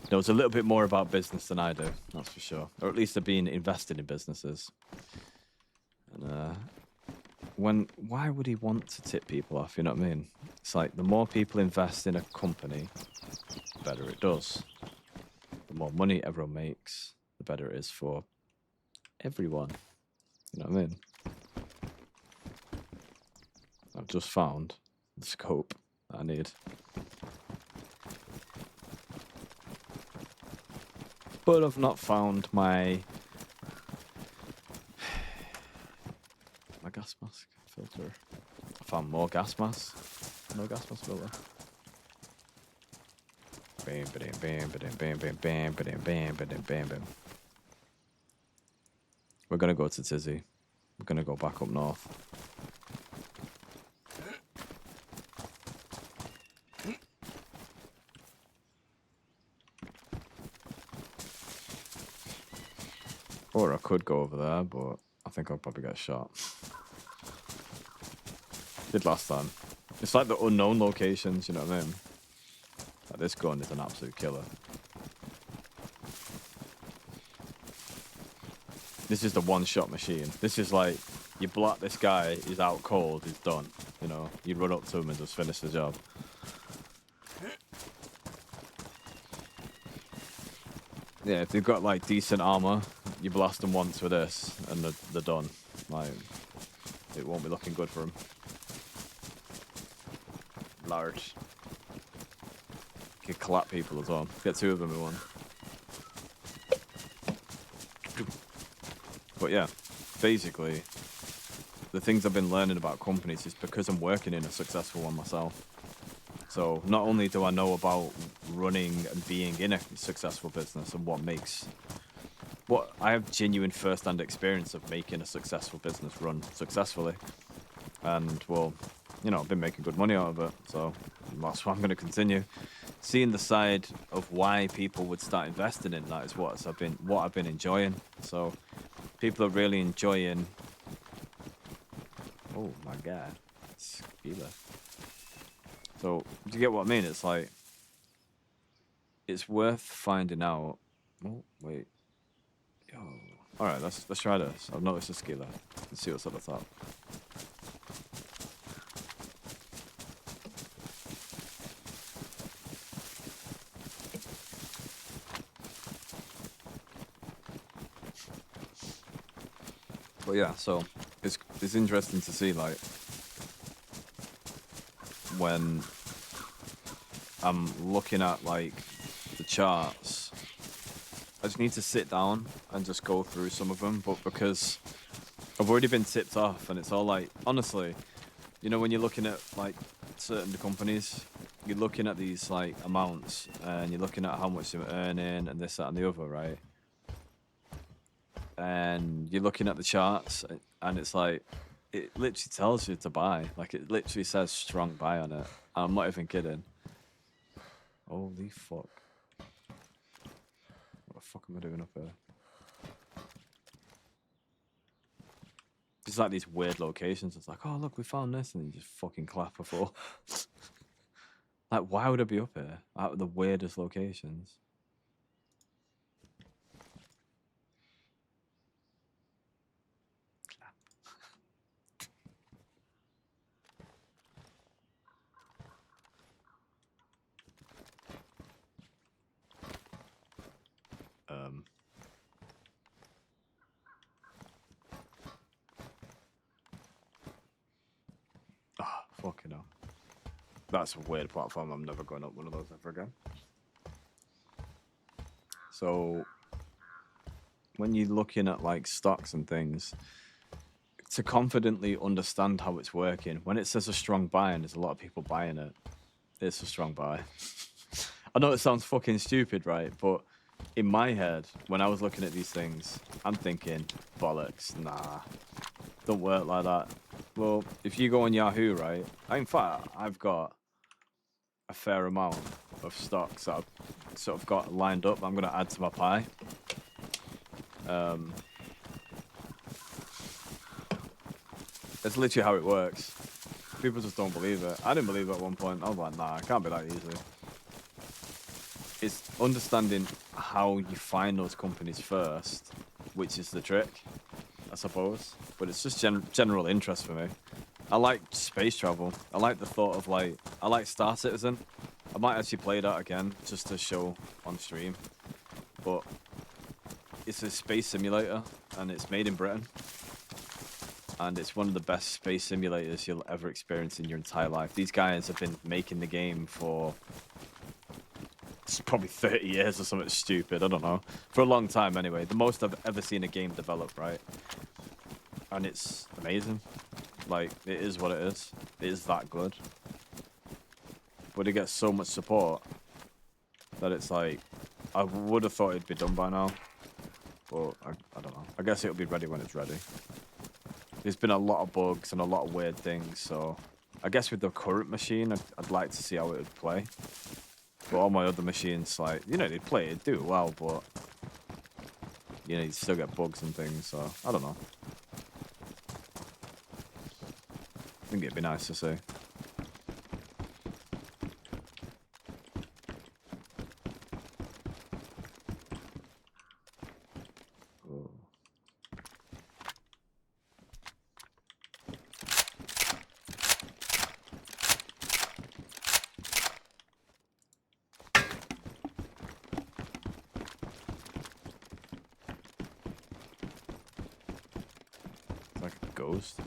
knows a little bit more about business than I do, that's for sure. Or at least they're being invested in businesses. And why would he want to tip people off, you know what I mean? It's like, the more people invest in a company, the better it does. The more money everyone makes, the better it is for everyone. You know what I mean? I've just found the scope that I need. But I've not found my gas mask filter. I found more gas masks. No gas mask filter. Bam, bam, bam, bam, bam, bam, bam, bam, bam, bam, bam, bam. We're gonna go to Tizzy. We're gonna go back up north. Or I could go over there, but I think I'll probably get shot. Did last time. It's like the unknown locations, you know what I mean? Like this gun is an absolute killer. This is the one-shot machine. This is like, you block this guy, he's out cold, he's done. You know, you run up to him and just finish the job. Yeah, if they've got like decent armor, you blast them once with this, and they're done. Like, it won't be looking good for them. Large. Could clap people as well. Get 2 of them in one. But yeah, basically, the things I've been learning about companies is because I'm working in a successful one myself. So not only do I know about running and being in a successful business and what I have genuine first-hand experience of making a successful business run successfully. And well, you know, I've been making good money out of it, so that's what I'm going to continue. Seeing the side of why people would start investing in that is what I've been enjoying. So people are really enjoying. Oh my god, it's Gila. So, do you get what I mean? It's like, it's worth finding out. Oh, wait. Yo. Alright, let's try this. I've noticed a skiller. Let's see what's at the top. But yeah, so, it's interesting to see, like, when I'm looking at like the charts, I just need to sit down and just go through some of them. But because I've already been tipped off, and it's all like, honestly, you know, when you're looking at like certain companies, you're looking at these like amounts, and you're looking at how much they're earning and this, that, and the other, right? And you're looking at the charts, and it's like, it literally tells you to buy. Like, it literally says strong buy on it. I'm not even kidding. Holy fuck. What the fuck am I doing up here? It's like these weird locations. It's like, oh, look, we found this. And you just fucking clap before. Like, why would I be up here? Out of the weirdest locations. Fucking hell. That's a weird platform. I'm never going up one of those ever again. So, when you're looking at like stocks and things, to confidently understand how it's working, when it says a strong buy and there's a lot of people buying it, it's a strong buy. I know it sounds fucking stupid, right? But in my head, when I was looking at these things, I'm thinking, bollocks, nah, don't work like that. Well, if you go on Yahoo, right? In fact, I've got a fair amount of stocks that I've sort of got lined up. I'm going to add to my pie. It's literally how it works. People just don't believe it. I didn't believe it at one point. I was like, nah, it can't be that easy. It's understanding how you find those companies first, which is the trick, I suppose. But it's just general interest for me. I like space travel. I like the thought of like, I like Star Citizen. I might actually play that again just to show on stream. But it's a space simulator and it's made in Britain. And it's one of the best space simulators you'll ever experience in your entire life. These guys have been making the game for probably 30 years or something stupid. I don't know. For a long time anyway. The most I've ever seen a game develop, right? And it's amazing. Like, it is what it is. It is that good. But it gets so much support that it's like, I would have thought it'd be done by now. But I don't know. I guess it'll be ready when it's ready. There's been a lot of bugs and a lot of weird things, so I guess with the current machine, I'd like to see how it would play. But all my other machines, like, you know, they do well, but you know, you still get bugs and things. So I don't know. I think it'd be nice to see. Like a ghost.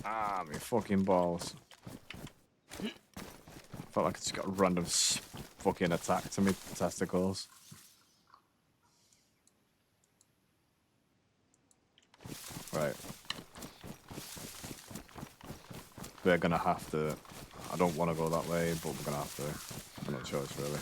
Ah, my fucking balls. Felt like I just got a random fucking attack to my testicles. Right. We're gonna have to. I don't want to go that way, but we're gonna have to. No choice, really.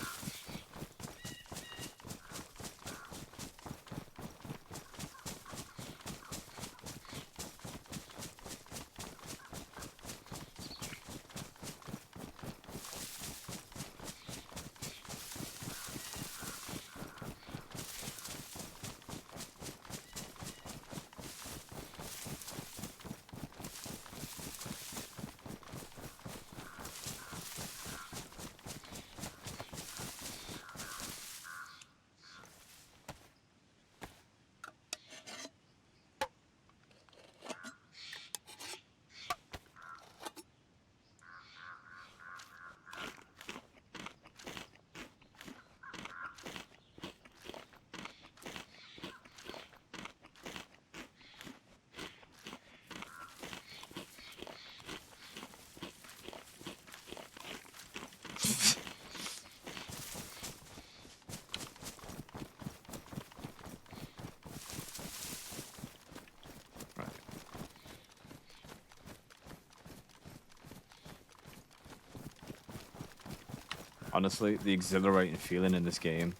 Honestly, the exhilarating feeling in this game.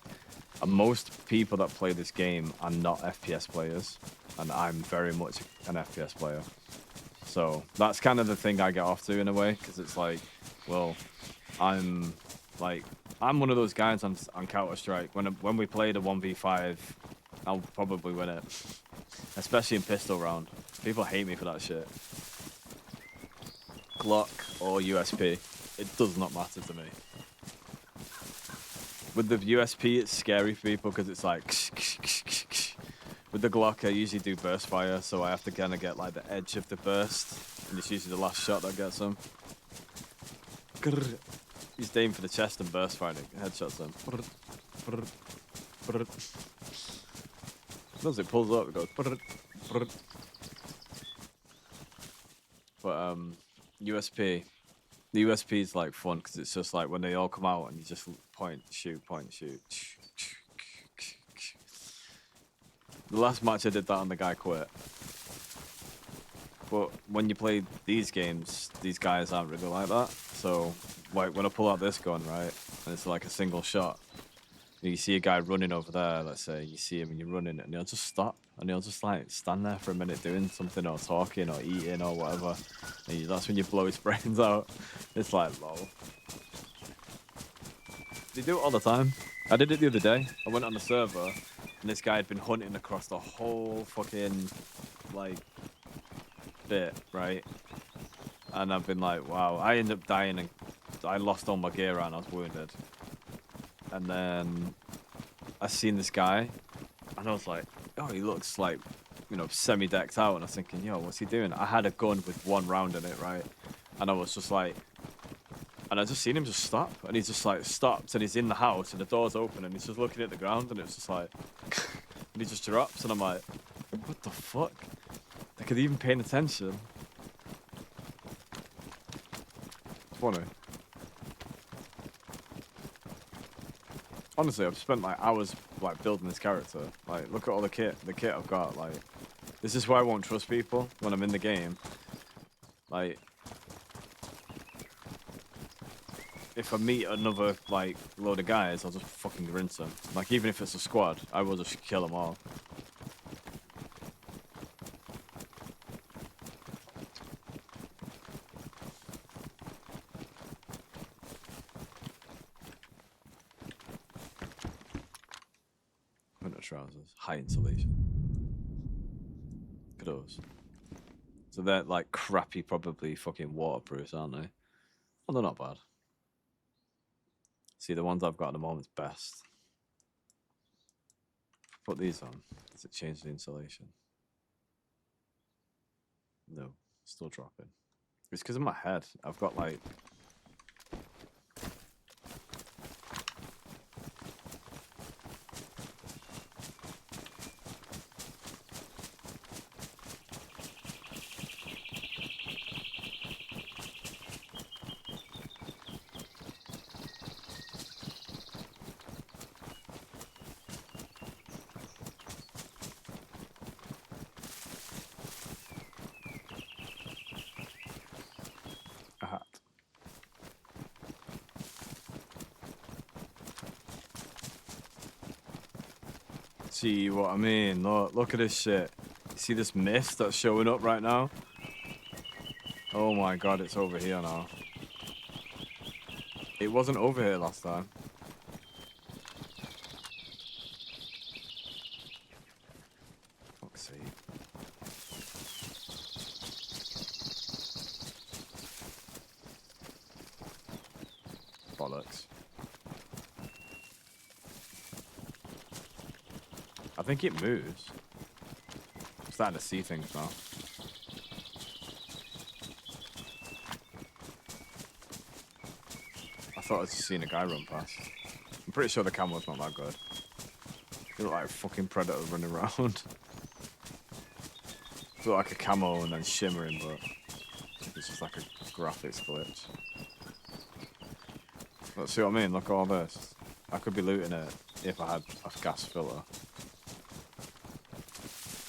And most people that play this game are not FPS players, and I'm very much an FPS player. So that's kind of the thing I get off to in a way, because it's like, well, I'm one of those guys on Counter-Strike. When we played a 1v5, I'll probably win it, especially in pistol round. People hate me for that shit. Glock or USP, it does not matter to me. With the USP, it's scary for people because it's like. With the Glock, I usually do burst fire, so I have to kind of get like the edge of the burst, and it's usually the last shot that gets them. He's aiming for the chest and burst fire, and headshots them. As it pulls up, it goes. But USP. The USP is like fun because it's just like when they all come out and you just point, shoot. The last match I did that and the guy quit. But when you play these games, these guys aren't really like that. So like when I pull out this gun, right, and it's like a single shot, you see a guy running over there, let's say, you see him and you're running and he'll just stop and he'll just like stand there for a minute doing something or talking or eating or whatever. And that's when you blow his brains out. It's like, lol. They do it all the time. I did it the other day. I went on the server and this guy had been hunting across the whole fucking like bit, right? And I've been like, wow. I ended up dying and I lost all my gear and I was wounded. And then I seen this guy, and I was like, oh, he looks like, you know, semi-decked out. And I was thinking, yo, what's he doing? I had a gun with one round in it, right? And I was just like, and I just seen him just stop. And he's just like stopped, and he's in the house, and the door's open, and he's just looking at the ground, and it was just like, and he just drops, and I'm like, what the fuck? Like, are they even paying attention? It's funny. Honestly, I've spent like hours like building this character. Like, look at all the kit I've got. Like, this is why I won't trust people when I'm in the game. Like, if I meet another like load of guys, I'll just fucking rinse them. Like, even if it's a squad, I will just kill them all. trousers. High insulation. Look at those. So they're like crappy, probably fucking waterproof, aren't they? Well, they're not bad. See, the ones I've got at the moment's best. Put these on. Does it change the insulation? No, still dropping. It's because of my head. I've got like... a hat. See what I mean? Look at this shit. See this mist that's showing up right now? Oh my god, it's over here now. It wasn't over here last time. Fuck's sake. Bollocks. I think it moves. I'm starting to see things now. I thought I was just seeing a guy run past. I'm pretty sure the camera's not that good. You look like a fucking predator running around. You look like a camo and then shimmering, but it's just like a graphics glitch. But see what I mean? Look at all this. I could be looting it if I had a gas filter.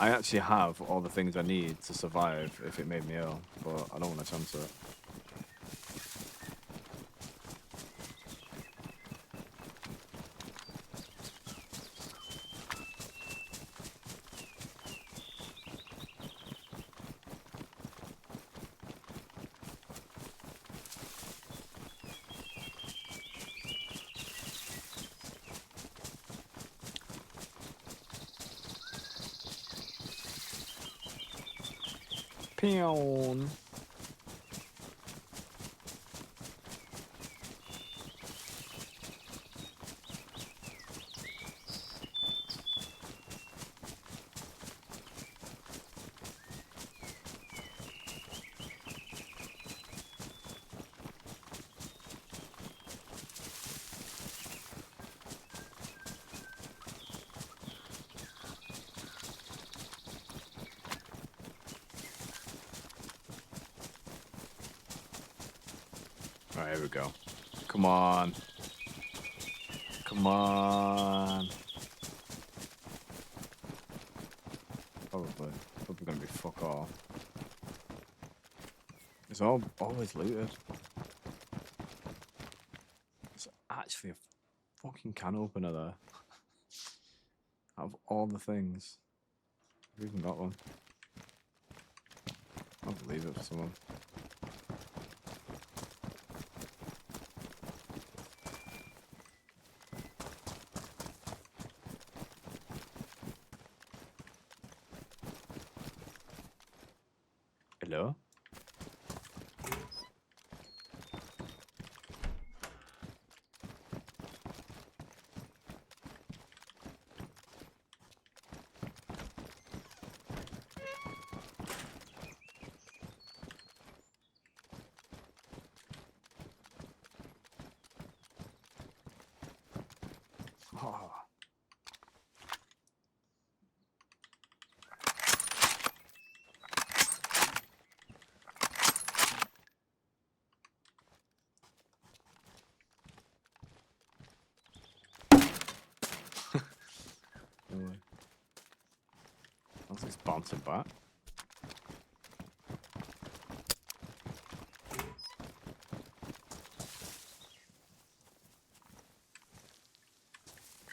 I actually have all the things I need to survive if it made me ill, but I don't want to chance it. Peon. Alright, here we go. Come on. Come on. Probably gonna be fuck all. It's always looted. There's actually a fucking can opener there. Out of all the things. I've even got one. I'll leave it for someone. Hello? Oh. That's just bouncing back.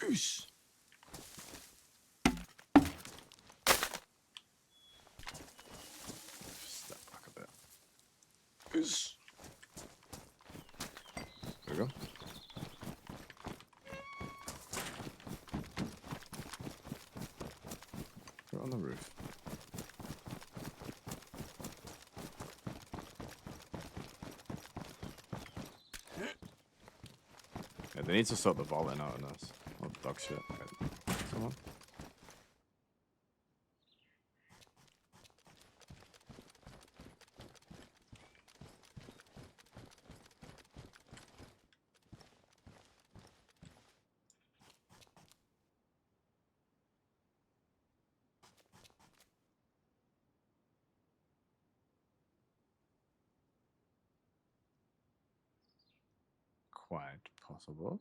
Oosh. Step back a bit. Oosh. There we go. the roof. Yeah, they need to sort the vaulting out in this. Oh, dog shit. Okay. Come on. Quite possible.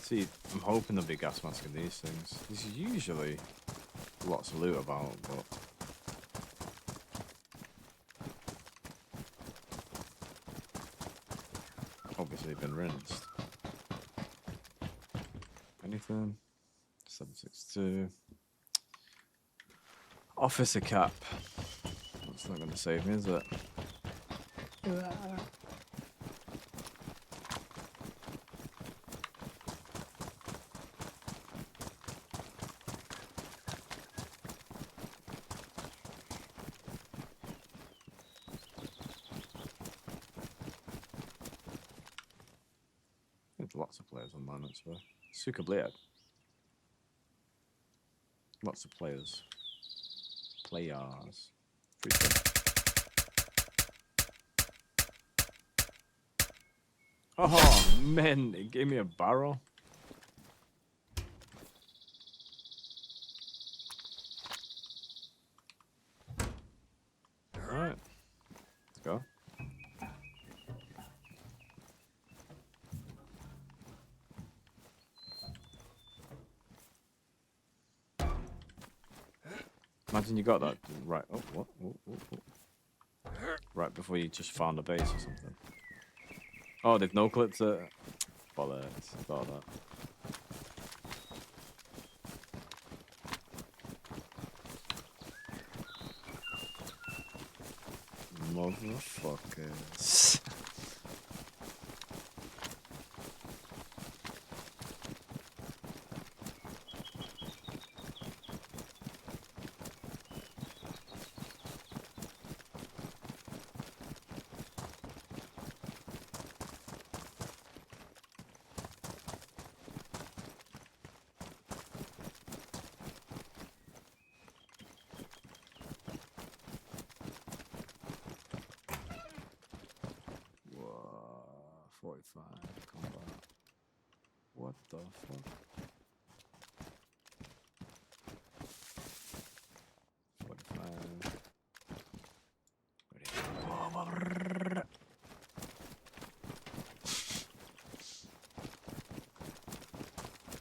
See, I'm hoping there'll be gas mask in these things. There's usually lots of loot about, but obviously been rinsed. Anything? 762. Officer cap. That's not going to save me, is it? There's lots of players online, that's why. Suka Blade. Lots of players. Players. Oh man, it gave me a barrel. Alright. Let's go. Imagine you got that right. Oh, what? Right before you just found a base or something. Oh, they've no clipped it. Bollocks. Thought that. Motherfuckers. Whoa, 45 combat. What the fuck? 45.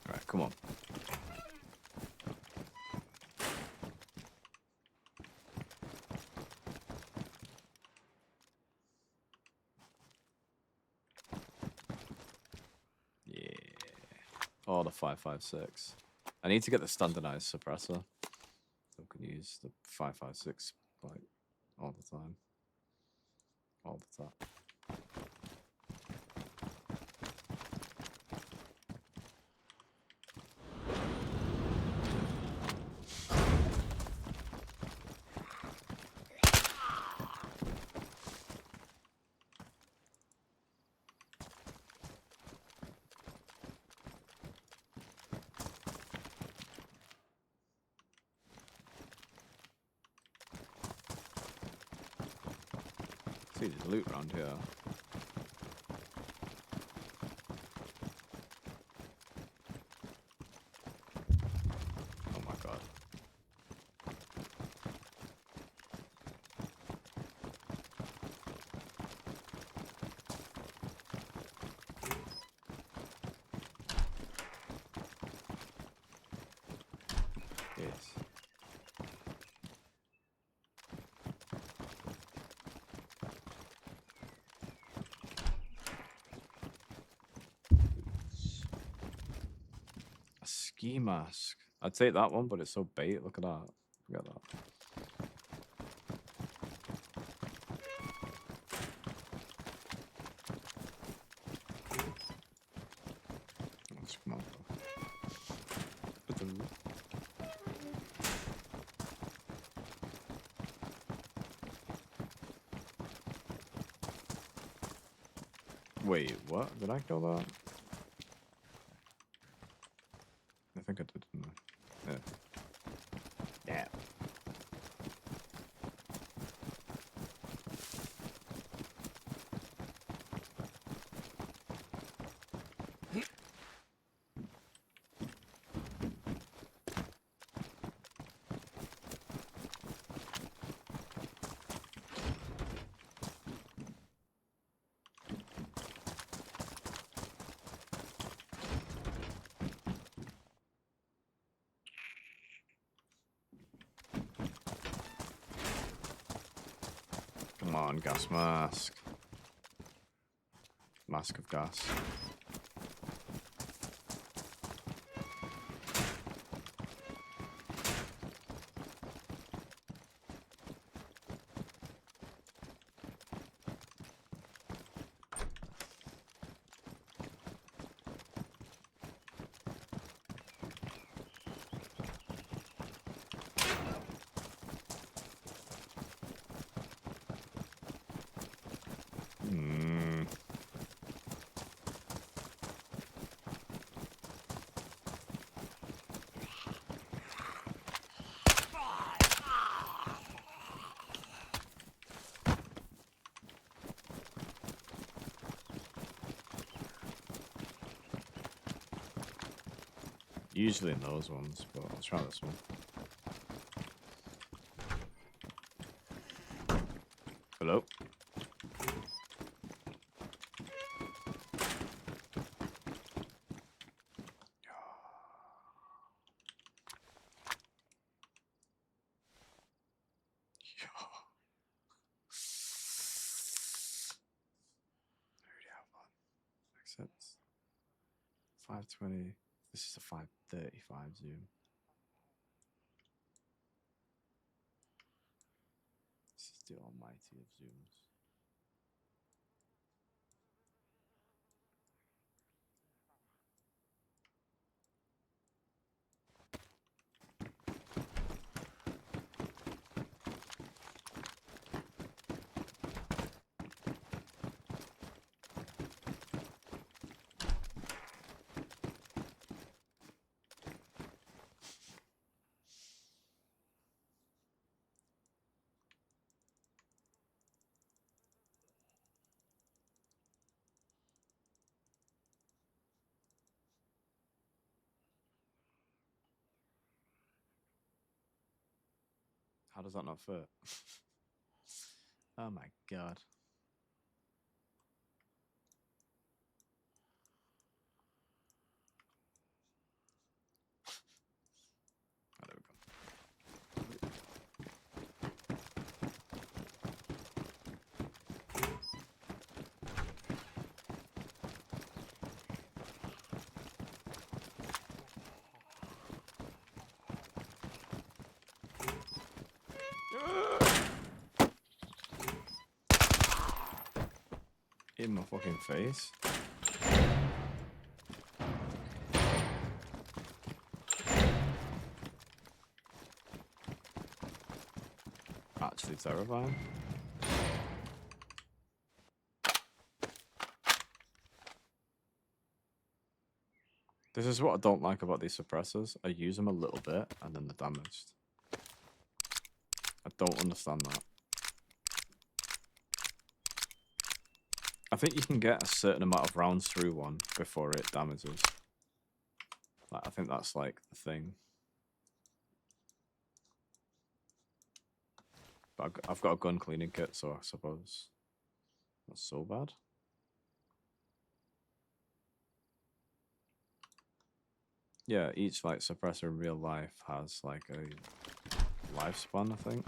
Alright, come on. Yeah. Oh, the 5.56. I need to get the standardized suppressor. So I can use the 5.56 like all the time. All the time. See, there's loot around here. Oh my god. Ski mask. I'd take that one, but it's so bait. Look at that. Look at that. Let's come on. Wait, what? Did I kill that? I think I did, didn't I? Yeah. Yeah. Come on, gas mask. Mask of gas. Usually in those ones, but I'll try this one. Hello? Accept. 520. This is a 535 zoom. This is the almighty of zooms. How does that not fit? Oh my god. Oh, there we go. In my fucking face. Actually terrifying. This is what I don't like about these suppressors. I use them a little bit and then they're damaged. I don't understand that. I think you can get a certain amount of rounds through one before it damages. Like, I think that's like the thing. But I've got a gun cleaning kit, so I suppose not so bad. Yeah, each like suppressor in real life has like a lifespan, I think.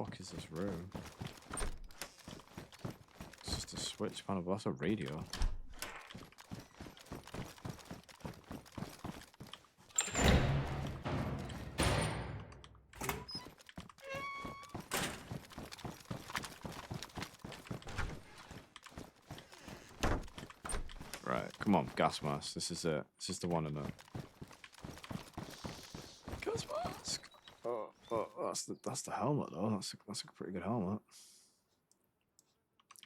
fuck is this room? It's just a switch panel, but that's a radio. Right, come on, gas mask. This is it. This is the one in it. Gas mask. Oh, that's the helmet though. That's a pretty good helmet.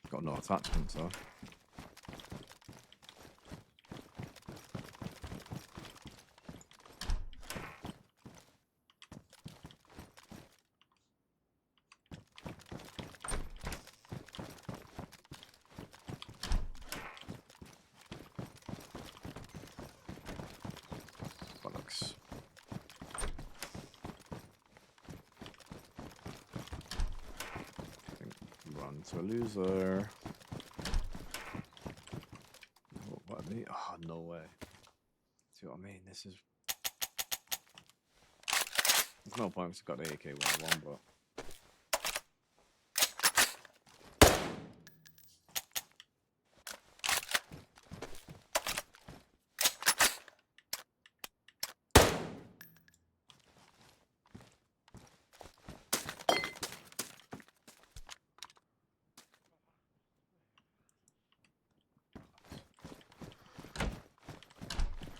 Got no attachments though. Bollocks. Run to a loser. What I mean? Oh, no way. See what I mean? This is. There's no point because I've got the AK-101, but.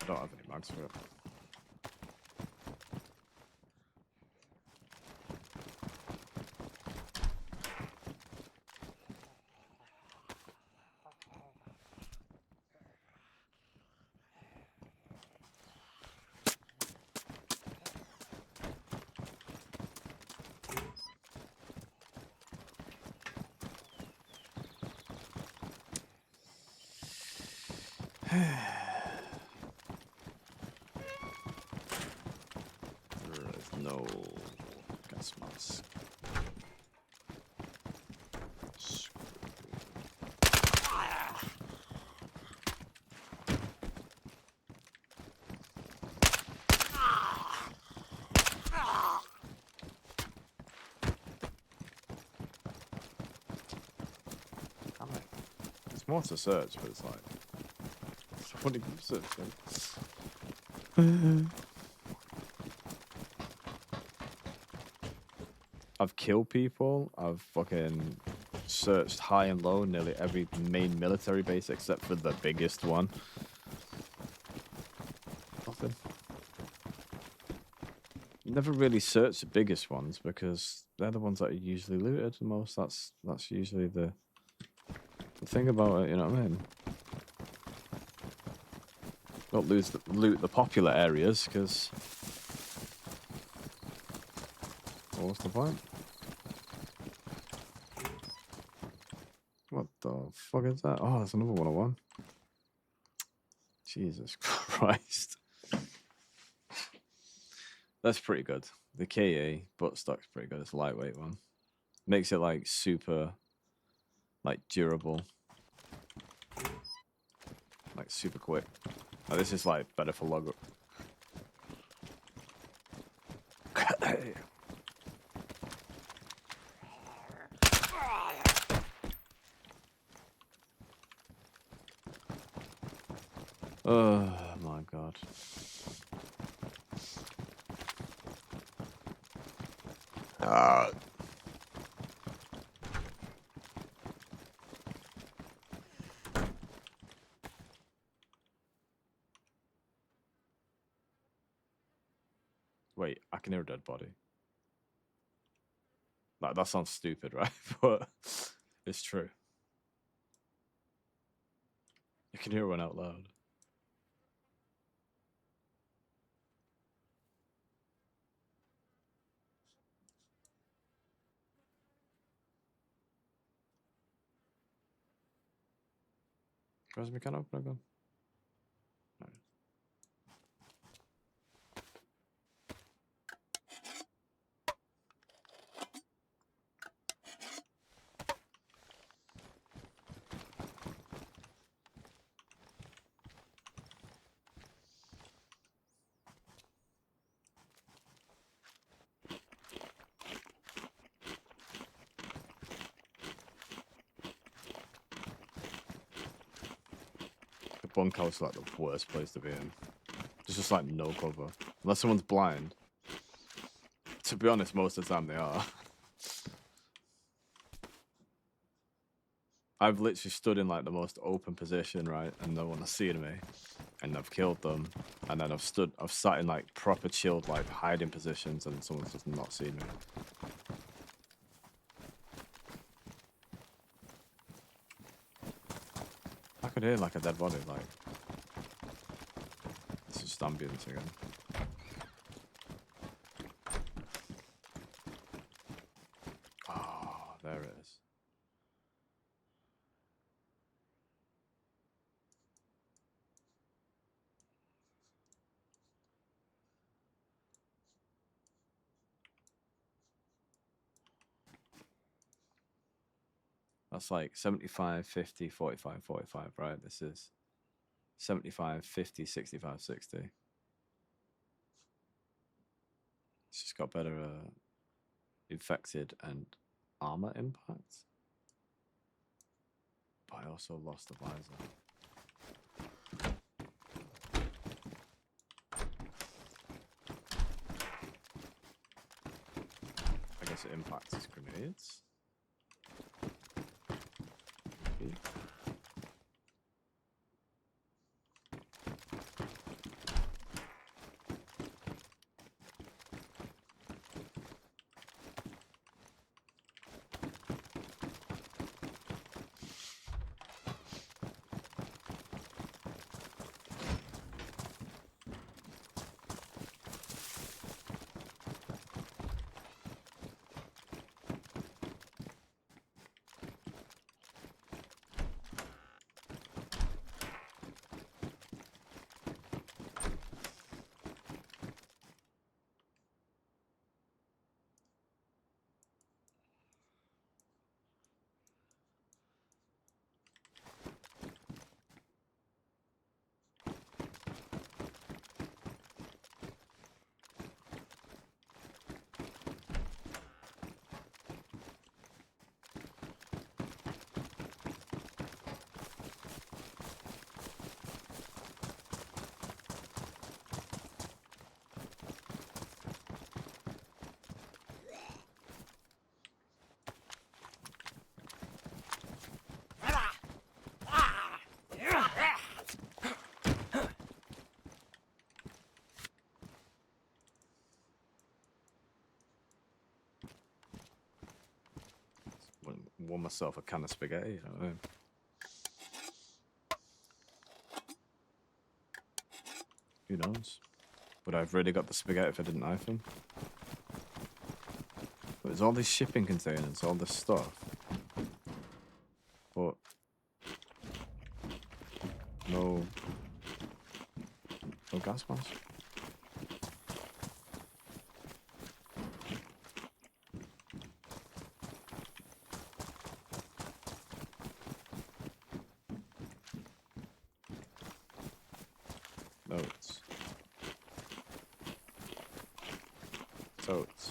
I don't have any mags for it. There is no gas mask. Damn it. It's more to search, but it's like. What do you search for? I've killed people. I've fucking searched high and low nearly every main military base except for the biggest one. Nothing. You never really search the biggest ones because they're the ones that are usually looted the most. That's usually the thing about it. You know what I mean? Don't loot the popular areas because. Well, what's the point? What the fuck is that? Oh, that's another 101. Jesus Christ. That's pretty good. The KA buttstock's pretty good. It's a lightweight one. Makes it like super, like durable. Like super quick. Like, this is like better for log. Oh my god. Wait, I can hear a dead body. Like, that sounds stupid, right? But it's true. You can hear one out loud. Where's my can opener gone? No. bunkhouse is like the worst place to be in. There's just like no cover. Unless someone's blind. To be honest, most of the time they are. I've literally stood in like the most open position, right? And no one has seen me. And I've killed them. And then I've sat in like proper chilled, like hiding positions, and someone's just not seen me. I could hear like a dead body, like. This is just ambulance again. Oh, there it is. That's like 75, 50, 45, 45, right? This is 75, 50, 65, 60. It's just got better infected and armor impact. But I also lost the visor. I guess it impacts his grenades. Maybe. Won myself a can of spaghetti, you know what I mean? Who knows? Would I have really got the spaghetti if I didn't knife him? But there's all these shipping containers, all this stuff. But no gas mask. Notes. Totes.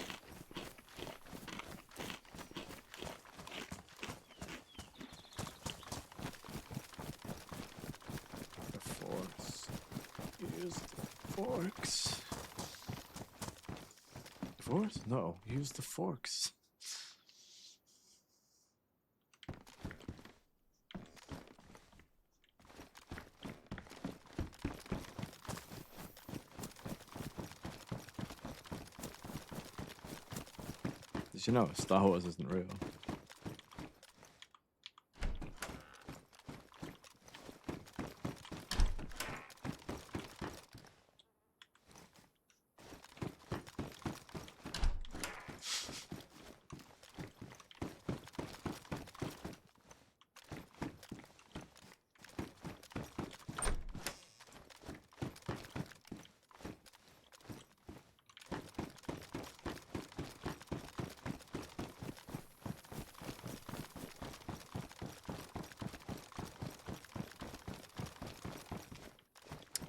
The forks. Use the forks. Forks? No, use the forks. Did you know Star Wars isn't real?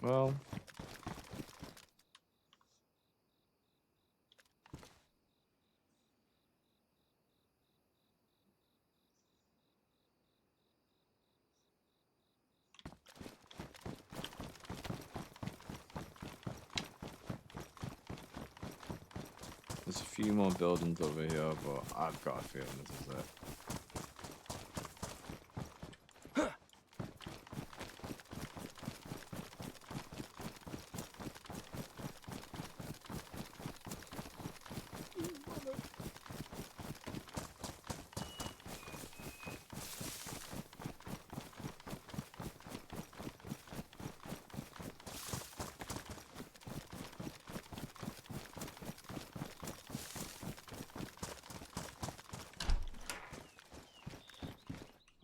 Well, There's a few more buildings over here, but I've got a feeling this is it.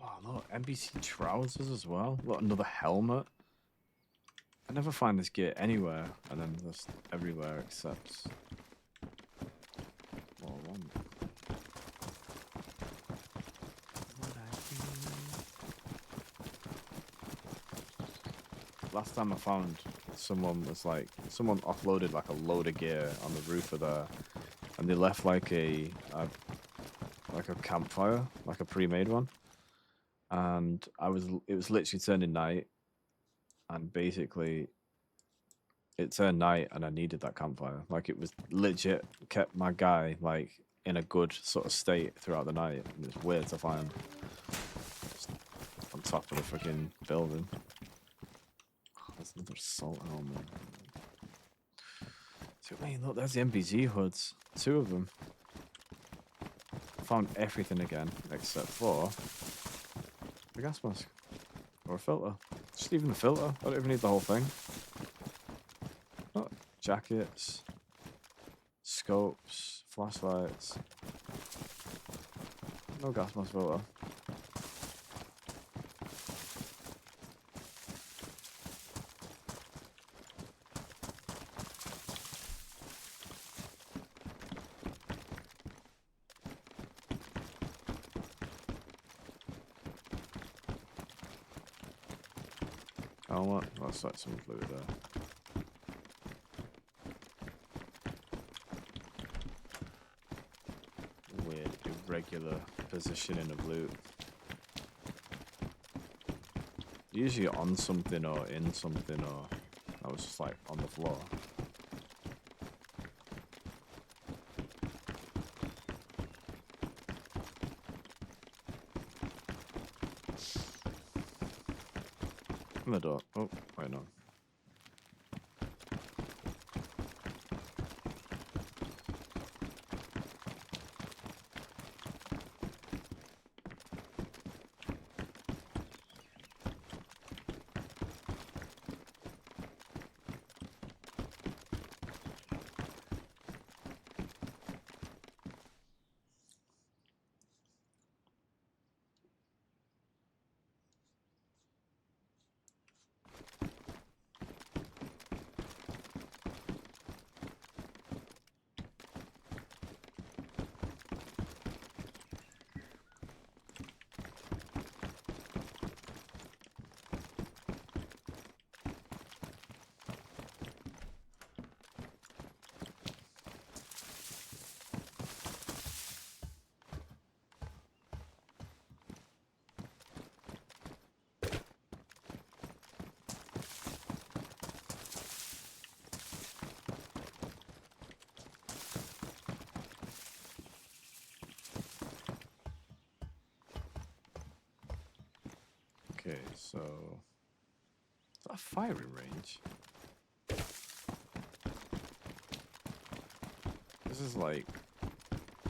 Oh, look, NBC trousers as well. Look, another helmet. I never find this gear anywhere, and then just everywhere except. Well, one. Last time I found someone offloaded like a load of gear on the roof of there, and they left like a campfire, like a pre-made one. And it was literally turning night, and basically it turned night, and I needed that campfire. Like, it was legit kept my guy like in a good sort of state throughout the night. It was weird to find just on top of the freaking building. Oh, there's another assault helmet. So, man, look, there's the MBZ hoods. 2 of them. Found everything again except for the gas mask or a filter. Just even the filter. I don't even need the whole thing. Oh, jackets, scopes, flashlights. No gas mask filter. Oh, what? That's like some fluid there. Weird, irregular positioning of loot. Usually on something or in something, or I was just like on the floor. The door. Oh, wait, no. Okay, so is that a firing range? This is like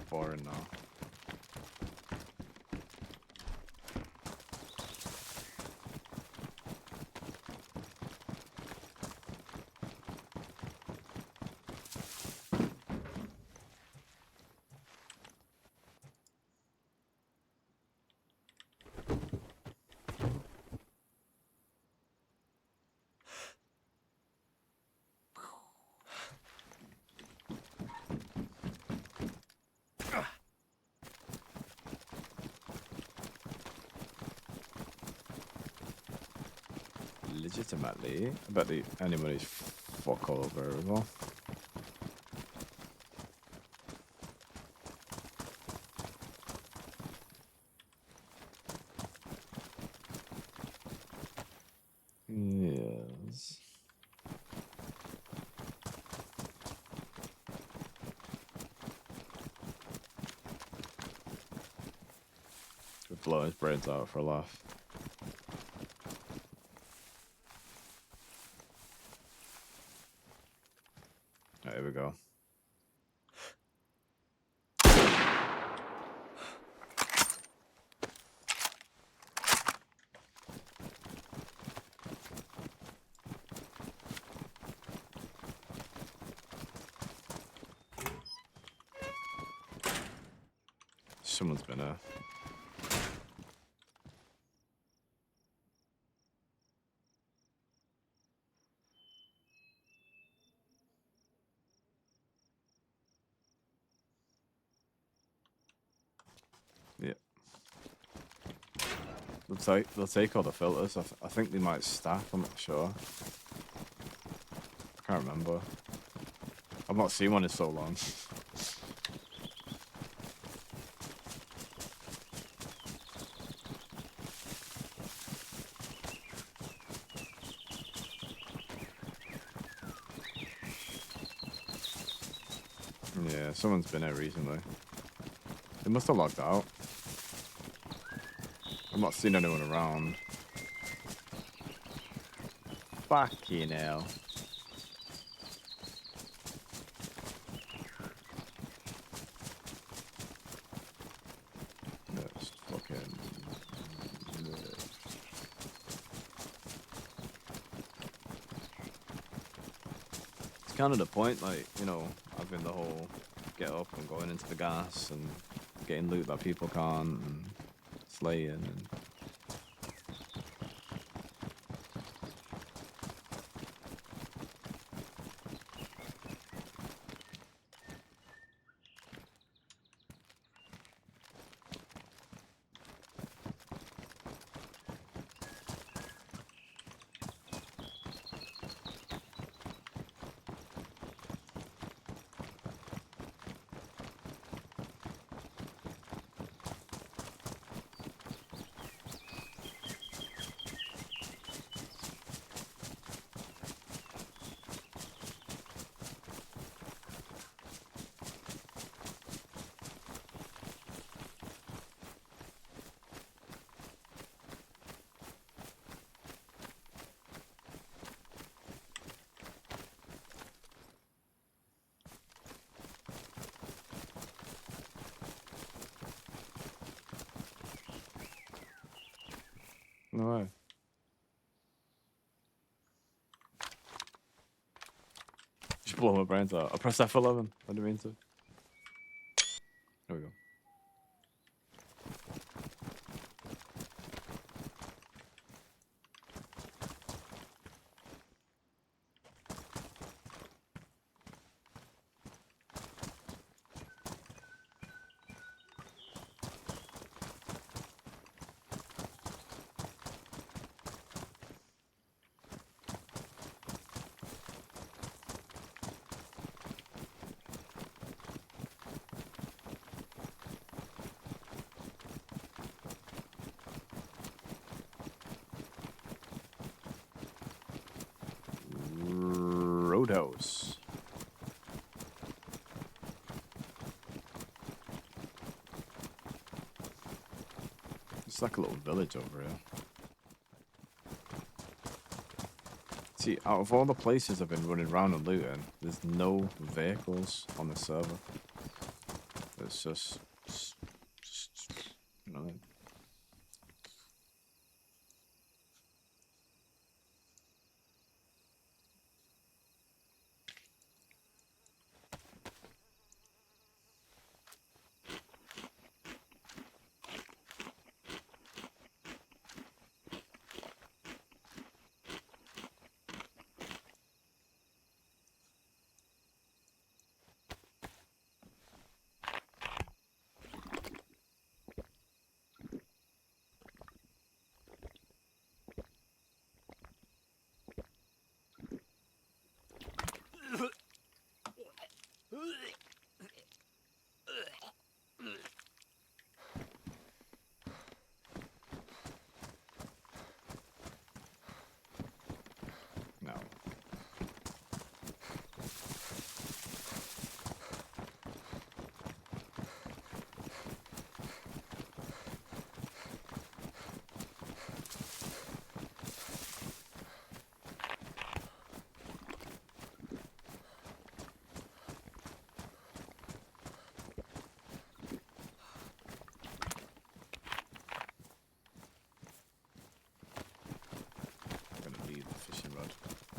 boring now. Legitimately, I bet the anybody's fuck all over as well. Yes. blow his brains out for a laugh. Right, here we go. Someone's been yeah. They'll take all the filters. I think they might stack. I'm not sure. I can't remember. I've not seen one in so long. Yeah, someone's been here recently. They must have logged out. I've not seen anyone around. Fucking hell. That's fucking... It's kind of the point, like, you know, having the whole get up and going into the gas and getting loot that people can't and slaying and... No way. Just blow my brains out. I pressed F11. I didn't mean to. There we go. Roadhouse. It's like a little village over here. See, out of all the places I've been running around and looting, there's no vehicles on the server. It's just you know.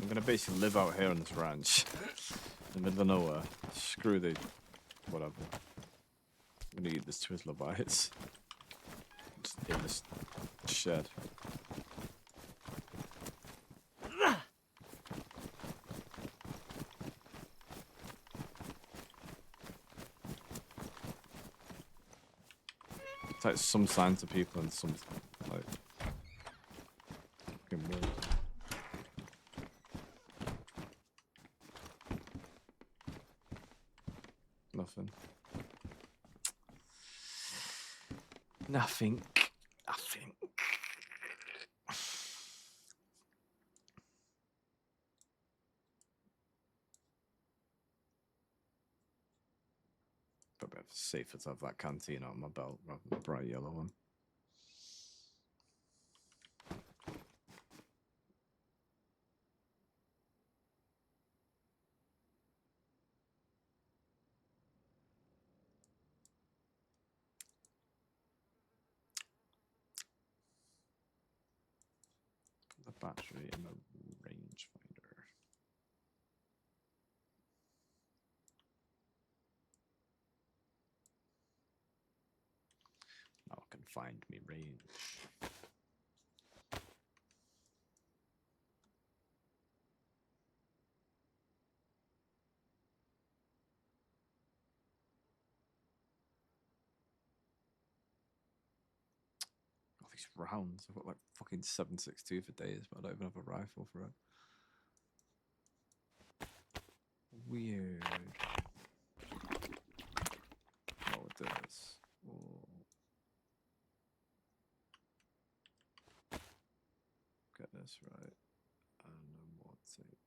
I'm gonna basically live out here on this ranch. In the middle of nowhere. Screw the... whatever. I'm gonna eat this Twizzler bites. Just in this shed. It's like some signs of people and some like fucking weird. Nothing. Nothing. Nothing. Probably safer to have that canteen on my belt rather than the bright yellow one. Put the battery in the rangefinder. Now I can find me range. All these rounds. I've got like fucking 7.62 for days, but I don't even have a rifle for it. Weird. What would this? Oh. Get this right. And then what's it?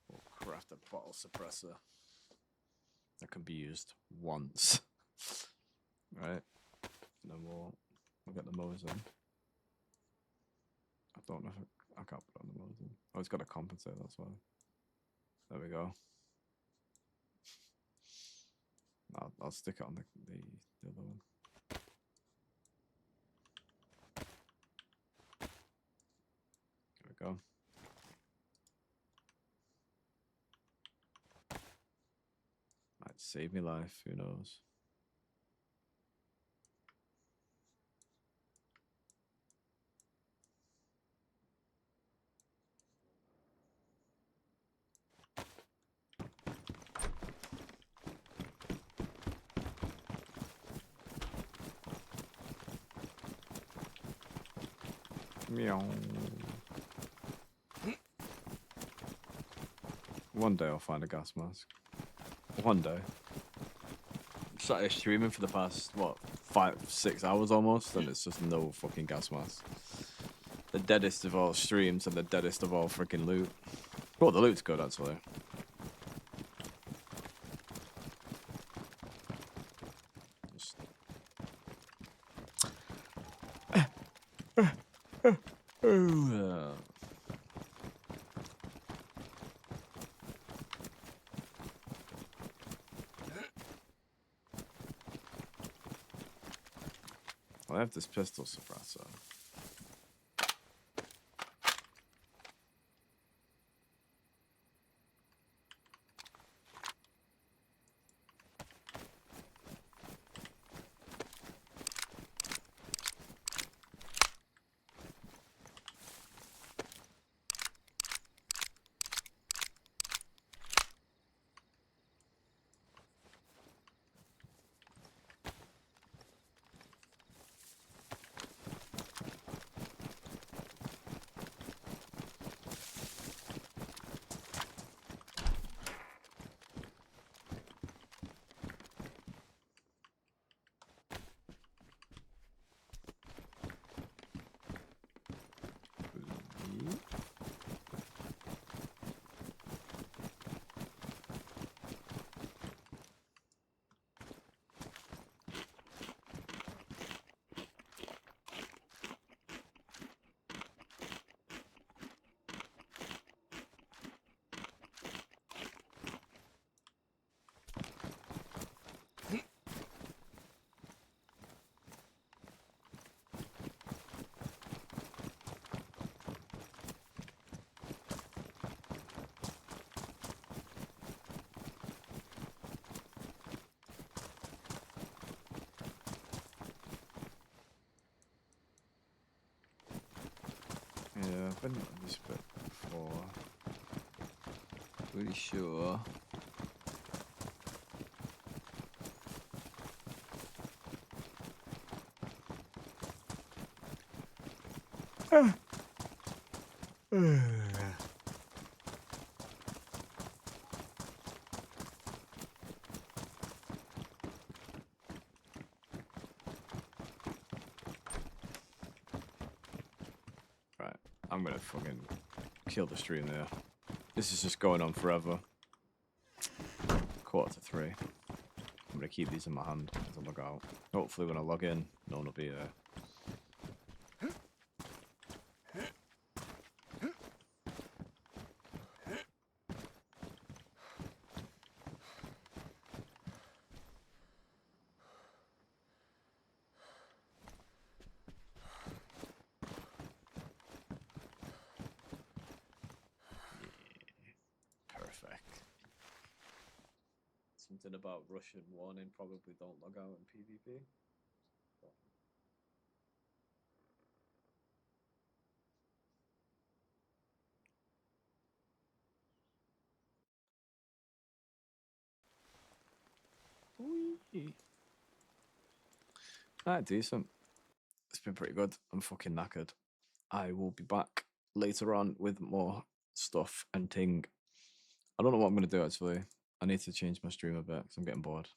We'll craft a bottle suppressor that can be used once. Right? And then we'll get the Mosin. I don't know if I can't put on the Mosin. Oh, it's got to compensate, that's why. There we go. I'll stick it on the other one. There we go. Might save me life, who knows? Meow. One day I'll find a gas mask. One day. Started streaming for the past, what, 5-6 hours almost, and it's just no fucking gas mask. The deadest of all streams and the deadest of all freaking loot. Well, the loot's good actually. Just... I have this pistol suppressor. Yeah, I've been on this bit before. Pretty sure. Right, I'm gonna fucking kill the stream there. This is just going on forever. 2:45. I'm gonna keep these in my hand as I log out. Hopefully when I log in, no one will be there. Perfect. Something about Russian warning, probably don't log out in PvP. Alright, decent. It's been pretty good. I'm fucking knackered. I will be back later on with more stuff and ting. I don't know what I'm going to do actually. I need to change my stream a bit because I'm getting bored.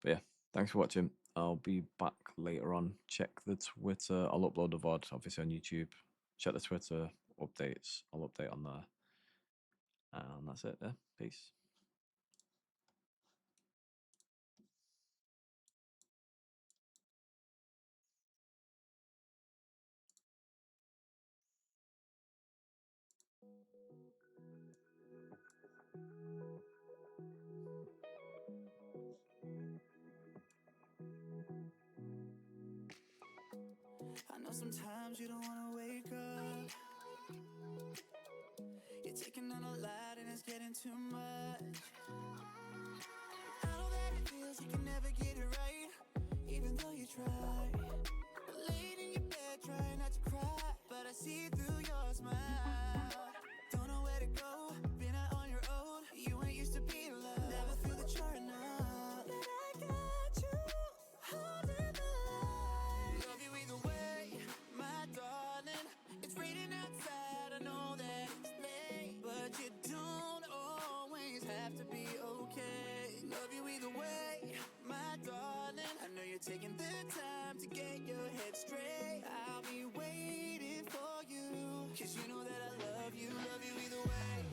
But yeah, thanks for watching. I'll be back later on. Check the Twitter. I'll upload the VOD obviously on YouTube. Check the Twitter updates. I'll update on there. And that's it there. Peace. I know sometimes you don't wanna wake up. You're taking on a lot and it's getting too much. I know that it feels you can never get it right, even though you try. Laying in your bed, trying not to cry, but I see through your smile. Don't know where to go, been out on your own. You ain't used to be loved, never feel the enough. But I got you, holding the line. Love you either way, my darling. It's raining outside, I know that it's late, but you don't always have to be okay. Love you either way, my darling. I know you're taking the time to get your head straight. I'll be waiting for you, 'cause you know that I love you either way.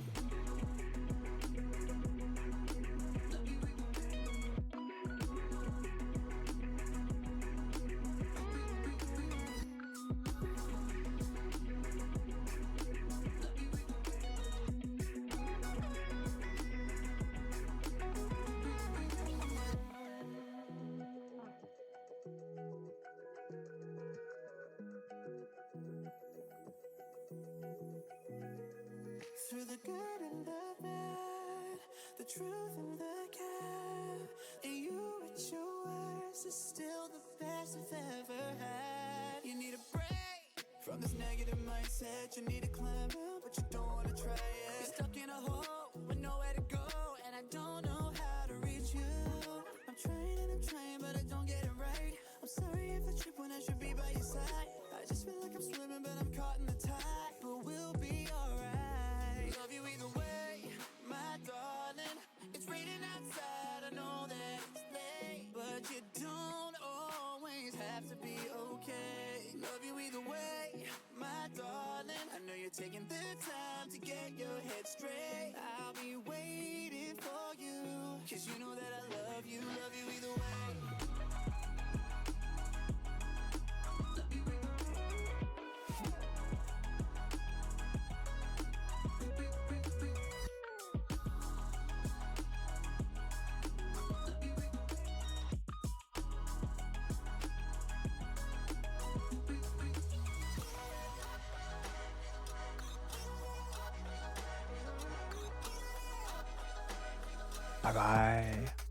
Through the good and the bad, the truth and the cap, and you at your worst is still the best I've ever had. You need a break from this negative mindset. You need to climb out, but you don't wanna try it. You're stuck in a hole with nowhere to go, and I don't know how to reach you. I'm trying, but I don't get it right. I'm sorry if I trip when I should be by your side. I just feel like I'm swimming, but I'm caught in the tide. But we'll be alright. Love you either way, my darling. It's raining outside, I know that it's late, but you don't always have to be okay. Love you either way, my darling. I know you're taking the time to get your head straight. I'll be waiting for you, 'cause you know that I love you either way. Bye bye.